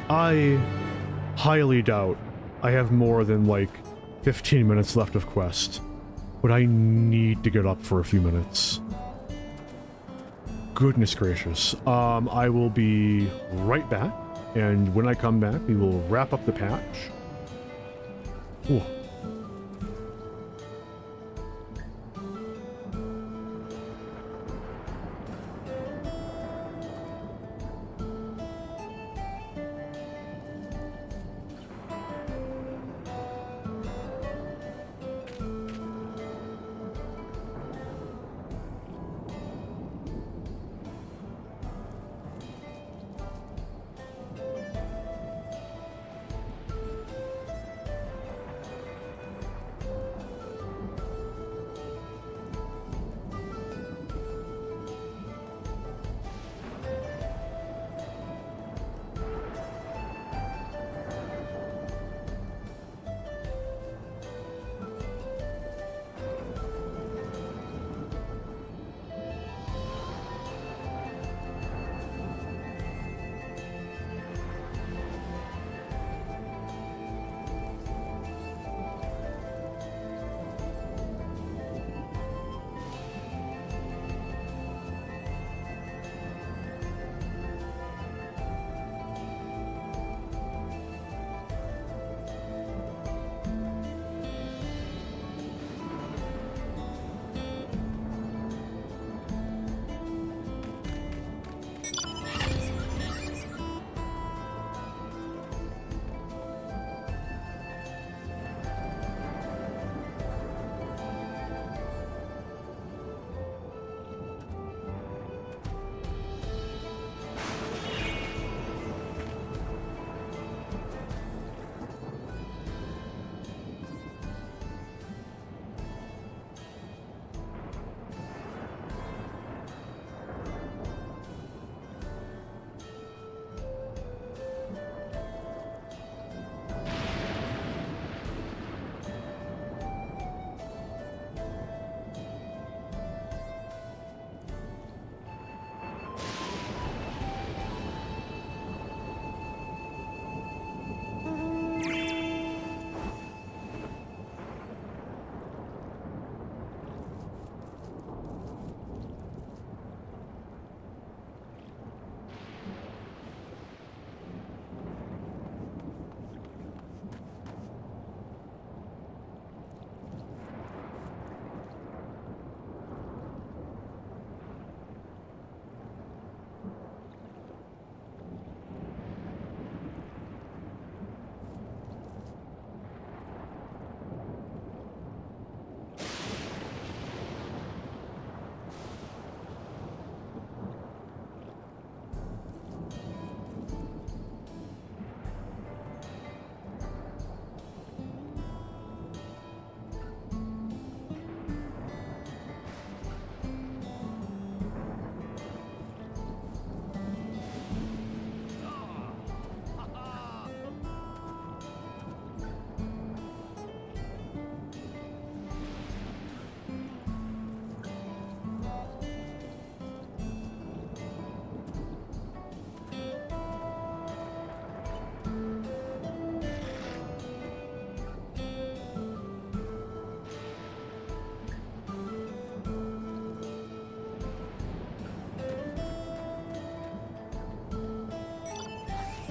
I highly doubt I have more than, 15 minutes left of quest. But I need to get up for a few minutes. goodness gracious. I will be right back, and when I come back, we will wrap up the patch. Ooh.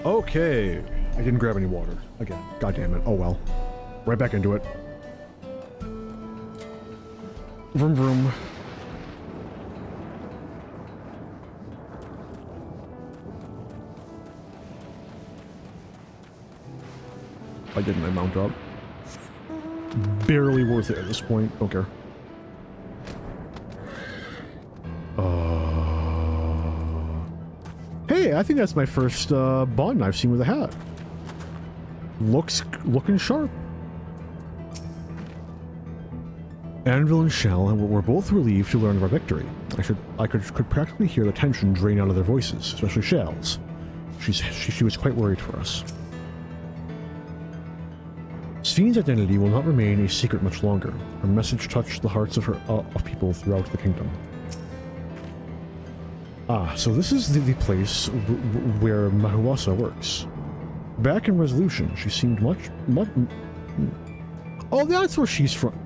Okay. I didn't grab any water. Again. God damn it. Oh well. Right back into it. Vroom vroom. Why didn't I mount up? Barely worth it at this point. Don't care. Hey, I think that's my first bond I've seen with a hat. Looking sharp. Anvil and Shell were both relieved to learn of our victory. I could practically hear the tension drain out of their voices, especially Shell's. She was quite worried for us. Sven's identity will not remain a secret much longer. Her message touched the hearts of people throughout the kingdom. Ah, so this is the place where Mahuasa works. Back in Resolution, she seemed much... Oh, that's where she's from.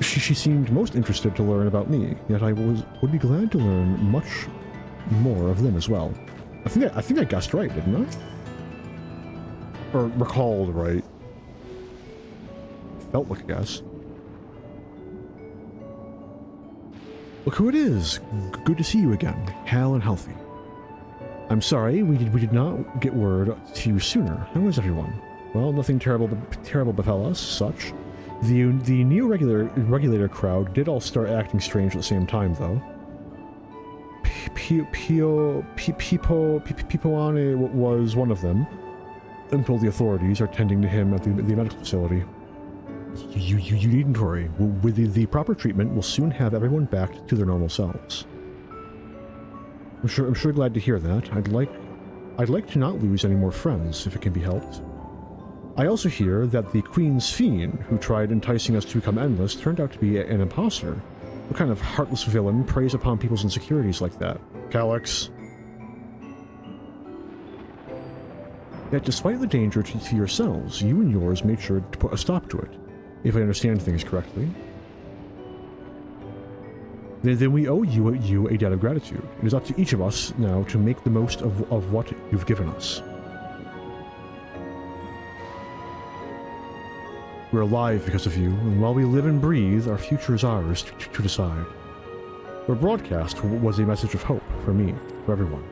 She seemed most interested to learn about me, yet I would be glad to learn much more of them as well. I think I guessed right, didn't I? Or recalled right. Felt like a guess. Look who it is! Good to see you again, hale and healthy. I'm sorry, we did not get word to you sooner. How is everyone? Well, nothing terrible befell us, such. The neo-regulator crowd did all start acting strange at the same time, though. Pipoane was one of them, until the authorities are tending to him at the medical facility. You needn't worry. With the proper treatment, we'll soon have everyone back to their normal selves. I'm sure glad to hear that. I'd like to not lose any more friends, if it can be helped. I also hear that the Queen's Fiend, who tried enticing us to become endless, turned out to be an imposter. What kind of heartless villain preys upon people's insecurities like that? Calyx. Yet despite the danger to yourselves, you and yours made sure to put a stop to it, if I understand things correctly. Then we owe you a debt of gratitude. It is up to each of us now to make the most of what you've given us. We're alive because of you, and while we live and breathe, our future is ours to decide. Your broadcast was a message of hope for me, for everyone.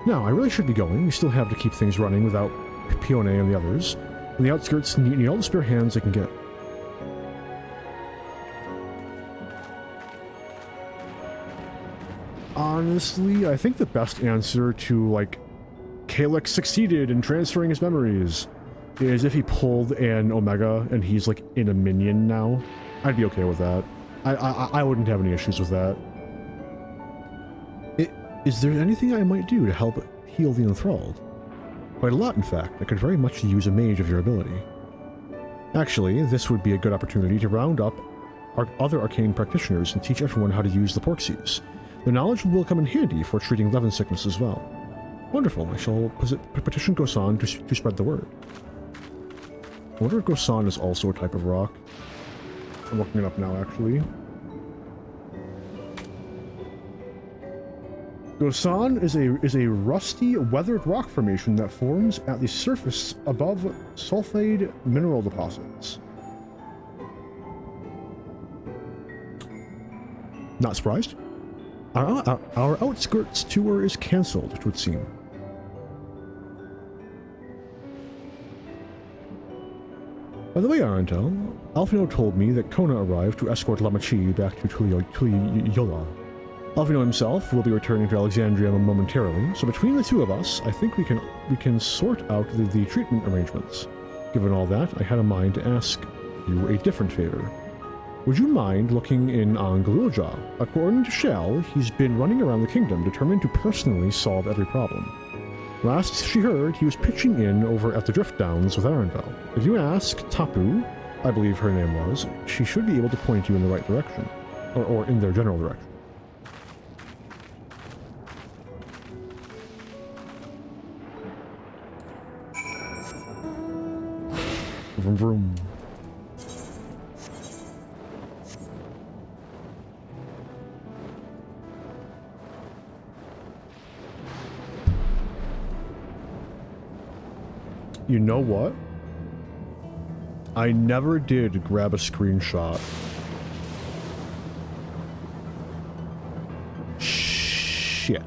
Now, I really should be going. We still have to keep things running without Pione and the others, and the outskirts need all the spare hands they can get. Honestly, I think the best answer to, like, Calyx succeeded in transferring his memories is if he pulled an Omega and he's, like, in a minion now. I'd be okay with that. I wouldn't have any issues with that. Is there anything I might do to help heal the enthralled? Quite a lot, in fact. I could very much use a mage of your ability. Actually, this would be a good opportunity to round up our other arcane practitioners and teach everyone how to use the Porxies. The knowledge will come in handy for treating Levin sickness as well. Wonderful. I shall petition Gosan to spread the word. I wonder if Gosan is also a type of rock. I'm looking it up now, actually. Gosan is a rusty, weathered rock formation that forms at the surface above sulfide mineral deposits. Not surprised? Our outskirts tour is cancelled, it would seem. By the way, Arantel, Alfino told me that Kona arrived to escort Lamachi back to Tuliyola. Alfino himself will be returning to Alexandria momentarily, so between the two of us, I think we can sort out the treatment arrangements. Given all that, I had a mind to ask you a different favor. Would you mind looking in on Galilja? According to Shell, he's been running around the kingdom determined to personally solve every problem. Last she heard, he was pitching in over at the Drift Downs with Aranvel. If you ask Tapu, I believe her name was, she should be able to point you in the right direction. Or in their general direction. Vroom vroom. You know what? I never did grab a screenshot. Shit.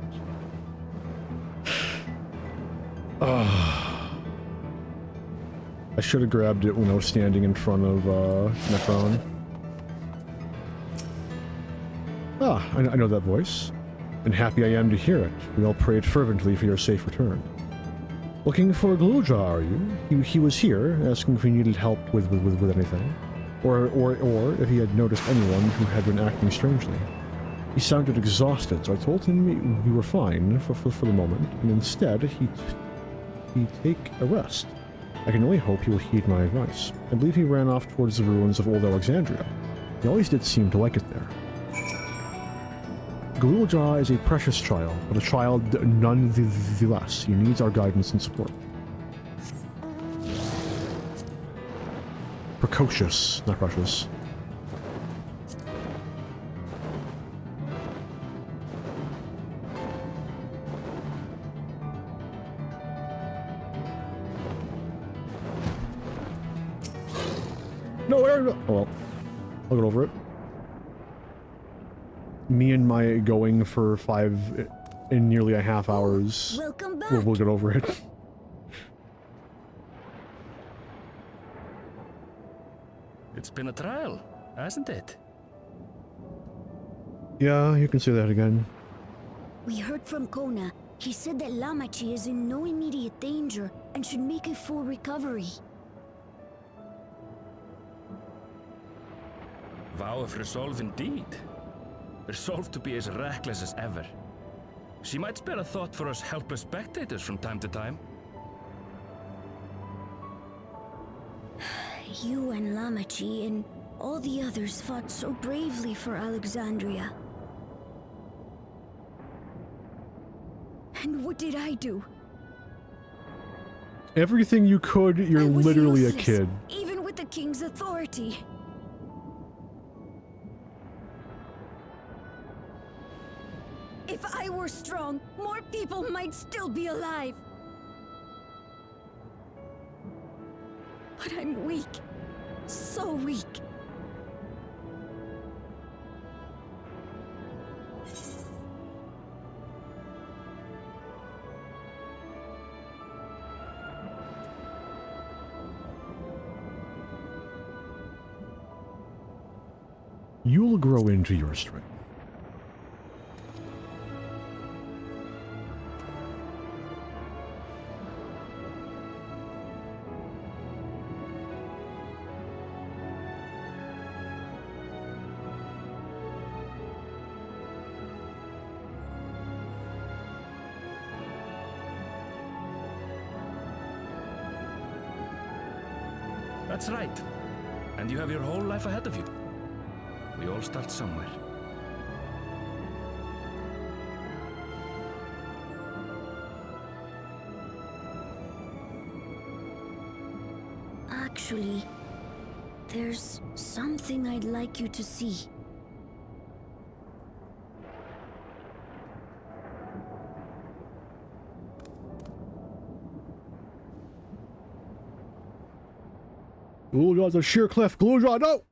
I should have grabbed it when I was standing in front of Necron. I know that voice. And happy I am to hear it. We all prayed fervently for your safe return. Looking for Galilja, are you? He was here, asking if he needed help with anything. Or if he had noticed anyone who had been acting strangely. He sounded exhausted, so I told him we were fine for the moment, and instead he'd take a rest. I can only hope he will heed my advice. I believe he ran off towards the ruins of Old Alexandria. He always did seem to like it there. Galilja is a precious child, but a child none the less. He needs our guidance and support. Precocious, not precious. No, where? Oh well. I'll get over it. Me and my going for 5 in nearly a half hours.
Welcome back.
We'll get over it.
It's been a trial, hasn't it?
Yeah, you can say that again.
We heard from Kona. He said that Lamachi is in no immediate danger and should make a full recovery.
Vow of resolve indeed. Resolved to be as reckless as ever. She might spare a thought for us helpless spectators from time to time.
You and Lamachi and all the others fought so bravely for Alexandria. And what did I do?
Everything you could, you're literally
useless,
a kid.
Even with the king's authority. If I were strong, more people might still be alive. But I'm weak. So weak.
You'll grow into your strength.
That's right. And you have your whole life ahead of you. We all start somewhere.
Actually, there's something I'd like you to see.
Glujaw's a sheer cliff. Glujaw, no!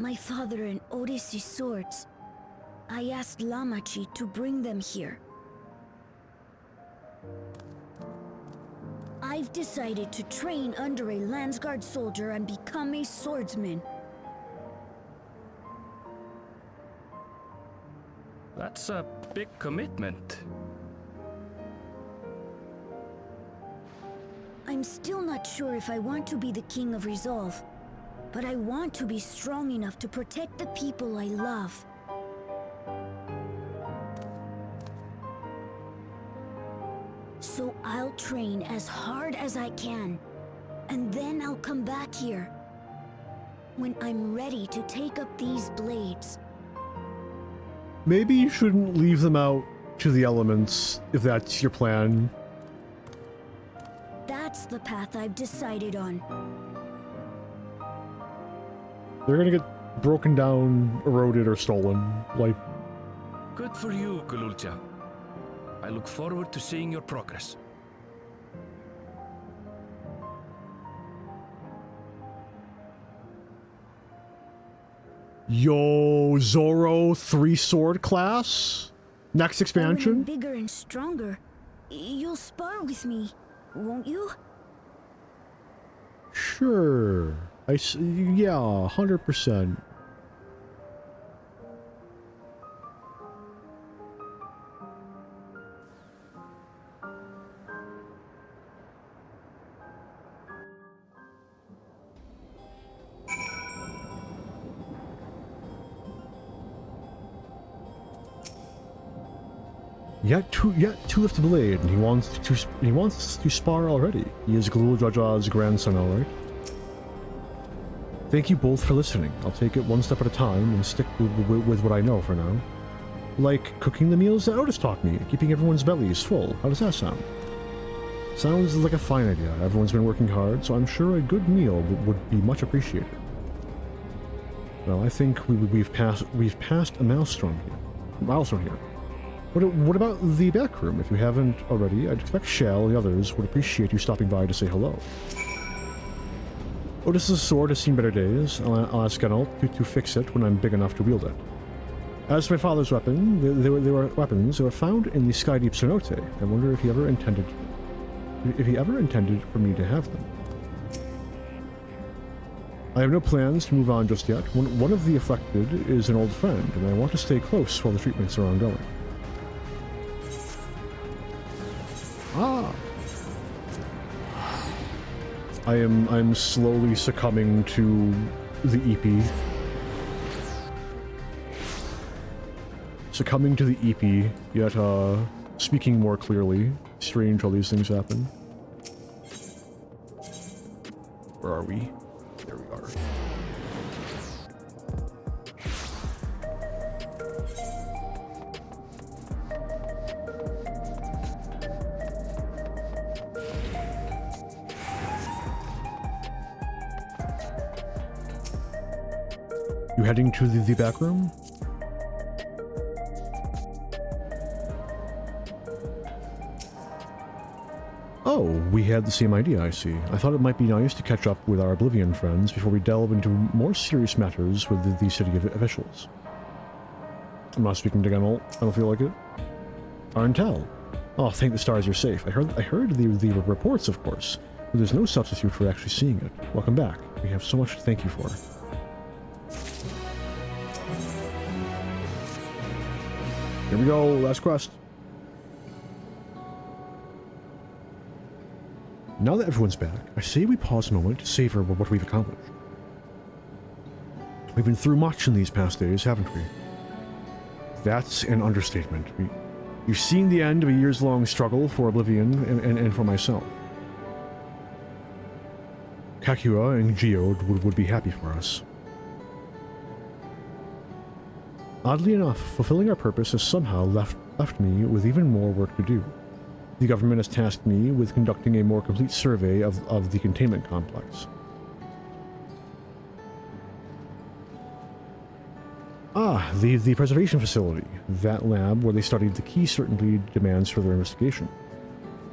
My father and Odyssey's swords. I asked Lamachi to bring them here. I've decided to train under a Landsguard soldier and become a swordsman.
That's a big commitment.
I'm still not sure if I want to be the King of Resolve, but I want to be strong enough to protect the people I love. So I'll train as hard as I can, and then I'll come back here when I'm ready to take up these blades.
Maybe you shouldn't leave them out to the elements, if that's your plan.
That's the path I've decided on.
They're gonna get broken down, eroded, or stolen. Like,
Good for you, Gululcha. I look forward to seeing your progress.
yo, Zoro 3-sword class? Next expansion?
When I'm bigger and stronger, you'll spar with me, won't you?
Sure. Yeah, 100%. Yet two left to blade, and he wants to spar already. He is Glujaja's grandson, alright? Thank you both for listening. I'll take it one step at a time and stick with what I know for now. Like cooking the meals that Otis taught me, keeping everyone's bellies full. How does that sound? Sounds like a fine idea. Everyone's been working hard, so I'm sure a good meal would be much appreciated. Well, I think we've passed a milestone here. What about the back room? If you haven't already, I'd expect Shell and the others would appreciate you stopping by to say hello. Otis's sword has seen better days. I'll ask Geralt to fix it when I'm big enough to wield it. As for my father's weapon, they were weapons that were found in the Skydeep cenote. I wonder if he ever intended for me to have them. I have no plans to move on just yet. One of the afflicted is an old friend, and I want to stay close while the treatments are ongoing. Ah! I'm slowly succumbing to the EP. Succumbing to the EP, yet speaking more clearly. Strange how these things happen. Where are we? There we are. You heading to the back room? Oh, we had the same idea, I see. I thought it might be nice to catch up with our Oblivion friends before we delve into more serious matters with the city officials. I'm not speaking to Geralt. I don't feel like it. Untill. Oh, thank the stars you're safe. I heard the reports, of course, but there's no substitute for actually seeing it. Welcome back. We have so much to thank you for. Here we go, last quest. Now that everyone's back, I say we pause a moment to savor what we've accomplished. We've been through much in these past days, haven't we? That's an understatement. We've seen the end of a years-long struggle for Oblivion and for myself. Kakua and Geode would be happy for us. Oddly enough, fulfilling our purpose has somehow left me with even more work to do. The government has tasked me with conducting a more complete survey of the containment complex. Ah, the preservation facility. That lab where they studied the key certainly demands further investigation.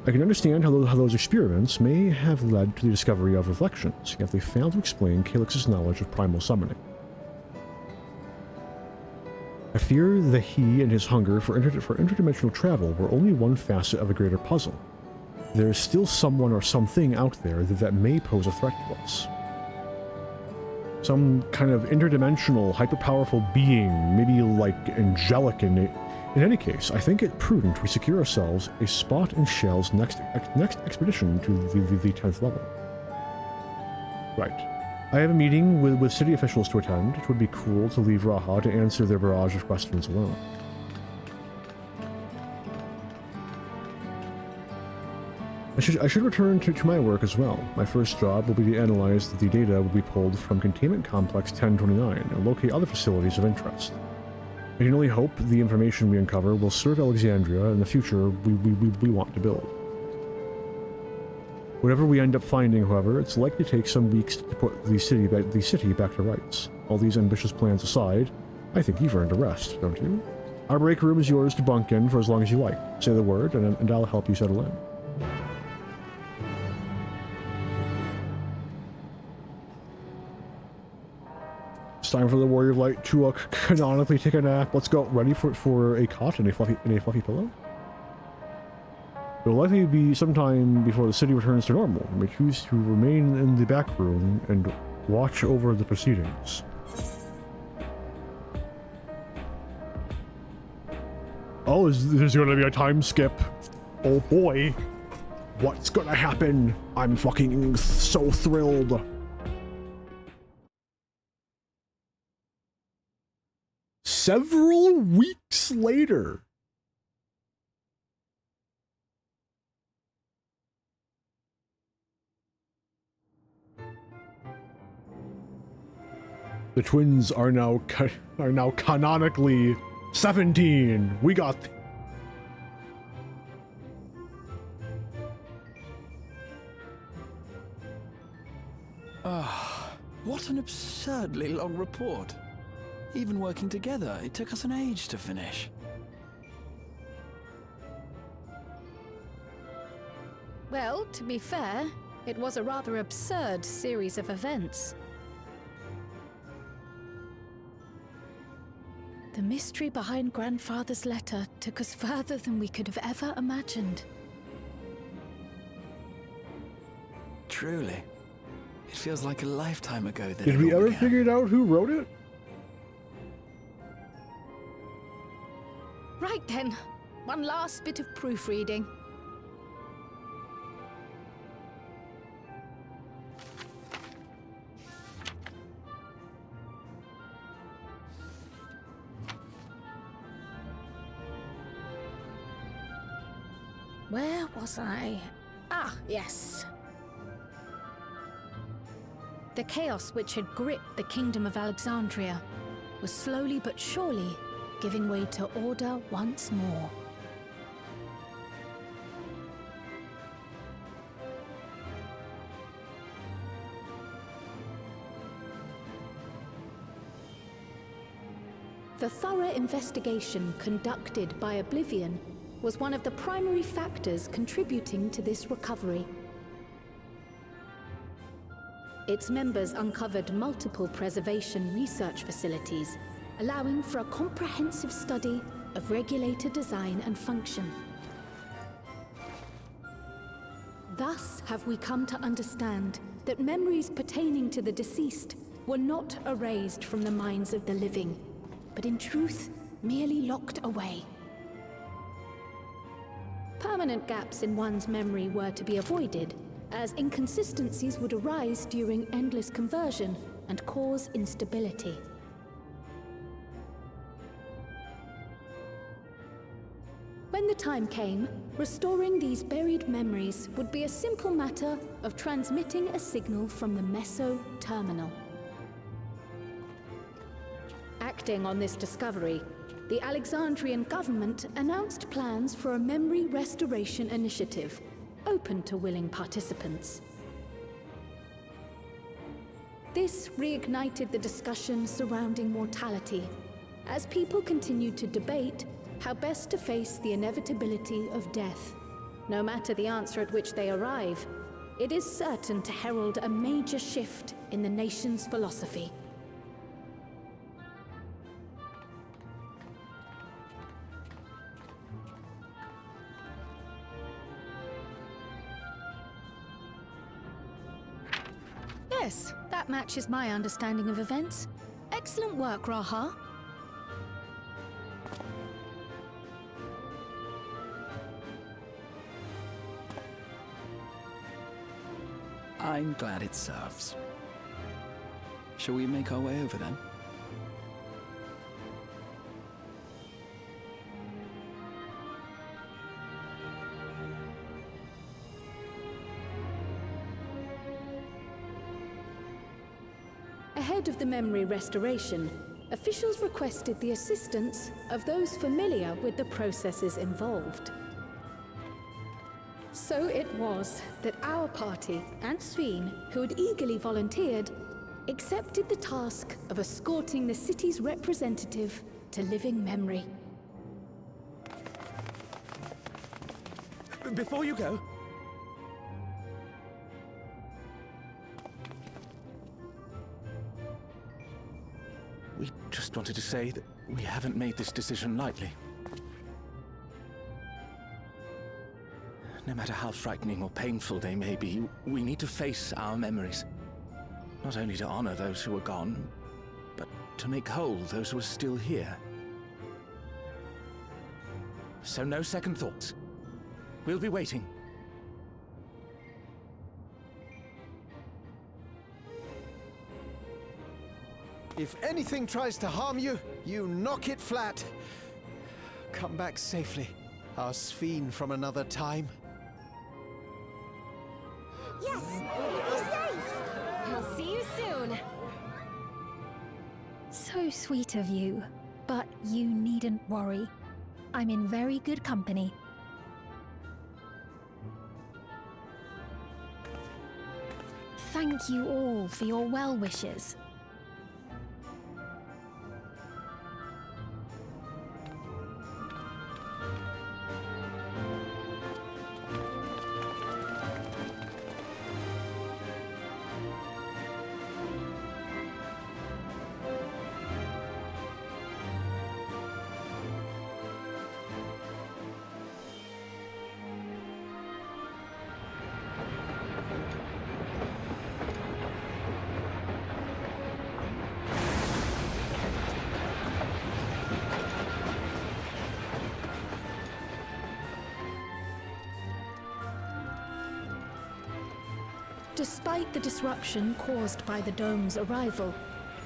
I can understand how those experiments may have led to the discovery of reflections, yet they failed to explain Calyx's knowledge of primal summoning. I fear that he and his hunger for interdimensional travel were only one facet of a greater puzzle. There is still someone or something out there that may pose a threat to us. Some kind of interdimensional, hyper-powerful being, maybe like angelic in it. In any case, I think it prudent we secure ourselves a spot in Shell's next expedition to the 10th level. Right. I have a meeting with city officials to attend. It would be cruel to leave Raha to answer their barrage of questions alone. I should return to my work as well. My first job will be to analyze the data will be pulled from Containment Complex 1029 and locate other facilities of interest. I can only hope the information we uncover will serve Alexandria in the future we want to build. Whatever we end up finding, however, it's likely to take some weeks to put the city back to rights. All these ambitious plans aside, I think you've earned a rest, don't you? Our break room is yours to bunk in for as long as you like. Say the word, and I'll help you settle in. It's time for the Warrior of Light to canonically take a nap. Let's go. Ready for a cot and a fluffy pillow? It will likely be sometime before the city returns to normal, and we choose to remain in the back room and watch over the proceedings. Oh, there's gonna be a time skip. Oh boy. What's gonna happen? I'm fucking so thrilled. Several weeks later. The twins are now canonically 17. We got.
Ah, what an absurdly long report. Even working together, it took us an age to finish.
Well, to be fair, it was a rather absurd series of events. The mystery behind Grandfather's letter took us further than we could have ever imagined.
Truly. It feels like a lifetime ago that
Did
it
we
all
ever
began.
figure out who wrote it?
Right then, one last bit of proofreading. Where was I? Ah, yes. The chaos which had gripped the Kingdom of Alexandria was slowly but surely giving way to order once more. The thorough investigation conducted by Oblivion was one of the primary factors contributing to this recovery. Its members uncovered multiple preservation research facilities, allowing for a comprehensive study of regulator design and function. Thus have we come to understand that memories pertaining to the deceased were not erased from the minds of the living, but in truth, merely locked away. Permanent gaps in one's memory were to be avoided, as inconsistencies would arise during endless conversion and cause instability. When the time came, restoring these buried memories would be a simple matter of transmitting a signal from the Meso terminal. Acting on this discovery, the Alexandrian government announced plans for a memory restoration initiative, open to willing participants. This reignited the discussion surrounding mortality, as people continued to debate how best to face the inevitability of death. No matter the answer at which they arrive, it is certain to herald a major shift in the nation's philosophy. Yes, that matches my understanding of events. Excellent work, Raha.
I'm glad it serves. Shall we make our way over then?
Ahead of the memory restoration, officials requested the assistance of those familiar with the processes involved. So it was that our party and Sveen, who had eagerly volunteered, accepted the task of escorting the city's representative to living memory.
Before you go, we just wanted to say that we haven't made this decision lightly. No matter how frightening or painful they may be, we need to face our memories. Not only to honor those who are gone, but to make whole those who are still here. So no second thoughts. We'll be waiting.
If anything tries to harm you, you knock it flat. Come back safely, our Sveen from another time.
Yes! Be safe! I'll see you soon!
So sweet of you, but you needn't worry. I'm in very good company.
thank you all for your well wishes. Despite the disruption caused by the dome's arrival,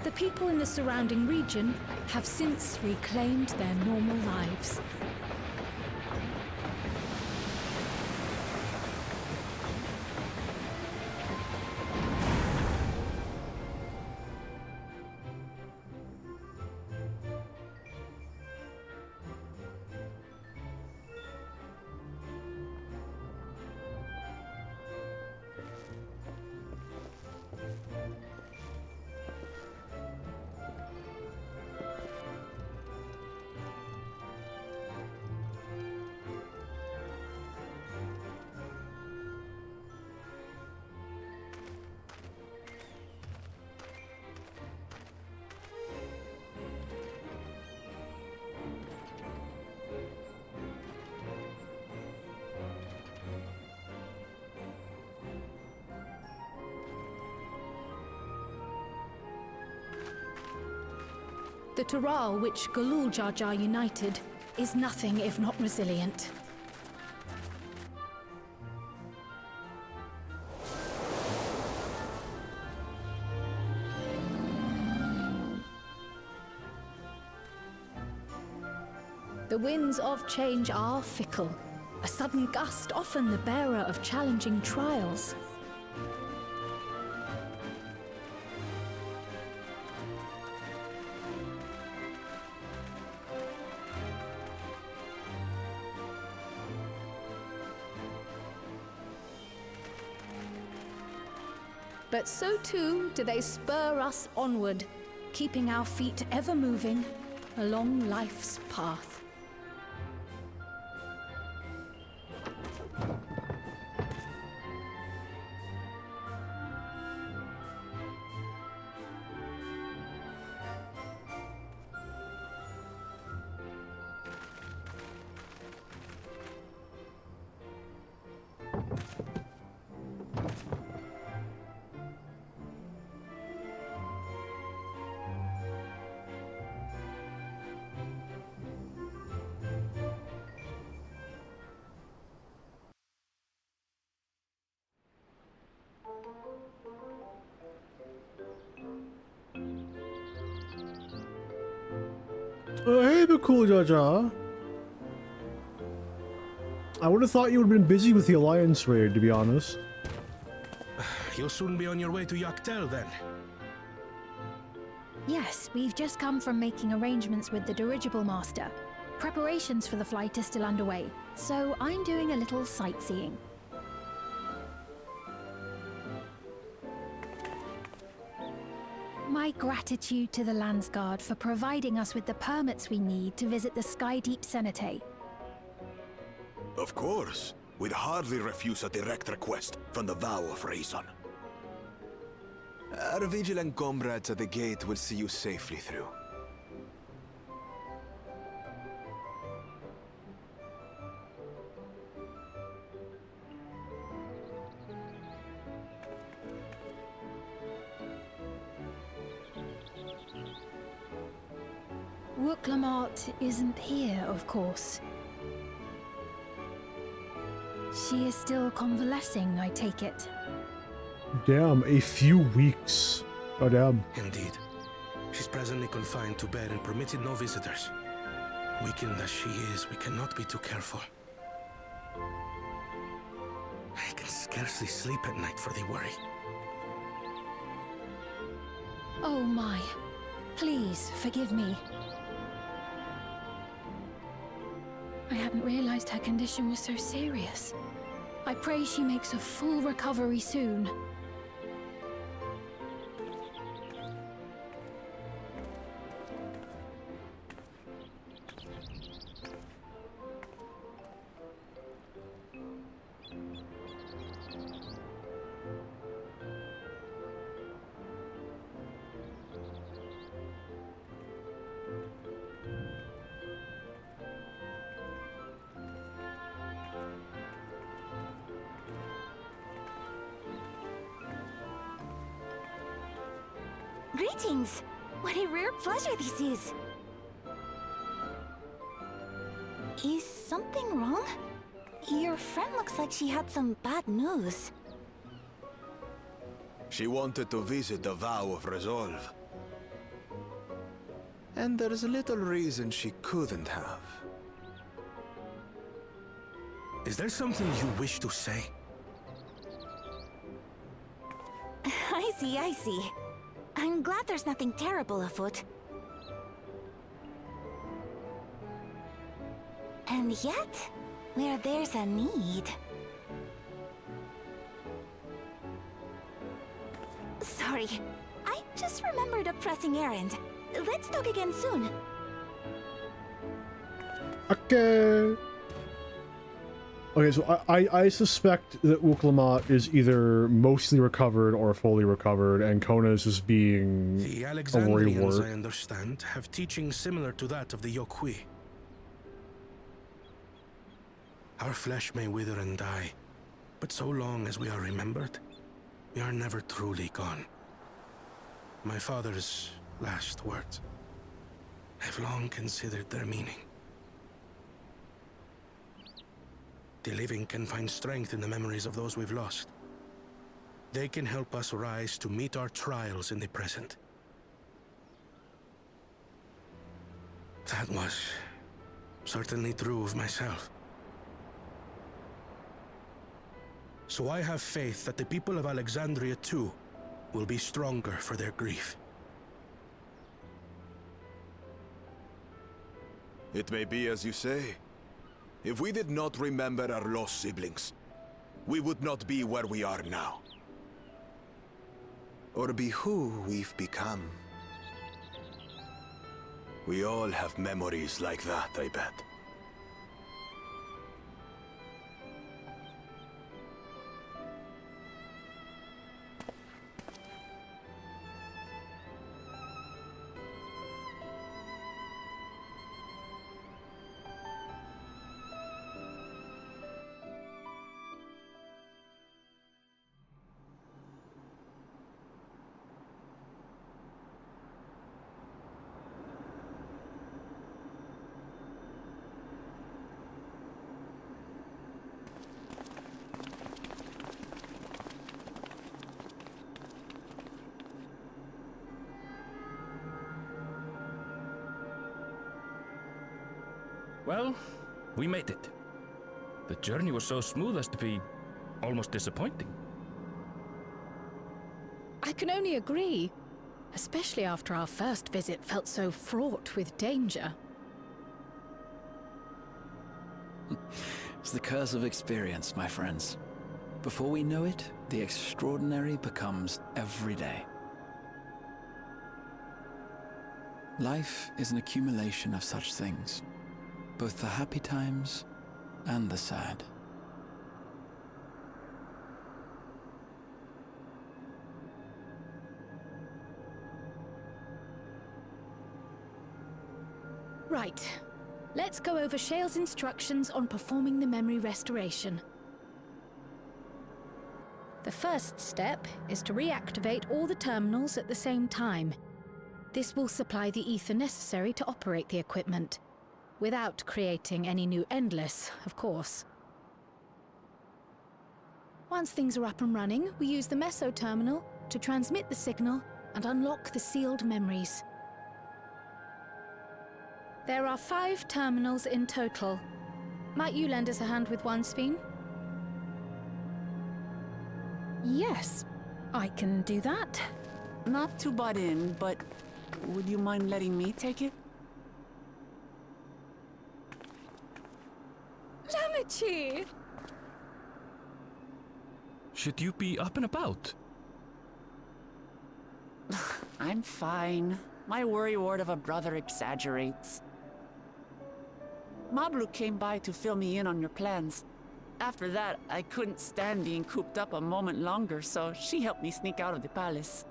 the people in the surrounding region have since reclaimed their normal lives. The Taral which Galul Jar Jar united is nothing if not resilient. The winds of change are fickle. A sudden gust often the bearer of challenging trials. But so too do they spur us onward, keeping our feet ever moving along life's path.
Hey, but cool, Jar Jar. I would have thought you would have been busy with the Alliance raid, to be honest.
You'll soon be on your way to Yaktel, then.
Yes, we've just come from making arrangements with the dirigible master. Preparations for the flight are still underway, so I'm doing a little sightseeing. My gratitude to the Landsguard for providing us with the permits we need to visit the Skydeep Cenotaph.
Of course. We'd hardly refuse a direct request from the vow of reason.
Our vigilant comrades at the gate will see you safely through.
Wooklamart isn't here, of course. She is still convalescing, I take it.
Damn, a few weeks. Oh, damn.
Indeed. She's presently confined to bed and permitted no visitors. Weakened as she is, we cannot be too careful. I can scarcely sleep at night for the worry.
Oh my. Please, forgive me. I hadn't realized her condition was so serious. I pray she makes a full recovery soon.
Greetings! What a rare pleasure this is! Is something wrong? Your friend looks like she had some bad news.
She wanted to visit the Vow of Resolve.
And there's little reason she couldn't have. Is there something you wish to say?
I see, I see. I'm glad there's nothing terrible afoot. And yet, where there's a need... Sorry, I just remembered a pressing errand. Let's talk again soon.
Okay. Okay, so I suspect that Uklama is either mostly recovered or fully recovered, and Kona is just being
The
a
Alexandrians,
work.
I understand, have teaching similar to that of the Yokui. Our flesh may wither and die, but so long as we are remembered, we are never truly gone. My father's last words. I've long considered their meaning. The living can find strength in the memories of those we've lost. They can help us rise to meet our trials in the present. That was certainly true of myself. So I have faith that the people of Alexandria too will be stronger for their grief.
It may be as you say. If we did not remember our lost siblings, we would not be where we are now.
Or be who we've become.
We all have memories like that, I bet.
Well, we made it. The journey was so smooth as to be almost disappointing.
I can only agree, especially after our first visit felt so fraught with danger.
It's the curse of experience, my friends. Before we know it, the extraordinary becomes every day. Life is an accumulation of such things, both the happy times and the sad.
Right. Let's go over Shale's instructions on performing the memory restoration. The first step is to reactivate all the terminals at the same time. This will supply the ether necessary to operate the equipment, without creating any new Endless, of course. Once things are up and running, we use the Meso terminal to transmit the signal and unlock the sealed memories. There are 5 terminals in total. Might you lend us a hand with one, Sveen?
Yes, I can do that.
Not to butt in, but would you mind letting me take it?
Lamichi!
Should you be up and about?
I'm fine. My worrywart of a brother exaggerates. Mablu came by to fill me in on your plans. After that, I couldn't stand being cooped up a moment longer, so she helped me sneak out of the palace.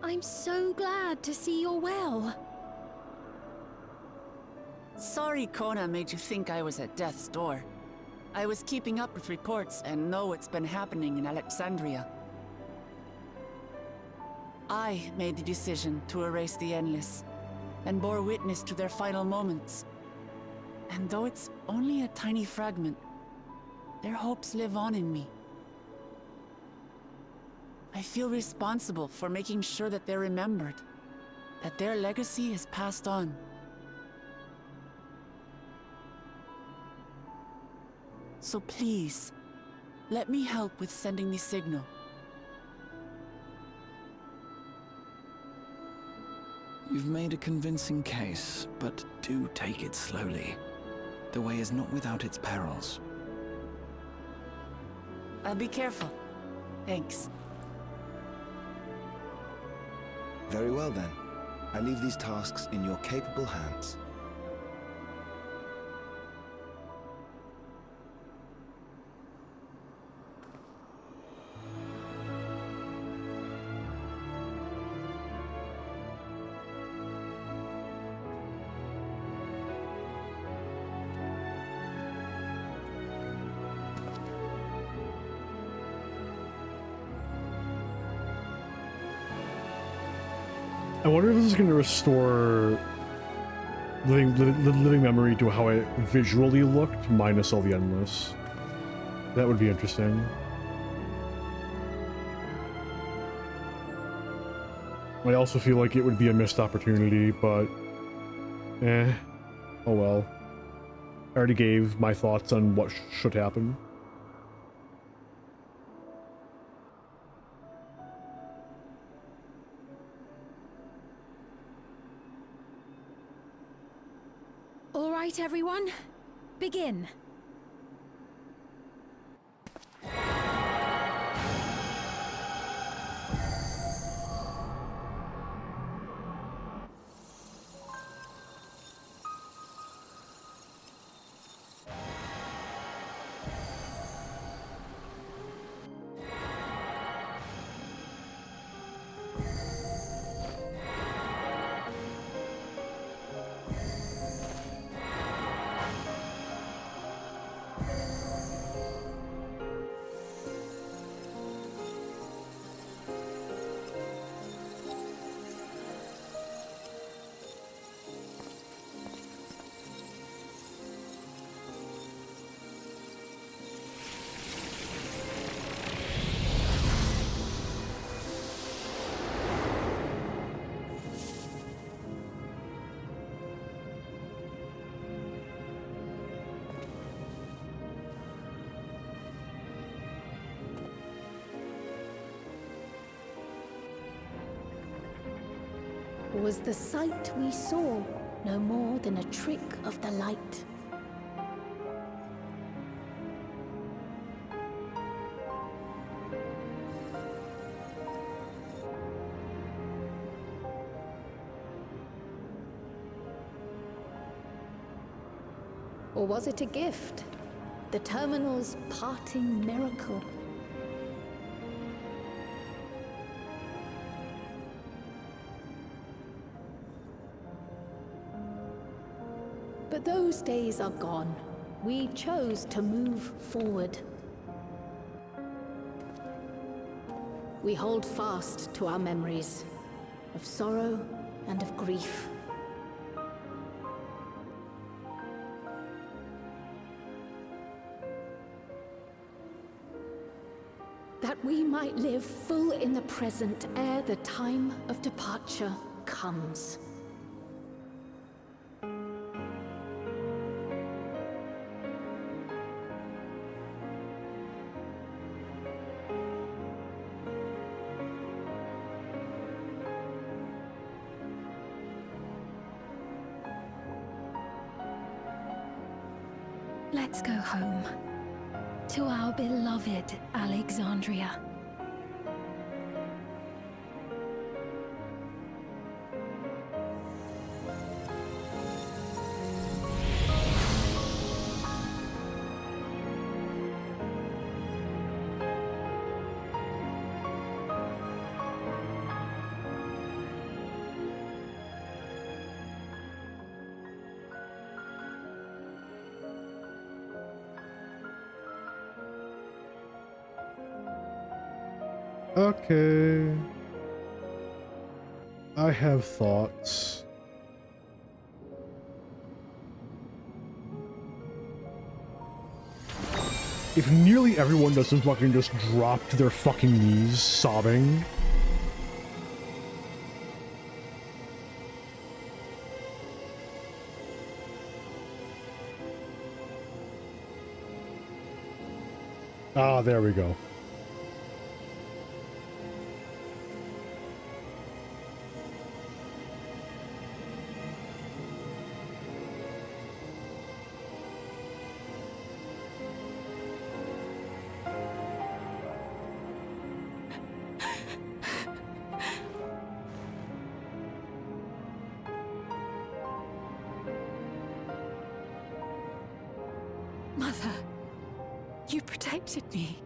I'm so glad to see you're well.
Sorry Kona made you think I was at death's door. I was keeping up with reports and know what's been happening in Alexandria. I made the decision to erase the Endless, and bore witness to their final moments. And though it's only a tiny fragment, their hopes live on in me. I feel responsible for making sure that they're remembered, that their legacy is passed on. So please, let me help with sending the signal.
You've made a convincing case, but do take it slowly. The way is not without its perils.
I'll be careful. Thanks.
Very well then. I leave these tasks in your capable hands.
I wonder if this is going to restore living memory to how it visually looked, minus all the endless. That would be interesting. I also feel like it would be a missed opportunity, but oh well. I already gave my thoughts on what should happen.
All right, everyone. Begin.
Was the sight we saw no more than a trick of the light? Or was it a gift? The terminal's parting miracle? But those days are gone. We chose to move forward. We hold fast to our memories of sorrow and of grief. That we might live full in the present ere the time of departure comes.
Let's go home. To our beloved Alexandria.
Okay. I have thoughts. If nearly everyone doesn't fucking just drop to their fucking knees sobbing. Ah, there we go.
Mother, you protected me.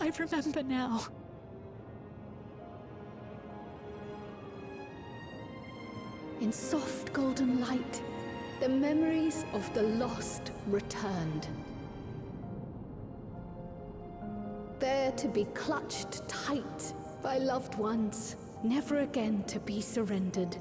I remember now.
In soft golden light, the memories of the lost returned. There to be clutched tight by loved ones, never again to be surrendered.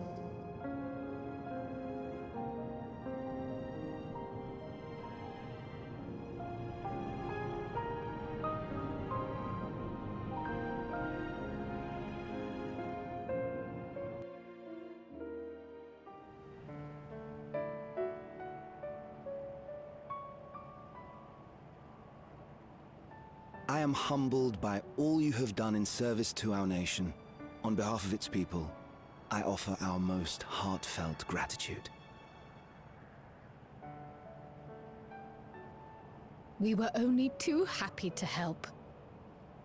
I am humbled by all you have done in service to our nation. On behalf of its people, I offer our most heartfelt gratitude.
We were only too happy to help.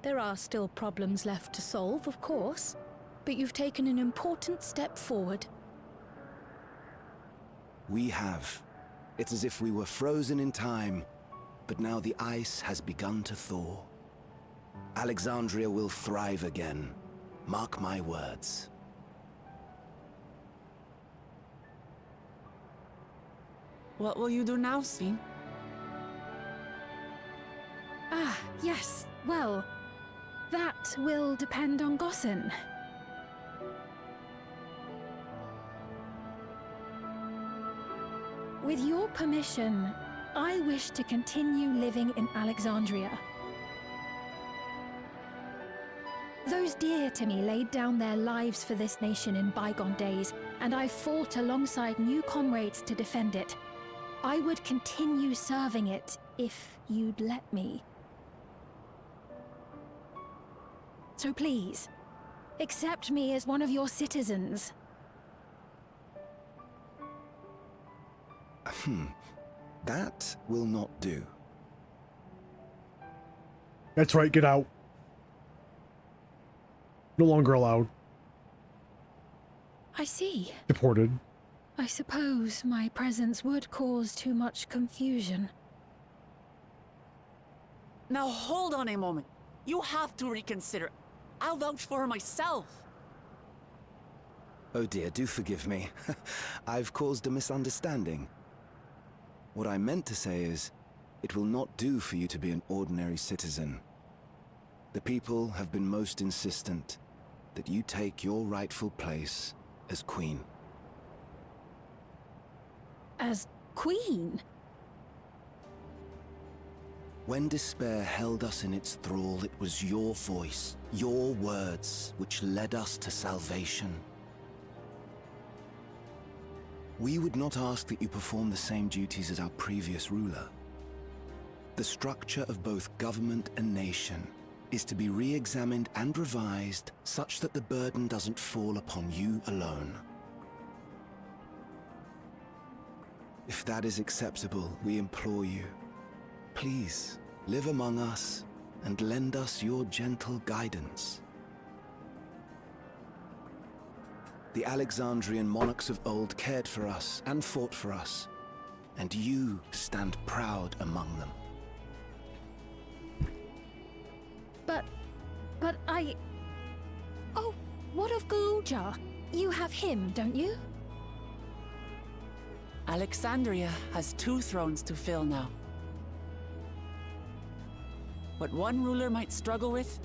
There are still problems left to solve, of course, but you've taken an important step forward.
We have. It's as if we were frozen in time, but now the ice has begun to thaw. Alexandria will thrive again. Mark my words.
What will you do now, Sven?
Ah, yes. Well, that will depend on Gossen. With your permission, I wish to continue living in Alexandria. Those dear to me laid down their lives for this nation in bygone days, and I fought alongside new comrades to defend it. I would continue serving it if you'd let me. So please, accept me as one of your citizens.
That will not do.
That's right, get out. No longer allowed.
I see.
Deported.
I suppose my presence would cause too much confusion.
Now hold on a moment. You have to reconsider. I'll vouch for her myself.
Oh dear, do forgive me. I've caused a misunderstanding. What I meant to say is, it will not do for you to be an ordinary citizen. The people have been most insistent that you take your rightful place as queen.
As queen?
When despair held us in its thrall, it was your voice, your words, which led us to salvation. We would not ask that you perform the same duties as our previous ruler. The structure of both government and nation is to be re-examined and revised such that the burden doesn't fall upon you alone. If that is acceptable, we implore you, please live among us and lend us your gentle guidance. The Alexandrian monarchs of old cared for us and fought for us, and you stand proud among them.
But I... Oh, what of Galuja? You have him, don't you?
Alexandria has 2 thrones to fill now. What one ruler might struggle with,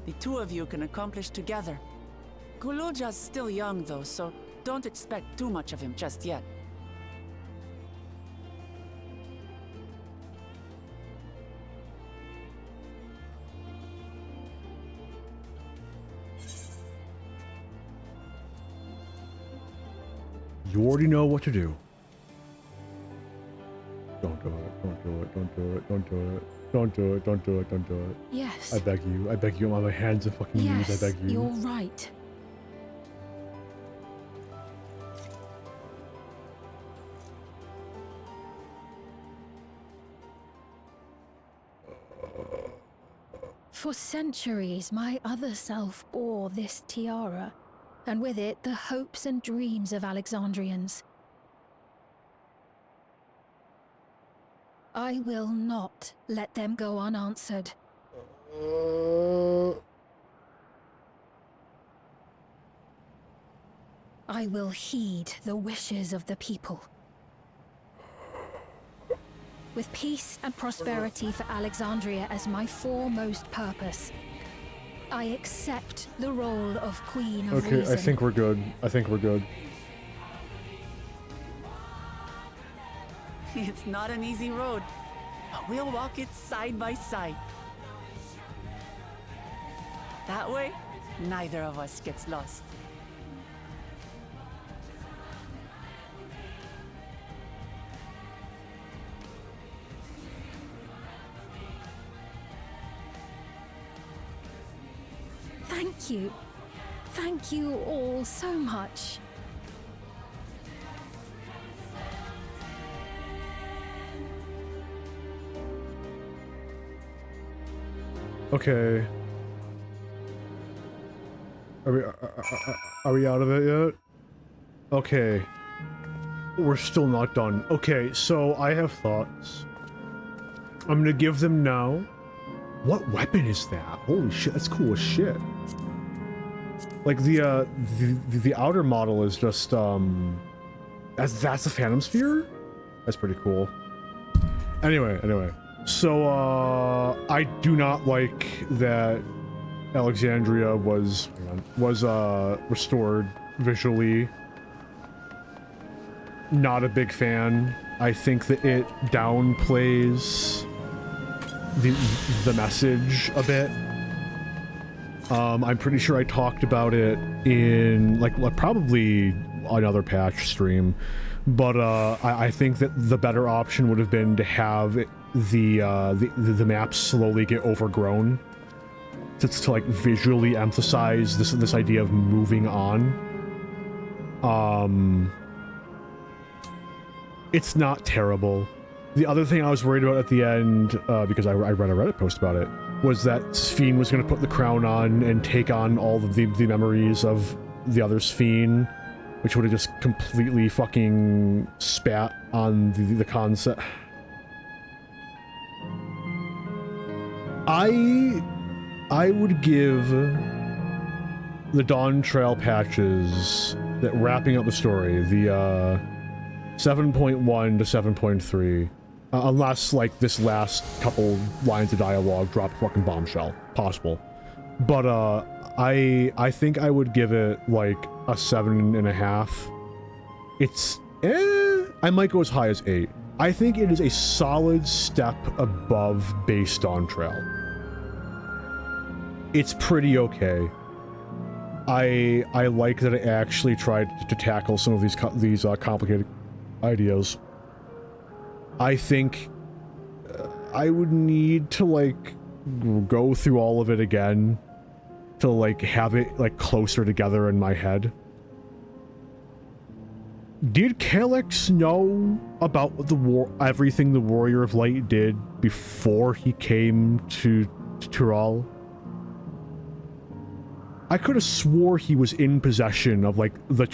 the two of you can accomplish together. Kuluja's still young though, so don't expect too much of him just yet.
You already know what to do. Don't do it, don't do it, don't do it, don't do it. Don't do it, don't do it, don't do it.
Yes.
I beg you on my hands and fucking knees, I beg you.
You're right. For centuries, my other self bore this tiara, and with it the hopes and dreams of Alexandrians. I will not let them go unanswered. I will heed the wishes of the people. With peace and prosperity for Alexandria as my foremost purpose, I accept the role of Queen of Reason.
Okay, I think we're good. I think we're good.
It's not an easy road, but we'll walk it side by side. That way, neither of us gets lost.
Thank you. Thank you all so much.
Okay. Are we out of it yet? Okay. We're still not done. Okay, so I have thoughts. I'm gonna give them now. What weapon is that? Holy shit, that's cool as shit. Like the outer model is just that's a Phantom Sphere? That's pretty cool. Anyway. So I do not like that Alexandria was restored visually. Not a big fan. I think that it downplays the message a bit. I'm pretty sure I talked about it in like probably another patch stream, but I think that the better option would have been to have the maps slowly get overgrown to like visually emphasize this idea of moving on. It's not terrible. The other thing I was worried about at the end, because I read a Reddit post about it, was that Sphene was going to put the crown on and take on all of the memories of the other Sphene, which would have just completely fucking spat on the concept. I would give the Dawn Trail patches that wrapping up the story, the 7.1 to 7.3, unless like this last couple lines of dialogue drop a fucking bombshell, possible. But I think I would give it like a 7.5. It's I might go as high as 8. I think it is a solid step above base Dawn Trail. It's pretty okay. I like that it actually tried to tackle some of these complicated ideas. I think I would need to like go through all of it again to like have it like closer together in my head. Did Calyx know about everything the Warrior of Light did before he came to Tural? I could have swore he was in possession of like the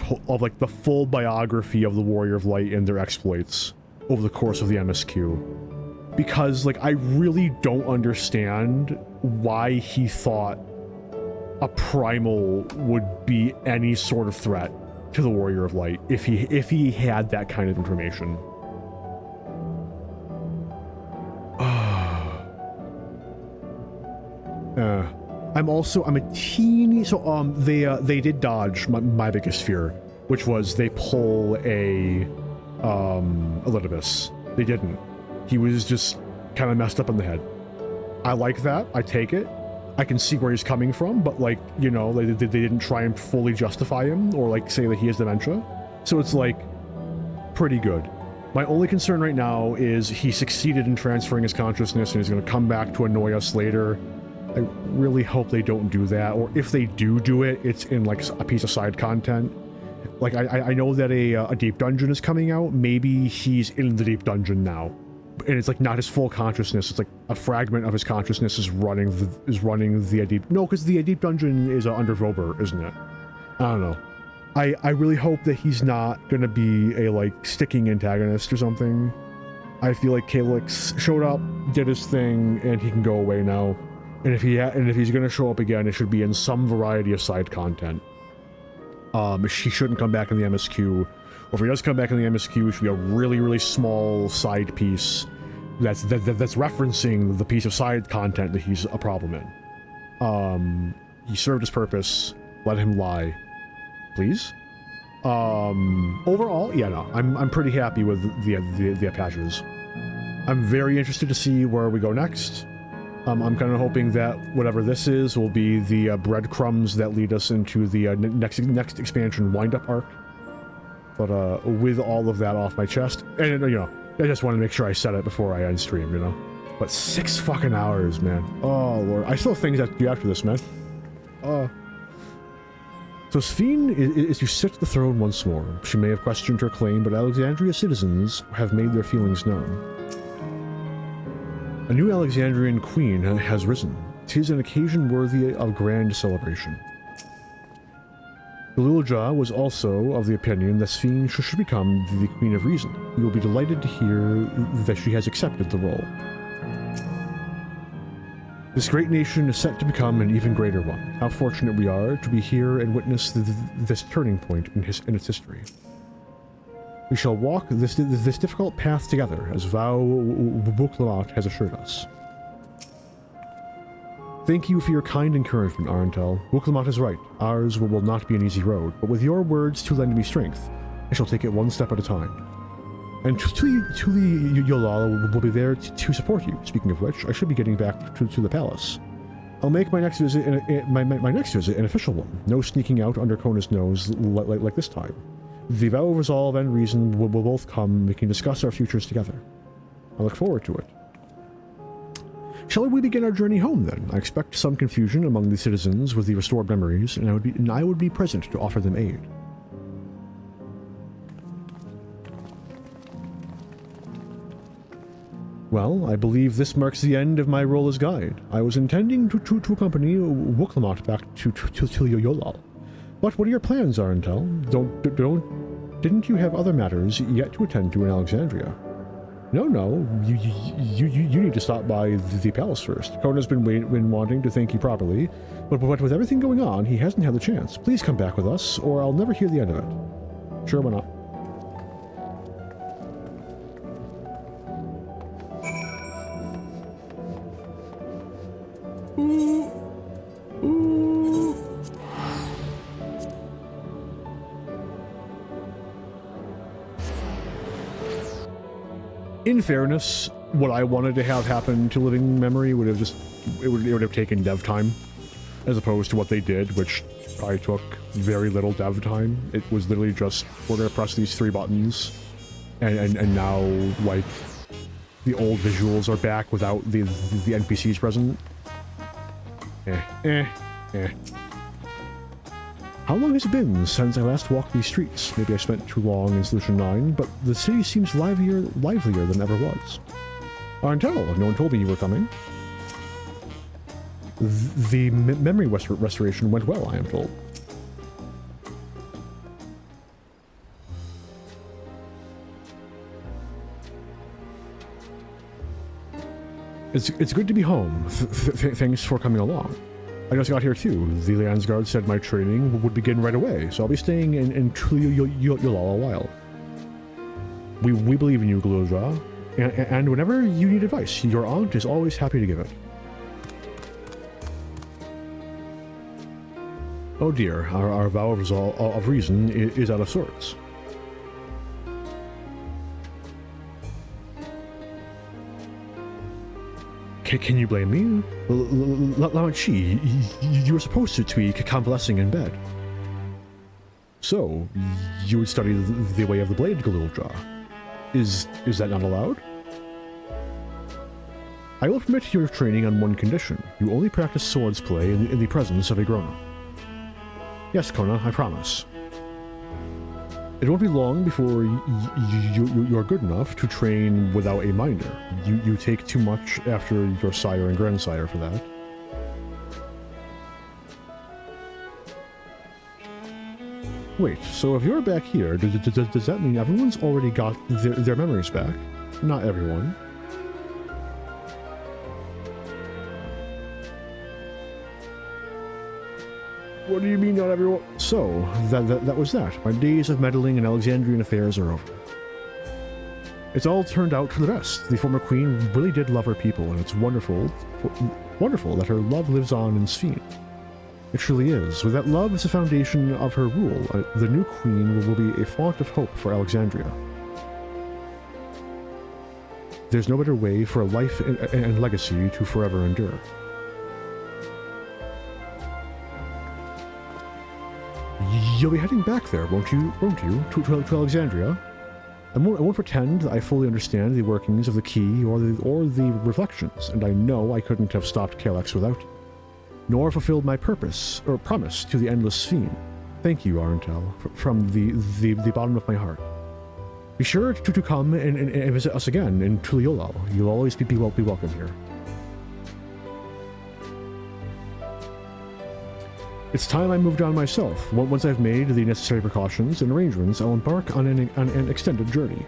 full biography of the Warrior of Light and their exploits over the course of the MSQ. Because like I really don't understand why he thought a primal would be any sort of threat to the Warrior of Light if he had that kind of information. I'm a teeny, so they did dodge my biggest fear, which was they pull a Elidibus. They didn't. He was just kind of messed up in the head. I like that. I take it. I can see where he's coming from, but like, you know, they didn't try and fully justify him or like say that he has dementia. So it's like pretty good. My only concern right now is he succeeded in transferring his consciousness and he's going to come back to annoy us later. I really hope they don't do that, or if they do it, it's in like a piece of side content. Like I know that a deep dungeon is coming out. Maybe he's in the deep dungeon now. And it's like not his full consciousness. It's like a fragment of his consciousness is running the deep. No, because the deep dungeon is under Vober, isn't it? I don't know. I really hope that he's not gonna be a like sticking antagonist or something. I feel like Calyx showed up, did his thing, and he can go away now. And if he's gonna show up again, it should be in some variety of side content. He shouldn't come back in the MSQ. Or if he does come back in the MSQ, it should be a really, really small side piece that's referencing the piece of side content that he's a problem in. He served his purpose. Let him lie, please. Overall, yeah, no, I'm pretty happy with the Apaches. I'm very interested to see where we go next. I'm kind of hoping that whatever this is will be the breadcrumbs that lead us into the next expansion wind-up arc. But with all of that off my chest, and you know, I just want to make sure I said it before I end stream, you know. But 6 fucking hours, man. Oh lord, I still have things I have to do after this, man. So Sphene is to sit at the throne once more. She may have questioned her claim, but Alexandria's citizens have made their feelings known. A new Alexandrian queen has risen. 'Tis an occasion worthy of grand celebration. Galulja was also of the opinion that Sphene should become the Queen of Reason. You will be delighted to hear that she has accepted the role. This great nation is set to become an even greater one. How fortunate we are to be here and witness this turning point in its history. We shall walk this difficult path together, as Vow Buklamat has assured us. Thank you for your kind encouragement, Arentel. Buklamat is right. Ours will not be an easy road, but with your words to lend me strength, I shall take it one step at a time. And Tuli Yolala will be there to support you. Speaking of which, I should be getting back to the palace. I'll make my next visit an official one. No sneaking out under Kona's nose like this time. The Vow of Resolve and Reason will both come. We can discuss our futures together. I look forward to it. Shall we begin our journey home, then? I expect some confusion among the citizens with the restored memories, and I would be present to offer them aid. Well, I believe this marks the end of my role as guide. I was intending to accompany Wuklamat back to Yolal. But what are your plans, Arentel? Didn't you have other matters yet to attend to in Alexandria? No, you need to stop by the palace first. Kona's been wanting to thank you properly, but with everything going on, he hasn't had the chance. Please come back with us, or I'll never hear the end of it. Sure, why not? In fairness, what I wanted to have happen to Living Memory would have taken dev time, as opposed to what they did, which probably took very little dev time. It was literally just, we're gonna press these 3 buttons, and now, like, the old visuals are back without the NPCs present. How long has it been since I last walked these streets? Maybe I spent too long in Solution 9, but the city seems livelier than ever was. Arentel, no one told me you were coming. The memory restoration went well, I am told. It's good to be home. Thanks for coming along. I just got here too. The Landsguard said my training would begin right away, so I'll be staying in Yolal a while. We believe in you, Galudra, and whenever you need advice, your aunt is always happy to give it. Oh dear, our vow of reason is out of sorts. Can you blame me? Lao Chi, you were supposed to be convalescing in bed. So, you would study the way of the blade, Galilja. Is that not allowed? I will permit your training on one condition. You only practice swords play in the presence of a grown-up. Yes, Kona, I promise. It won't be long before you are good enough to train without a minder. You take too much after your sire and grandsire for that. Wait, so if you're back here, does that mean everyone's already got their memories back? Not everyone. What do you mean not everyone? So, that was that. My days of meddling in Alexandrian affairs are over. It's all turned out for the best. The former queen really did love her people, and it's wonderful that her love lives on in Sphene. It truly is. With that love as the foundation of her rule, the new queen will be a font of hope for Alexandria. There's no better way for a life and legacy to forever endure. You'll be heading back there, won't you, to Alexandria? I won't pretend that I fully understand the workings of the key or the reflections, and I know I couldn't have stopped Calyx without you, nor fulfilled my purpose or promise to the endless Sphene. Thank you, Untill, from the bottom of my heart. Be sure to come and visit us again in Tuliolal. You'll always be welcome here. It's time I moved on myself. Once I've made the necessary precautions and arrangements, I'll embark on an extended journey.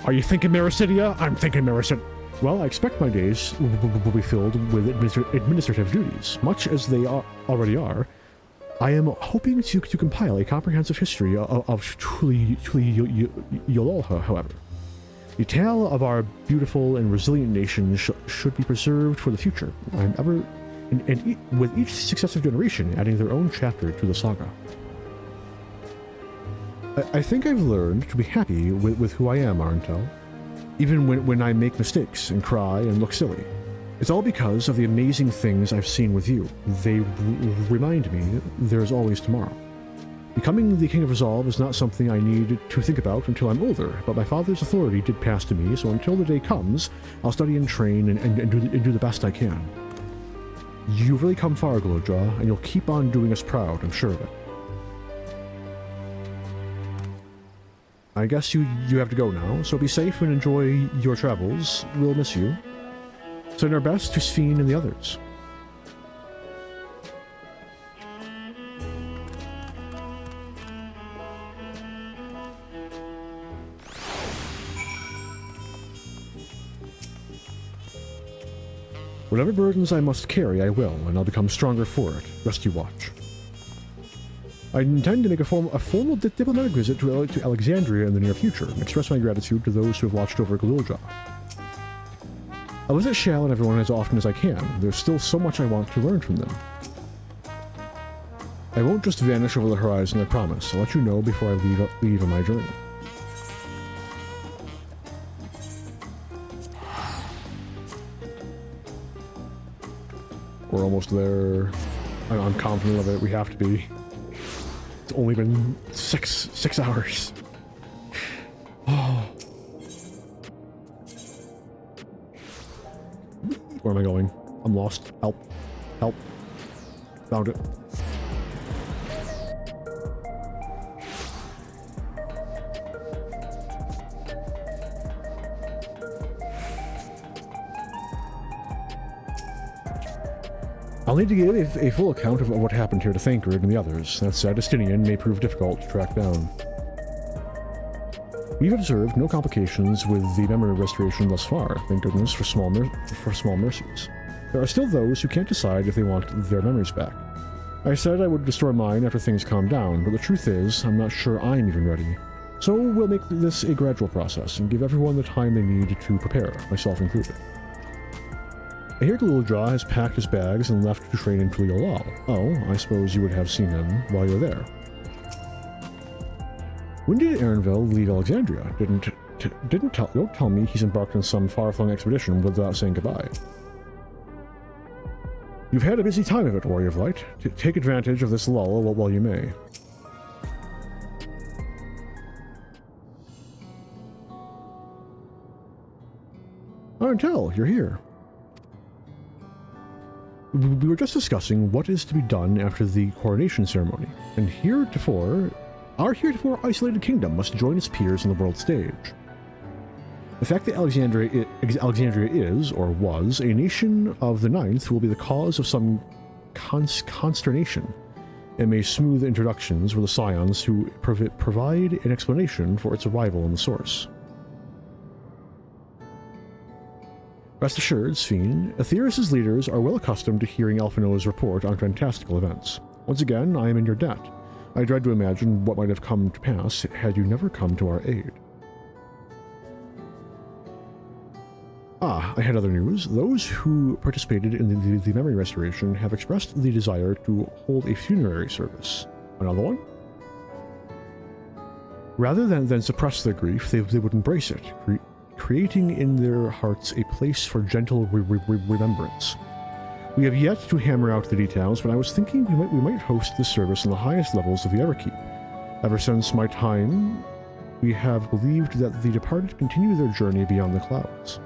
Are you thinking Mericidia? I'm thinking Mericidia. Well, I expect my days will be filled with administrative duties, much as they already are. I am hoping to compile a comprehensive history of Tuliolal, however. The tale of our beautiful and resilient nation should be preserved for the future. And with each successive generation adding their own chapter to the saga. I think I've learned to be happy with who I am, Arntel. Even when I make mistakes and cry and look silly. It's all because of the amazing things I've seen with you. They remind me there's always tomorrow. Becoming the King of Resolve is not something I need to think about until I'm older, but my father's authority did pass to me, so until the day comes, I'll study and train and do the best I can. You've really come far, Glowjaw, and you'll keep on doing us proud, I'm sure of it. I guess you have to go now, so be safe and enjoy your travels. We'll miss you. Send our best to Sphene and the others. Whatever burdens I must carry, I will, and I'll become stronger for it. Rest you watch. I intend to make a formal diplomatic visit to Alexandria in the near future, and express my gratitude to those who have watched over Galilja. I'll visit Shell and everyone as often as I can. There's still so much I want to learn from them. I won't just vanish over the horizon, I promise. I'll let you know before I leave on my journey. We're almost there. I'm confident of it. We have to be. It's only been six hours. Oh. Where am I going? I'm lost. Help. Help. Found it. I'll need to give a full account of what happened here to Thancred and the others. That said, Estinian may prove difficult to track down. We've observed no complications with the memory restoration thus far, thank goodness for small mercies. There are still those who can't decide if they want their memories back. I said I would restore mine after things calm down, but the truth is, I'm not sure I'm even ready. So we'll make this a gradual process and give everyone the time they need to prepare, myself included. I hear Galuldraw has packed his bags and left to train in Tuliolal. Oh, I suppose you would have seen him while you were there. When did Aaronville leave Alexandria? Don't tell me he's embarked on some far-flung expedition without saying goodbye. You've had a busy time of it, Warrior of Light. Take advantage of this lull while you may. Untill, you're here. We were just discussing what is to be done after the coronation ceremony, and our heretofore isolated kingdom must join its peers on the world stage. The fact that Alexandria is, or was, a nation of the Ninth will be the cause of some consternation, and may smooth introductions with the Scions who provide an explanation for its arrival in the source. Rest assured, Sphene, Aetheris' leaders are well accustomed to hearing Alphino's report on fantastical events. Once again, I am in your debt. I dread to imagine what might have come to pass had you never come to our aid. I had other news. Those who participated in the memory restoration have expressed the desire to hold a funerary service. Another one? Rather than suppress their grief, they would embrace it, creating in their hearts a place for gentle remembrance. We have yet to hammer out the details, but I was thinking we might host this service in the highest levels of the Everkeep. Ever since my time, we have believed that the departed continue their journey beyond the clouds.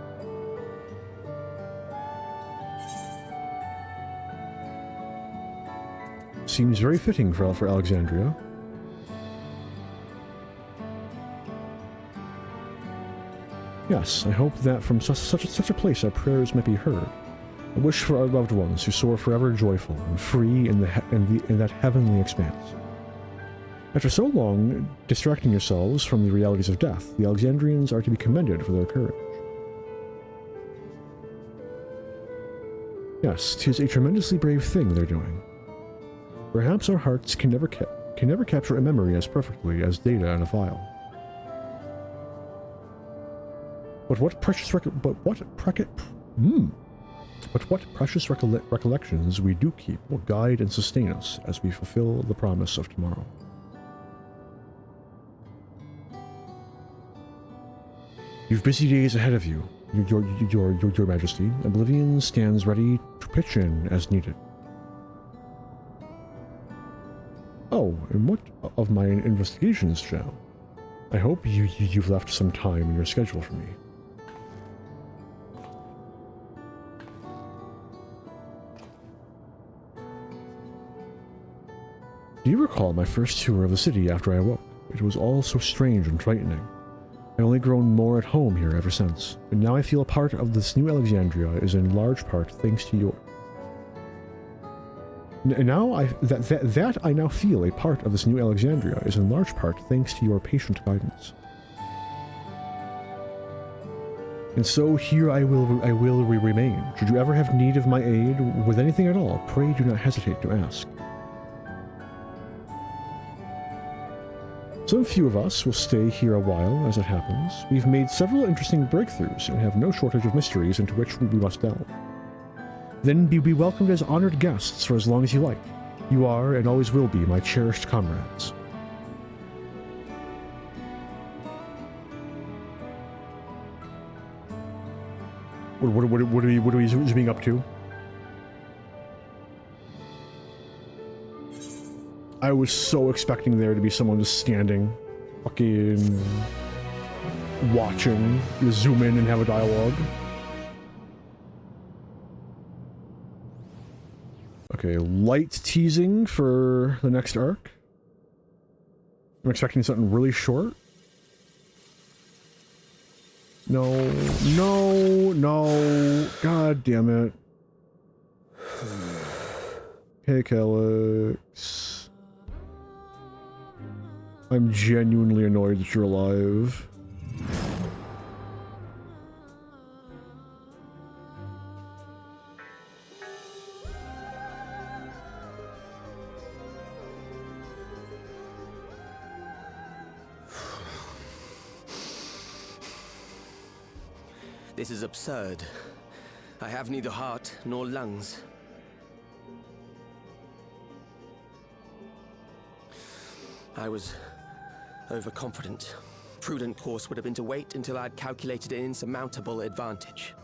Seems very fitting for Alexandria. Yes, I hope that from such a place our prayers might be heard. I wish for our loved ones who soar forever joyful and free in that heavenly expanse. After so long distracting yourselves from the realities of death, the Alexandrians are to be commended for their courage. Yes, 'tis a tremendously brave thing they're doing. Perhaps our hearts can never capture a memory as perfectly as data in a file. But what precious recollections we do keep will guide and sustain us as we fulfill the promise of tomorrow. You've busy days ahead of you, Your Majesty. Oblivion stands ready to pitch in as needed. Oh, and what of my investigations, Shao? I hope you've left some time in your schedule for me. Do you recall my first tour of the city after I awoke? It was all so strange and frightening. I've only grown more at home here ever since, and now I feel a part of this new Alexandria is in large part thanks to your... I now feel a part of this new Alexandria is in large part thanks to your patient guidance. And so here I will remain. Should you ever have need of my aid with anything at all, pray do not hesitate to ask. Some few of us will stay here a while, as it happens. We've made several interesting breakthroughs and have no shortage of mysteries into which we must delve. Then be welcomed as honored guests for as long as you like. You are, and always will be, my cherished comrades. What are we zooming up to? I was so expecting there to be someone just standing, fucking watching, you zoom in and have a dialogue. Okay, light teasing for the next arc. I'm expecting something really short. No, god damn it. Hey, Calyx. I'm genuinely annoyed that you're alive.
This is absurd.
I have neither heart nor lungs. I was overconfident. Prudent course would have been to wait until I'd calculated an insurmountable advantage.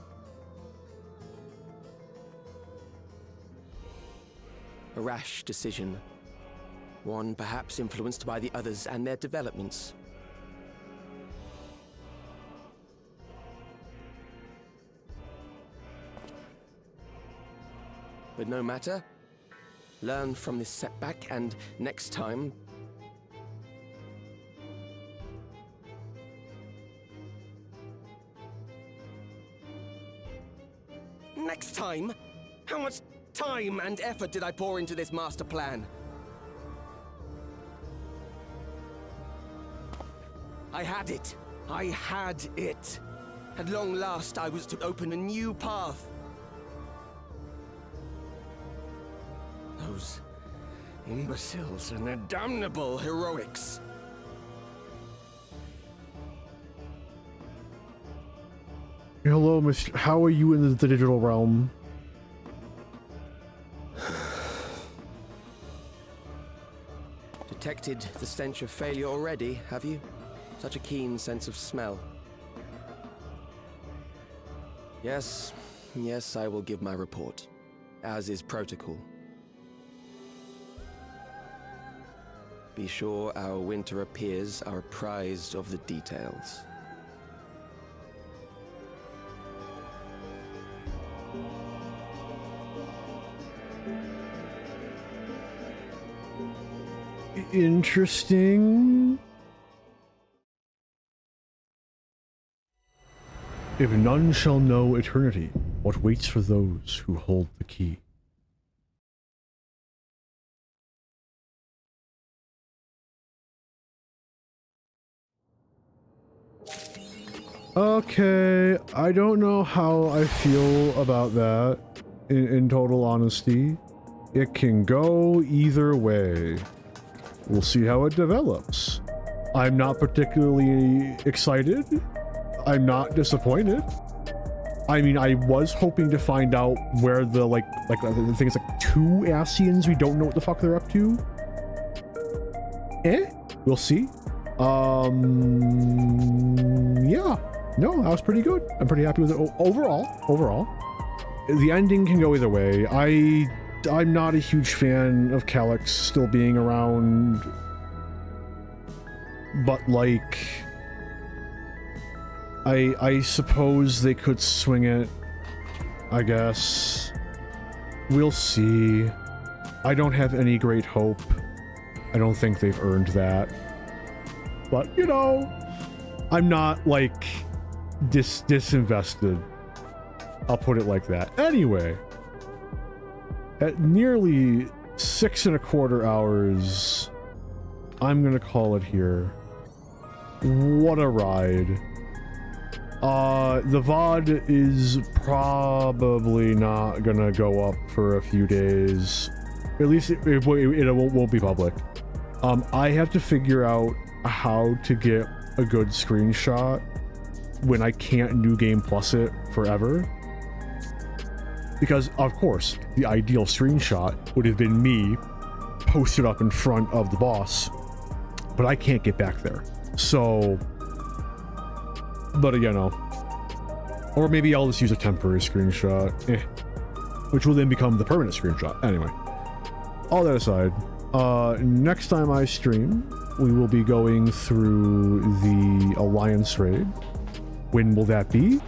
A rash decision. One perhaps influenced by the others and their developments. But no matter. Learn from this setback, and next time... Next time? How much time and effort did I pour into this master plan? I had it. I had it. At long last, I was to open a new path. Those imbeciles and their damnable heroics.
Hello, Mr. How are you in the digital realm?
Detected the stench of failure already, have you? Such a keen sense of smell. Yes, I will give my report, as is protocol. Be sure our winter peers are apprised of the details.
Interesting. If none shall know eternity, what waits for those who hold the key? Okay, I don't know how I feel about that, in total honesty. It can go either way. We'll see how it develops. I'm not particularly excited. I'm not disappointed. I mean, I was hoping to find out where the, like I think it's like 2 Ascians, we don't know what the fuck they're up to. We'll see. Yeah. No, that was pretty good. I'm pretty happy with it overall. The ending can go either way. I'm not a huge fan of Calyx still being around, but like, I suppose they could swing it, I guess. We'll see. I don't have any great hope. I don't think they've earned that. But, you know, I'm not, like, disinvested. I'll put it like that. Anyway, at nearly 6¼ hours, I'm gonna call it here. What a ride. The VOD is probably not gonna go up for a few days. At least it won't be public. I have to figure out how to get a good screenshot when I can't New Game Plus it forever. Because, of course, the ideal screenshot would have been me posted up in front of the boss, but I can't get back there. So, but you know, or maybe I'll just use a temporary screenshot, which will then become the permanent screenshot. Anyway, all that aside, next time I stream, we will be going through the Alliance raid. When will that be?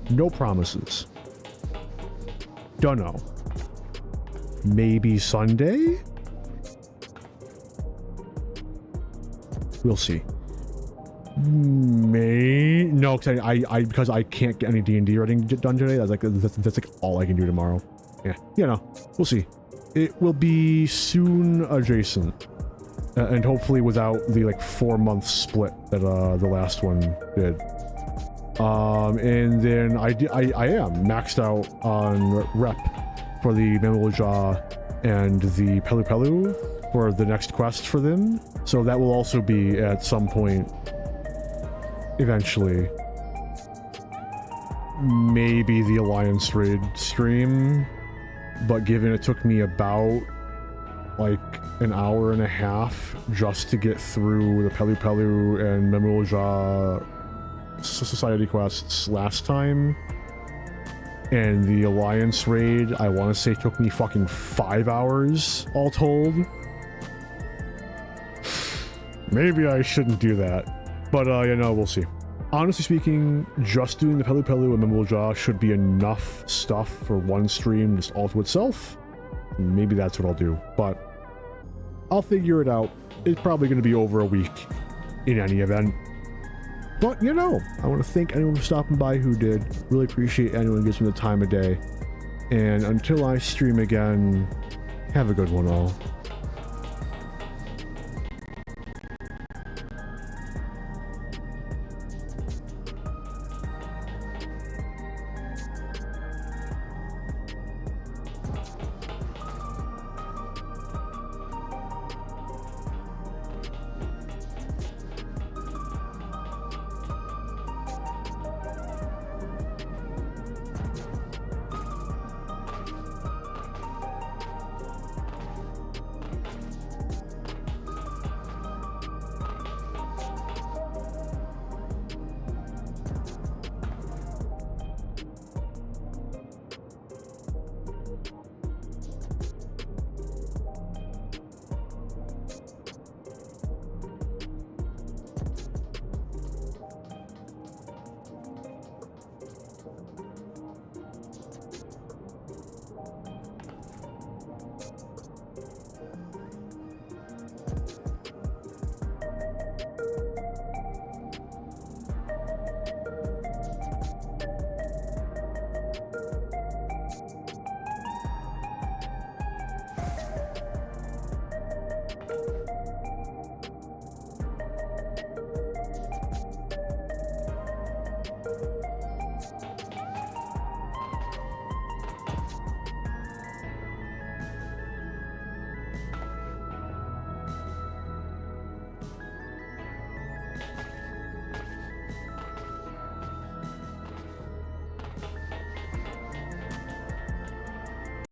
No promises. Dunno. Maybe Sunday? We'll see. No, because I can't get any D&D writing done today. That's like all I can do tomorrow. Yeah, you know, we'll see. It will be soon adjacent, and hopefully without the like 4-month split that the last one did. And then I am maxed out on rep for the Memoja and the Pelu Pelu for the next quest for them. So that will also be at some point eventually. maybe the Alliance Raid stream, but given it took me about like an hour and a half just to get through the Pelu Pelu and Memulja Society quests last time, and the Alliance Raid, I want to say, took me fucking 5 hours all told. Maybe I shouldn't do that, but you know, we'll see. Honestly speaking, just doing the Pelu Pelu and Memulja should be enough stuff for one stream just all to itself. Maybe that's what I'll do, but I'll figure it out. It's probably going to be over a week in any event. But, you know, I want to thank anyone for stopping by who did. Really appreciate anyone who gives me the time of day. And until I stream again, have a good one all.